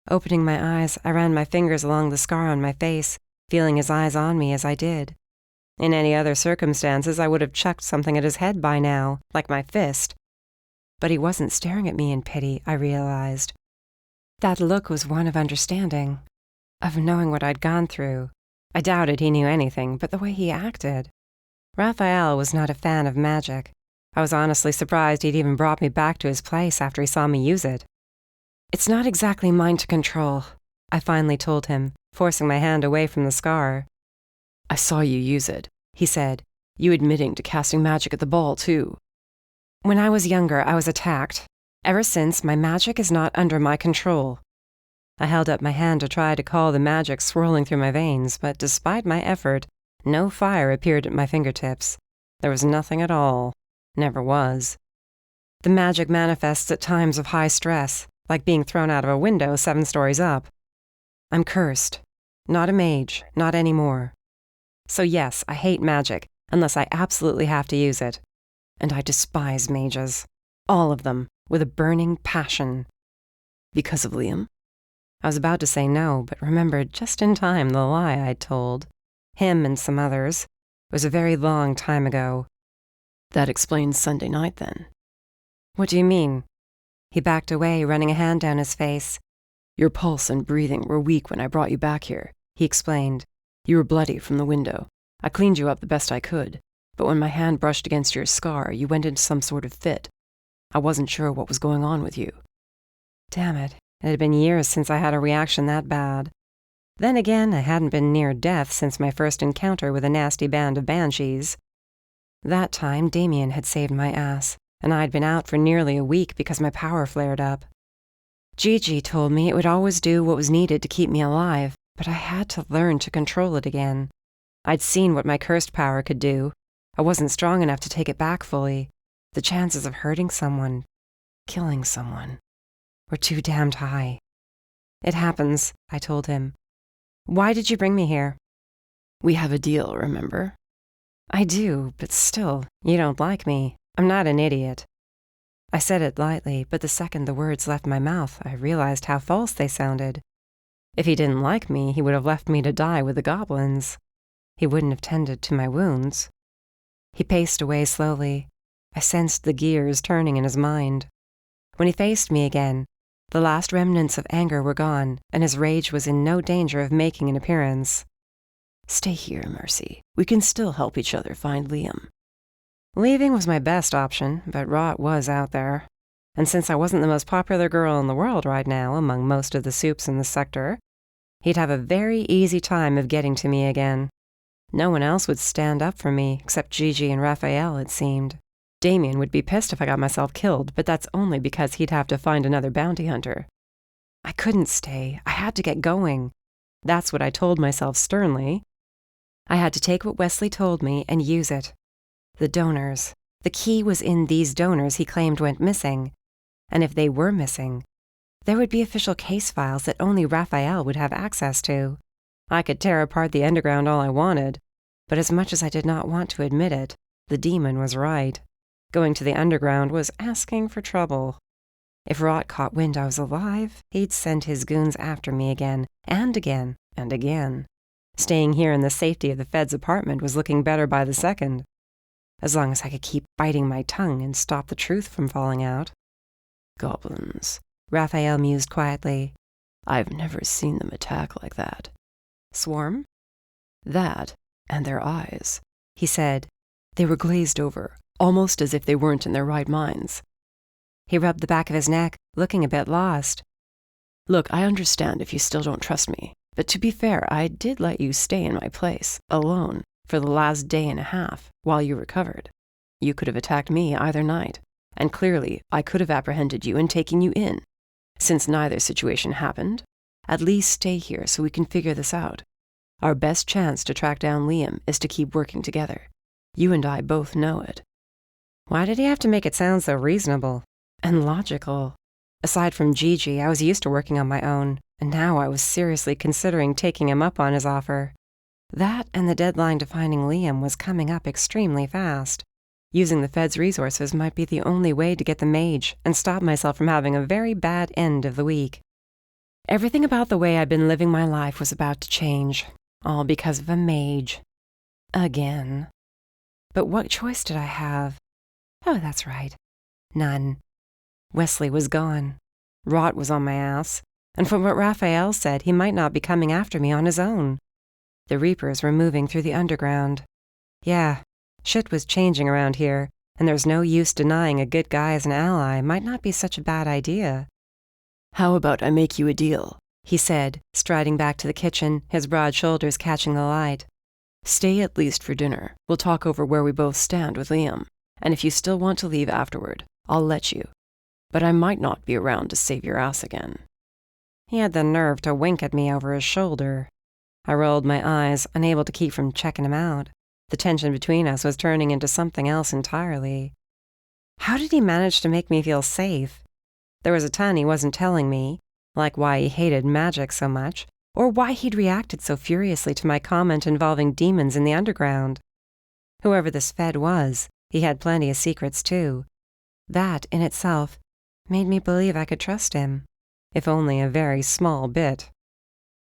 Speaker 1: Opening my eyes, I ran my fingers along the scar on my face, feeling his eyes on me as I did. In any other circumstances, I would have chucked something at his head by now, like my fist. But he wasn't staring at me in pity, I realized. That look was one of understanding, of knowing what I'd gone through. I doubted he knew anything, but the way he acted. Rafael was not a fan of magic. I was honestly surprised he'd even brought me back to his place after he saw me use it. It's not exactly mine to control, I finally told him, forcing my hand away from the scar.
Speaker 3: I saw you use it, he said, you admitting to casting magic at the ball, too.
Speaker 1: When I was younger, I was attacked. Ever since, my magic is not under my control. I held up my hand to try to call the magic swirling through my veins, but despite my effort, no fire appeared at my fingertips. There was nothing at all. Never was. The magic manifests at times of high stress, like being thrown out of a window 7 stories up. I'm cursed. Not a mage, not anymore. So yes, I hate magic, unless I absolutely have to use it. And I despise mages. All of them, with a burning passion.
Speaker 3: Because of Liam?
Speaker 1: I was about to say no, but remembered just in time the lie I'd told. Him and some others. It was a very long time ago.
Speaker 3: That explains Sunday night, then.
Speaker 1: What do you mean? He backed away, running a hand down his face.
Speaker 3: Your pulse and breathing were weak when I brought you back here," he explained. "You were bloody from the window. I cleaned you up the best I could, but when my hand brushed against your scar, you went into some sort of fit. I wasn't sure what was going on with you."
Speaker 1: Damn it. It had been years since I had a reaction that bad. Then again, I hadn't been near death since my first encounter with a nasty band of banshees. That time, Damien had saved my ass, and I'd been out for nearly a week because my power flared up. Gigi told me it would always do what was needed to keep me alive, but I had to learn to control it again. I'd seen what my cursed power could do. I wasn't strong enough to take it back fully. The chances of hurting someone, killing someone, were too damned high. "It happens," I told him. "Why did you bring me here?"
Speaker 3: "We have a deal, remember?"
Speaker 1: "I do, but still, you don't like me. I'm not an idiot." I said it lightly, but the second the words left my mouth, I realized how false they sounded. If he didn't like me, he would have left me to die with the goblins. He wouldn't have tended to my wounds. He paced away slowly. I sensed the gears turning in his mind. When he faced me again, the last remnants of anger were gone, and his rage was in no danger of making an appearance.
Speaker 3: "Stay here, Mercy. We can still help each other find Liam."
Speaker 1: Leaving was my best option, but Rot was out there. And since I wasn't the most popular girl in the world right now among most of the supes in the sector, he'd have a very easy time of getting to me again. No one else would stand up for me except Gigi and Rafael, it seemed. Damien would be pissed if I got myself killed, but that's only because he'd have to find another bounty hunter. I couldn't stay. I had to get going. That's what I told myself sternly. I had to take what Wesley told me and use it. The donors. The key was in these donors he claimed went missing. And if they were missing, there would be official case files that only Rafael would have access to. I could tear apart the underground all I wanted, but as much as I did not want to admit it, the demon was right. Going to the underground was asking for trouble. If Rot caught wind I was alive, he'd send his goons after me again, and again, and again. Staying here in the safety of the Fed's apartment was looking better by the second. As long as I could keep biting my tongue and stop the truth from falling out.
Speaker 3: "Goblins,"
Speaker 1: Raphael mused quietly.
Speaker 3: "I've never seen them attack like that."
Speaker 1: "Swarm?"
Speaker 3: "That, and their eyes," he said. "They were glazed over, almost as if they weren't in their right minds."
Speaker 1: He rubbed the back of his neck, looking a bit lost.
Speaker 3: "Look, I understand if you still don't trust me, but to be fair, I did let you stay in my place, alone, for the last day and a half, while you recovered. You could have attacked me either night, and clearly I could have apprehended you and taken you in. Since neither situation happened, at least stay here so we can figure this out. Our best chance to track down Liam is to keep working together. You and I both know it."
Speaker 1: Why did he have to make it sound so reasonable and logical? Aside from Gigi, I was used to working on my own, and now I was seriously considering taking him up on his offer. That and the deadline to finding Liam was coming up extremely fast. Using the Fed's resources might be the only way to get the mage and stop myself from having a very bad end of the week. Everything about the way I'd been living my life was about to change, all because of a mage. Again. But what choice did I have? Oh, that's right. None. Wesley was gone. Rot was on my ass, and from what Raphael said, he might not be coming after me on his own. The Reapers were moving through the underground. Yeah, shit was changing around here, and there's no use denying a good guy as an ally might not be such a bad idea.
Speaker 3: "How about I make you a deal?"
Speaker 1: he said, striding back to the kitchen, his broad shoulders catching the light.
Speaker 3: "Stay at least for dinner. We'll talk over where we both stand with Liam, and if you still want to leave afterward, I'll let you. But I might not be around to save your ass again."
Speaker 1: He had the nerve to wink at me over his shoulder. I rolled my eyes, unable to keep from checking him out. The tension between us was turning into something else entirely. How did he manage to make me feel safe? There was a ton he wasn't telling me, like why he hated magic so much, or why he'd reacted so furiously to my comment involving demons in the underground. Whoever this Fed was, he had plenty of secrets too. That, in itself, made me believe I could trust him, if only a very small bit.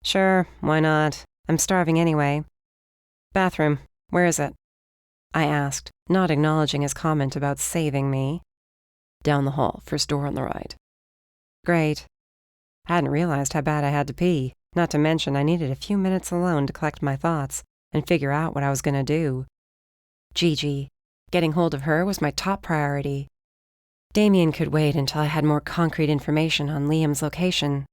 Speaker 1: Sure, why not? I'm starving anyway. Bathroom, where is it? I asked, not acknowledging his comment about saving me.
Speaker 3: "Down the hall, first door on the right."
Speaker 1: Great. I hadn't realized how bad I had to pee, not to mention I needed a few minutes alone to collect my thoughts and figure out what I was going to do. Gigi. Getting hold of her was my top priority. Damien could wait until I had more concrete information on Liam's location.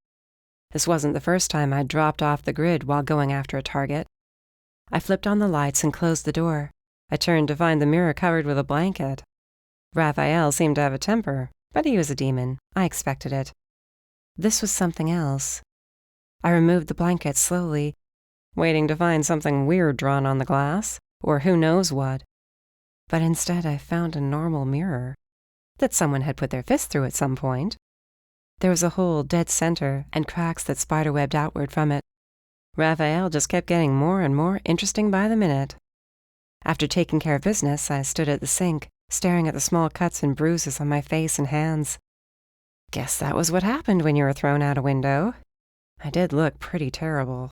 Speaker 1: This wasn't the first time I'd dropped off the grid while going after a target. I flipped on the lights and closed the door. I turned to find the mirror covered with a blanket. Rafael seemed to have a temper, but he was a demon. I expected it. This was something else. I removed the blanket slowly, waiting to find something weird drawn on the glass, or who knows what. But instead I found a normal mirror that someone had put their fist through at some point. There was a hole dead center and cracks that spiderwebbed outward from it. Rafael just kept getting more and more interesting by the minute. After taking care of business, I stood at the sink, staring at the small cuts and bruises on my face and hands. Guess that was what happened when you were thrown out a window. I did look pretty terrible.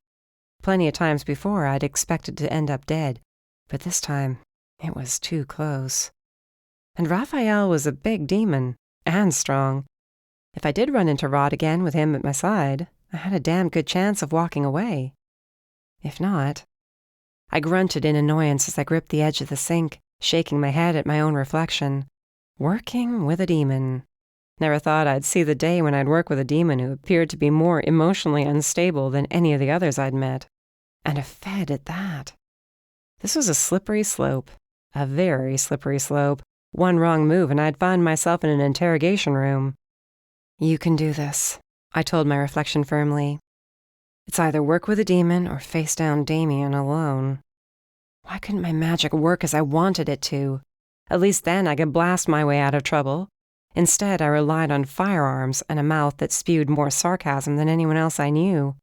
Speaker 1: Plenty of times before I'd expected to end up dead, but this time it was too close. And Rafael was a big demon, and strong. If I did run into Rod again with him at my side, I had a damn good chance of walking away. If not... I grunted in annoyance as I gripped the edge of the sink, shaking my head at my own reflection. Working with a demon. Never thought I'd see the day when I'd work with a demon who appeared to be more emotionally unstable than any of the others I'd met. And a Fed at that. This was a slippery slope. A very slippery slope. One wrong move and I'd find myself in an interrogation room. You can do this, I told my reflection firmly. It's either work with a demon or face down Damien alone. Why couldn't my magic work as I wanted it to? At least then I could blast my way out of trouble. Instead, I relied on firearms and a mouth that spewed more sarcasm than anyone else I knew.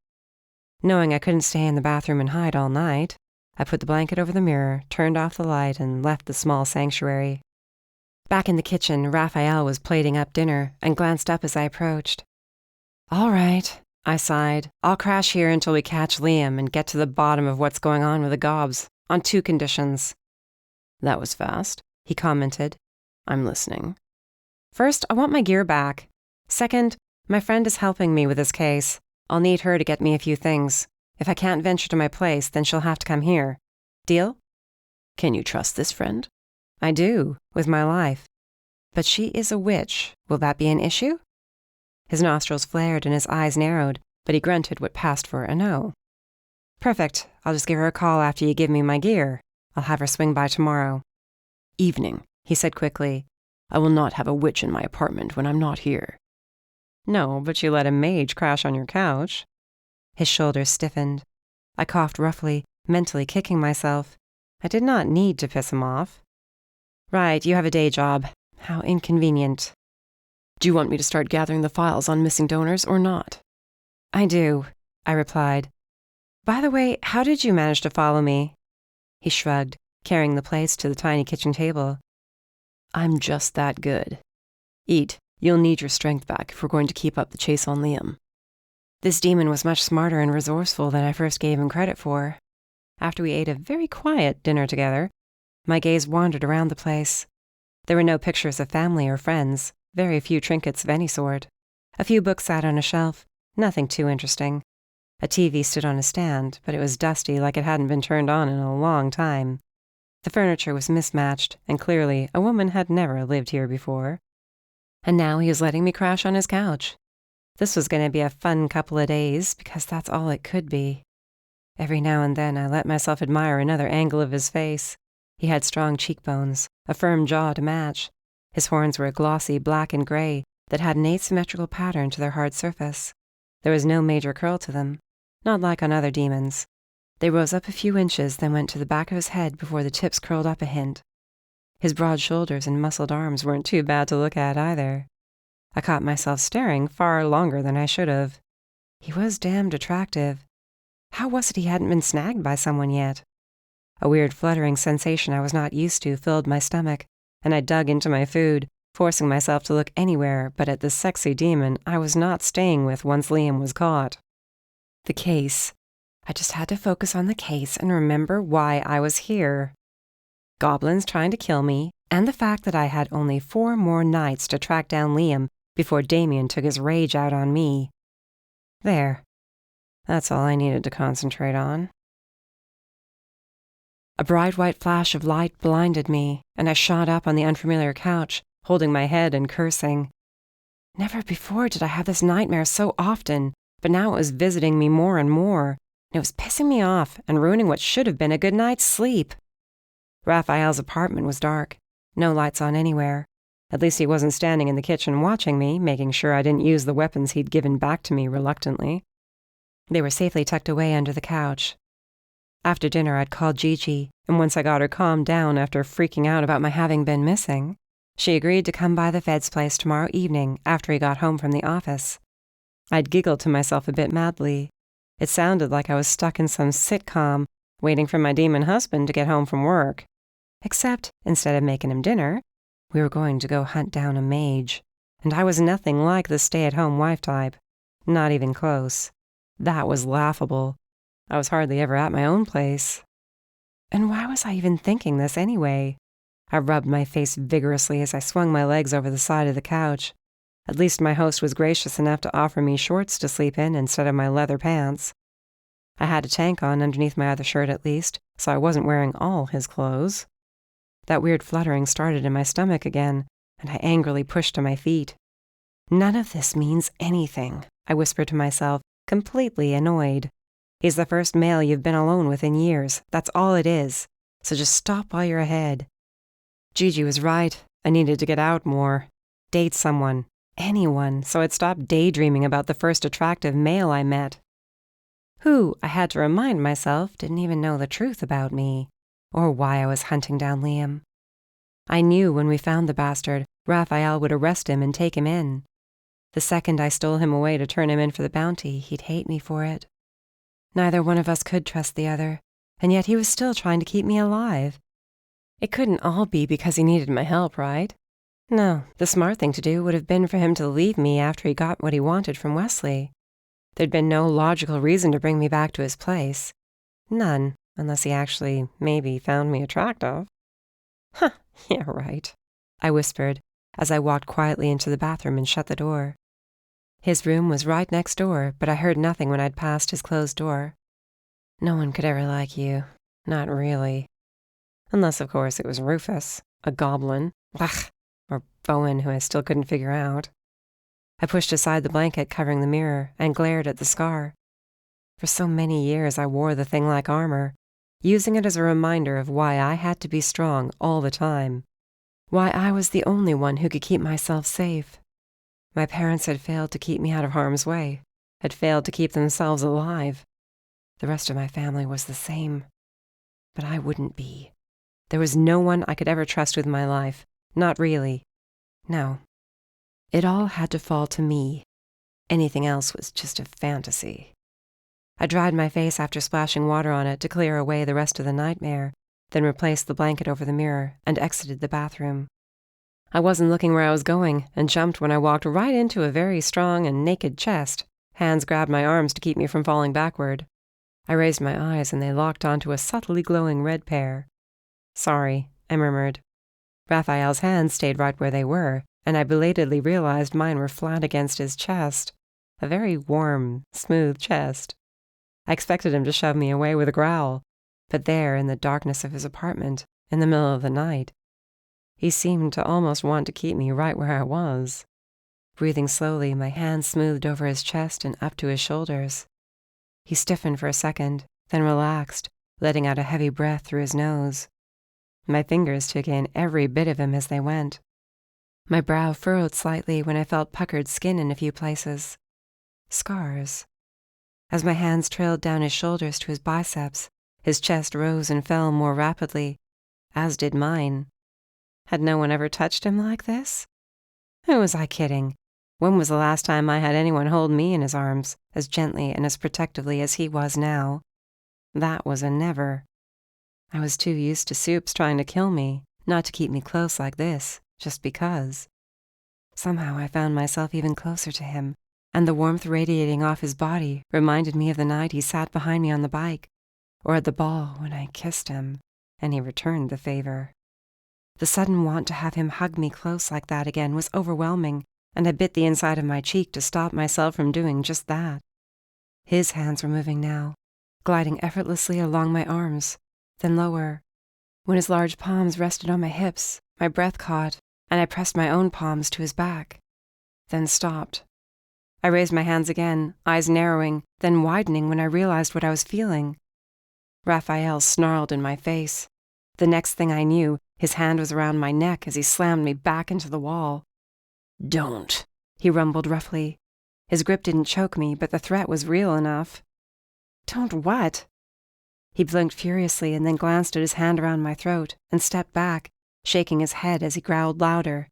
Speaker 1: Knowing I couldn't stay in the bathroom and hide all night, I put the blanket over the mirror, turned off the light, and left the small sanctuary. Back in the kitchen, Rafael was plating up dinner and glanced up as I approached. All right, I sighed. I'll crash here until we catch Liam and get to the bottom of what's going on with the gobs, on 2 conditions. That was fast, he commented. I'm listening. First, I want my gear back. Second, my friend is helping me with this case. I'll need her to get me a few things. If I can't venture to my place, then she'll have to come here. Deal? Can you trust this friend? I do, with my life. But she is a witch. Will that be an issue? His nostrils flared and his eyes narrowed, but he grunted what passed for a no. Perfect. I'll just give her a call after you give me my gear. I'll have her swing by tomorrow. Evening, he said quickly. I will not have a witch in my apartment when I'm not here. No, but you let a mage crash on your couch. His shoulders stiffened. I coughed roughly, mentally kicking myself. I did not need to piss him off. Right, you have a day job. How inconvenient. Do you want me to start gathering the files on missing donors or not? I do, I replied. By the way, how did you manage to follow me? He shrugged, carrying the plates to the tiny kitchen table. I'm just that good. Eat. You'll need your strength back if we're going to keep up the chase on Liam. This demon was much smarter and resourceful than I first gave him credit for. After we ate a very quiet dinner together, my gaze wandered around the place. There were no pictures of family or friends, very few trinkets of any sort. A few books sat on a shelf, nothing too interesting. A TV stood on a stand, but it was dusty like it hadn't been turned on in a long time. The furniture was mismatched, and clearly a woman had never lived here before. And now he was letting me crash on his couch. This was going to be a fun couple of days, because that's all it could be. Every now and then I let myself admire another angle of his face. He had strong cheekbones, a firm jaw to match. His horns were a glossy black and gray that had an asymmetrical pattern to their hard surface. There was no major curl to them, not like on other demons. They rose up a few inches, then went to the back of his head before the tips curled up a hint. His broad shoulders and muscled arms weren't too bad to look at either. I caught myself staring far longer than I should have. He was damned attractive. How was it he hadn't been snagged by someone yet? A weird fluttering sensation I was not used to filled my stomach, and I dug into my food, forcing myself to look anywhere but at the sexy demon I was not staying with once Liam was caught. The case. I just had to focus on the case and remember why I was here. Goblins trying to kill me, and the fact that I had only 4 more nights to track down Liam before Damien took his rage out on me. There. That's all I needed to concentrate on. A bright white flash of light blinded me, and I shot up on the unfamiliar couch, holding my head and cursing. Never before did I have this nightmare so often, but now it was visiting me more and more, and it was pissing me off and ruining what should have been a good night's sleep. Rafael's apartment was dark, no lights on anywhere. At least he wasn't standing in the kitchen watching me, making sure I didn't use the weapons he'd given back to me reluctantly. They were safely tucked away under the couch. After dinner, I'd called Gigi, and once I got her calmed down after freaking out about my having been missing, she agreed to come by the Fed's place tomorrow evening after he got home from the office. I'd giggled to myself a bit madly. It sounded like I was stuck in some sitcom, waiting for my demon husband to get home from work. Except, instead of making him dinner, we were going to go hunt down a mage, and I was nothing like the stay-at-home wife type. Not even close. That was laughable. I was hardly ever at my own place. And why was I even thinking this anyway? I rubbed my face vigorously as I swung my legs over the side of the couch. At least my host was gracious enough to offer me shorts to sleep in instead of my leather pants. I had a tank on underneath my other shirt at least, so I wasn't wearing all his clothes. That weird fluttering started in my stomach again, and I angrily pushed to my feet. None of this means anything, I whispered to myself, completely annoyed. He's the first male you've been alone with in years. That's all it is. So just stop while you're ahead. Gigi was right. I needed to get out more. Date someone. Anyone. So I'd stop daydreaming about the first attractive male I met. Who, I had to remind myself, didn't even know the truth about me, or why I was hunting down Liam. I knew when we found the bastard, Rafael would arrest him and take him in. The second I stole him away to turn him in for the bounty, he'd hate me for it. Neither one of us could trust the other, and yet he was still trying to keep me alive. It couldn't all be because he needed my help, right? No, the smart thing to do would have been for him to leave me after he got what he wanted from Wesley. There'd been no logical reason to bring me back to his place. None, unless he actually, maybe, found me attractive. Huh, yeah, right, I whispered as I walked quietly into the bathroom and shut the door. His room was right next door, but I heard nothing when I'd passed his closed door. No one could ever like you. Not really. Unless, of course, it was Rufus, a goblin. Ugh, or Bowen, who I still couldn't figure out. I pushed aside the blanket covering the mirror and glared at the scar. For so many years I wore the thing like armor, using it as a reminder of why I had to be strong all the time. Why I was the only one who could keep myself safe. My parents had failed to keep me out of harm's way, had failed to keep themselves alive. The rest of my family was the same. But I wouldn't be. There was no one I could ever trust with my life. Not really. No. It all had to fall to me. Anything else was just a fantasy. I dried my face after splashing water on it to clear away the rest of the nightmare, then replaced the blanket over the mirror and exited the bathroom. I wasn't looking where I was going and jumped when I walked right into a very strong and naked chest. Hands grabbed my arms to keep me from falling backward. I raised my eyes and they locked onto a subtly glowing red pair. Sorry, I murmured. Raphael's hands stayed right where they were, and I belatedly realized mine were flat against his chest. A very warm, smooth chest. I expected him to shove me away with a growl, but there, in the darkness of his apartment, in the middle of the night, he seemed to almost want to keep me right where I was. Breathing slowly, my hands smoothed over his chest and up to his shoulders. He stiffened for a second, then relaxed, letting out a heavy breath through his nose. My fingers took in every bit of him as they went. My brow furrowed slightly when I felt puckered skin in a few places. Scars. As my hands trailed down his shoulders to his biceps, his chest rose and fell more rapidly, as did mine. Had no one ever touched him like this? Who was I kidding? When was the last time I had anyone hold me in his arms, as gently and as protectively as he was now? That was a never. I was too used to Soups trying to kill me, not to keep me close like this, just because. Somehow I found myself even closer to him, and the warmth radiating off his body reminded me of the night he sat behind me on the bike, or at the ball when I kissed him, and he returned the favor. The sudden want to have him hug me close like that again was overwhelming, and I bit the inside of my cheek to stop myself from doing just that. His hands were moving now, gliding effortlessly along my arms, then lower. When his large palms rested on my hips, my breath caught, and I pressed my own palms to his back, then stopped. I raised my hands again, eyes narrowing, then widening when I realized what I was feeling. Rafael snarled in my face. The next thing I knew, his hand was around my neck as he slammed me back into the wall.
Speaker 2: Don't,
Speaker 1: he rumbled roughly. His grip didn't choke me, but the threat was real enough. Don't what? He blinked furiously and then glanced at his hand around my throat and stepped back, shaking his head as he growled louder.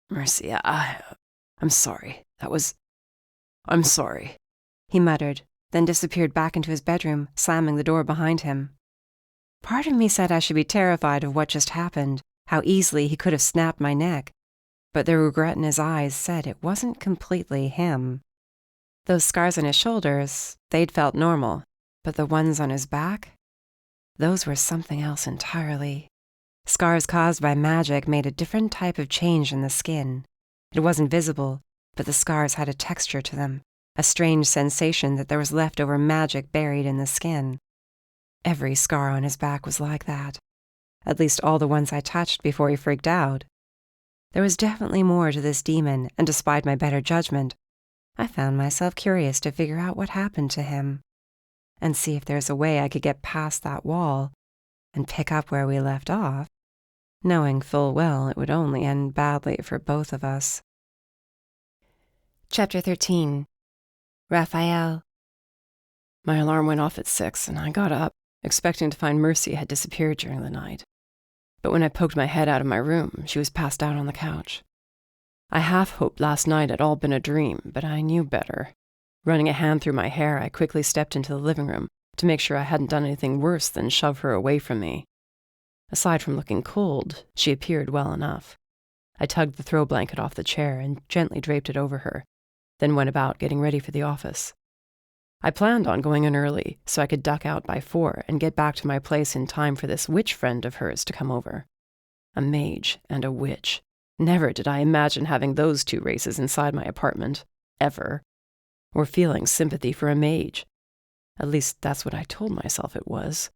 Speaker 3: Mercy, I'm sorry. I'm sorry,
Speaker 1: he muttered, then disappeared back into his bedroom, slamming the door behind him. Part of me said I should be terrified of what just happened, how easily he could have snapped my neck, but the regret in his eyes said it wasn't completely him. Those scars on his shoulders, they'd felt normal, but the ones on his back? Those were something else entirely. Scars caused by magic made a different type of change in the skin. It wasn't visible, but the scars had a texture to them, a strange sensation that there was leftover magic buried in the skin. Every scar on his back was like that. At least all the ones I touched before he freaked out. There was definitely more to this demon, and despite my better judgment, I found myself curious to figure out what happened to him, and see if there's a way I could get past that wall and pick up where we left off, knowing full well it would only end badly for both of us.
Speaker 3: Chapter 13. Rafael. My alarm went off at 6, and I got up, expecting to find Mercy had disappeared during the night. But when I poked my head out of my room, she was passed out on the couch. I half hoped last night had all been a dream, but I knew better. Running a hand through my hair, I quickly stepped into the living room to make sure I hadn't done anything worse than shove her away from me. Aside from looking cold, she appeared well enough. I tugged the throw blanket off the chair and gently draped it over her, then went about getting ready for the office. I planned on going in early so I could duck out by 4 and get back to my place in time for this witch friend of hers to come over. A mage and a witch. Never did I imagine having those two races inside my apartment, ever, or feeling sympathy for a mage. At least that's what I told myself it was.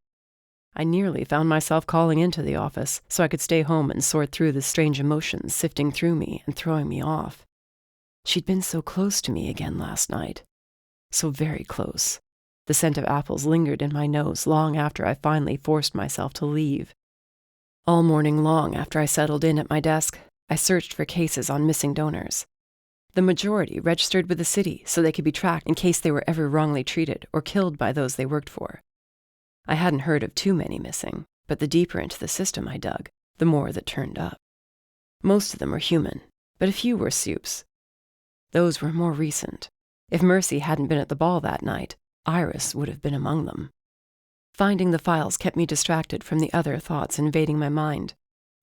Speaker 3: I nearly found myself calling into the office so I could stay home and sort through the strange emotions sifting through me and throwing me off. She'd been so close to me again last night. So very close. The scent of apples lingered in my nose long after I finally forced myself to leave. All morning long after I settled in at my desk, I searched for cases on missing donors. The majority registered with the city so they could be tracked in case they were ever wrongly treated or killed by those they worked for. I hadn't heard of too many missing, but the deeper into the system I dug, the more that turned up. Most of them were human, but a few were supes. Those were more recent. If Mercy hadn't been at the ball that night, Iris would have been among them. Finding the files kept me distracted from the other thoughts invading my mind.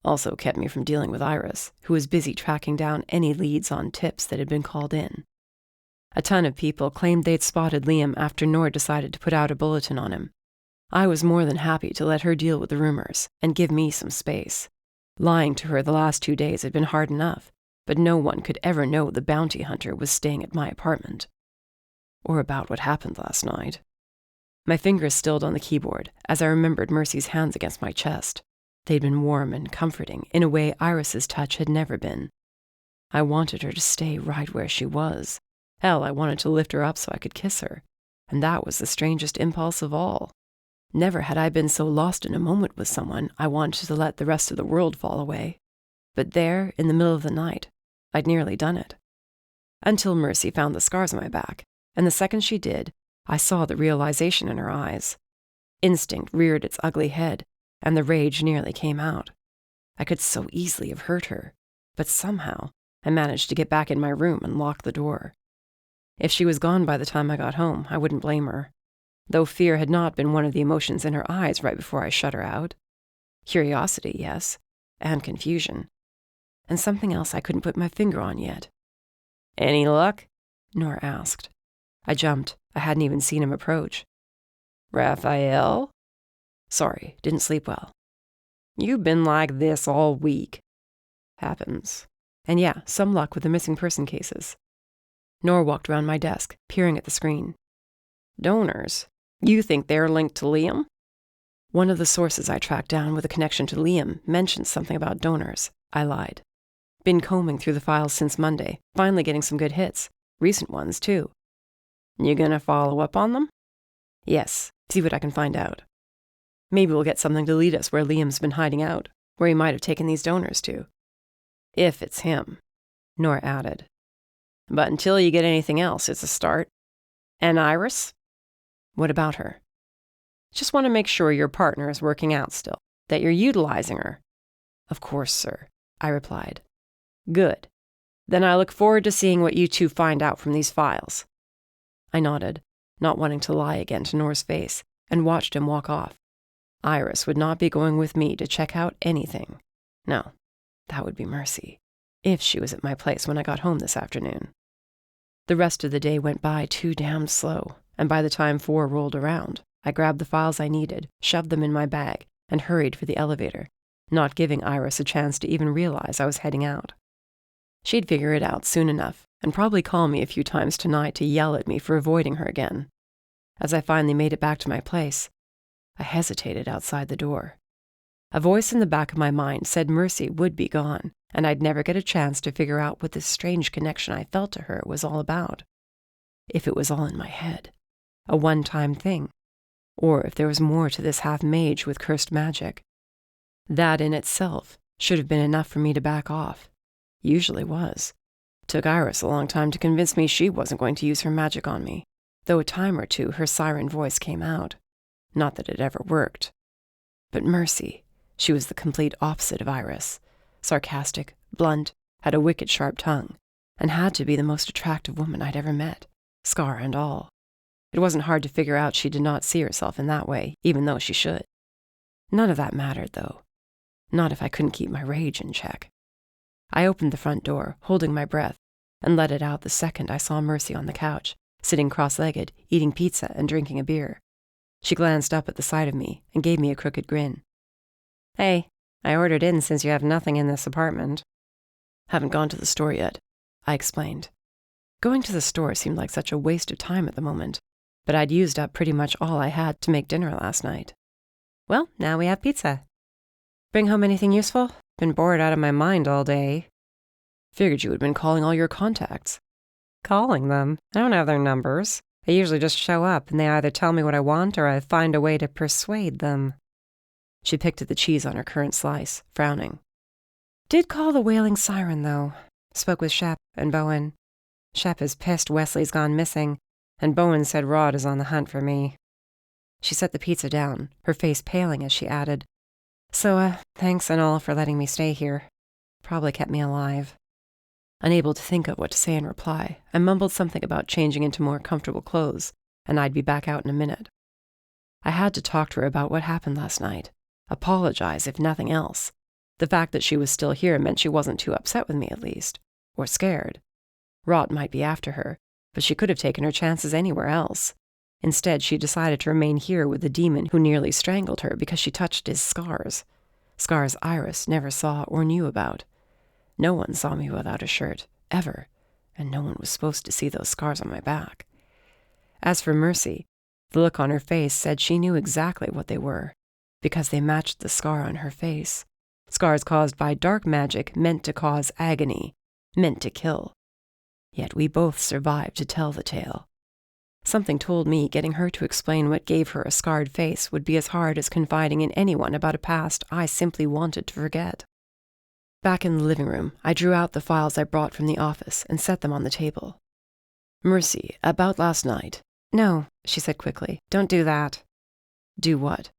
Speaker 3: Also kept me from dealing with Iris, who was busy tracking down any leads on tips that had been called in. A ton of people claimed they'd spotted Liam after Nor decided to put out a bulletin on him. I was more than happy to let her deal with the rumors and give me some space. Lying to her the last 2 days had been hard enough, but no one could ever know the bounty hunter was staying at my apartment. Or about what happened last night. My fingers stilled on the keyboard as I remembered Mercy's hands against my chest. They'd been warm and comforting in a way Iris's touch had never been. I wanted her to stay right where she was. Hell, I wanted to lift her up so I could kiss her. And that was the strangest impulse of all. Never had I been so lost in a moment with someone I wanted to let the rest of the world fall away. But there, in the middle of the night, I'd nearly done it. Until Mercy found the scars on my back, and the second she did, I saw the realization in her eyes. Instinct reared its ugly head, and the rage nearly came out. I could so easily have hurt her, but somehow I managed to get back in my room and lock the door. If she was gone by the time I got home, I wouldn't blame her, though fear had not been one of the emotions in her eyes right before I shut her out. Curiosity, yes, and confusion, and something else I couldn't put my finger on yet. "Any luck?" Nor asked. I jumped. I hadn't even seen him approach. "Rafael?" "Sorry, didn't sleep well." "You've been like this all week." "Happens. And yeah, some luck with the missing person cases." Nor walked around my desk, peering at the screen. Donors? You think they're linked to Liam? One of the sources I tracked down with a connection to Liam mentioned something about donors. I lied. Been combing through the files since Monday, finally getting some good hits. Recent ones, too. You gonna follow up on them? Yes, see what I can find out. Maybe we'll get something to lead us where Liam's been hiding out, where he might have taken these donors to. If it's him, Nora added. But until you get anything else, it's a start. And Iris? What about her? Just want to make sure your partner is working out still, that you're utilizing her. Of course, sir, I replied. Good. Then I look forward to seeing what you two find out from these files. I nodded, not wanting to lie again to Nora's face, and watched him walk off. Iris would not be going with me to check out anything. No, that would be Mercy, if she was at my place when I got home this afternoon. The rest of the day went by too damn slow, and by the time 4 rolled around, I grabbed the files I needed, shoved them in my bag, and hurried for the elevator, not giving Iris a chance to even realize I was heading out. She'd figure it out soon enough, and probably call me a few times tonight to yell at me for avoiding her again. As I finally made it back to my place, I hesitated outside the door. A voice in the back of my mind said Mercy would be gone, and I'd never get a chance to figure out what this strange connection I felt to her was all about. If it was all in my head, a one-time thing, or if there was more to this half-mage with cursed magic. That in itself should have been enough for me to back off. Usually was. Took Iris a long time to convince me she wasn't going to use her magic on me, though a time or two her siren voice came out. Not that it ever worked. But Mercy, she was the complete opposite of Iris. Sarcastic, blunt, had a wicked sharp tongue, and had to be the most attractive woman I'd ever met, scar and all. It wasn't hard to figure out she did not see herself in that way, even though she should. None of that mattered, though. Not if I couldn't keep my rage in check. I opened the front door, holding my breath, and let it out the second I saw Mercy on the couch, sitting cross-legged, eating pizza and drinking a beer. She glanced up at the sight of me and gave me a crooked grin. Hey, I ordered in since you have nothing in this apartment. Haven't gone to the store yet, I explained. Going to the store seemed like such a waste of time at the moment, but I'd used up pretty much all I had to make dinner last night. Well, now we have pizza. Bring home anything useful? Been bored out of my mind all day. Figured you had been calling all your contacts. Calling them? I don't have their numbers. I usually just show up and they either tell me what I want or I find a way to persuade them. She picked at the cheese on her current slice, frowning. Did call the wailing siren, though. Spoke with Shep and Bowen. Shep is pissed Wesley's gone missing, and Bowen said Rod is on the hunt for me. She set the pizza down, her face paling as she added, So, thanks and all for letting me stay here. Probably kept me alive. Unable to think of what to say in reply, I mumbled something about changing into more comfortable clothes, and I'd be back out in a minute. I had to talk to her about what happened last night. Apologize, if nothing else. The fact that she was still here meant she wasn't too upset with me, at least. Or scared. Rot might be after her, but she could have taken her chances anywhere else. Instead, she decided to remain here with the demon who nearly strangled her because she touched his scars. Scars Iris never saw or knew about. No one saw me without a shirt, ever, and no one was supposed to see those scars on my back. As for Mercy, the look on her face said she knew exactly what they were, because they matched the scar on her face. Scars caused by dark magic meant to cause agony, meant to kill. Yet we both survived to tell the tale. Something told me getting her to explain what gave her a scarred face would be as hard as confiding in anyone about a past I simply wanted to forget. Back in the living room, I drew out the files I brought from the office and set them on the table. Mercy, about last night.
Speaker 1: No, she said quickly. Don't do that.
Speaker 3: Do what?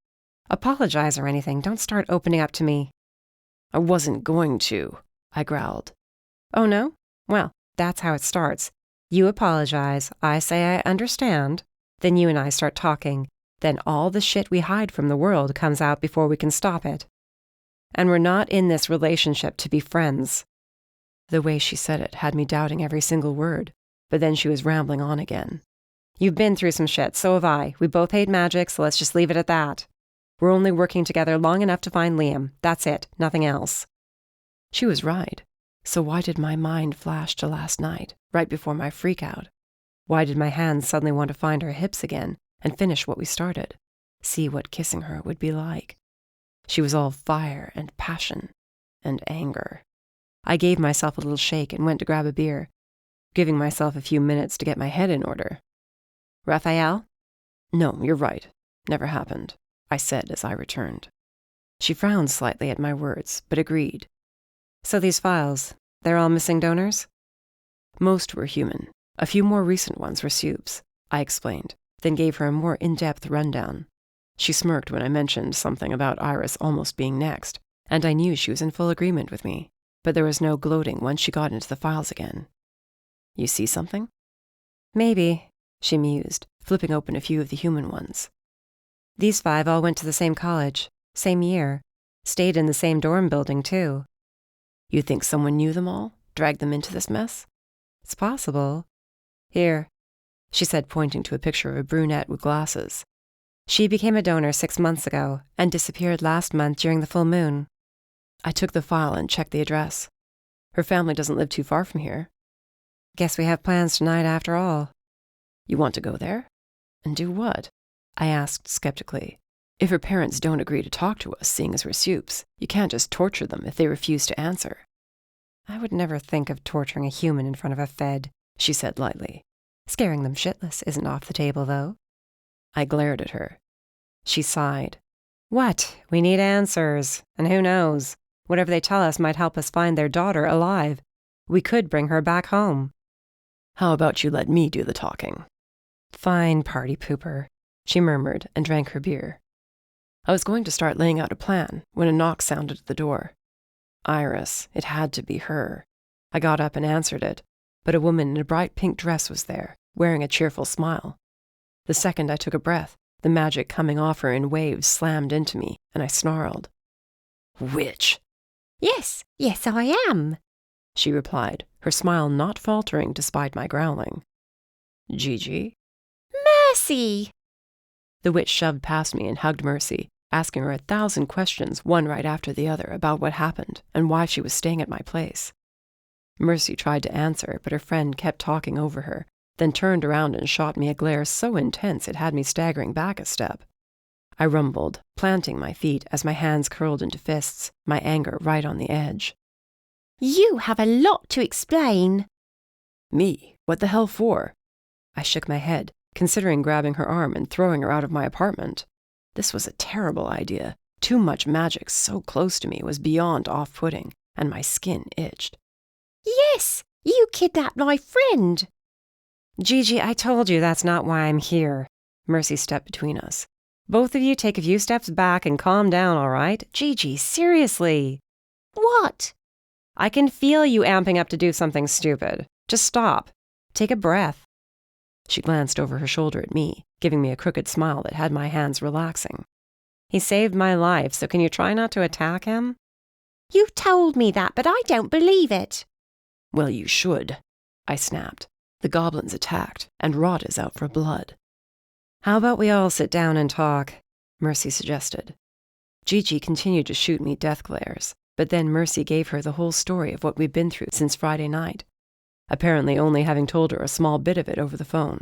Speaker 1: Apologize or anything. Don't start opening up to me.
Speaker 3: I wasn't going to, I growled.
Speaker 1: Oh, no? Well, that's how it starts. You apologize, I say I understand, then you and I start talking, then all the shit we hide from the world comes out before we can stop it. And we're not in this relationship to be friends.
Speaker 3: The way she said it had me doubting every single word, but then she was rambling on again.
Speaker 1: You've been through some shit, so have I. We both hate magic, so let's just leave it at that. We're only working together long enough to find Liam. That's it, nothing else.
Speaker 3: She was right. So why did my mind flash to last night, right before my freakout? Why did my hands suddenly want to find her hips again and finish what we started? See what kissing her would be like. She was all fire and passion and anger. I gave myself a little shake and went to grab a beer, giving myself a few minutes to get my head in order. Rafael? No, you're right. Never happened, I said as I returned. She frowned slightly at my words, but agreed.
Speaker 1: So these files, they're all missing donors?
Speaker 3: Most were human. A few more recent ones were Supes, I explained, then gave her a more in-depth rundown. She smirked when I mentioned something about Iris almost being next, and I knew she was in full agreement with me, but there was no gloating once she got into the files again. You see something?
Speaker 1: Maybe,
Speaker 3: she mused, flipping open a few of the human ones.
Speaker 1: These 5 all went to the same college, same year, stayed in the same dorm building, too.
Speaker 3: You think someone knew them all, dragged them into this mess?
Speaker 1: It's possible. Here, she said, pointing to a picture of a brunette with glasses. She became a donor 6 months ago and disappeared last month during the full moon.
Speaker 3: I took the file and checked the address. Her family doesn't live too far from here.
Speaker 1: Guess we have plans tonight after all.
Speaker 3: You want to go there? And do what? I asked skeptically. If her parents don't agree to talk to us, seeing as we're Supes, you can't just torture them if they refuse to answer.
Speaker 1: I would never think of torturing a human in front of a Fed, she said lightly. Scaring them shitless isn't off the table, though.
Speaker 3: I glared at her. She sighed.
Speaker 1: What? We need answers. And who knows? Whatever they tell us might help us find their daughter alive. We could bring her back home.
Speaker 3: How about you let me do the talking?
Speaker 1: Fine, party pooper, she murmured and drank her beer.
Speaker 3: I was going to start laying out a plan when a knock sounded at the door. Iris, it had to be her. I got up and answered it, but a woman in a bright pink dress was there, wearing a cheerful smile. The second I took a breath, the magic coming off her in waves slammed into me, and I snarled. Witch!
Speaker 2: Yes, I am,
Speaker 3: she replied, her smile not faltering despite my growling. Gigi?
Speaker 2: Mercy!
Speaker 3: The witch shoved past me and hugged Mercy, asking her 1,000 questions, one right after the other, about what happened and why she was staying at my place. Mercy tried to answer, but her friend kept talking over her, then turned around and shot me a glare so intense it had me staggering back a step. I rumbled, planting my feet as my hands curled into fists, my anger right on the edge.
Speaker 2: You have a lot to explain.
Speaker 3: Me? What the hell for? I shook my head, considering grabbing her arm and throwing her out of my apartment. This was a terrible idea. Too much magic so close to me was beyond off-putting, and my skin itched.
Speaker 2: Yes, you kidnapped my friend.
Speaker 1: Gigi, I told you that's not why I'm here. Mercy stepped between us. Both of you take a few steps back and calm down, all right? Gigi, seriously.
Speaker 2: What?
Speaker 1: I can feel you amping up to do something stupid. Just stop. Take a breath.
Speaker 3: She glanced over her shoulder at me, giving me a crooked smile that had my hands relaxing.
Speaker 1: He saved my life, so can you try not to attack him?
Speaker 2: You told me that, but I don't believe it.
Speaker 3: Well, you should, I snapped. The goblins attacked, and Rod is out for blood.
Speaker 1: How about we all sit down and talk?
Speaker 3: Mercy suggested. Gigi continued to shoot me death glares, but then Mercy gave her the whole story of what we'd been through since Friday night, apparently only having told her a small bit of it over the phone.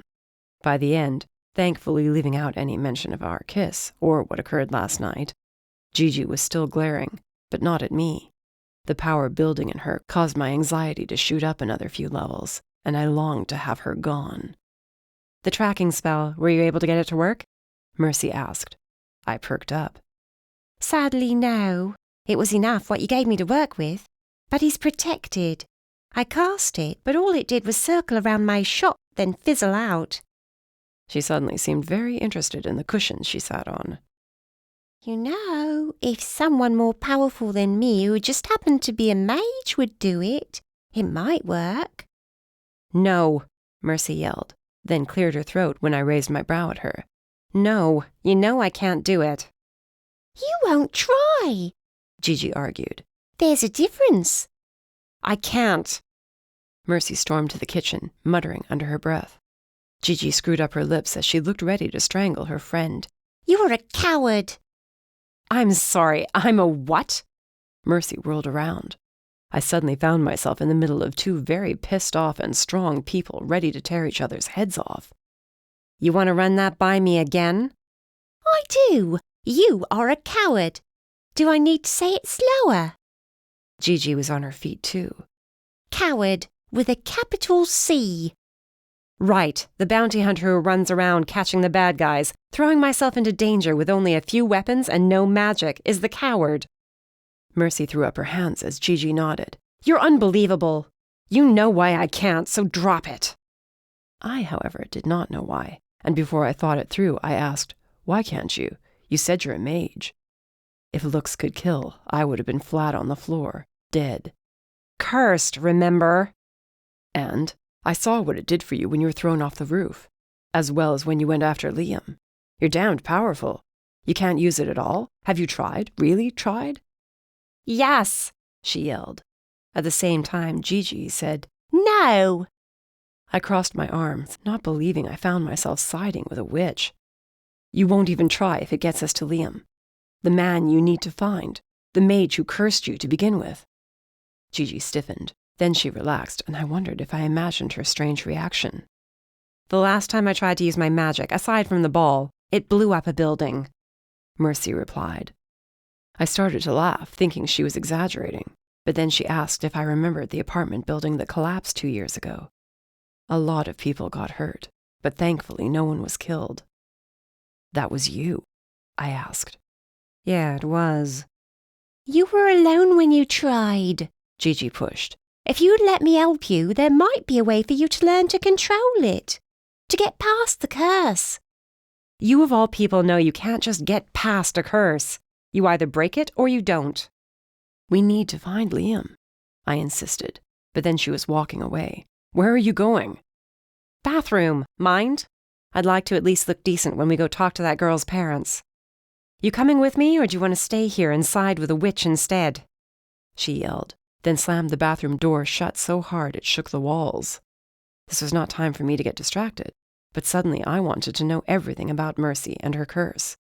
Speaker 3: By the end, thankfully leaving out any mention of our kiss or what occurred last night, Gigi was still glaring, but not at me. The power building in her caused my anxiety to shoot up another few levels, and I longed to have her gone.
Speaker 1: The tracking spell, were you able to get it to work?
Speaker 3: Mercy asked. I perked up.
Speaker 2: Sadly, no. It was enough what you gave me to work with. But he's protected. I cast it, but all it did was circle around my shop, then fizzle out.
Speaker 3: She suddenly seemed very interested in the cushions she sat on.
Speaker 2: You know, if someone more powerful than me who just happened to be a mage would do it, it might work.
Speaker 3: No, Mercy yelled, then cleared her throat when I raised my brow at her.
Speaker 1: No, you know I can't do it.
Speaker 2: You won't try,
Speaker 3: Gigi argued.
Speaker 2: There's a difference.
Speaker 1: I can't.
Speaker 3: Mercy stormed to the kitchen, muttering under her breath. Gigi screwed up her lips as she looked ready to strangle her friend.
Speaker 2: You're a coward.
Speaker 1: I'm sorry, I'm a what?
Speaker 3: Mercy whirled around. I suddenly found myself in the middle of two very pissed off and strong people ready to tear each other's heads off.
Speaker 1: You want to run that by me again?
Speaker 2: I do. You are a coward. Do I need to say it slower?
Speaker 3: Gigi was on her feet too.
Speaker 2: Coward with a capital C.
Speaker 1: Right, the bounty hunter who runs around catching the bad guys, throwing myself into danger with only a few weapons and no magic, is the coward.
Speaker 3: Mercy threw up her hands as Gigi nodded.
Speaker 1: You're unbelievable. You know why I can't, so drop it.
Speaker 3: I, however, did not know why, and before I thought it through, I asked, why can't you? You said you're a mage. If looks could kill, I would have been flat on the floor, dead.
Speaker 1: Cursed, remember?
Speaker 3: And I saw what it did for you when you were thrown off the roof, as well as when you went after Liam. You're damned powerful. You can't use it at all? Have you tried? Really tried?
Speaker 1: Yes,
Speaker 3: she yelled. At the same time, Gigi said,
Speaker 2: No.
Speaker 3: I crossed my arms, not believing I found myself siding with a witch. You won't even try if it gets us to Liam, the man you need to find, the mage who cursed you to begin with. Gigi stiffened. Then she relaxed, and I wondered if I imagined her strange reaction.
Speaker 1: The last time I tried to use my magic, aside from the ball, it blew up a building,
Speaker 3: Mercy replied. I started to laugh, thinking she was exaggerating, but then she asked if I remembered the apartment building that collapsed 2 years ago. A lot of people got hurt, but thankfully no one was killed. That was you? I asked.
Speaker 1: Yeah, it was.
Speaker 2: You were alone when you tried,
Speaker 3: Gigi pushed.
Speaker 2: If you'd let me help you, there might be a way for you to learn to control it, to get past the curse.
Speaker 1: You of all people know you can't just get past a curse. You either break it or you don't.
Speaker 3: We need to find Liam, I insisted, but then she was walking away. Where are you going?
Speaker 1: Bathroom, mind? I'd like to at least look decent when we go talk to that girl's parents. You coming with me, or do you want to stay here and side with a witch instead?
Speaker 3: She yelled, then slammed the bathroom door shut so hard it shook the walls. This was not time for me to get distracted, but suddenly I wanted to know everything about Mercy and her curse.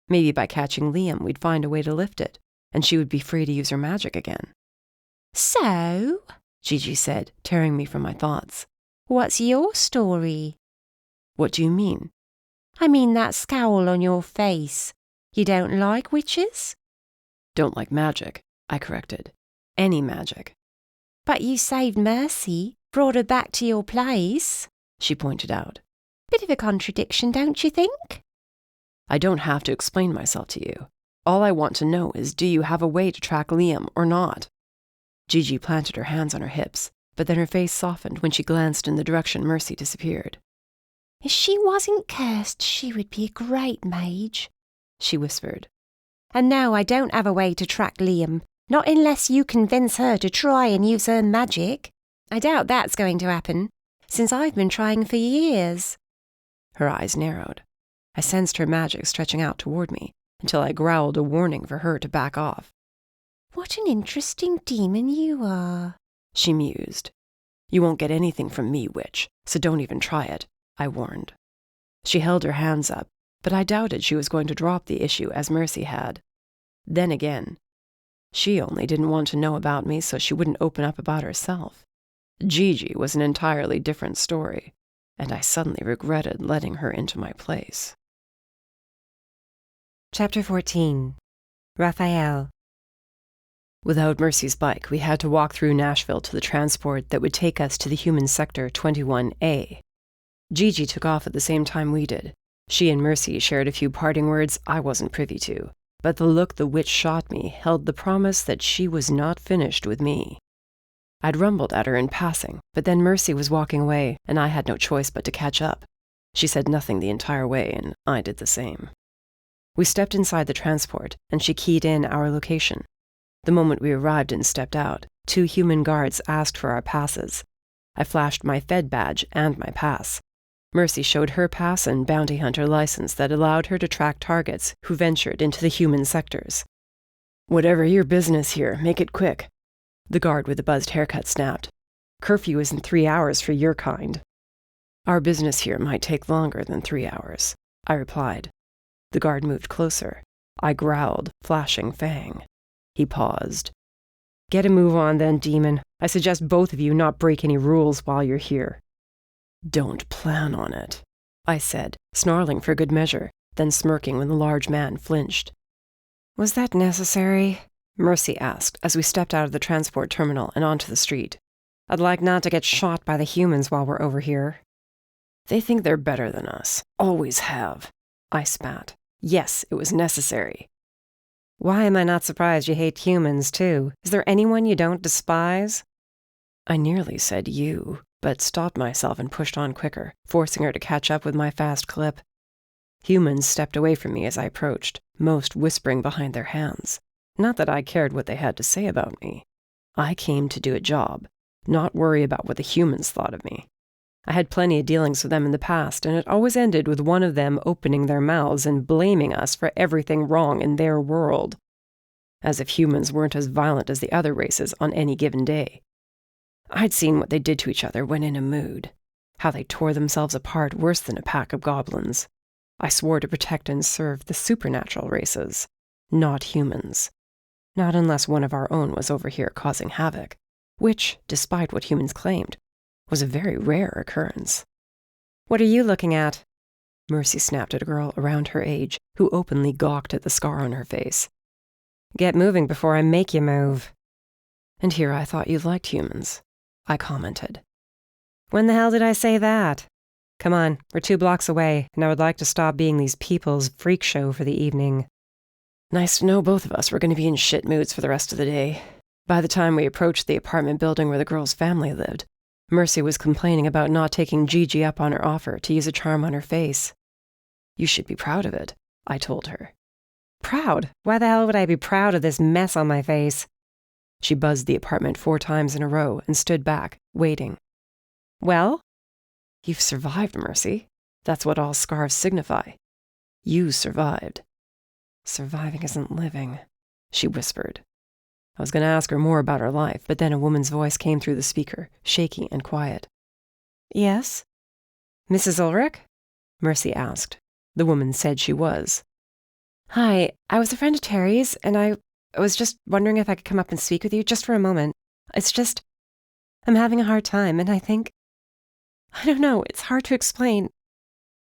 Speaker 3: Maybe by catching Liam we'd find a way to lift it, and she would be free to use her magic again.
Speaker 2: So,
Speaker 3: Gigi said, tearing me from my thoughts.
Speaker 2: What's your story?
Speaker 3: What do you mean?
Speaker 2: I mean that scowl on your face. You don't like witches?
Speaker 3: Don't like magic, I corrected. Any magic.
Speaker 2: But you saved Mercy, brought her back to your place,
Speaker 3: she pointed out.
Speaker 2: Bit of a contradiction, don't you think?
Speaker 3: I don't have to explain myself to you. All I want to know is, do you have a way to track Liam or not? Gigi planted her hands on her hips, but then her face softened when she glanced in the direction Mercy disappeared.
Speaker 2: If she wasn't cursed, she would be a great mage, she whispered.
Speaker 1: And now I don't have a way to track Liam, not unless you convince her to try and use her magic. I doubt that's going to happen, since I've been trying for years.
Speaker 3: Her eyes narrowed. I sensed her magic stretching out toward me, until I growled a warning for her to back off.
Speaker 2: What an interesting demon you are,
Speaker 3: she mused. You won't get anything from me, witch, so don't even try it, I warned. She held her hands up, but I doubted she was going to drop the issue as Mercy had. Then again, she only didn't want to know about me so she wouldn't open up about herself. Gigi was an entirely different story, and I suddenly regretted letting her into my place.
Speaker 1: Chapter 14. Rafael.
Speaker 3: Without Mercy's bike, we had to walk through Nashville to the transport that would take us to the human sector 21A. Gigi took off at the same time we did. She and Mercy shared a few parting words I wasn't privy to, but the look the witch shot me held the promise that she was not finished with me. I'd rumbled at her in passing, but then Mercy was walking away, and I had no choice but to catch up. She said nothing the entire way, and I did the same. We stepped inside the transport, and she keyed in our location. The moment we arrived and stepped out, 2 human guards asked for our passes. I flashed my Fed badge and my pass. Mercy showed her pass and bounty hunter license that allowed her to track targets who ventured into the human sectors. Whatever your business here, make it quick, the guard with the buzzed haircut snapped. Curfew is in 3 hours for your kind. Our business here might take longer than 3 hours, I replied. The guard moved closer. I growled, flashing fang. He paused.
Speaker 1: Get a move on then, demon. I suggest both of you not break any rules while you're here.
Speaker 3: Don't plan on it, I said, snarling for good measure, then smirking when the large man flinched.
Speaker 1: Was that necessary? Mercy asked as we stepped out of the transport terminal and onto the street. I'd like not to get shot by the humans while we're over here.
Speaker 3: They think they're better than us. Always have. I spat. Yes, it was necessary.
Speaker 1: Why am I not surprised you hate humans, too? Is there anyone you don't despise?
Speaker 3: I nearly said you, but stopped myself and pushed on quicker, forcing her to catch up with my fast clip. Humans stepped away from me as I approached, most whispering behind their hands. Not that I cared what they had to say about me. I came to do a job, not worry about what the humans thought of me. I had plenty of dealings with them in the past, and it always ended with one of them opening their mouths and blaming us for everything wrong in their world. As if humans weren't as violent as the other races on any given day. I'd seen what they did to each other when in a mood, how they tore themselves apart worse than a pack of goblins. I swore to protect and serve the supernatural races, not humans. Not unless one of our own was over here causing havoc, which, despite what humans claimed, was a very rare occurrence.
Speaker 1: What are you looking at?
Speaker 3: Mercy snapped at a girl around her age who openly gawked at the scar on her face.
Speaker 1: Get moving before I make you move.
Speaker 3: And here I thought you liked humans, I commented.
Speaker 1: When the hell did I say that? Come on, we're 2 blocks away, and I would like to stop being these people's freak show for the evening.
Speaker 3: Nice to know both of us were going to be in shit moods for the rest of the day. By the time we approached the apartment building where the girl's family lived, Mercy was complaining about not taking Gigi up on her offer to use a charm on her face. You should be proud of it, I told her.
Speaker 1: Proud? Why the hell would I be proud of this mess on my face?
Speaker 3: She buzzed the apartment 4 times in a row and stood back, waiting.
Speaker 1: Well?
Speaker 3: You've survived, Mercy. That's what all scars signify. You survived.
Speaker 1: Surviving isn't living, she whispered.
Speaker 3: I was going to ask her more about her life, but then a woman's voice came through the speaker, shaky and quiet.
Speaker 1: Yes? Mrs. Ulrich?
Speaker 3: Mercy asked. The woman said she was.
Speaker 1: Hi, I was a friend of Terry's, and I was just wondering if I could come up and speak with you just for a moment. I'm having a hard time, and I don't know, it's hard to explain.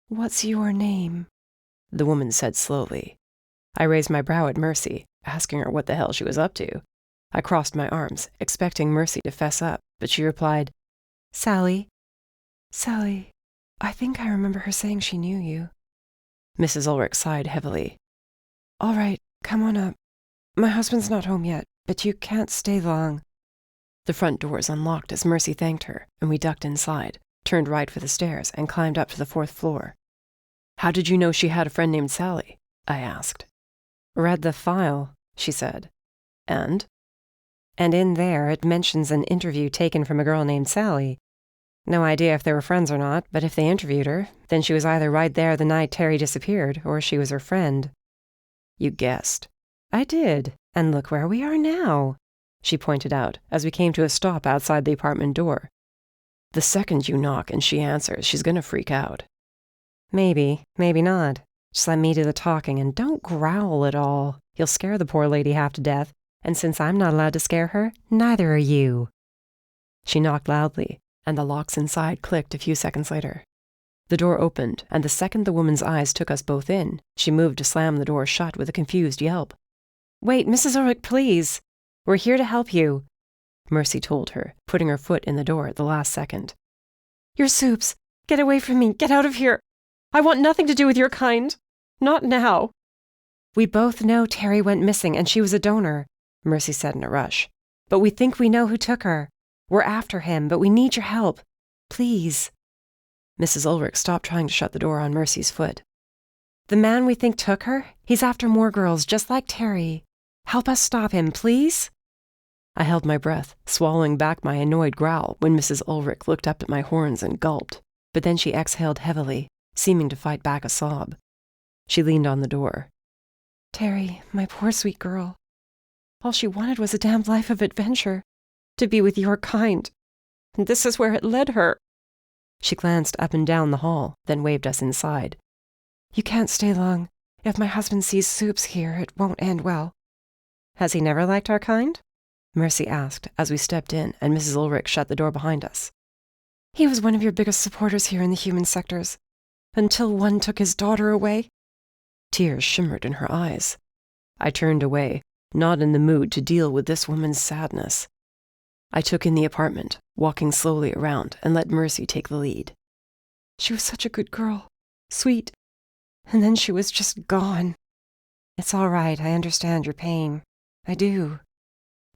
Speaker 3: What's your name? The woman said slowly. I raised my brow at Mercy, asking her what the hell she was up to. I crossed my arms, expecting Mercy to fess up, but she replied,
Speaker 1: Sally.
Speaker 3: Sally, I think I remember her saying she knew you. Mrs. Ulrich sighed heavily. All right, come on up. My husband's not home yet, but you can't stay long. The front doors unlocked as Mercy thanked her, and we ducked inside, turned right for the stairs, and climbed up to the 4th floor. How did you know she had a friend named Sally? I asked.
Speaker 1: Read the file, she said.
Speaker 3: And?
Speaker 1: And in there it mentions an interview taken from a girl named Sally. No idea if they were friends or not, but if they interviewed her, then she was either right there the night Terry disappeared, or she was her friend.
Speaker 3: You guessed.
Speaker 1: I did, and look where we are now, she pointed out as we came to a stop outside the apartment door.
Speaker 3: The second you knock and she answers, she's gonna freak out.
Speaker 1: Maybe, maybe not. Just let me do the talking and don't growl at all. You'll scare the poor lady half to death, and since I'm not allowed to scare her, neither are you.
Speaker 3: She knocked loudly, and the locks inside clicked a few seconds later. The door opened, and the second the woman's eyes took us both in, she moved to slam the door shut with a confused yelp.
Speaker 1: Wait, Mrs. Ulrich, please. We're here to help you,
Speaker 3: Mercy told her, putting her foot in the door at the last second.
Speaker 1: Your soups. Get away from me. Get out of here. I want nothing to do with your kind. Not now. We both know Terry went missing and she was a donor, Mercy said in a rush. But we think we know who took her. We're after him, but we need your help. Please.
Speaker 3: Mrs. Ulrich stopped trying to shut the door on Mercy's foot.
Speaker 1: The man we think took her, he's after more girls just like Terry. Help us stop him, please.
Speaker 3: I held my breath, swallowing back my annoyed growl when Mrs. Ulrich looked up at my horns and gulped, but then she exhaled heavily, seeming to fight back a sob. She leaned on the door.
Speaker 1: Terry, my poor sweet girl. All she wanted was a damned life of adventure, to be with your kind. And this is where it led her.
Speaker 3: She glanced up and down the hall, then waved us inside.
Speaker 1: You can't stay long. If my husband sees Soups here, it won't end well. Has he never liked our kind?
Speaker 3: Mercy asked as we stepped in and Mrs. Ulrich shut the door behind us. He was one of your biggest supporters here in the human sectors, until one took his daughter away. Tears shimmered in her eyes. I turned away, not in the mood to deal with this woman's sadness. I took in the apartment, walking slowly around, and let Mercy take the lead. She was such a good girl, sweet, and then she was just gone.
Speaker 1: It's all right, I understand your pain. I do,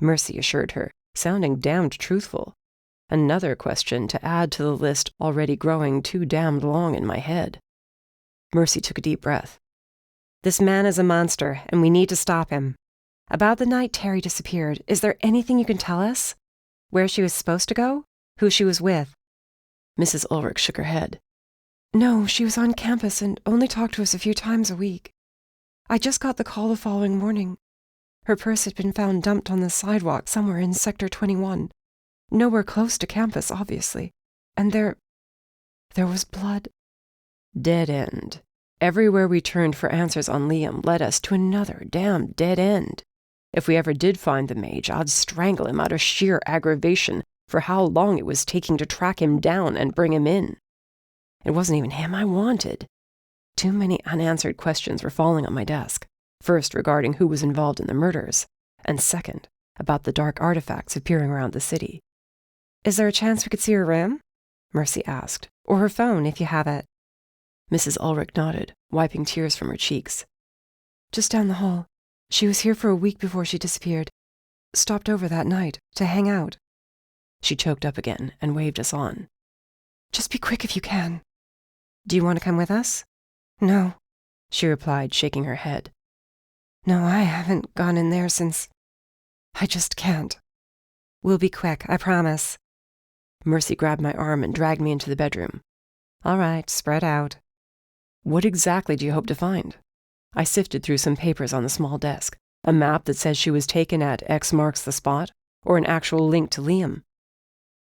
Speaker 3: Mercy assured her, sounding damned truthful. Another question to add to the list already growing too damned long in my head. Mercy took a deep breath.
Speaker 1: This man is a monster, and we need to stop him. About the night Terry disappeared, is there anything you can tell us? Where she was supposed to go? Who she was with?
Speaker 3: Mrs. Ulrich shook her head.
Speaker 4: No, she was on campus and only talked to us a few times a week. I just got the call the following morning. Her purse had been found dumped on the sidewalk somewhere in Sector 21. Nowhere close to campus, obviously. And there was blood.
Speaker 3: Dead end. Everywhere we turned for answers on Liam led us to another damn dead end. If we ever did find the mage, I'd strangle him out of sheer aggravation for how long it was taking to track him down and bring him in. It wasn't even him I wanted. Too many unanswered questions were falling on my desk. First, regarding who was involved in the murders, and second, about the dark artifacts appearing around the city.
Speaker 1: Is there a chance we could see her room? Mercy asked. Or her phone, if you have it.
Speaker 3: Mrs. Ulrich nodded, wiping tears from her cheeks.
Speaker 4: Just down the hall. She was here for a week before she disappeared. Stopped over that night to hang out.
Speaker 3: She choked up again and waved us on.
Speaker 4: Just be quick if you can.
Speaker 1: Do you want to come with us?
Speaker 4: No,
Speaker 3: she replied, shaking her head.
Speaker 4: No, I haven't gone in there since. I just can't.
Speaker 1: We'll be quick, I promise.
Speaker 3: Mercy grabbed my arm and dragged me into the bedroom.
Speaker 1: All right, spread out.
Speaker 3: What exactly do you hope to find? I sifted through some papers on the small desk. A map that says she was taken at X marks the spot, or an actual link to Liam.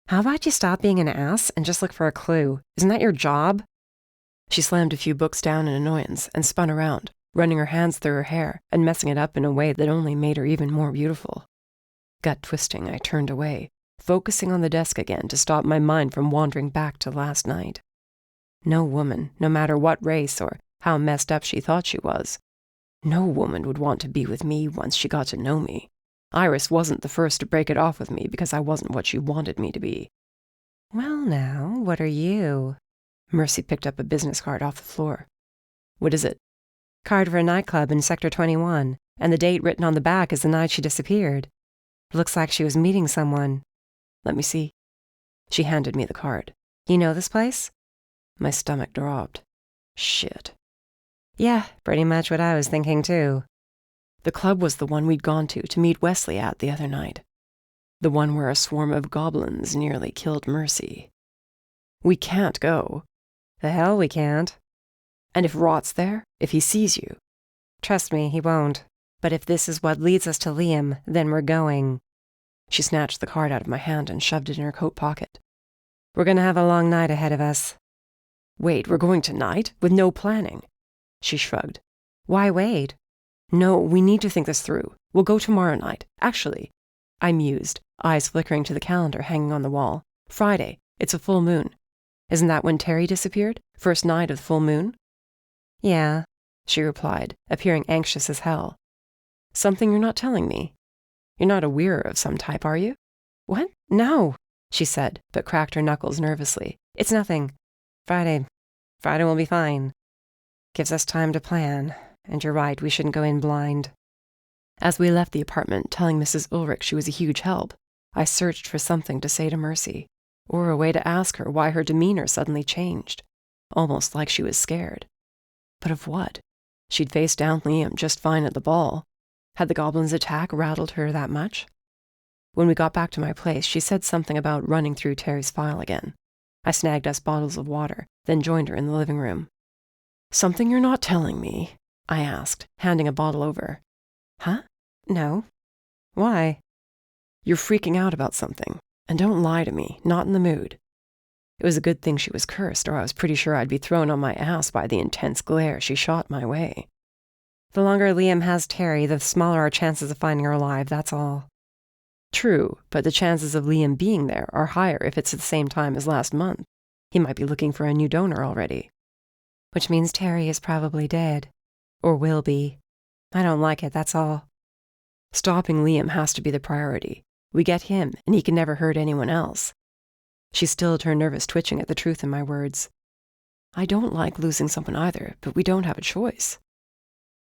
Speaker 1: How about you stop being an ass and just look for a clue? Isn't that your job?
Speaker 3: She slammed a few books down in annoyance and spun around, running her hands through her hair and messing it up in a way that only made her even more beautiful. Gut twisting, I turned away, focusing on the desk again to stop my mind from wandering back to last night. No woman, no matter what race or how messed up she thought she was, no woman would want to be with me once she got to know me. Iris wasn't the first to break it off with me because I wasn't what she wanted me to be.
Speaker 1: Well now, what are you?
Speaker 3: Mercy picked up a business card off the floor. What is it?
Speaker 1: Card for a nightclub in Sector 21, and the date written on the back is the night she disappeared. Looks like she was meeting someone.
Speaker 3: Let me see. She handed me the card.
Speaker 1: You know this place?
Speaker 3: My stomach dropped. Shit.
Speaker 1: Yeah, pretty much what I was thinking too.
Speaker 3: The club was the one we'd gone to meet Wesley at the other night. The one where a swarm of goblins nearly killed Mercy. We can't go.
Speaker 1: The hell we can't.
Speaker 3: And if Rot's there, if he sees you.
Speaker 1: Trust me, he won't. But if this is what leads us to Liam, then we're going.
Speaker 3: She snatched the card out of my hand and shoved it in her coat pocket.
Speaker 1: We're gonna have a long night ahead of us.
Speaker 3: Wait, we're going tonight? With no planning? She shrugged.
Speaker 1: Why wait?
Speaker 3: No, we need to think this through. We'll go tomorrow night. Actually, I mused, eyes flickering to the calendar hanging on the wall. Friday. It's a full moon. Isn't that when Terry disappeared? First night of the full moon?
Speaker 1: Yeah,
Speaker 3: she replied, appearing anxious as hell. Something you're not telling me. You're not a wearer of some type, are you?
Speaker 1: What? No, she said, but cracked her knuckles nervously. It's nothing. Friday will be fine. Gives us time to plan. And you're right, we shouldn't go in blind.
Speaker 3: As we left the apartment, telling Mrs. Ulrich she was a huge help, I searched for something to say to Mercy, or a way to ask her why her demeanor suddenly changed, almost like she was scared. But of what? She'd faced down Liam just fine at the ball. Had the goblin's attack rattled her that much? When we got back to my place, she said something about running through Terry's file again. I snagged us bottles of water, then joined her in the living room. Something you're not telling me? I asked, handing a bottle over. Huh?
Speaker 1: No. Why?
Speaker 3: You're freaking out about something, and don't lie to me, not in the mood. It was a good thing she was cursed, or I was pretty sure I'd be thrown on my ass by the intense glare she shot my way.
Speaker 1: The longer Liam has Terry, the smaller our chances of finding her alive, that's all.
Speaker 3: True, but the chances of Liam being there are higher if it's at the same time as last month. He might be looking for a new donor already.
Speaker 1: Which means Terry is probably dead. Or will be. I don't like it, that's all.
Speaker 3: Stopping Liam has to be the priority. We get him, and he can never hurt anyone else. She stilled her nervous twitching at the truth in my words. I don't like losing someone either, but we don't have a choice.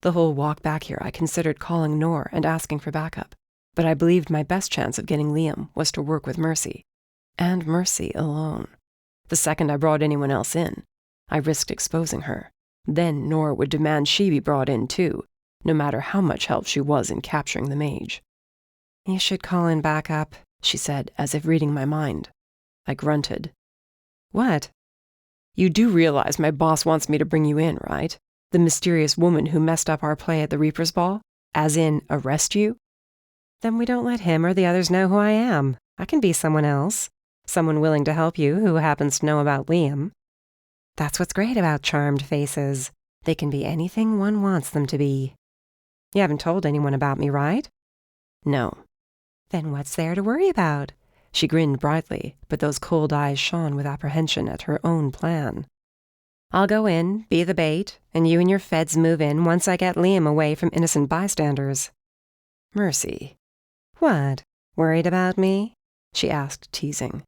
Speaker 3: The whole walk back here I considered calling Nor and asking for backup, but I believed my best chance of getting Liam was to work with Mercy. And Mercy alone. The second I brought anyone else in, I risked exposing her. Then Nor would demand she be brought in too, no matter how much help she was in capturing the mage.
Speaker 1: You should call in backup,
Speaker 3: she said, as if reading my mind. I grunted.
Speaker 1: What?
Speaker 3: You do realize my boss wants me to bring you in, right? The mysterious woman who messed up our play at the Reaper's Ball? As in, arrest you?
Speaker 1: Then we don't let him or the others know who I am. I can be someone else. Someone willing to help you who happens to know about Liam. That's what's great about charmed faces. They can be anything one wants them to be. You haven't told anyone about me, right?
Speaker 3: No.
Speaker 1: Then what's there to worry about?
Speaker 3: She grinned brightly, but those cold eyes shone with apprehension at her own plan.
Speaker 1: I'll go in, be the bait, and you and your feds move in once I get Liam away from innocent bystanders.
Speaker 3: Mercy.
Speaker 1: What? Worried about me?
Speaker 3: She asked, teasing.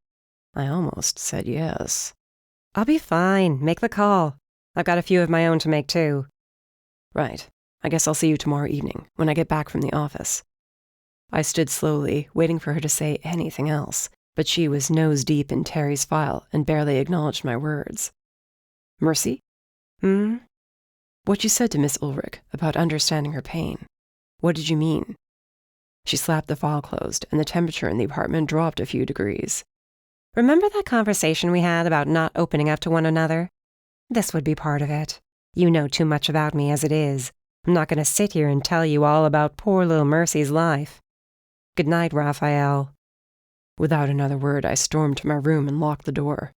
Speaker 3: I almost said yes.
Speaker 1: I'll be fine. Make the call. I've got a few of my own to make too.
Speaker 3: Right. I guess I'll see you tomorrow evening, when I get back from the office. I stood slowly, waiting for her to say anything else, but she was nose deep in Terry's file and barely acknowledged my words. Mercy? What you said to Miss Ulrich about understanding her pain. What did you mean? She slapped the file closed, and the temperature in the apartment dropped a few degrees.
Speaker 1: Remember that conversation we had about not opening up to one another? This would be part of it. You know too much about me as it is. I'm not going to sit here and tell you all about poor little Mercy's life. Good night, Rafael.
Speaker 3: Without another word, I stormed to my room and locked the door.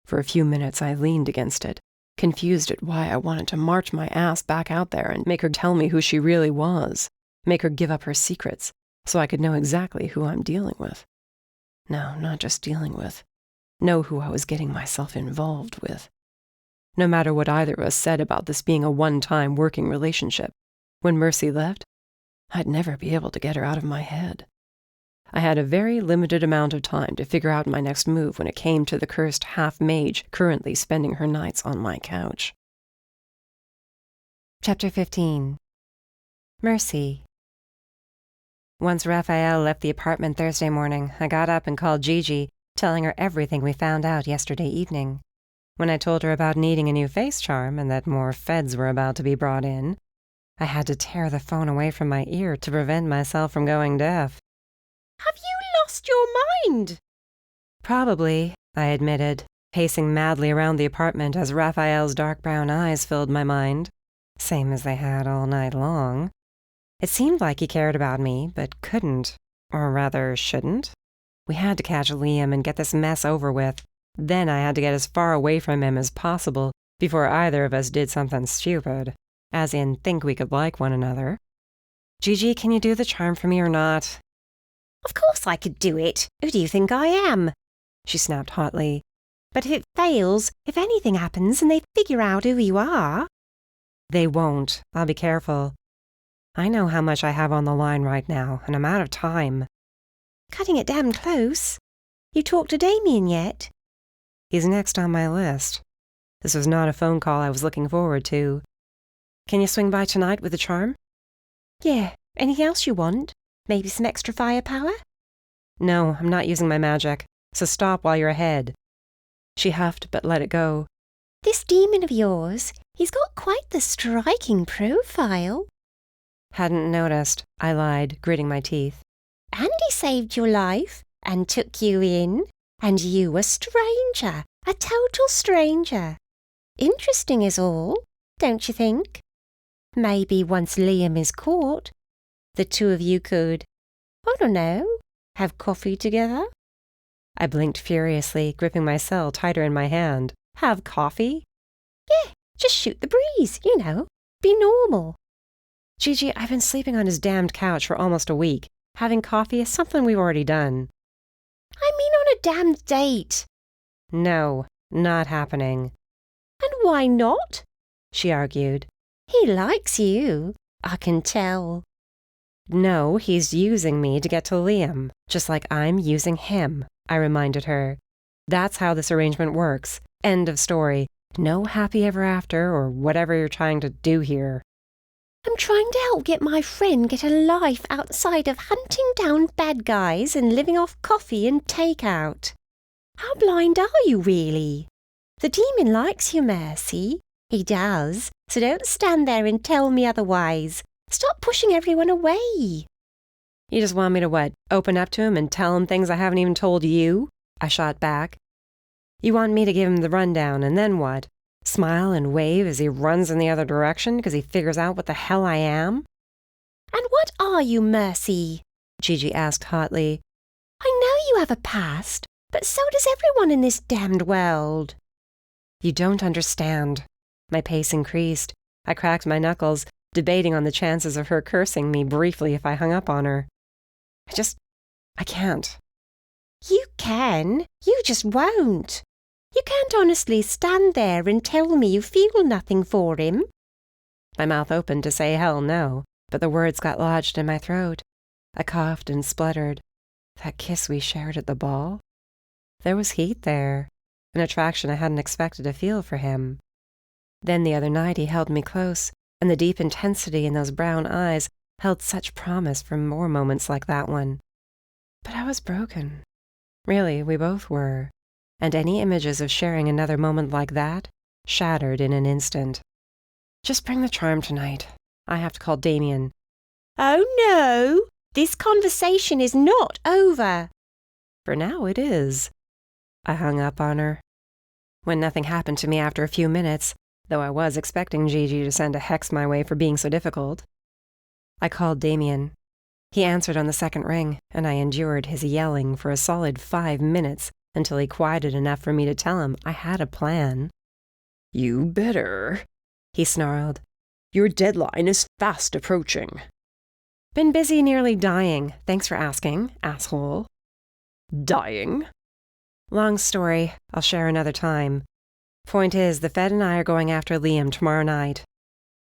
Speaker 3: For a few minutes, I leaned against it, confused at why I wanted to march my ass back out there and make her tell me who she really was, make her give up her secrets, so I could know exactly who I'm dealing with. No, not just dealing with. Know who I was getting myself involved with. No matter what either of us said about this being a one-time working relationship, when Mercy left, I'd never be able to get her out of my head. I had a very limited amount of time to figure out my next move when it came to the cursed half-mage currently spending her nights on my couch.
Speaker 1: Chapter 15. Mercy. Once Rafael left the apartment Thursday morning, I got up and called Gigi, telling her everything we found out yesterday evening. When I told her about needing a new face charm and that more feds were about to be brought in, I had to tear the phone away from my ear to prevent myself from going deaf.
Speaker 2: Have you lost your mind?
Speaker 1: Probably, I admitted, pacing madly around the apartment as Rafael's dark brown eyes filled my mind, same as they had all night long. It seemed like he cared about me, but couldn't, or rather shouldn't. We had to catch Liam and get this mess over with. Then I had to get as far away from him as possible before either of us did something stupid, as in think we could like one another. Gigi, can you do the charm for me or not?
Speaker 2: Of course I could do it. Who do you think I am?
Speaker 1: She snapped hotly.
Speaker 2: But if it fails, if anything happens and they figure out who you are...
Speaker 1: They won't. I'll be careful. I know how much I have on the line right now, and I'm out of time.
Speaker 2: Cutting it damn close. You talked to Damien yet?
Speaker 1: He's next on my list. This was not a phone call I was looking forward to. Can you swing by tonight with the charm?
Speaker 2: Yeah. Anything else you want? Maybe some extra firepower?
Speaker 1: No, I'm not using my magic, so stop while you're ahead. She huffed but let it go.
Speaker 2: This demon of yours, he's got quite the striking profile.
Speaker 1: Hadn't noticed, I lied, gritting my teeth.
Speaker 2: And he saved your life, and took you in, and you a stranger, a total stranger. Interesting is all, don't you think? Maybe once Liam is caught, the two of you could, I don't know, have coffee together?
Speaker 1: I blinked furiously, gripping my cell tighter in my hand. Have coffee?
Speaker 2: Yeah, just shoot the breeze, you know. Be normal.
Speaker 1: Gigi, I've been sleeping on his damned couch for almost a week. Having coffee is something we've already done.
Speaker 2: I mean on a damn date.
Speaker 1: No, not happening.
Speaker 2: And why not?
Speaker 1: She argued.
Speaker 2: He likes you, I can tell.
Speaker 1: No, he's using me to get to Liam, just like I'm using him, I reminded her. That's how this arrangement works. End of story. No happy ever after or whatever you're trying to do here.
Speaker 2: I'm trying to help get my friend get a life outside of hunting down bad guys and living off coffee and takeout. How blind are you, really? The demon likes you, Mercy. He does, so don't stand there and tell me otherwise. Stop pushing everyone away.
Speaker 1: You just want me to what, open up to him and tell him things I haven't even told you? I shot back. You want me to give him the rundown and then what? Smile and wave as he runs in the other direction because he figures out what the hell I am?
Speaker 2: And what are you, Mercy? Gigi asked hotly. I know you have a past, but so does everyone in this damned world.
Speaker 1: You don't understand. My pace increased. I cracked my knuckles, debating on the chances of her cursing me briefly if I hung up on her. I can't.
Speaker 2: You can. You just won't. You can't honestly stand there and tell me you feel nothing for him.
Speaker 1: My mouth opened to say hell no, but the words got lodged in my throat. I coughed and spluttered. That kiss we shared at the ball? There was heat there, an attraction I hadn't expected to feel for him. Then the other night he held me close, and the deep intensity in those brown eyes held such promise for more moments like that one. But I was broken. Really, we both were. And any images of sharing another moment like that shattered in an instant. Just bring the charm tonight. I have to call Damien.
Speaker 2: Oh no! This conversation is not over.
Speaker 1: For now it is. I hung up on her. When nothing happened to me after a few minutes, though I was expecting Gigi to send a hex my way for being so difficult, I called Damien. He answered on the second ring, and I endured his yelling for a solid 5 minutes until he quieted enough for me to tell him I had a plan.
Speaker 3: You better,
Speaker 1: he snarled.
Speaker 3: Your deadline is fast approaching.
Speaker 1: Been busy nearly dying. Thanks for asking, asshole.
Speaker 3: Dying?
Speaker 1: Long story. I'll share another time. Point is, the Fed and I are going after Liam tomorrow night.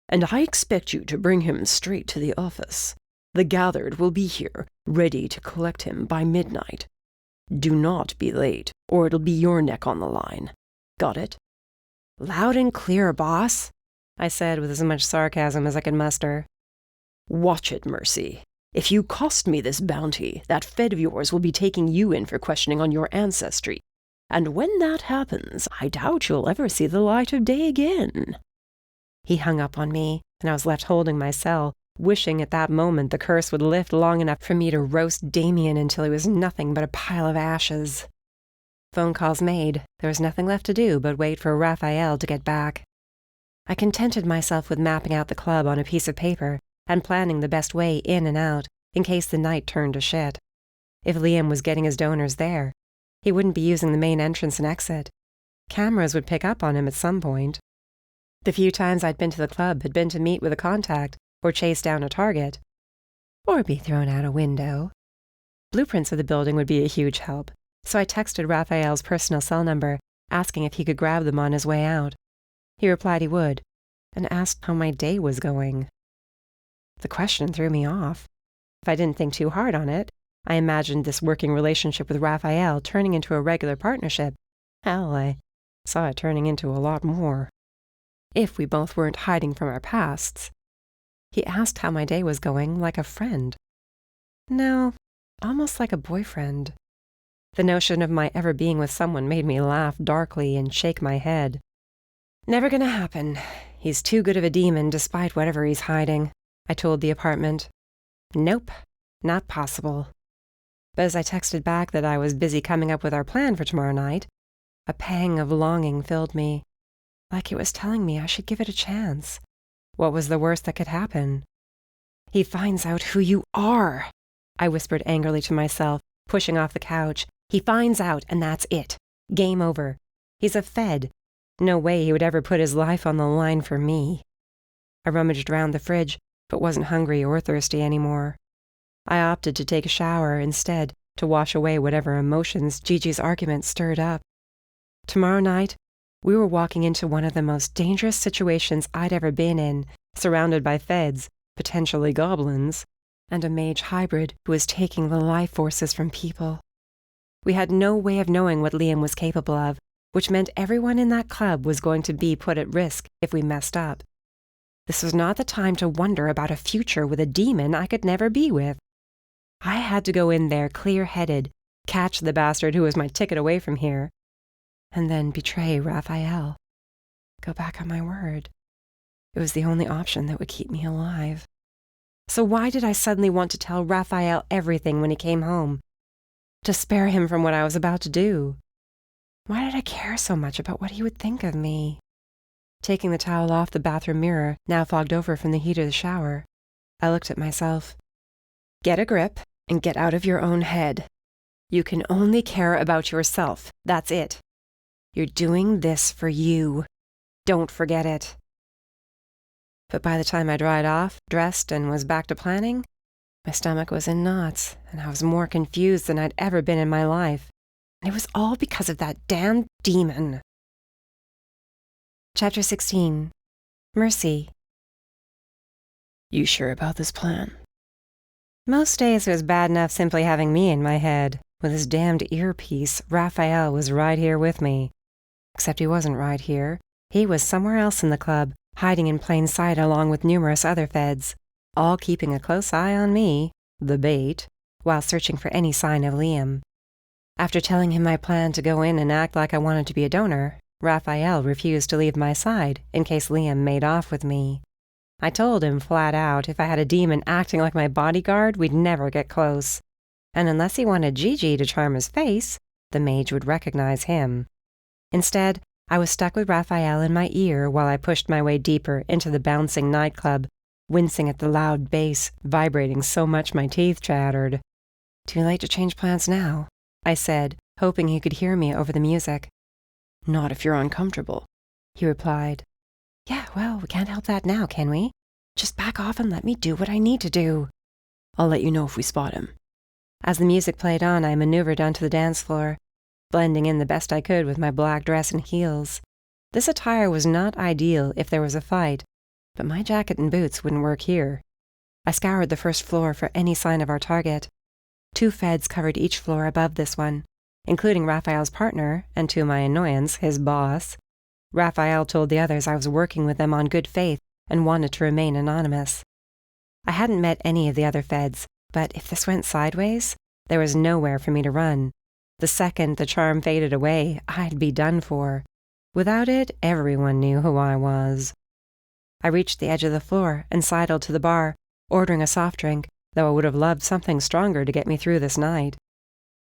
Speaker 3: And I expect you to bring him straight to the office. The Gathered will be here, ready to collect him by midnight. Do not be late, or it'll be your neck on the line. Got it?
Speaker 1: Loud and clear, boss, I said with as much sarcasm as I could muster.
Speaker 3: Watch it, Mercy. If you cost me this bounty, that Fed of yours will be taking you in for questioning on your ancestry. And when that happens, I doubt you'll ever see the light of day again.
Speaker 1: He hung up on me, and I was left holding my cell, wishing at that moment the curse would lift long enough for me to roast Damien until he was nothing but a pile of ashes. Phone calls made, there was nothing left to do but wait for Rafael to get back. I contented myself with mapping out the club on a piece of paper and planning the best way in and out in case the night turned to shit. If Liam was getting his donors there, he wouldn't be using the main entrance and exit. Cameras would pick up on him at some point. The few times I'd been to the club had been to meet with a contact or chase down a target, or be thrown out a window. Blueprints of the building would be a huge help, so I texted Rafael's personal cell number, asking if he could grab them on his way out. He replied he would, and asked how my day was going. The question threw me off. If I didn't think too hard on it, I imagined this working relationship with Rafael turning into a regular partnership. Hell, I saw it turning into a lot more. If we both weren't hiding from our pasts. He asked how my day was going like a friend. No, almost like a boyfriend. The notion of my ever being with someone made me laugh darkly and shake my head. Never gonna happen. He's too good of a demon despite whatever he's hiding, I told the apartment. Nope, not possible. But as I texted back that I was busy coming up with our plan for tomorrow night, a pang of longing filled me, like it was telling me I should give it a chance. What was the worst that could happen? He finds out who you are, I whispered angrily to myself, pushing off the couch. He finds out, and that's it. Game over. He's a Fed. No way he would ever put his life on the line for me. I rummaged around the fridge, but wasn't hungry or thirsty anymore. I opted to take a shower instead to wash away whatever emotions Gigi's argument stirred up. Tomorrow night, we were walking into one of the most dangerous situations I'd ever been in, surrounded by feds, potentially goblins, and a mage hybrid who was taking the life forces from people. We had no way of knowing what Liam was capable of, which meant everyone in that club was going to be put at risk if we messed up. This was not the time to wonder about a future with a demon I could never be with. I had to go in there clear-headed, catch the bastard who was my ticket away from here, and then betray Rafael. Go back on my word. It was the only option that would keep me alive. So why did I suddenly want to tell Rafael everything when he came home? To spare him from what I was about to do. Why did I care so much about what he would think of me? Taking the towel off the bathroom mirror, now fogged over from the heat of the shower, I looked at myself. Get a grip and get out of your own head. You can only care about yourself. That's it. You're doing this for you. Don't forget it. But by the time I dried off, dressed, and was back to planning, my stomach was in knots, and I was more confused than I'd ever been in my life. And it was all because of that damn demon. Chapter 16. Mercy.
Speaker 3: You sure about this plan?
Speaker 1: Most days it was bad enough simply having me in my head. With his damned earpiece, Rafael was right here with me. Except he wasn't right here. He was somewhere else in the club, hiding in plain sight along with numerous other feds, all keeping a close eye on me, the bait, while searching for any sign of Liam. After telling him my plan to go in and act like I wanted to be a donor, Rafael refused to leave my side in case Liam made off with me. I told him flat out if I had a demon acting like my bodyguard, we'd never get close. And unless he wanted Gigi to charm his face, the mage would recognize him. Instead, I was stuck with Rafael in my ear while I pushed my way deeper into the bouncing nightclub, wincing at the loud bass, vibrating so much my teeth chattered. Too late to change plans now, I said, hoping he could hear me over the music.
Speaker 3: Not if you're uncomfortable,
Speaker 1: he replied. Yeah, well, we can't help that now, can we? Just back off and let me do what I need to do.
Speaker 3: I'll let you know if we spot him.
Speaker 1: As the music played on, I maneuvered onto the dance floor, blending in the best I could with my black dress and heels. This attire was not ideal if there was a fight, but my jacket and boots wouldn't work here. I scoured the first floor for any sign of our target. 2 feds covered each floor above this one, including Rafael's partner, and to my annoyance, his boss. Rafael told the others I was working with them on good faith and wanted to remain anonymous. I hadn't met any of the other feds, but if this went sideways, there was nowhere for me to run. The second the charm faded away, I'd be done for. Without it, everyone knew who I was. I reached the edge of the floor and sidled to the bar, ordering a soft drink, though I would have loved something stronger to get me through this night.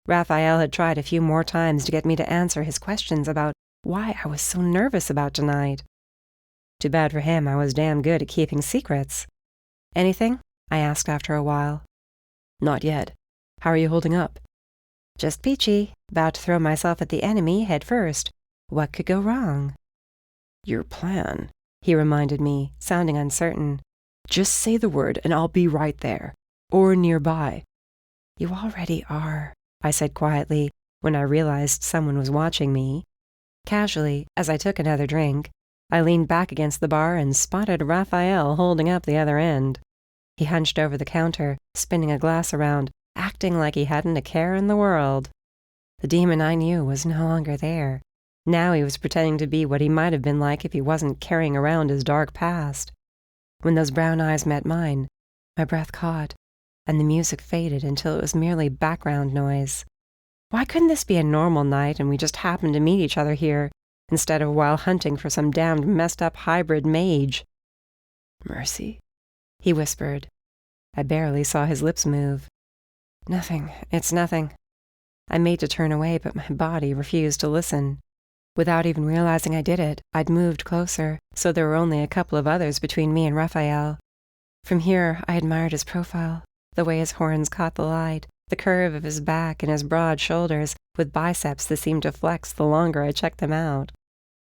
Speaker 1: Rafael had tried a few more times to get me to answer his questions about why I was so nervous about tonight. Too bad for him, I was damn good at keeping secrets. Anything? I asked after a while.
Speaker 3: Not yet. How are you holding up?
Speaker 1: Just peachy, about to throw myself at the enemy head first. What could go wrong?
Speaker 3: Your plan,
Speaker 1: he reminded me, sounding uncertain.
Speaker 3: Just say the word and I'll be right there. Or nearby.
Speaker 1: You already are, I said quietly, when I realized someone was watching me. Casually, as I took another drink, I leaned back against the bar and spotted Rafael holding up the other end. He hunched over the counter, spinning a glass around, acting like he hadn't a care in the world. The demon I knew was no longer there. Now he was pretending to be what he might have been like if he wasn't carrying around his dark past. When those brown eyes met mine, my breath caught, and the music faded until it was merely background noise. Why couldn't this be a normal night and we just happened to meet each other here, instead of while hunting for some damned messed-up hybrid mage?
Speaker 3: Mercy,
Speaker 1: he whispered. I barely saw his lips move. Nothing, it's nothing. I made to turn away, but my body refused to listen. Without even realizing I did it, I'd moved closer, so there were only a couple of others between me and Rafael. From here, I admired his profile, the way his horns caught the light, the curve of his back and his broad shoulders, with biceps that seemed to flex the longer I checked them out.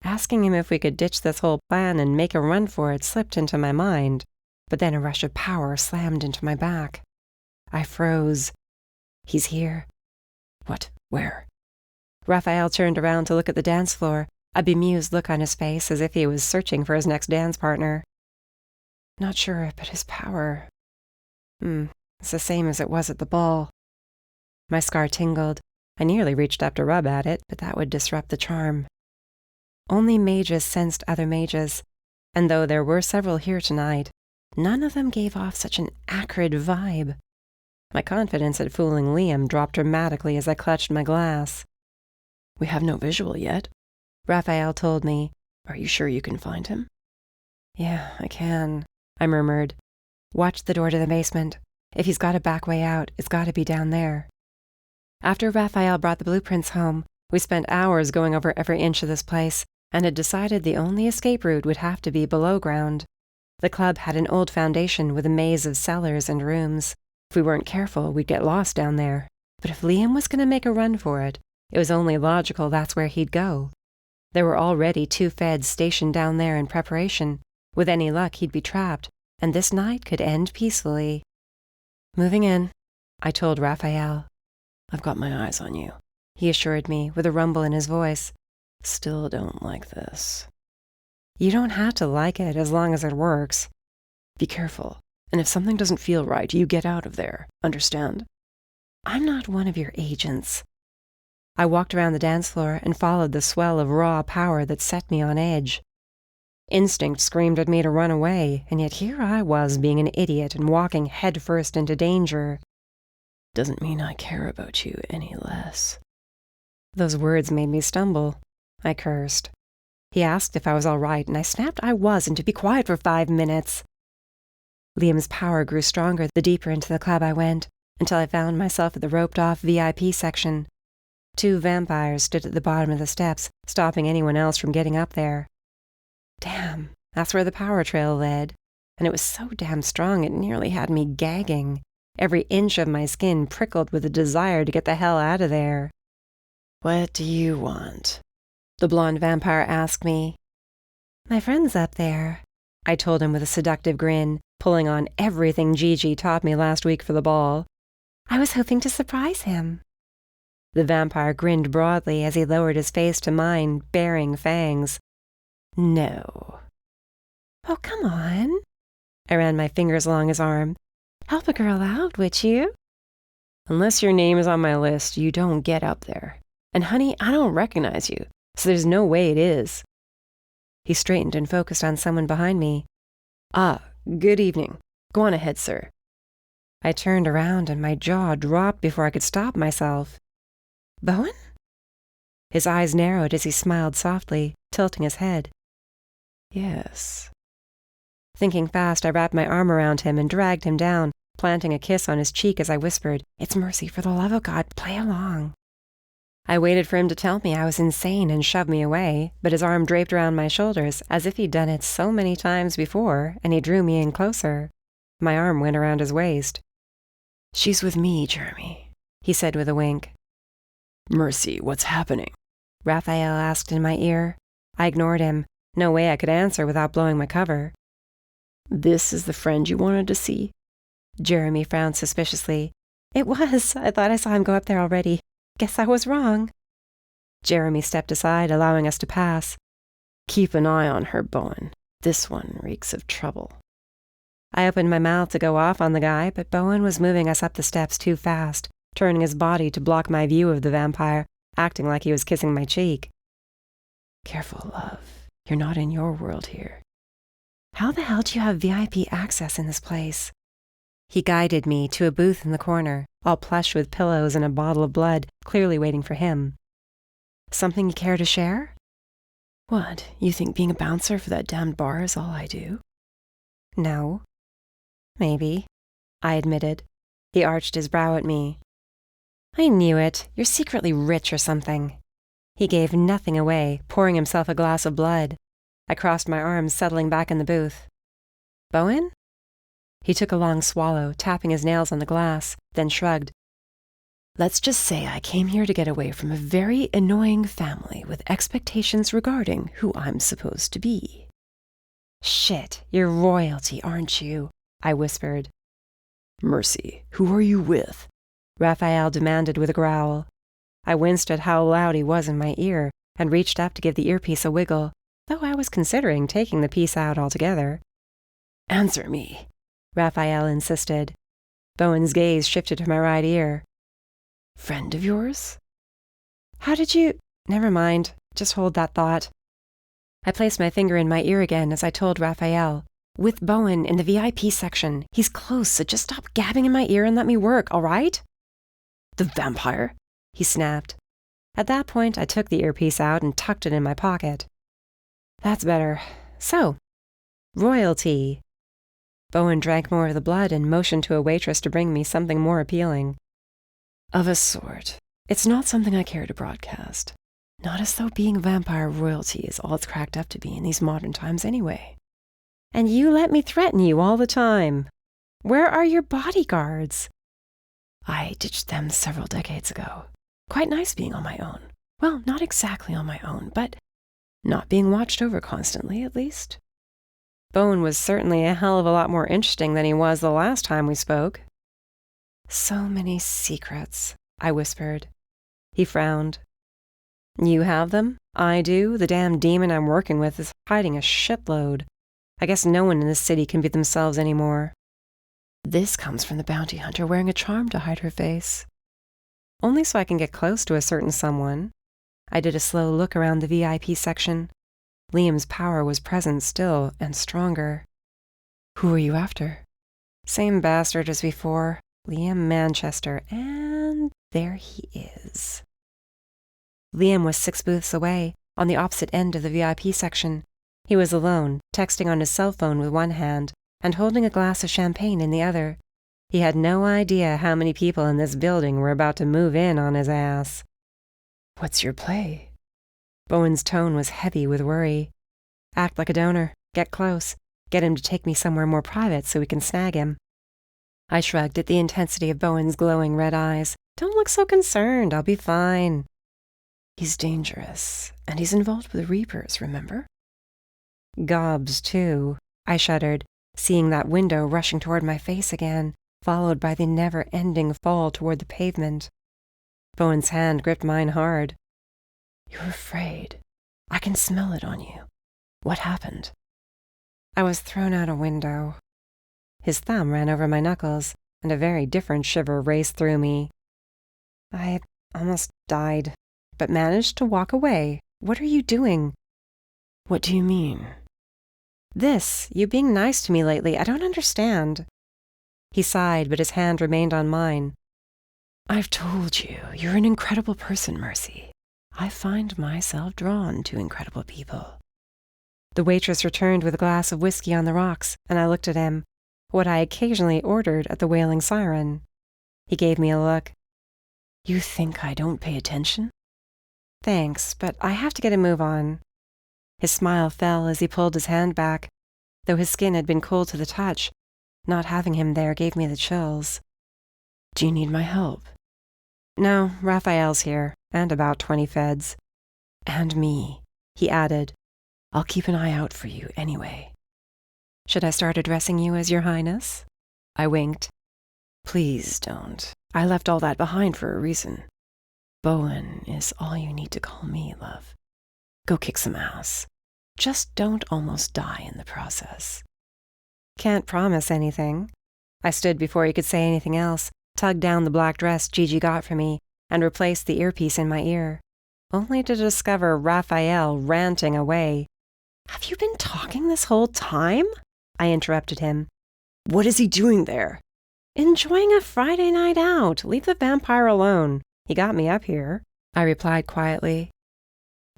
Speaker 1: Asking him if we could ditch this whole plan and make a run for it slipped into my mind, but then a rush of power slammed into my back. I froze. He's here.
Speaker 3: What? Where?
Speaker 1: Rafael turned around to look at the dance floor, a bemused look on his face as if he was searching for his next dance partner.
Speaker 4: Not sure, but his power... it's the same as it was at the ball.
Speaker 1: My scar tingled. I nearly reached up to rub at it, but that would disrupt the charm. Only mages sensed other mages, and though there were several here tonight, none of them gave off such an acrid vibe. My confidence at fooling Liam dropped dramatically as I clutched my glass.
Speaker 3: We have no visual yet,
Speaker 1: Rafael told me.
Speaker 3: Are you sure you can find him?
Speaker 1: Yeah, I can, I murmured. Watch the door to the basement. If he's got a back way out, it's got to be down there. After Rafael brought the blueprints home, we spent hours going over every inch of this place and had decided the only escape route would have to be below ground. The club had an old foundation with a maze of cellars and rooms. If we weren't careful, we'd get lost down there. But if Liam was going to make a run for it, it was only logical that's where he'd go. There were already 2 feds stationed down there in preparation. With any luck, he'd be trapped, and this night could end peacefully. Moving in, I told Rafael.
Speaker 3: I've got my eyes on you,
Speaker 1: he assured me with a rumble in his voice.
Speaker 3: Still don't like this.
Speaker 1: You don't have to like it as long as it works.
Speaker 3: Be careful, and if something doesn't feel right, you get out of there. Understand?
Speaker 1: I'm not one of your agents. I walked around the dance floor and followed the swell of raw power that set me on edge. Instinct screamed at me to run away, and yet here I was being an idiot and walking headfirst into danger.
Speaker 3: Doesn't mean I care about you any less.
Speaker 1: Those words made me stumble. I cursed. He asked if I was all right, and I snapped I was and to be quiet for 5 minutes. Liam's power grew stronger the deeper into the club I went, until I found myself at the roped-off VIP section. 2 vampires stood at the bottom of the steps, stopping anyone else from getting up there. Damn, that's where the power trail led, and it was so damn strong it nearly had me gagging. Every inch of my skin prickled with a desire to get the hell out of there.
Speaker 3: What do you want?
Speaker 1: The blonde vampire asked me. My friend's up there, I told him with a seductive grin, pulling on everything Gigi taught me last week for the ball. I was hoping to surprise him. The vampire grinned broadly as he lowered his face to mine, baring fangs. No. Oh, come on. I ran my fingers along his arm. Help a girl out, would you? Unless your name is on my list, you don't get up there. And honey, I don't recognize you, so there's no way it is. He straightened and focused on someone behind me. Ah, good evening. Go on ahead, sir. I turned around and my jaw dropped before I could stop myself. Bowen? His eyes narrowed as he smiled softly, tilting his head. Yes. Thinking fast, I wrapped my arm around him and dragged him down, planting a kiss on his cheek as I whispered, It's Mercy, for the love of God, play along. I waited for him to tell me I was insane and shove me away, but his arm draped around my shoulders as if he'd done it so many times before, and he drew me in closer. My arm went around his waist.
Speaker 3: She's with me, Jeremy,
Speaker 1: he said with a wink.
Speaker 3: Mercy, what's happening?
Speaker 1: Rafael asked in my ear. I ignored him. No way I could answer without blowing my cover.
Speaker 3: This is the friend you wanted to see?
Speaker 1: Jeremy frowned suspiciously. It was. I thought I saw him go up there already. Guess I was wrong. Jeremy stepped aside, allowing us to pass.
Speaker 3: Keep an eye on her, Bowen. This one reeks of trouble.
Speaker 1: I opened my mouth to go off on the guy, but Bowen was moving us up the steps too fast, turning his body to block my view of the vampire, acting like he was kissing my cheek.
Speaker 3: Careful, love. You're not in your world here.
Speaker 1: How the hell do you have VIP access in this place? He guided me to a booth in the corner, all plush with pillows and a bottle of blood, clearly waiting for him. Something you care to share?
Speaker 3: What, you think being a bouncer for that damned bar is all I do?
Speaker 1: No. Maybe, I admitted. He arched his brow at me. I knew it. You're secretly rich or something. He gave nothing away, pouring himself a glass of blood. I crossed my arms, settling back in the booth. Bowen? He took a long swallow, tapping his nails on the glass, then shrugged.
Speaker 3: Let's just say I came here to get away from a very annoying family with expectations regarding who I'm supposed to be.
Speaker 1: Shit, you're royalty, aren't you? I whispered.
Speaker 3: Mercy, who are you with?
Speaker 1: Rafael demanded with a growl. I winced at how loud he was in my ear and reached up to give the earpiece a wiggle, though I was considering taking the piece out altogether.
Speaker 3: Answer me,
Speaker 1: Rafael insisted. Bowen's gaze shifted to my right ear.
Speaker 3: Friend of yours?
Speaker 1: How did you— Never mind, just hold that thought. I placed my finger in my ear again as I told Rafael, with Bowen in the VIP section. He's close, so just stop gabbing in my ear and let me work, all right?
Speaker 3: The vampire?
Speaker 1: He snapped. At that point, I took the earpiece out and tucked it in my pocket. That's better. So, royalty. Bowen drank more of the blood and motioned to a waitress to bring me something more appealing.
Speaker 3: Of a sort. It's not something I care to broadcast. Not as though being vampire royalty is all it's cracked up to be in these modern times anyway.
Speaker 1: And you let me threaten you all the time. Where are your bodyguards?
Speaker 3: I ditched them several decades ago. Quite nice being on my own. Well, not exactly on my own, but not being watched over constantly, at least.
Speaker 1: Bowen was certainly a hell of a lot more interesting than he was the last time we spoke. So many secrets, I whispered. He frowned. You have them? I do. The damn demon I'm working with is hiding a shitload. I guess no one in this city can be themselves anymore.
Speaker 3: This comes from the bounty hunter wearing a charm to hide her face.
Speaker 1: Only so I can get close to a certain someone. I did a slow look around the VIP section. Liam's power was present still and stronger.
Speaker 3: Who are you after?
Speaker 1: Same bastard as before, Liam Manchester, and there he is. Liam was 6 booths away, on the opposite end of the VIP section. He was alone, texting on his cell phone with one hand and holding a glass of champagne in the other. He had no idea how many people in this building were about to move in on his ass.
Speaker 3: What's your play?
Speaker 1: Bowen's tone was heavy with worry. Act like a donor. Get close. Get him to take me somewhere more private so we can snag him. I shrugged at the intensity of Bowen's glowing red eyes. Don't look so concerned. I'll be fine.
Speaker 3: He's dangerous, and he's involved with Reapers, remember?
Speaker 1: Gobs, too. I shuddered, seeing that window rushing toward my face again, followed by the never-ending fall toward the pavement. Bowen's hand gripped mine hard.
Speaker 3: You're afraid. I can smell it on you. What happened?
Speaker 1: I was thrown out a window. His thumb ran over my knuckles, and a very different shiver raced through me. I almost died, but managed to walk away. What are you doing?
Speaker 3: What do you mean?
Speaker 1: This, you being nice to me lately, I don't understand. He sighed, but his hand remained on mine.
Speaker 3: I've told you, you're an incredible person, Mercy. I find myself drawn to incredible people.
Speaker 1: The waitress returned with a glass of whiskey on the rocks, and I looked at him, what I occasionally ordered at the Wailing Siren. He gave me a look.
Speaker 3: You think I don't pay attention?
Speaker 1: Thanks, but I have to get a move on. His smile fell as he pulled his hand back, though his skin had been cold to the touch. Not having him there gave me the chills.
Speaker 3: Do you need my help?
Speaker 1: No, Rafael's here, and about 20 feds.
Speaker 3: And me, he added. I'll keep an eye out for you anyway.
Speaker 1: Should I start addressing you as Your Highness? I winked.
Speaker 3: Please don't. I left all that behind for a reason. Bowen is all you need to call me, love. Go kick some ass. Just don't almost die in the process.
Speaker 1: Can't promise anything. I stood before he could say anything else, tugged down the black dress Gigi got for me, and replaced the earpiece in my ear, only to discover Rafael ranting away. Have you been talking this whole time? I interrupted him.
Speaker 3: What is he doing there?
Speaker 1: Enjoying a Friday night out. Leave the vampire alone. He got me up here, I replied quietly.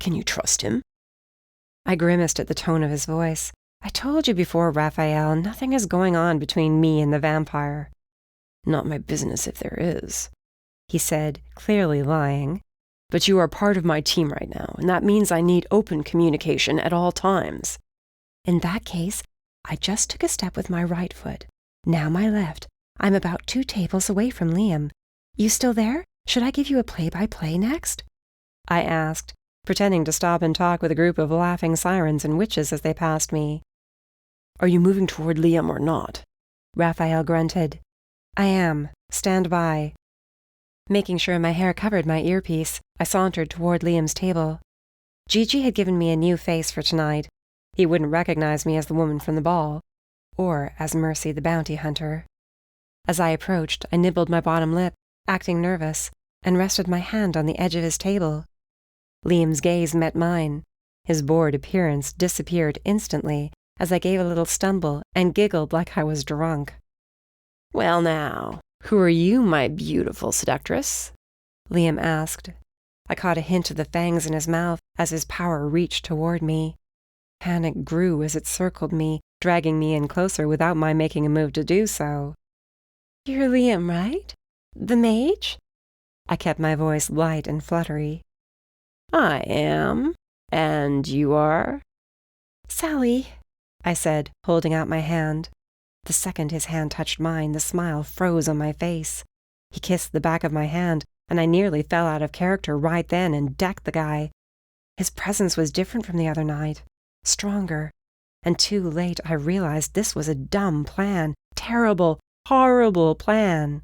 Speaker 3: Can you trust him?
Speaker 1: I grimaced at the tone of his voice. I told you before, Rafael, nothing is going on between me and the vampire.
Speaker 3: Not my business if there is,
Speaker 1: he said, clearly lying.
Speaker 3: But you are part of my team right now, and that means I need open communication at all times.
Speaker 1: In that case, I just took a step with my right foot. Now my left. I'm about 2 tables away from Liam. You still there? Should I give you a play-by-play next? I asked, pretending to stop and talk with a group of laughing sirens and witches as they passed me.
Speaker 3: Are you moving toward Liam or not?
Speaker 1: Rafael grunted. I am. Stand by. Making sure my hair covered my earpiece, I sauntered toward Liam's table. Gigi had given me a new face for tonight. He wouldn't recognize me as the woman from the ball, or as Mercy the bounty hunter. As I approached, I nibbled my bottom lip, acting nervous, and rested my hand on the edge of his table. Liam's gaze met mine. His bored appearance disappeared instantly as I gave a little stumble and giggled like I was drunk.
Speaker 3: "Well now, who are you, my beautiful seductress?"
Speaker 1: Liam asked. I caught a hint of the fangs in his mouth as his power reached toward me. Panic grew as it circled me, dragging me in closer without my making a move to do so.
Speaker 4: "You're Liam, right? The mage?"
Speaker 1: I kept my voice light and fluttery.
Speaker 3: "I am. And you are?"
Speaker 4: "Sally,"
Speaker 1: I said, holding out my hand. The second his hand touched mine, the smile froze on my face. He kissed the back of my hand, and I nearly fell out of character right then and decked the guy. His presence was different from the other night, stronger, and too late I realized this was a dumb plan, terrible, horrible plan.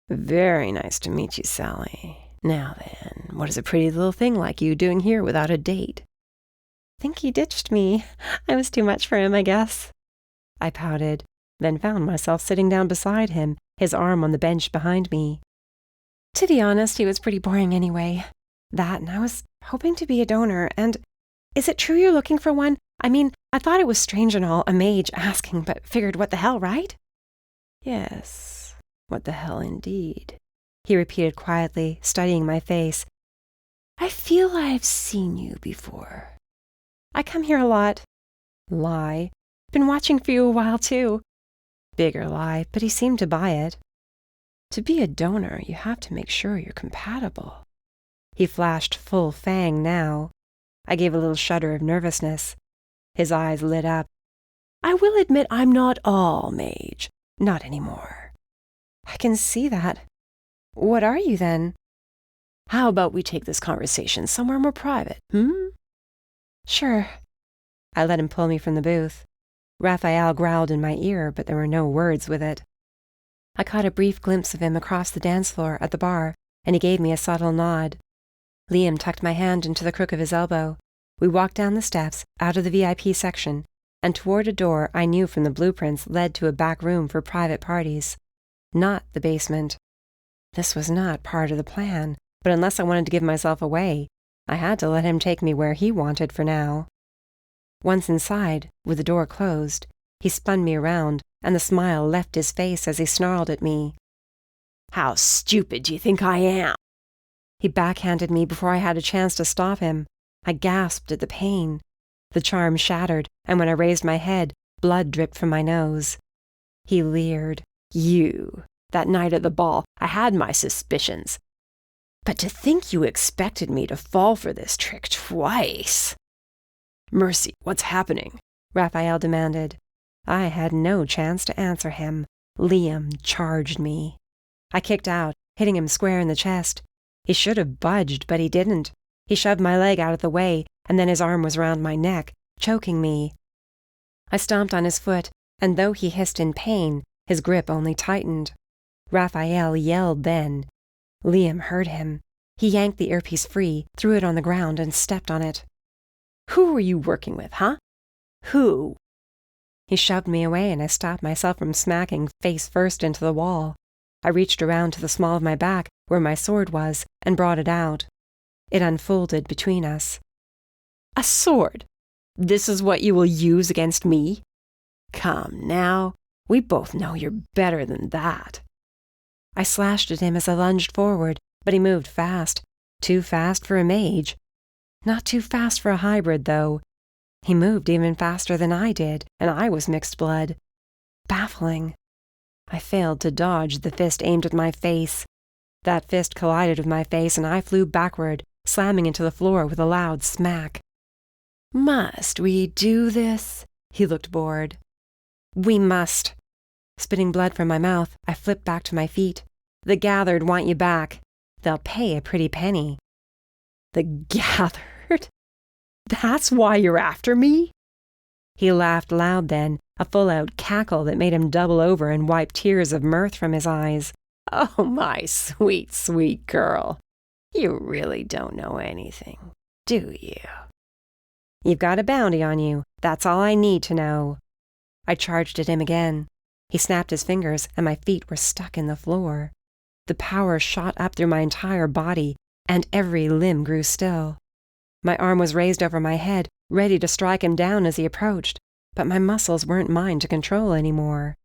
Speaker 3: "Very nice to meet you, Sally. Now then, what is a pretty little thing like you doing here without a date?"
Speaker 1: "Think he ditched me. I was too much for him, I guess." I pouted, then found myself sitting down beside him, his arm on the bench behind me.
Speaker 4: "To be honest, he was pretty boring anyway. That, and I was hoping to be a donor, and is it true you're looking for one? I mean, I thought it was strange and all, a mage asking, but figured what the hell, right?"
Speaker 3: "Yes, what the hell indeed,"
Speaker 1: he repeated quietly, studying my face.
Speaker 3: "I feel I've seen you before."
Speaker 1: "I come here a lot." Lie. Been watching for you a while, too. Bigger lie, but he seemed to buy it. To be a donor, you have to make sure you're compatible. He flashed full fang now. I gave a little shudder of nervousness. His eyes lit up.
Speaker 3: "I will admit I'm not all mage. Not anymore."
Speaker 1: "I can see that. What are you, then?"
Speaker 3: "How about we take this conversation somewhere more private,
Speaker 1: "Sure." I let him pull me from the booth. Rafael growled in my ear, but there were no words with it. I caught a brief glimpse of him across the dance floor at the bar, and he gave me a subtle nod. Liam tucked my hand into the crook of his elbow. We walked down the steps, out of the VIP section, and toward a door I knew from the blueprints led to a back room for private parties. Not the basement. This was not part of the plan, but unless I wanted to give myself away, I had to let him take me where he wanted for now. Once inside, with the door closed, he spun me around, and the smile left his face as he snarled at me.
Speaker 3: "How stupid do you think I am?"
Speaker 1: He backhanded me before I had a chance to stop him. I gasped at the pain. The charm shattered, and when I raised my head, blood dripped from my nose. He leered.
Speaker 3: "You. That night at the ball, I had my suspicions. But to think you expected me to fall for this trick twice." "Mercy, what's happening?"
Speaker 1: Rafael demanded. I had no chance to answer him. Liam charged me. I kicked out, hitting him square in the chest. He should have budged, but he didn't. He shoved my leg out of the way, and then his arm was around my neck, choking me. I stomped on his foot, and though he hissed in pain, his grip only tightened. Rafael yelled then. Liam heard him. He yanked the earpiece free, threw it on the ground, and stepped on it.
Speaker 3: "Who were you working with, huh? Who?"
Speaker 1: He shoved me away, and I stopped myself from smacking face first into the wall. I reached around to the small of my back, where my sword was, and brought it out. It unfolded between us.
Speaker 3: "A sword? This is what you will use against me? Come now, we both know you're better than that."
Speaker 1: I slashed at him as I lunged forward, but he moved fast. Too fast for a mage. Not too fast for a hybrid, though. He moved even faster than I did, and I was mixed blood. Baffling. I failed to dodge the fist aimed at my face. That fist collided with my face, and I flew backward, slamming into the floor with a loud smack.
Speaker 3: "Must we do this?"
Speaker 1: He looked bored. "We must." Spitting blood from my mouth, I flipped back to my feet. "The Gathered want you back. They'll pay a pretty penny."
Speaker 3: "The Gathered? That's why you're after me?"
Speaker 1: He laughed loud then, a full-out cackle that made him double over and wipe tears of mirth from his eyes.
Speaker 2: Oh, my sweet, sweet girl. You really don't know anything, do you?
Speaker 1: You've got a bounty on you. That's all I need to know. I charged at him again. He snapped his fingers, and my feet were stuck in the floor. The power shot up through my entire body, and every limb grew still. My arm was raised over my head, ready to strike him down as he approached, but my muscles weren't mine to control anymore.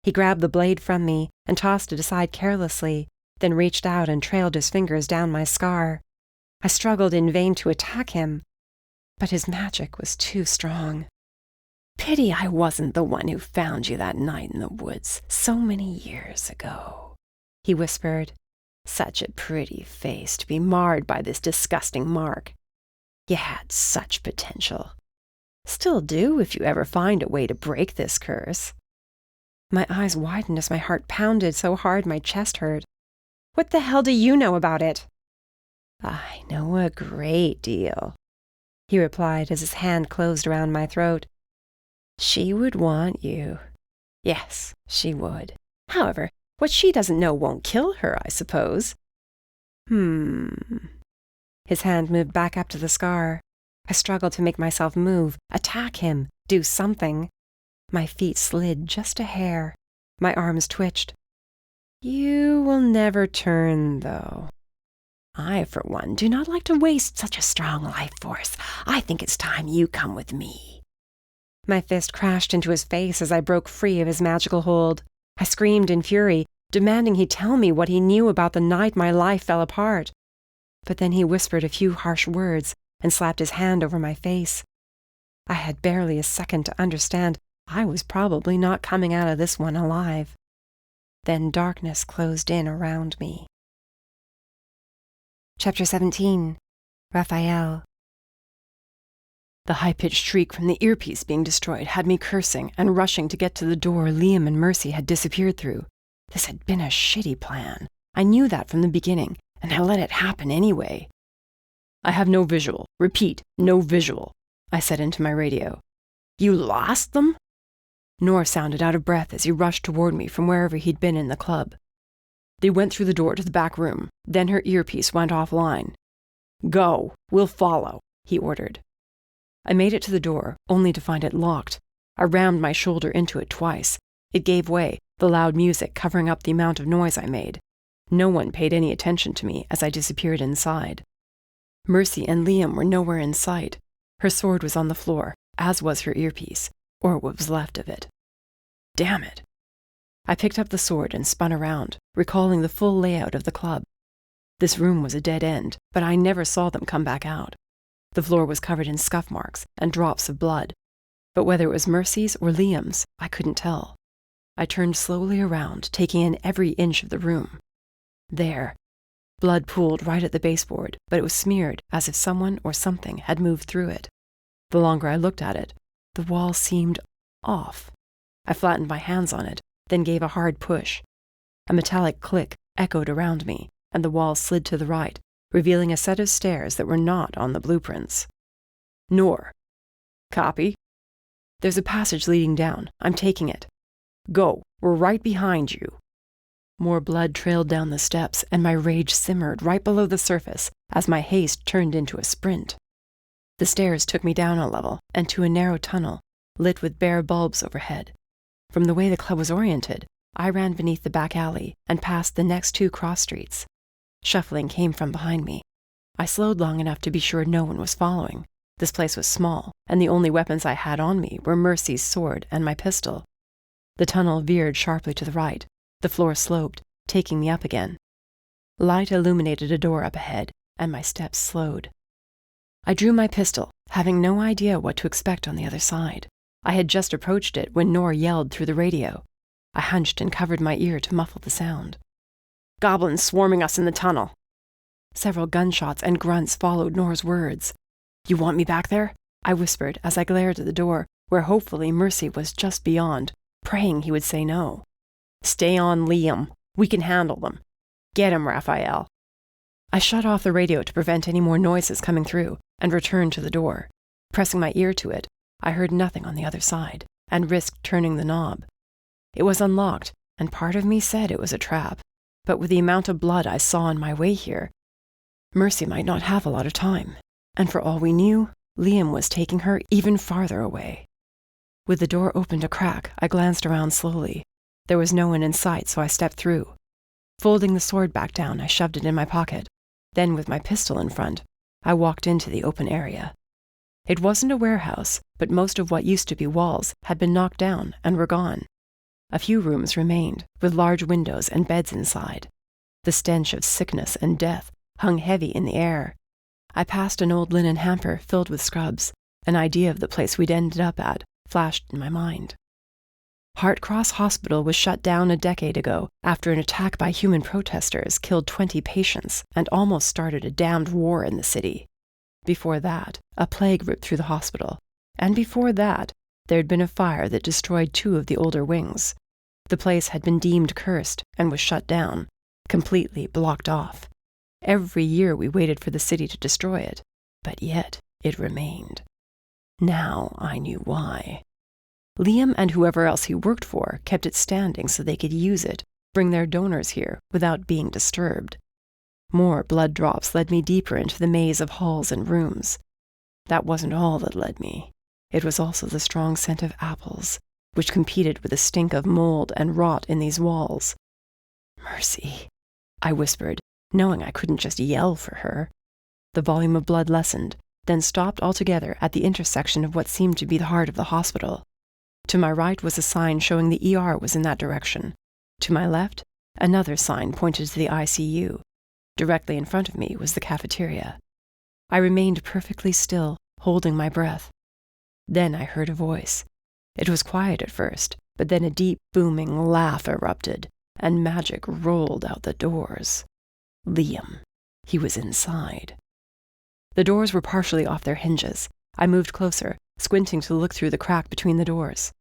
Speaker 1: He grabbed the blade from me and tossed it aside carelessly, then reached out and trailed his fingers down my scar. I struggled in vain to attack him, but his magic was too strong.
Speaker 2: Pity I wasn't the one who found you that night in the woods so many years ago, he whispered. Such a pretty face to be marred by this disgusting mark. You had such potential. Still do if you ever find a way to break this curse.
Speaker 1: My eyes widened as my heart pounded so hard my chest hurt. What the hell do you know about it?
Speaker 2: I know a great deal,
Speaker 1: he replied as his hand closed around my throat.
Speaker 2: She would want you. Yes, she would. However, what she doesn't know won't kill her, I suppose.
Speaker 1: His hand moved back up to the scar. I struggled to make myself move, attack him, do something. My feet slid just a hair. My arms twitched. You will never turn, though.
Speaker 2: I, for one, do not like to waste such a strong life force. I think it's time you come with me.
Speaker 1: My fist crashed into his face as I broke free of his magical hold. I screamed in fury, demanding he tell me what he knew about the night my life fell apart. But then he whispered a few harsh words and slapped his hand over my face. I had barely a second to understand I was probably not coming out of this one alive. Then darkness closed in around me. Chapter 17. Rafael.
Speaker 3: The high-pitched shriek from the earpiece being destroyed had me cursing and rushing to get to the door Liam and Mercy had disappeared through. This had been a shitty plan. I knew that from the beginning, and I let it happen anyway. I have no visual. Repeat, no visual, I said into my radio. You lost them? Nor sounded out of breath as he rushed toward me from wherever he'd been in the club. They went through the door to the back room. Then her earpiece went offline. Go, we'll follow, he ordered. I made it to the door, only to find it locked. I rammed my shoulder into it twice. It gave way, the loud music covering up the amount of noise I made. No one paid any attention to me as I disappeared inside. Mercy and Liam were nowhere in sight. Her sword was on the floor, as was her earpiece, or what was left of it. Damn it. I picked up the sword and spun around, recalling the full layout of the club. This room was a dead end, but I never saw them come back out. The floor was covered in scuff marks and drops of blood, but whether it was Mercy's or Liam's, I couldn't tell. I turned slowly around, taking in every inch of the room. There. Blood pooled right at the baseboard, but it was smeared as if someone or something had moved through it. The longer I looked at it, the wall seemed off. I flattened my hands on it, then gave a hard push. A metallic click echoed around me, and the wall slid to the right, revealing a set of stairs that were not on the blueprints. Nor. Copy. There's a passage leading down. I'm taking it. Go. We're right behind you. More blood trailed down the steps, and my rage simmered right below the surface as my haste turned into a sprint. The stairs took me down a level and to a narrow tunnel, lit with bare bulbs overhead. From the way the club was oriented, I ran beneath the back alley and past the next two cross streets. Shuffling came from behind me. I slowed long enough to be sure no one was following. This place was small, and the only weapons I had on me were Mercy's sword and my pistol. The tunnel veered sharply to the right. The floor sloped, taking me up again. Light illuminated a door up ahead, and my steps slowed. I drew my pistol, having no idea what to expect on the other side. I had just approached it when Nor yelled through the radio. I hunched and covered my ear to muffle the sound. Goblins swarming us in the tunnel. Several gunshots and grunts followed Nor's words. You want me back there? I whispered as I glared at the door, where hopefully Mercy was just beyond, praying he would say no. Stay on, Liam. We can handle them. Get him, Rafael. I shut off the radio to prevent any more noises coming through and returned to the door. Pressing my ear to it, I heard nothing on the other side. and risked turning the knob. It was unlocked, and part of me said it was a trap, but with the amount of blood I saw on my way here, Mercy might not have a lot of time, and for all we knew, Liam was taking her even farther away. With the door opened a crack, I glanced around slowly. There was no one in sight, so I stepped through. Folding the sword back down, I shoved it in my pocket. Then, with my pistol in front, I walked into the open area. It wasn't a warehouse, but most of what used to be walls had been knocked down and were gone. A few rooms remained, with large windows and beds inside. The stench of sickness and death hung heavy in the air. I passed an old linen hamper filled with scrubs. An idea of the place we'd ended up at flashed in my mind. Hartcross Hospital was shut down a decade ago after an attack by human protesters killed 20 patients and almost started a damned war in the city. Before that, a plague ripped through the hospital. And before that, there had been a fire that destroyed 2 of the older wings. The place had been deemed cursed and was shut down, completely blocked off. Every year we waited for the city to destroy it, but yet it remained. Now I knew why. Liam and whoever else he worked for kept it standing so they could use it, bring their donors here without being disturbed. More blood drops led me deeper into the maze of halls and rooms. That wasn't all that led me. It was also the strong scent of apples, which competed with the stink of mold and rot in these walls. "Mercy," I whispered, knowing I couldn't just yell for her. The volume of blood lessened, then stopped altogether at the intersection of what seemed to be the heart of the hospital. To my right was a sign showing the ER was in that direction. To my left, another sign pointed to the ICU. Directly in front of me was the cafeteria. I remained perfectly still, holding my breath. Then I heard a voice. It was quiet at first, but then a deep, booming laugh erupted, and magic rolled out the doors. Liam. He was inside. The doors were partially off their hinges. I moved closer, squinting to look through the crack between the doors.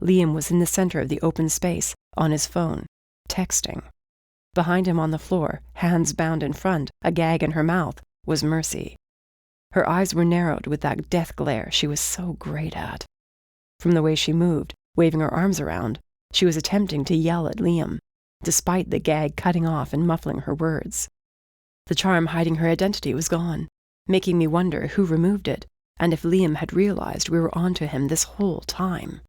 Speaker 3: Liam was in the center of the open space, on his phone, texting. Behind him on the floor, hands bound in front, a gag in her mouth, was Mercy. Her eyes were narrowed with that death glare she was so great at. From the way she moved, waving her arms around, she was attempting to yell at Liam, despite the gag cutting off and muffling her words. The charm hiding her identity was gone, making me wonder who removed it, and if Liam had realized we were onto him this whole time.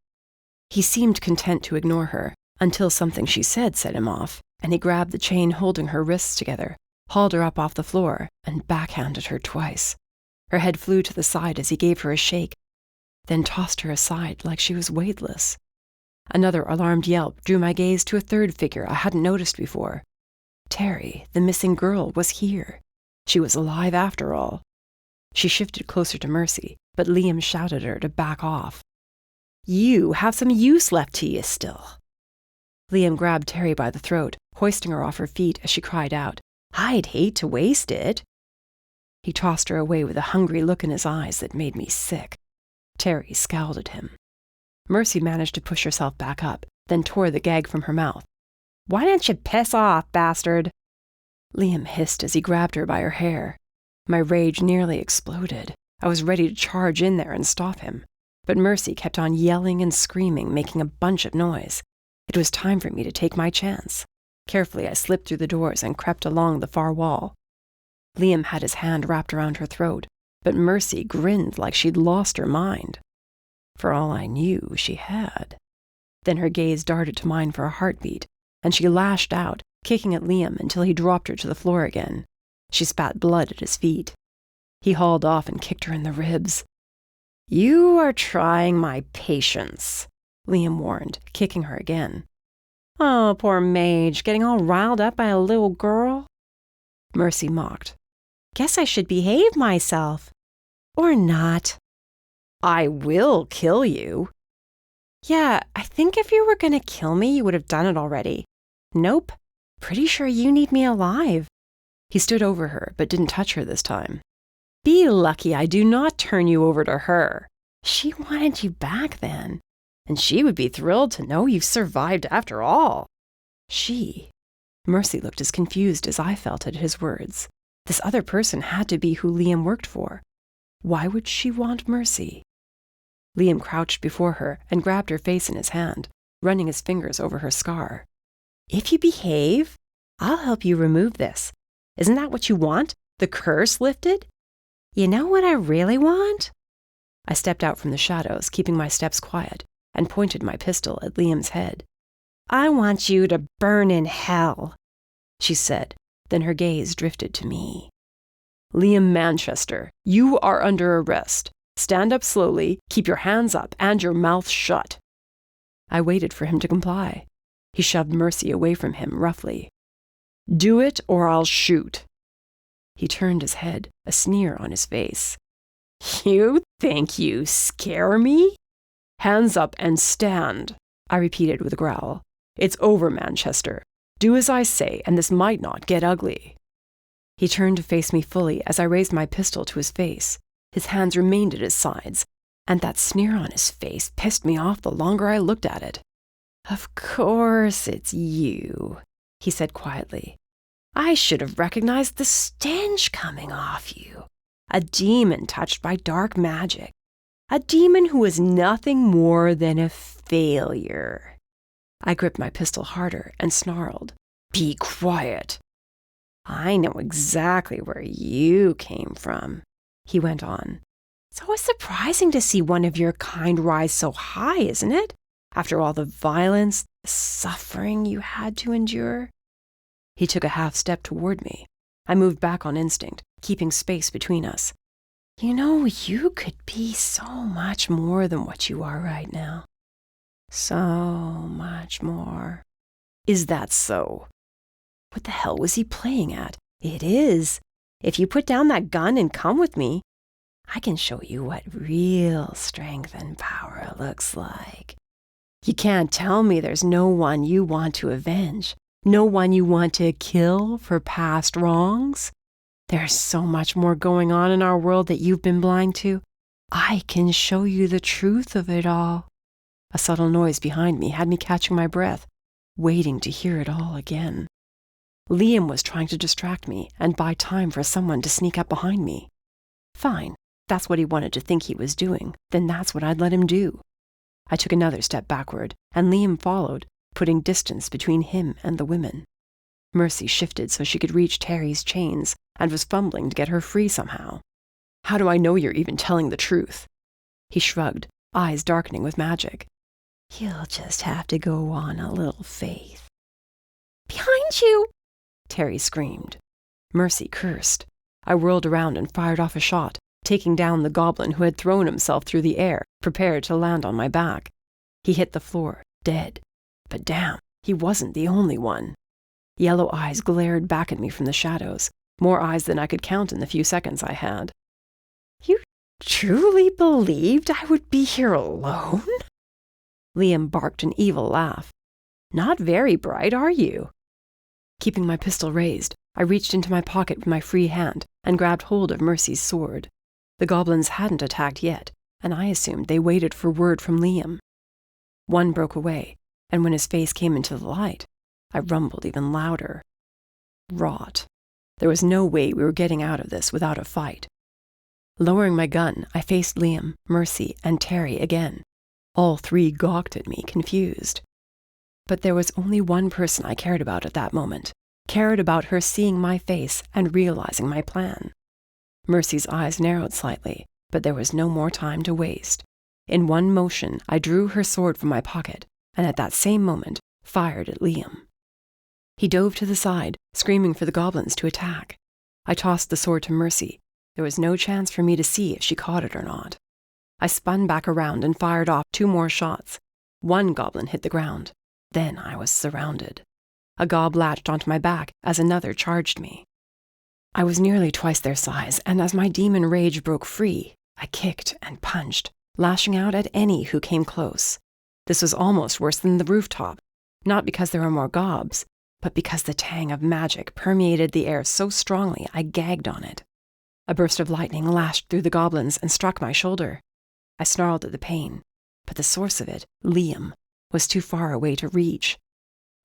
Speaker 3: He seemed content to ignore her, until something she said set him off, and he grabbed the chain holding her wrists together, hauled her up off the floor, and backhanded her twice. Her head flew to the side as he gave her a shake, then tossed her aside like she was weightless. Another alarmed yelp drew my gaze to a third figure I hadn't noticed before. Terry, the missing girl, was here. She was alive after all. She shifted closer to Mercy, but Liam shouted at her to back off. "You have some use left to you still." Liam grabbed Terry by the throat, hoisting her off her feet as she cried out, "I'd hate to waste it." He tossed her away with a hungry look in his eyes that made me sick. Terry scowled at him. Mercy managed to push herself back up, then tore the gag from her mouth. "Why don't you piss off, bastard?" Liam hissed as he grabbed her by her hair. My rage nearly exploded. I was ready to charge in there and stop him. But Mercy kept on yelling and screaming, making a bunch of noise. It was time for me to take my chance. Carefully, I slipped through the doors and crept along the far wall. Liam had his hand wrapped around her throat, but Mercy grinned like she'd lost her mind. For all I knew, she had. Then her gaze darted to mine for a heartbeat, and she lashed out, kicking at Liam until he dropped her to the floor again. She spat blood at his feet. He hauled off and kicked her in the ribs. "You are trying my patience," Liam warned, kicking her again. "Oh, poor Mage, getting all riled up by a little girl?" Mercy mocked. "Guess I should behave myself. Or not." "I will kill you." "Yeah, I think if you were going to kill me, you would have done it already." "Nope. Pretty sure you need me alive." He stood over her, but didn't touch her this time. "Be lucky I do not turn you over to her. She wanted you back then, and she would be thrilled to know you've survived after all." She? Mercy looked as confused as I felt at his words. This other person had to be who Liam worked for. Why would she want Mercy? Liam crouched before her and grabbed her face in his hand, running his fingers over her scar.
Speaker 2: If you behave, I'll help you remove this. Isn't that what you want? The curse lifted? You know what I really want?
Speaker 3: I stepped out from the shadows, keeping my steps quiet, and pointed my pistol at Liam's head.
Speaker 2: I want you to burn in hell,
Speaker 3: she said, then her gaze drifted to me. Liam Manchester, you are under arrest. Stand up slowly, keep your hands up, and your mouth shut. I waited for him to comply. He shoved Mercy away from him roughly. Do it or I'll shoot. He turned his head, a sneer on his face. You think you scare me? Hands up and stand, I repeated with a growl. It's over, Manchester. Do as I say, and this might not get ugly. He turned to face me fully as I raised my pistol to his face. His hands remained at his sides, and that sneer on his face pissed me off the longer I looked at it. Of course it's you, he said quietly. I should have recognized the stench coming off you. A demon touched by dark magic. A demon who is nothing more than a failure. I gripped my pistol harder and snarled, Be quiet. I know exactly where you came from, he went on. So it's surprising to see one of your kind rise so high, isn't it? After all the violence, the suffering you had to endure. He took a half step toward me. I moved back on instinct, keeping space between us. You know, you could be so much more than what you are right now. So much more. Is that so? What the hell was he playing at? It is. If you put down that gun and come with me, I can show you what real strength and power looks like. You can't tell me there's no one you want to avenge, no one you want to kill for past wrongs. There's so much more going on in our world that you've been blind to. I can show you the truth of it all. A subtle noise behind me had me catching my breath, waiting to hear it all again. Liam was trying to distract me and buy time for someone to sneak up behind me. Fine, that's what he wanted to think he was doing, then that's what I'd let him do. I took another step backward, and Liam followed, putting distance between him and the women. Mercy shifted so she could reach Terry's chains and was fumbling to get her free somehow. How do I know you're even telling the truth? He shrugged, eyes darkening with magic. You'll just have to go on a little faith. Behind you! Terry screamed. Mercy cursed. I whirled around and fired off a shot, taking down the goblin who had thrown himself through the air, prepared to land on my back. He hit the floor, dead. But damn, he wasn't the only one. Yellow eyes glared back at me from the shadows, more eyes than I could count in the few seconds I had. You truly believed I would be here alone? Liam barked an evil laugh. Not very bright, are you? Keeping my pistol raised, I reached into my pocket with my free hand and grabbed hold of Mercy's sword. The goblins hadn't attacked yet, and I assumed they waited for word from Liam. One broke away, and when his face came into the light, I rumbled even louder. Rot. There was no way we were getting out of this without a fight. Lowering my gun, I faced Liam, Mercy, and Terry again. All three gawked at me, confused. But there was only one person I cared about at that moment, cared about her seeing my face and realizing my plan. Mercy's eyes narrowed slightly, but there was no more time to waste. In one motion, I drew her sword from my pocket, and at that same moment, fired at Liam. He dove to the side, screaming for the goblins to attack. I tossed the sword to Mercy. There was no chance for me to see if she caught it or not. I spun back around and fired off 2 more shots. One goblin hit the ground. Then I was surrounded. A gob latched onto my back as another charged me. I was nearly twice their size, and as my demon rage broke free, I kicked and punched, lashing out at any who came close. This was almost worse than the rooftop, not because there were more gobs, but because the tang of magic permeated the air so strongly I gagged on it. A burst of lightning lashed through the goblins and struck my shoulder. I snarled at the pain, but the source of it, Liam, was too far away to reach.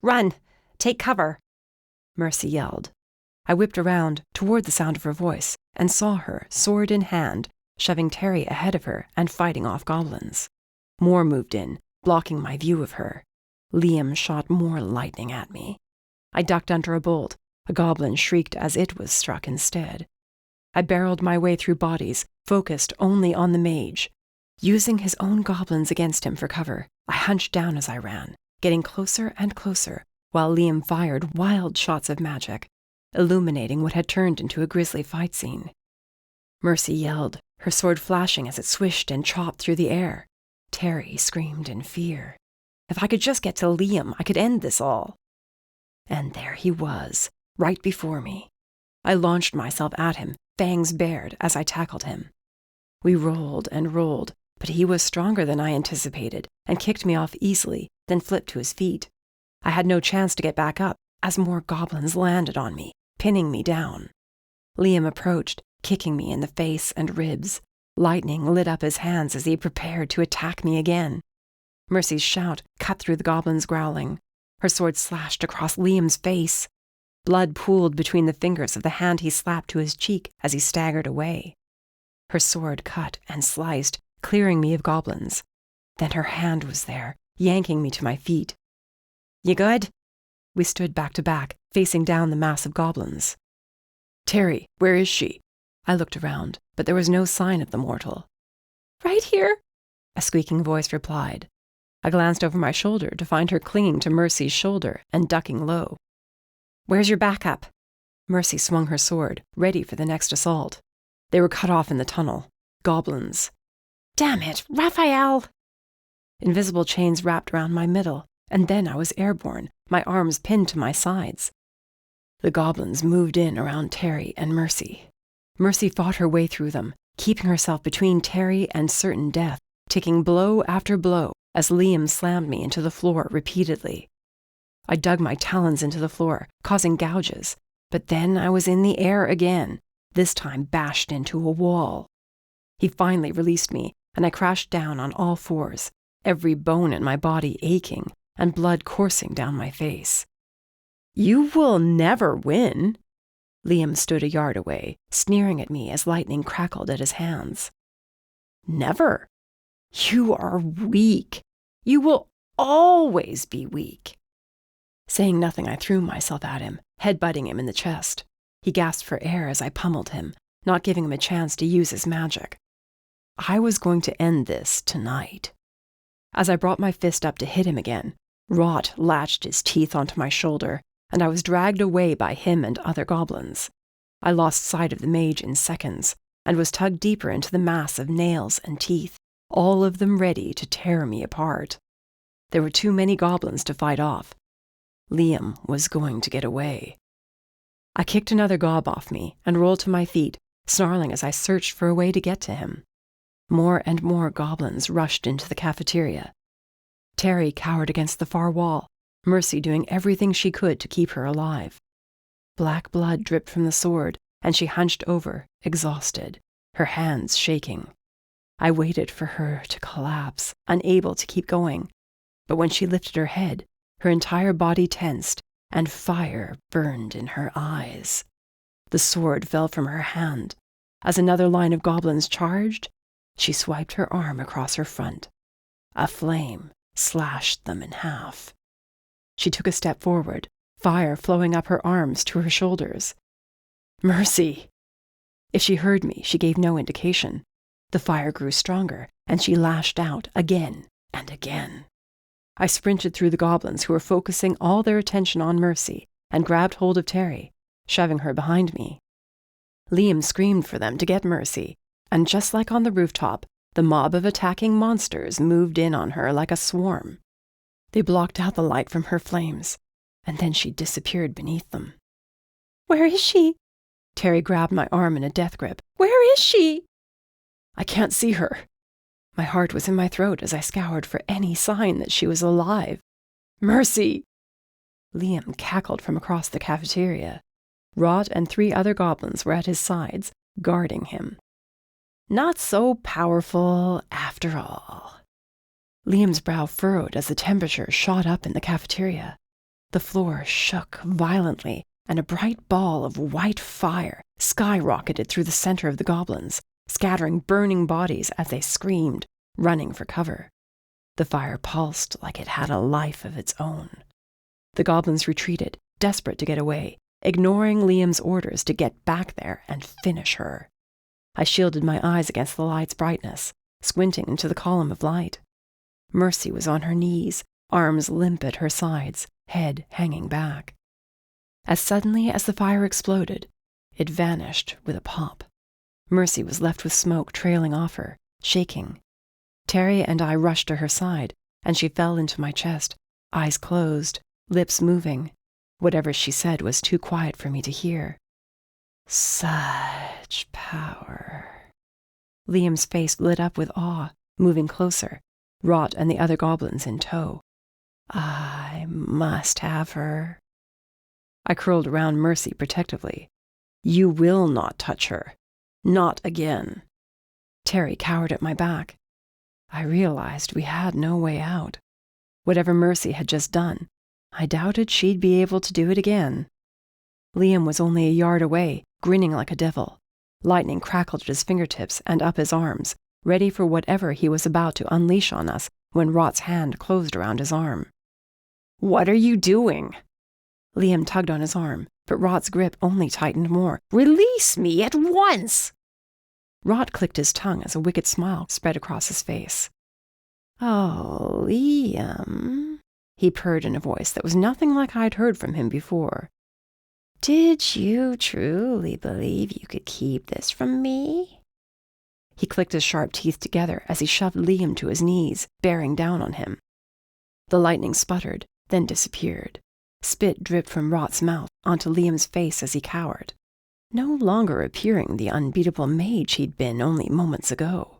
Speaker 3: "Run! Take cover!" Mercy yelled. I whipped around toward the sound of her voice and saw her, sword in hand, shoving Terry ahead of her and fighting off goblins. More moved in, blocking my view of her. Liam shot more lightning at me. I ducked under a bolt. A goblin shrieked as it was struck instead. I barreled my way through bodies, focused only on the mage. Using his own goblins against him for cover, I hunched down as I ran, getting closer and closer, while Liam fired wild shots of magic, illuminating what had turned into a grisly fight scene. Mercy yelled, her sword flashing as it swished and chopped through the air. Terry screamed in fear. If I could just get to Liam, I could end this all. And there he was, right before me. I launched myself at him, fangs bared, as I tackled him. We rolled and rolled, but he was stronger than I anticipated and kicked me off easily, then flipped to his feet. I had no chance to get back up as more goblins landed on me, pinning me down. Liam approached, kicking me in the face and ribs. Lightning lit up his hands as he prepared to attack me again. Mercy's shout cut through the goblin's growling. Her sword slashed across Liam's face. Blood pooled between the fingers of the hand he slapped to his cheek as he staggered away. Her sword cut and sliced, clearing me of goblins. Then her hand was there, yanking me to my feet. "You good?" We stood back to back, facing down the mass of goblins. "Terry, where is she?" I looked around, but there was no sign of the mortal.
Speaker 4: "Right here,"
Speaker 3: a squeaking voice replied. I glanced over my shoulder to find her clinging to Mercy's shoulder and ducking low.
Speaker 1: "Where's your backup?"
Speaker 3: Mercy swung her sword, ready for the next assault. They were cut off in the tunnel. Goblins.
Speaker 1: "Damn it, Rafael!"
Speaker 3: Invisible chains wrapped around my middle, and then I was airborne, my arms pinned to my sides. The goblins moved in around Terry and Mercy. Mercy fought her way through them, keeping herself between Terry and certain death, taking blow after blow as Liam slammed me into the floor repeatedly. I dug my talons into the floor, causing gouges, but then I was in the air again, this time bashed into a wall. He finally released me, and I crashed down on all fours, every bone in my body aching and blood coursing down my face. "You will never win." Liam stood a yard away, sneering at me as lightning crackled at his hands. "Never. You are weak. You will always be weak." Saying nothing, I threw myself at him, headbutting him in the chest. He gasped for air as I pummeled him, not giving him a chance to use his magic. I was going to end this tonight. As I brought my fist up to hit him again, Rot latched his teeth onto my shoulder, and I was dragged away by him and other goblins. I lost sight of the mage in seconds, and was tugged deeper into the mass of nails and teeth, all of them ready to tear me apart. There were too many goblins to fight off. Liam was going to get away. I kicked another gob off me and rolled to my feet, snarling as I searched for a way to get to him. More and more goblins rushed into the cafeteria. Terry cowered against the far wall, Mercy doing everything she could to keep her alive. Black blood dripped from the sword, and she hunched over, exhausted, her hands shaking. I waited for her to collapse, unable to keep going. But when she lifted her head, her entire body tensed, and fire burned in her eyes. The sword fell from her hand. As another line of goblins charged, she swiped her arm across her front. A flame slashed them in half. She took a step forward, fire flowing up her arms to her shoulders. "Mercy!" If she heard me, she gave no indication. The fire grew stronger, and she lashed out again and again. I sprinted through the goblins who were focusing all their attention on Mercy and grabbed hold of Terry, shoving her behind me. Liam screamed for them to get Mercy, and just like on the rooftop, the mob of attacking monsters moved in on her like a swarm. They blocked out the light from her flames, and then she disappeared beneath them.
Speaker 4: "Where is she?"
Speaker 3: Terry grabbed my arm in a death grip.
Speaker 4: "Where is she?"
Speaker 3: "I can't see her." My heart was in my throat as I scoured for any sign that she was alive. "Mercy!" Liam cackled from across the cafeteria. Rot and 3 other goblins were at his sides, guarding him. Not so powerful after all. Liam's brow furrowed as the temperature shot up in the cafeteria. The floor shook violently, and a bright ball of white fire skyrocketed through the center of the goblins, scattering burning bodies as they screamed, running for cover. The fire pulsed like it had a life of its own. The goblins retreated, desperate to get away, ignoring Liam's orders to get back there and finish her. I shielded my eyes against the light's brightness, squinting into the column of light. Mercy was on her knees, arms limp at her sides, head hanging back. As suddenly as the fire exploded, it vanished with a pop. Mercy was left with smoke trailing off her, shaking. Terry and I rushed to her side, and she fell into my chest, eyes closed, lips moving. Whatever she said was too quiet for me to hear. Such power. Liam's face lit up with awe, moving closer, Rot and the other goblins in tow. I must have her. I curled around Mercy protectively. You will not touch her. Not again. Terry cowered at my back. I realized we had no way out. Whatever Mercy had just done, I doubted she'd be able to do it again. Liam was only a yard away, grinning like a devil. Lightning crackled at his fingertips and up his arms, ready for whatever he was about to unleash on us when Rot's hand closed around his arm. What are you doing? Liam tugged on his arm, but Rot's grip only tightened more. Release me at once! Rot clicked his tongue as a wicked smile spread across his face. Oh, Liam, he purred in a voice that was nothing like I'd heard from him before. Did you truly believe you could keep this from me? He clicked his sharp teeth together as he shoved Liam to his knees, bearing down on him. The lightning sputtered, then disappeared. Spit dripped from Rot's mouth onto Liam's face as he cowered, no longer appearing the unbeatable mage he'd been only moments ago.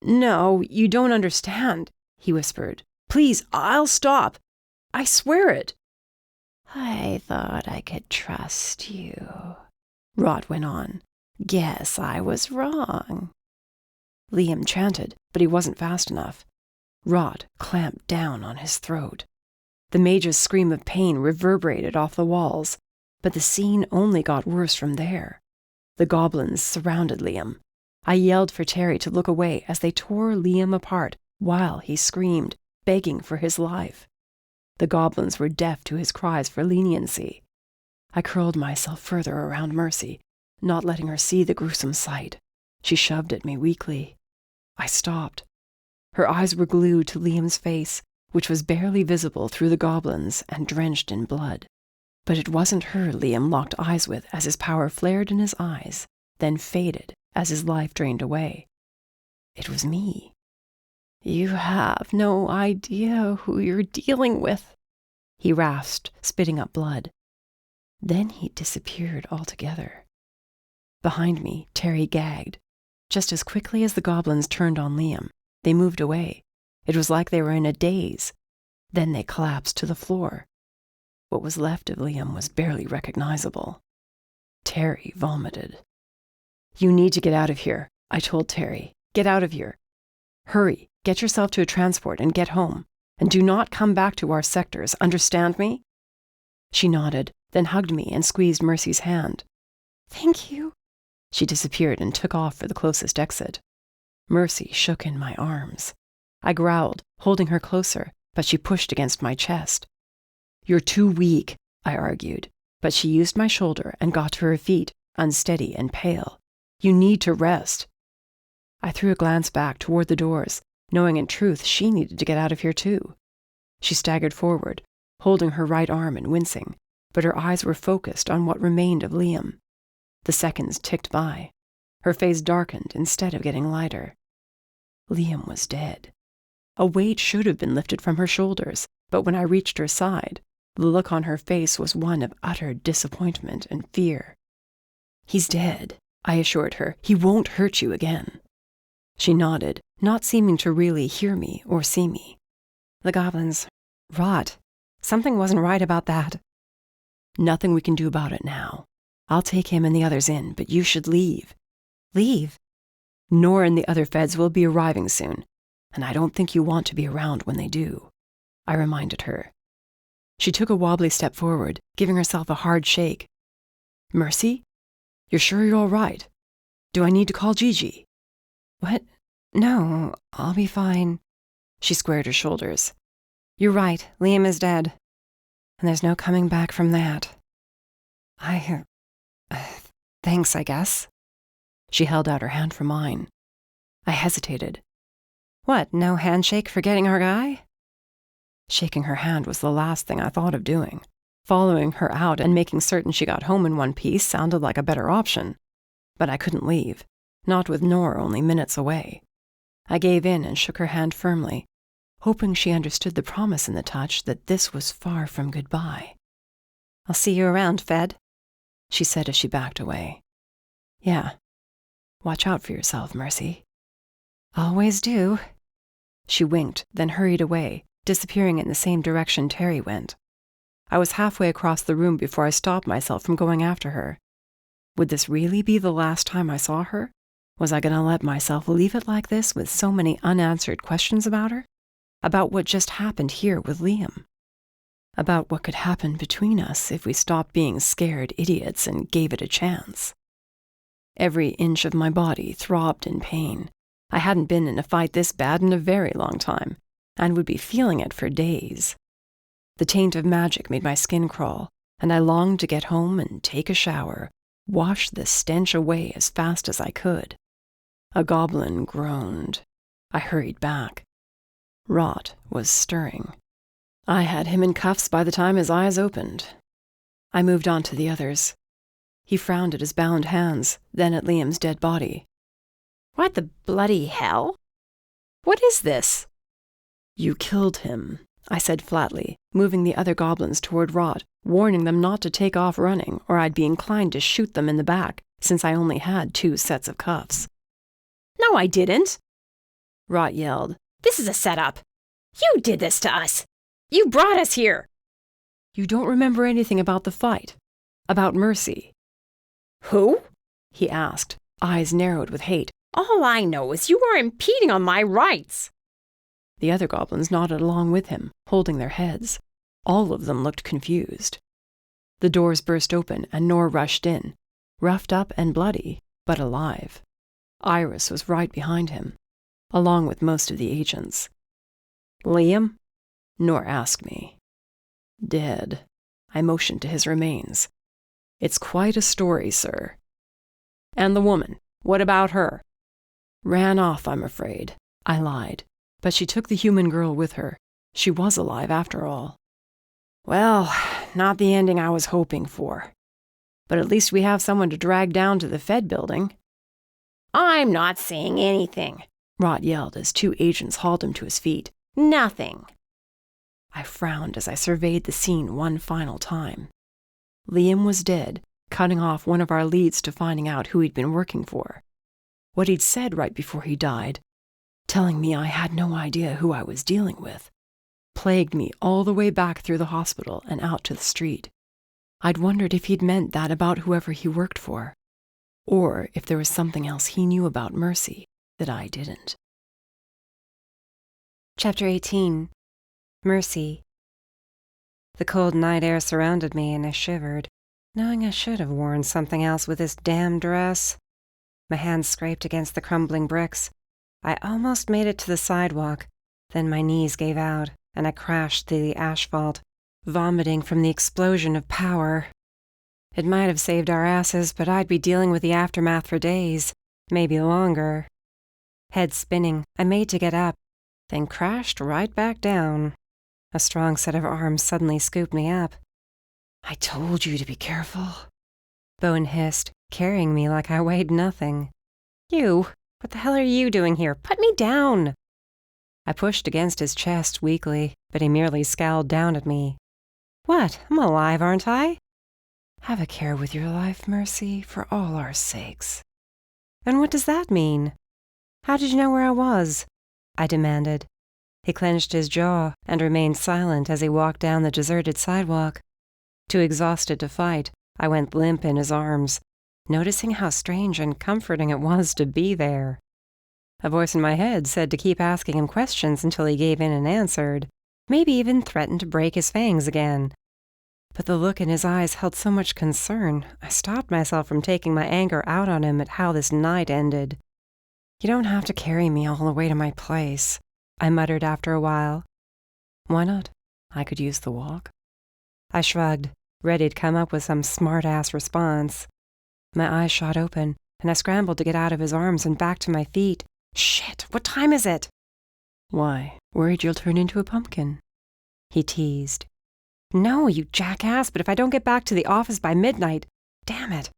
Speaker 3: No, you don't understand, he whispered. Please, I'll stop. I swear it. I thought I could trust you, Rot went on. Guess I was wrong. Liam chanted, but he wasn't fast enough. Rot clamped down on his throat. The mage's scream of pain reverberated off the walls, but the scene only got worse from there. The goblins surrounded Liam. I yelled for Terry to look away as they tore Liam apart while he screamed, begging for his life. The goblins were deaf to his cries for leniency. I curled myself further around Mercy, not letting her see the gruesome sight. She shoved at me weakly. I stopped. Her eyes were glued to Liam's face, which was barely visible through the goblins and drenched in blood. But it wasn't her Liam locked eyes with as his power flared in his eyes, then faded as his life drained away. It was me. You have no idea who you're dealing with, he rasped, spitting up blood. Then he disappeared altogether. Behind me, Terry gagged. Just as quickly as the goblins turned on Liam, they moved away. It was like they were in a daze. Then they collapsed to the floor. What was left of Liam was barely recognizable. Terry vomited. You need to get out of here, I told Terry. Get out of here. Hurry, get yourself to a transport and get home. And do not come back to our sectors, understand me? She nodded, then hugged me and squeezed Mercy's hand. Thank you. She disappeared and took off for the closest exit. Mercy shook in my arms. I growled, holding her closer, but she pushed against my chest. You're too weak, I argued, but she used my shoulder and got to her feet, unsteady and pale. You need to rest. I threw a glance back toward the doors, knowing in truth she needed to get out of here too. She staggered forward, holding her right arm and wincing, but her eyes were focused on what remained of Liam. The seconds ticked by. Her face darkened instead of getting lighter. Liam was dead. A weight should have been lifted from her shoulders, but when I reached her side, the look on her face was one of utter disappointment and fear. He's dead, I assured her. He won't hurt you again. She nodded, not seeming to really hear me or see me. The goblins. Rot. Something wasn't right about that. Nothing we can do about it now. I'll take him and the others in, but you should leave. Leave? Nora and the other feds will be arriving soon, and I don't think you want to be around when they do, I reminded her. She took a wobbly step forward, giving herself a hard shake. Mercy? You're sure you're all right? Do I need to call Gigi?
Speaker 4: What? No, I'll be fine.
Speaker 3: She squared her shoulders.
Speaker 4: You're right, Liam is dead. And there's no coming back from that. Thanks, I guess.
Speaker 3: She held out her hand for mine. I hesitated.
Speaker 4: What, no handshake for getting our guy?
Speaker 3: Shaking her hand was the last thing I thought of doing. Following her out and making certain she got home in one piece sounded like a better option. But I couldn't leave, not with Nora only minutes away. I gave in and shook her hand firmly, hoping she understood the promise in the touch that this was far from goodbye.
Speaker 4: I'll see you around, Fed,
Speaker 3: she said as she backed away. Yeah. Watch out for yourself, Mercy.
Speaker 4: Always do.
Speaker 3: She winked, then hurried away, disappearing in the same direction Terry went. I was halfway across the room before I stopped myself from going after her. Would this really be the last time I saw her? Was I going to let myself leave it like this with so many unanswered questions about her? About what just happened here with Liam? About what could happen between us if we stopped being scared idiots and gave it a chance? Every inch of my body throbbed in pain. I hadn't been in a fight this bad in a very long time, and would be feeling it for days. The taint of magic made my skin crawl, and I longed to get home and take a shower, wash the stench away as fast as I could. A goblin groaned. I hurried back. Rot was stirring. I had him in cuffs by the time his eyes opened. I moved on to the others. He frowned at his bound hands, then at Liam's dead body.
Speaker 2: What the bloody hell? What is this?
Speaker 3: You killed him, I said flatly, moving the other goblins toward Rot, warning them not to take off running, or I'd be inclined to shoot them in the back, since I only had 2 sets of cuffs.
Speaker 2: No, I didn't,
Speaker 3: Rot yelled.
Speaker 2: This is a setup. You did this to us. You brought us here.
Speaker 3: You don't remember anything about the fight? About Mercy?
Speaker 2: Who?
Speaker 3: He asked, eyes narrowed with hate.
Speaker 2: All I know is you are impeding on my rights.
Speaker 3: The other goblins nodded along with him, holding their heads. All of them looked confused. The doors burst open and Nor rushed in, roughed up and bloody, but alive. Iris was right behind him, along with most of the agents.
Speaker 2: Liam?
Speaker 3: Nor asked me. Dead. I motioned to his remains. It's quite a story, sir.
Speaker 2: And the woman, what about her?
Speaker 3: Ran off, I'm afraid. I lied. But she took the human girl with her. She was alive after all. Well, not the ending I was hoping for. But at least we have someone to drag down to the Fed building.
Speaker 2: I'm not saying anything,
Speaker 3: Rot yelled as 2 agents hauled him to his feet.
Speaker 2: Nothing.
Speaker 3: I frowned as I surveyed the scene one final time. Liam was dead, cutting off one of our leads to finding out who he'd been working for. What he'd said right before he died, telling me I had no idea who I was dealing with, plagued me all the way back through the hospital and out to the street. I'd wondered if he'd meant that about whoever he worked for, or if there was something else he knew about Mercy that I didn't.
Speaker 1: Chapter 18. Mercy. The cold night air surrounded me and I shivered, knowing I should have worn something else with this damn dress. My hands scraped against the crumbling bricks. I almost made it to the sidewalk, then my knees gave out and I crashed through the asphalt, vomiting from the explosion of power. It might have saved our asses, but I'd be dealing with the aftermath for days, maybe longer. Head spinning, I made to get up, then crashed right back down. A strong set of arms suddenly scooped me up. I told you to be careful, Bowen hissed, carrying me like I weighed nothing. You, what the hell are you doing here? Put me down! I pushed against his chest weakly, but he merely scowled down at me. What? I'm alive, aren't I?
Speaker 4: Have a care with your life, Mercy, for all our sakes.
Speaker 1: And what does that mean? How did you know where I was? I demanded. He clenched his jaw and remained silent as he walked down the deserted sidewalk. Too exhausted to fight, I went limp in his arms, noticing how strange and comforting it was to be there. A voice in my head said to keep asking him questions until he gave in and answered, maybe even threatened to break his fangs again. but the look in his eyes held so much concern, I stopped myself from taking my anger out on him at how this night ended. "You don't have to carry me all the way to my place," I muttered after a while.
Speaker 3: "Why not? I could use the walk."
Speaker 1: I shrugged, ready to come up with some smart-ass response. My eyes shot open, and I scrambled to get out of his arms and back to my feet. "Shit, what time is it?"
Speaker 3: "Why, worried you'll turn into a pumpkin?"
Speaker 1: he teased. "No, you jackass, but if I don't get back to the office by midnight, damn it.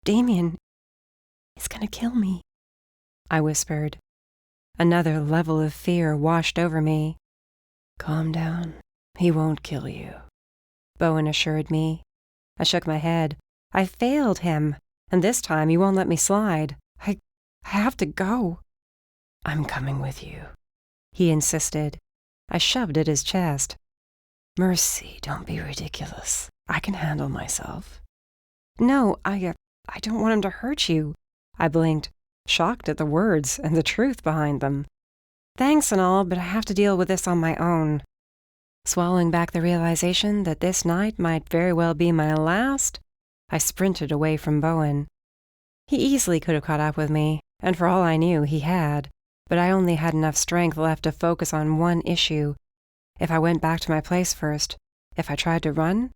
Speaker 1: Damien,
Speaker 3: "He's gonna kill me,"
Speaker 1: I whispered. Another level of fear washed over me.
Speaker 3: "Calm down. He won't kill you,"
Speaker 1: Bowen assured me. I shook my head. I failed him, and this time he won't let me slide. I have to go.
Speaker 3: "I'm coming with you,"
Speaker 1: he insisted. I shoved at his chest.
Speaker 3: "Mercy, don't be ridiculous. I can handle myself."
Speaker 1: "No, I don't want him to hurt you." I blinked, shocked at the words and the truth behind them. "Thanks and all, but I have to deal with this on my own." Swallowing back the realization that this night might very well be my last, I sprinted away from Bowen. He easily could have caught up with me, and for all I knew, he had, but I only had enough strength left to focus on one issue. If I went back to my place first, if I tried to run,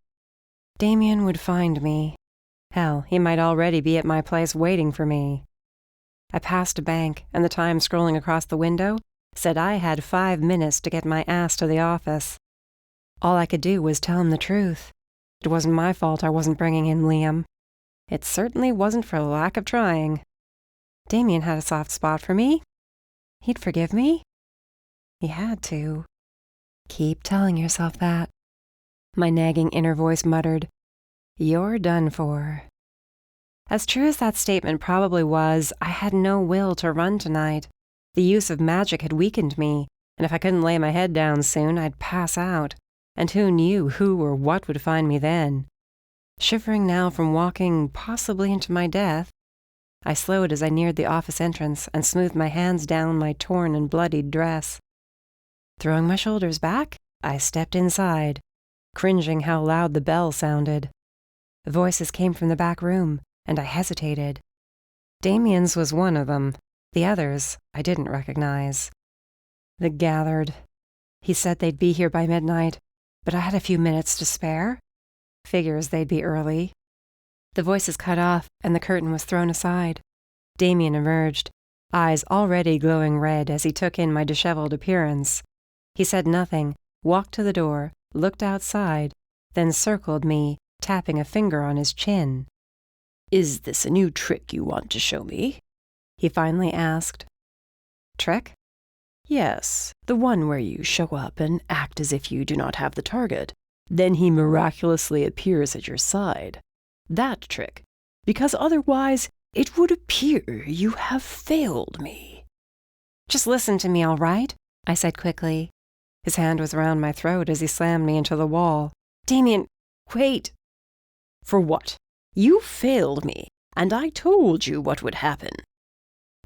Speaker 1: Damien would find me. Hell, he might already be at my place waiting for me. I passed a bank, and the time scrolling across the window said I had 5 minutes to get my ass to the office. All I could do was tell him the truth. It wasn't my fault I wasn't bringing in Liam. It certainly wasn't for lack of trying. Damien had a soft spot for me. He'd forgive me. He had to. Keep telling yourself that. My nagging inner voice muttered, "You're done for." As true as that statement probably was, I had no will to run tonight. The use of magic had weakened me, and if I couldn't lay my head down soon, I'd pass out. And who knew who or what would find me then? Shivering now from walking possibly into my death, I slowed as I neared the office entrance and smoothed my hands down my torn and bloodied dress. Throwing my shoulders back, I stepped inside, cringing how loud the bell sounded. Voices came from the back room, and I hesitated. Damien's was one of them. The others I didn't recognize. The gathered. He said they'd be here by midnight, but I had a few minutes to spare. Figures they'd be early. The voices cut off, and the curtain was thrown aside. Damien emerged, eyes already glowing red as he took in my disheveled appearance. He said nothing, walked to the door, looked outside, then circled me, tapping a finger on his chin.
Speaker 3: "Is this a new trick you want to show me?"
Speaker 1: he finally asked. Trick?
Speaker 3: "Yes, the one where you show up and act as if you do not have the target. Then he miraculously appears at your side. That trick, because otherwise it would appear you have failed me."
Speaker 1: "Just listen to me, all right?" I said quickly. His hand was around my throat as he slammed me into the wall. "Damien, wait."
Speaker 3: "For what? You failed me, and I told you what would happen."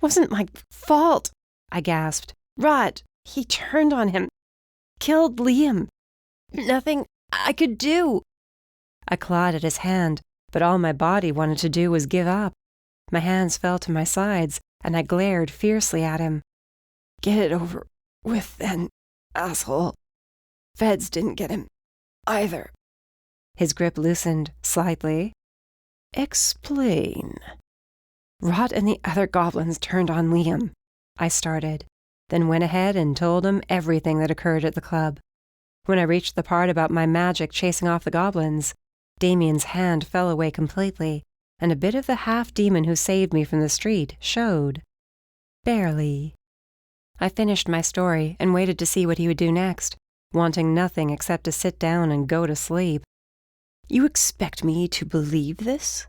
Speaker 1: "Wasn't my fault," I gasped. "Rod, he turned on him. Killed Liam. Nothing I could do." I clawed at his hand, but all my body wanted to do was give up. My hands fell to my sides, and I glared fiercely at him. "Get it over with then, asshole. Feds didn't get him either." His grip loosened slightly.
Speaker 3: "Explain."
Speaker 1: "Rot and the other goblins turned on Liam," I started, then went ahead and told him everything that occurred at the club. When I reached the part about my magic chasing off the goblins, Damien's hand fell away completely, and a bit of the half-demon who saved me from the street showed. Barely. I finished my story and waited to see what he would do next, wanting nothing except to sit down and go to sleep.
Speaker 3: "You expect me to believe this?"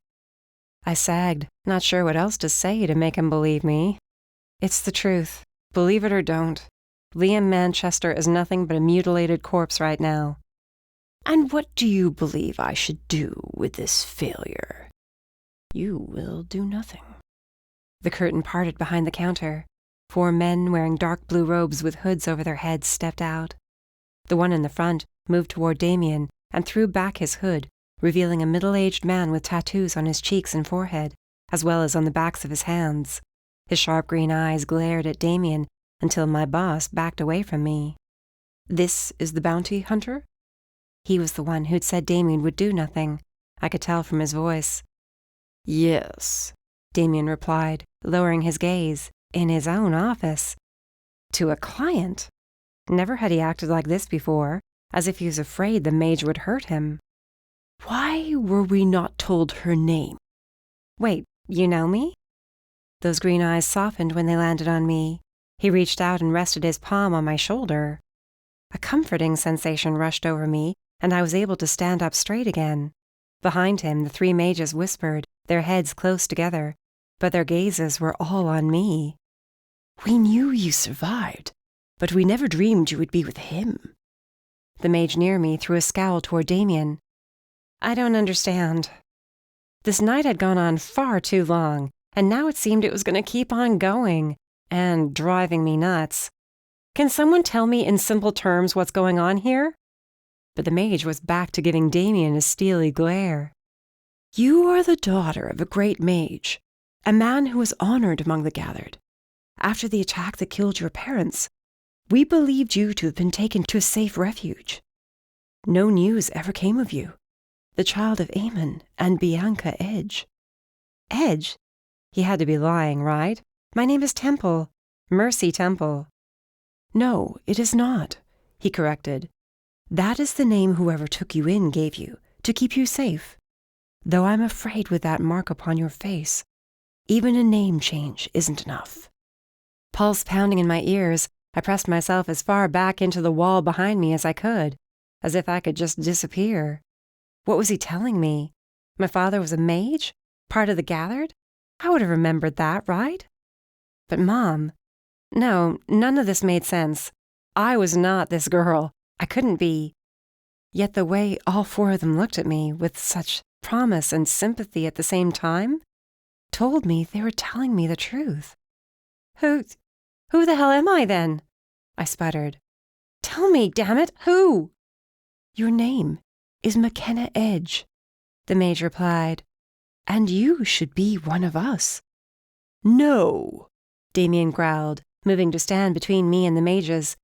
Speaker 1: I sagged, not sure what else to say to make him believe me. "It's the truth. Believe it or don't. Liam Manchester is nothing but a mutilated corpse right now."
Speaker 3: "And what do you believe I should do with this failure?" "You will do nothing."
Speaker 1: The curtain parted behind the counter. 4 men wearing dark blue robes with hoods over their heads stepped out. The one in the front moved toward Damien and threw back his hood, revealing a middle-aged man with tattoos on his cheeks and forehead, as well as on the backs of his hands. His sharp green eyes glared at Damien until my boss backed away from me.
Speaker 4: This is the bounty hunter?
Speaker 1: He was the one who'd said Damien would do nothing. I could tell from his voice.
Speaker 4: Yes,
Speaker 1: Damien replied, lowering his gaze, in his own office. To a client. Never had he acted like this before, as if he was afraid the mage would hurt him.
Speaker 4: Why were we not told her name?
Speaker 1: Wait, you know me? Those green eyes softened when they landed on me. He reached out and rested his palm on my shoulder. A comforting sensation rushed over me, and I was able to stand up straight again. Behind him, the three mages whispered, their heads close together, but their gazes were all on me.
Speaker 4: We knew you survived, but we never dreamed you would be with him.
Speaker 1: The mage near me threw a scowl toward Damien. I don't understand. This night had gone on far too long, and now it seemed it was going to keep on going, and driving me nuts. Can someone tell me in simple terms what's going on here? But the mage was back to giving Damien a steely glare.
Speaker 4: You are the daughter of a great mage, a man who was honored among the gathered. After the attack that killed your parents, we believed you to have been taken to a safe refuge. No news ever came of you. The child of Eamon and Bianca Edge.
Speaker 1: Edge? He had to be lying, right? My name is Temple. Mercy Temple.
Speaker 4: No, it is not, he corrected. That is the name whoever took you in gave you, to keep you safe. Though I'm afraid with that mark upon your face, even a name change isn't enough.
Speaker 1: Pulse pounding in my ears, I pressed myself as far back into the wall behind me as I could, as if I could just disappear. What was he telling me? My father was a mage? Part of the gathered? I would have remembered that, right? But Mom... No, none of this made sense. I was not this girl. I couldn't be. Yet the way all four of them looked at me with such promise and sympathy at the same time told me they were telling me the truth. Who the hell am I then? I sputtered. Tell me, damn it, who?
Speaker 4: Your name is McKenna Edge, the mage replied, and you should be one of us.
Speaker 3: No,
Speaker 1: Damien growled, moving to stand between me and the mages.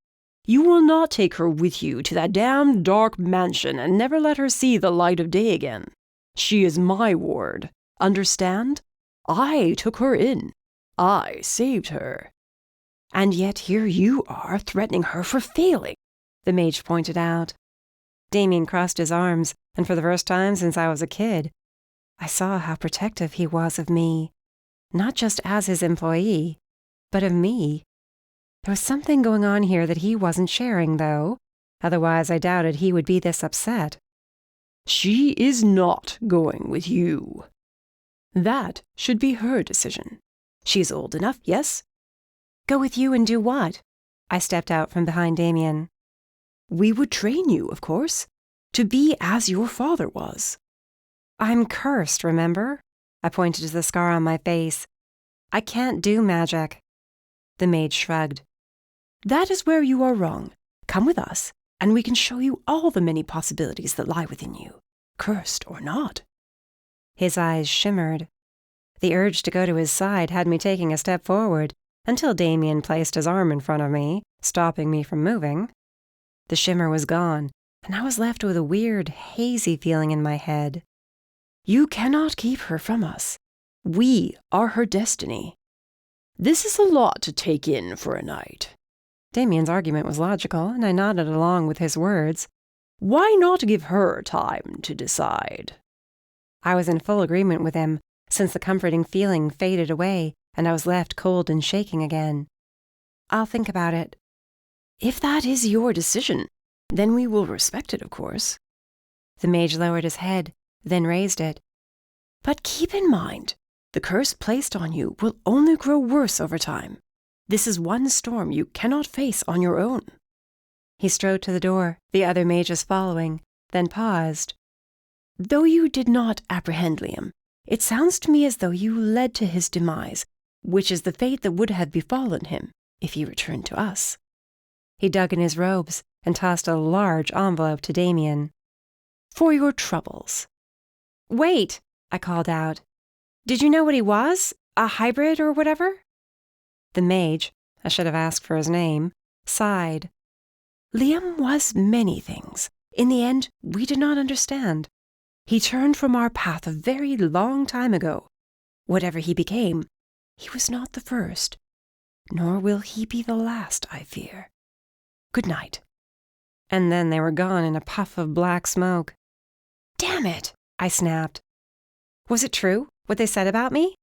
Speaker 3: You will not take her with you to that damned dark mansion and never let her see the light of day again. She is my ward. Understand? I took her in. I saved her.
Speaker 4: And yet here you are threatening her for failing, the mage pointed out.
Speaker 1: Damien crossed his arms, and for the first time since I was a kid, I saw how protective he was of me. Not just as his employee, but of me. There was something going on here that he wasn't sharing, though. Otherwise, I doubted he would be this upset.
Speaker 3: She is not going with you.
Speaker 4: That should be her decision. She's old enough, yes?
Speaker 1: Go with you and do what? I stepped out from behind Damien.
Speaker 4: We would train you, of course, to be as your father was.
Speaker 1: I'm cursed, remember? I pointed to the scar on my face. I can't do magic. The mage shrugged.
Speaker 4: That is where you are wrong. Come with us, and we can show you all the many possibilities that lie within you, cursed or not.
Speaker 1: His eyes shimmered. The urge to go to his side had me taking a step forward, until Damien placed his arm in front of me, stopping me from moving. The shimmer was gone, and I was left with a weird, hazy feeling in my head.
Speaker 4: You cannot keep her from us. We are her destiny.
Speaker 3: This is a lot to take in for a night.
Speaker 1: Damien's argument was logical, and I nodded along with his words.
Speaker 3: Why not give her time to decide?
Speaker 1: I was in full agreement with him, since the comforting feeling faded away, and I was left cold and shaking again. I'll think about it.
Speaker 4: If that is your decision, then we will respect it, of course.
Speaker 1: The mage lowered his head, then raised it.
Speaker 4: But keep in mind, the curse placed on you will only grow worse over time. This is one storm you cannot face on your own.
Speaker 1: He strode to the door, the other mages following, then paused.
Speaker 4: Though you did not apprehend Liam, it sounds to me as though you led to his demise, which is the fate that would have befallen him if he returned to us.
Speaker 1: He dug in his robes and tossed a large envelope to Damien.
Speaker 3: for your troubles."
Speaker 1: "Wait," I called out. "Did you know what he was? A hybrid or whatever?" The mage, I should have asked for his name, sighed.
Speaker 3: "Liam was many things. In the end, we did not understand. He turned from our path a very long time ago. Whatever he became, he was not the first, nor will he be the last, I fear. Good night."
Speaker 1: And then they were gone in a puff of black smoke.
Speaker 3: "Damn it!"
Speaker 1: I snapped. Was it true, what they said about me?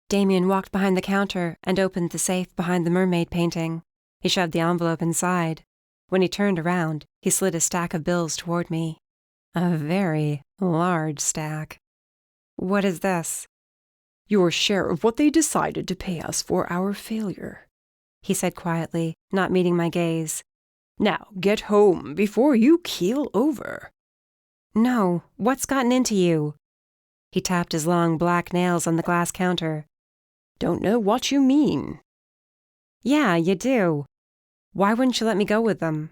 Speaker 1: Damien walked behind the counter and opened the safe behind the mermaid painting. He shoved the envelope inside. When he turned around, he slid a stack of bills toward me. A very large stack. "What is this?"
Speaker 3: "Your share of what they decided to pay us for our failure,"
Speaker 1: he said quietly, not meeting my gaze.
Speaker 3: "Now get home before you keel over."
Speaker 1: "No, what's gotten into you?" He tapped his long black nails on the glass counter.
Speaker 3: "Don't know what you mean."
Speaker 1: "Yeah, you do. Why wouldn't you let me go with them?"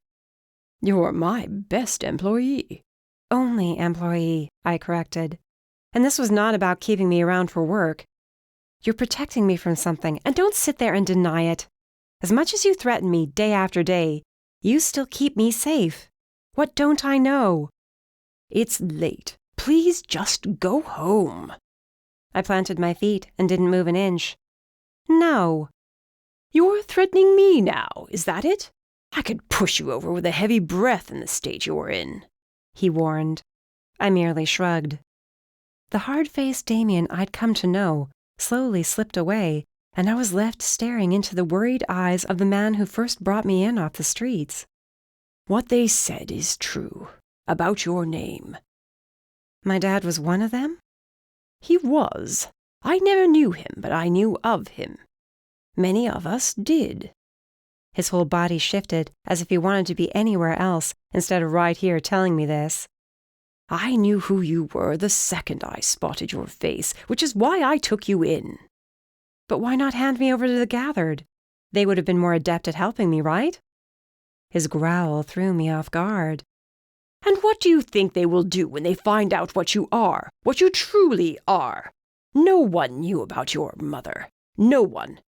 Speaker 3: "You're my best employee."
Speaker 1: "Only employee," I corrected. "And this was not about keeping me around for work. You're protecting me from something, and don't sit there and deny it. As much as you threaten me day after day, you still keep me safe. What don't I know?"
Speaker 3: "It's late. Please just go home."
Speaker 1: I planted my feet and didn't move an inch. "No."
Speaker 3: "You're threatening me now, is that it? I could push you over with a heavy breath in the state you're in,"
Speaker 1: he warned. I merely shrugged. The hard-faced Damien I'd come to know slowly slipped away, and I was left staring into the worried eyes of the man who first brought me in off the streets.
Speaker 3: "What they said is true about your name."
Speaker 1: My dad was one of them?
Speaker 3: "He was. I never knew him, but I knew of him. Many of us did."
Speaker 1: His whole body shifted, as if he wanted to be anywhere else instead of right here telling me this.
Speaker 3: "I knew who you were the second I spotted your face, which is why I took you in."
Speaker 1: "But why not hand me over to the gathered? They would have been more adept at helping me, right?" His growl threw me off guard.
Speaker 3: "And what do you think they will do when they find out what you are, what you truly are? No one knew about your mother. No one.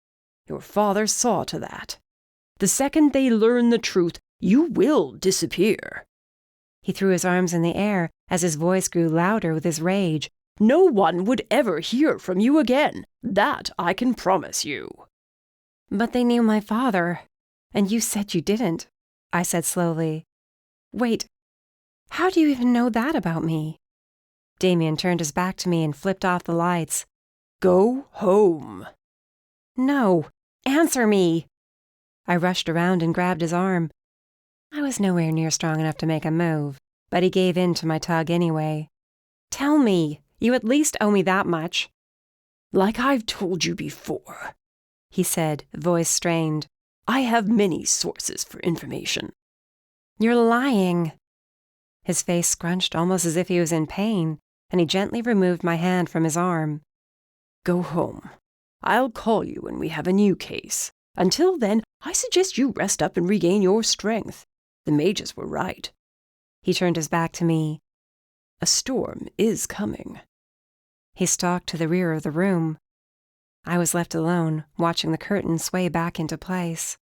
Speaker 3: Your father saw to that. The second they learn the truth, you will disappear."
Speaker 1: He threw his arms in the air as his voice grew louder with his rage.
Speaker 3: "No one would ever hear from you again. That I can promise you."
Speaker 1: "But they knew my father, and you said you didn't," I said slowly. "Wait, how do you even know that about me?" Damien turned his back to me and flipped off the lights.
Speaker 3: "Go home."
Speaker 1: "No, answer me." I rushed around and grabbed his arm. I was nowhere near strong enough to make a move, but he gave in to my tug anyway. "Tell me, you at least owe me that much."
Speaker 3: "Like I've told you before," he said, voice strained, "I have many sources for information."
Speaker 1: "You're lying." His face scrunched almost as if he was in pain, and he gently removed my hand from his arm.
Speaker 3: "Go home. I'll call you when we have a new case. Until then, I suggest you rest up and regain your strength. The mages were right."
Speaker 1: He turned his back to me.
Speaker 3: "A storm is coming."
Speaker 1: He stalked to the rear of the room. I was left alone, watching the curtain sway back into place.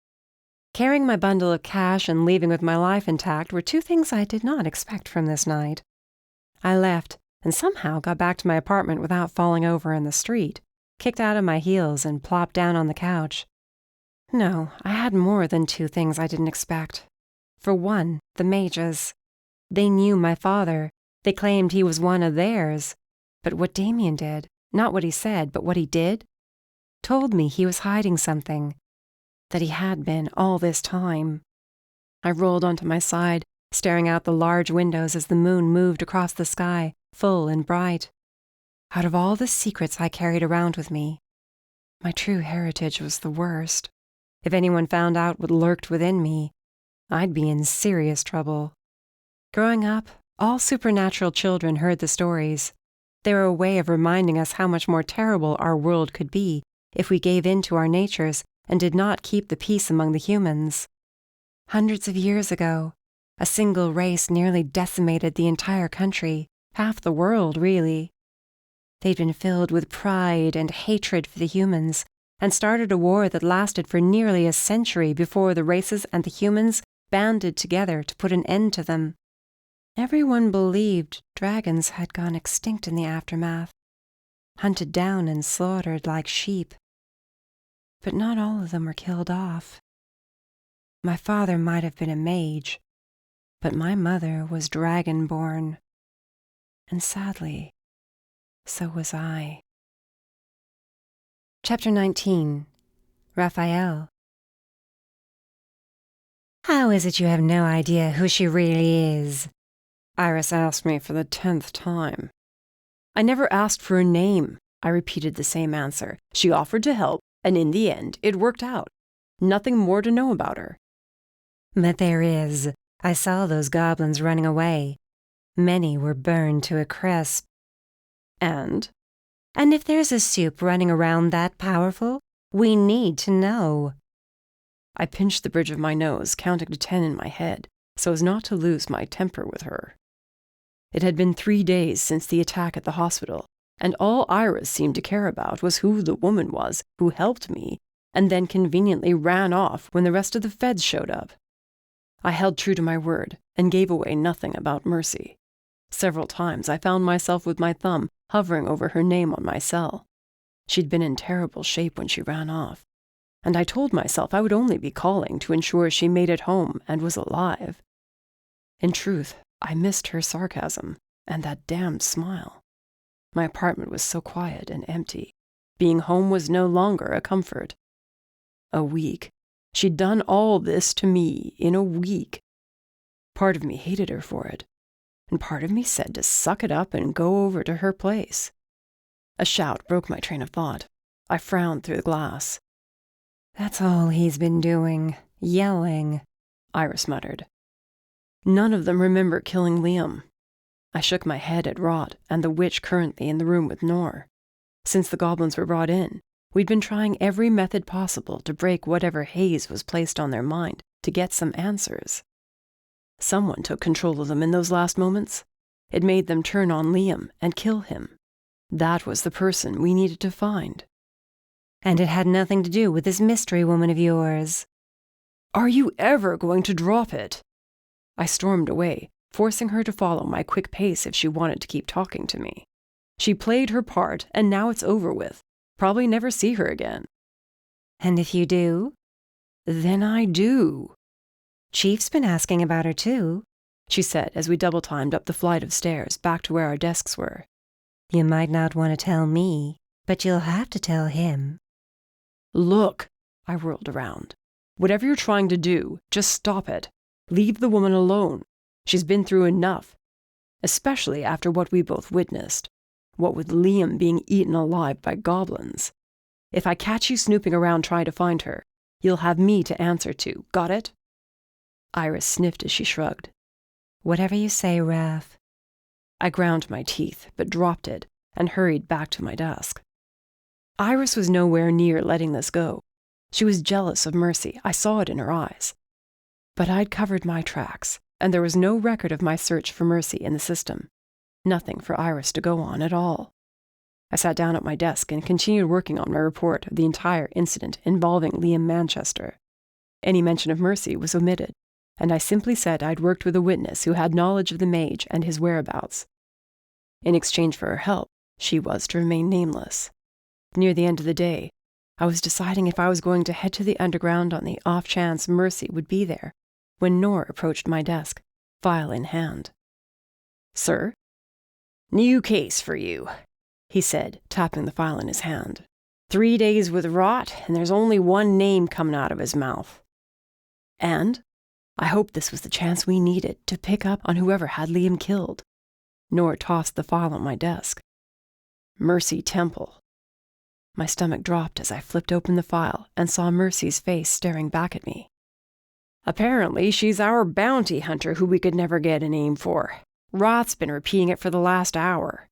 Speaker 1: Carrying my bundle of cash and leaving with my life intact were two things I did not expect from this night. I left, and somehow got back to my apartment without falling over in the street, kicked out of my heels and plopped down on the couch. No, I had more than two things I didn't expect. For one, the mages. They knew my father. They claimed he was one of theirs. But what Damien did, not what he said, but what he did, told me he was hiding something, that he had been all this time. I rolled onto my side, staring out the large windows as the moon moved across the sky, full and bright. Out of all the secrets I carried around with me, my true heritage was the worst. If anyone found out what lurked within me, I'd be in serious trouble. Growing up, all supernatural children heard the stories. They were a way of reminding us how much more terrible our world could be if we gave in to our natures and did not keep the peace among the humans. Hundreds of years ago, A single race nearly decimated the entire country, half the world, really. They'd been filled with pride and hatred for the humans, and started a war that lasted for nearly a century before the races and the humans banded together to put an end to them. Everyone believed dragons had gone extinct in the aftermath, hunted down and slaughtered like sheep. But not all of them were killed off. My father might have been a mage, but my mother was dragon-born. And sadly, so was I. Chapter 19. Rafael. How is it you have no idea who she really is? Iris asked me for the 10th time.
Speaker 3: I never asked for a name. I repeated the same answer. She offered to help, and in the end, it worked out. Nothing more to know about her.
Speaker 1: But there is. I saw those goblins running away. Many were burned to a crisp.
Speaker 3: And
Speaker 1: if there's a soup running around that powerful, we need to know.
Speaker 3: I pinched the bridge of my nose, counting to 10 in my head, so as not to lose my temper with her. It had been 3 days since the attack at the hospital, and all Iris seemed to care about was who the woman was who helped me, and then conveniently ran off when the rest of the feds showed up. I held true to my word, and gave away nothing about Mercy. Several times I found myself with my thumb hovering over her name on my cell. She'd been in terrible shape when she ran off, and I told myself I would only be calling to ensure she made it home and was alive. In truth, I missed her sarcasm and that damned smile. My apartment was so quiet and empty. Being home was no longer a comfort. A week. She'd done all this to me in a week. Part of me hated her for it, and part of me said to suck it up and go over to her place. A shout broke my train of thought. I frowned through the glass.
Speaker 1: That's all he's been doing, yelling,
Speaker 3: Iris muttered. None of them remember killing Liam. I shook my head at Rot and the witch currently in the room with Nor. Since the goblins were brought in, we'd been trying every method possible to break whatever haze was placed on their mind to get some answers. Someone took control of them in those last moments. It made them turn on Liam and kill him. That was the person we needed to find.
Speaker 1: And it had nothing to do with this mystery woman of yours.
Speaker 3: Are you ever going to drop it? I stormed away, forcing her to follow my quick pace if she wanted to keep talking to me. She played her part, and now it's over with. Probably never see her again.
Speaker 1: And if you do?
Speaker 3: Then I do.
Speaker 1: Chief's been asking about her too,
Speaker 3: she said as we double-timed up the flight of stairs back to where our desks were.
Speaker 1: You might not want to tell me, but you'll have to tell him.
Speaker 3: Look, I whirled around. Whatever you're trying to do, just stop it. Leave the woman alone. She's been through enough, especially after what we both witnessed. What with Liam being eaten alive by goblins. If I catch you snooping around trying to find her, you'll have me to answer to. Got it? Iris sniffed as she shrugged.
Speaker 1: Whatever you say, Raph.
Speaker 3: I ground my teeth, but dropped it and hurried back to my desk. Iris was nowhere near letting this go. She was jealous of Mercy. I saw it in her eyes. But I'd covered my tracks, and there was no record of my search for Mercy in the system. Nothing for Iris to go on at all. I sat down at my desk and continued working on my report of the entire incident involving Liam Manchester. Any mention of Mercy was omitted, and I simply said I'd worked with a witness who had knowledge of the mage and his whereabouts. In exchange for her help, she was to remain nameless. Near the end of the day, I was deciding if I was going to head to the underground on the off chance Mercy would be there, when Nor approached my desk, file in hand. Sir? New case for you, he said, tapping the file in his hand. 3 days with Rot, and there's only one name coming out of his mouth. And I hoped this was the chance we needed to pick up on whoever had Liam killed. Nor tossed the file on my desk. Mercy Temple. My stomach dropped as I flipped open the file and saw Mercy's face staring back at me. Apparently, she's our bounty hunter who we could never get a name for. Rot's been repeating it for the last hour.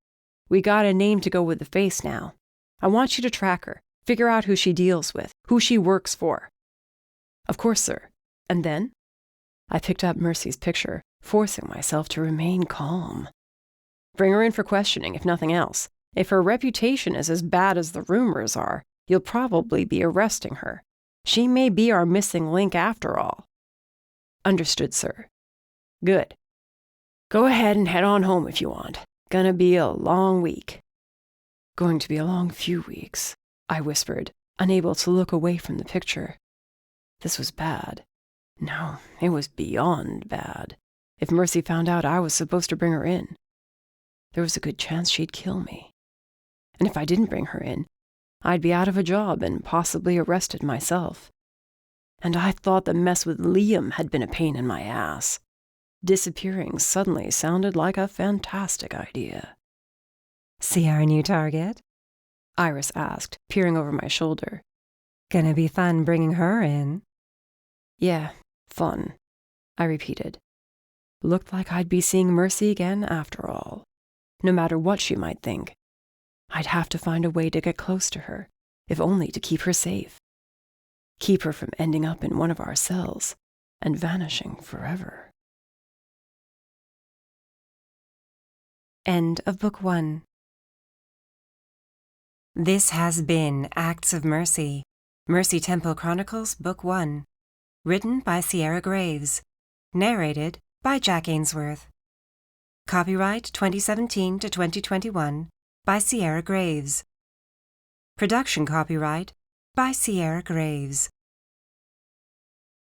Speaker 3: We got a name to go with the face now. I want you to track her, figure out who she deals with, who she works for. Of course, sir. And then? I picked up Mercy's picture, forcing myself to remain calm. Bring her in for questioning, if nothing else. If her reputation is as bad as the rumors are, you'll probably be arresting her. She may be our missing link after all. Understood, sir. Good. Go ahead and head on home if you want. Gonna be a long week. Going to be a long few weeks, I whispered, unable to look away from the picture. This was bad. No, it was beyond bad. If Mercy found out I was supposed to bring her in, there was a good chance she'd kill me. And if I didn't bring her in, I'd be out of a job and possibly arrested myself. And I thought the mess with Liam had been a pain in my ass. Disappearing suddenly sounded like a fantastic idea.
Speaker 1: See our new target?
Speaker 3: Iris asked, peering over my shoulder.
Speaker 1: Gonna be fun bringing her in.
Speaker 3: Yeah, fun, I repeated. Looked like I'd be seeing Mercy again after all. No matter what she might think, I'd have to find a way to get close to her, if only to keep her safe. Keep her from ending up in one of our cells and vanishing forever.
Speaker 1: End of Book 1. This has been Acts of Mercy, Mercy Temple Chronicles, Book 1. Written by Sierra Graves. Narrated by Jack Ainsworth. Copyright 2017 to 2021 by Sierra Graves. Production copyright by Sierra Graves.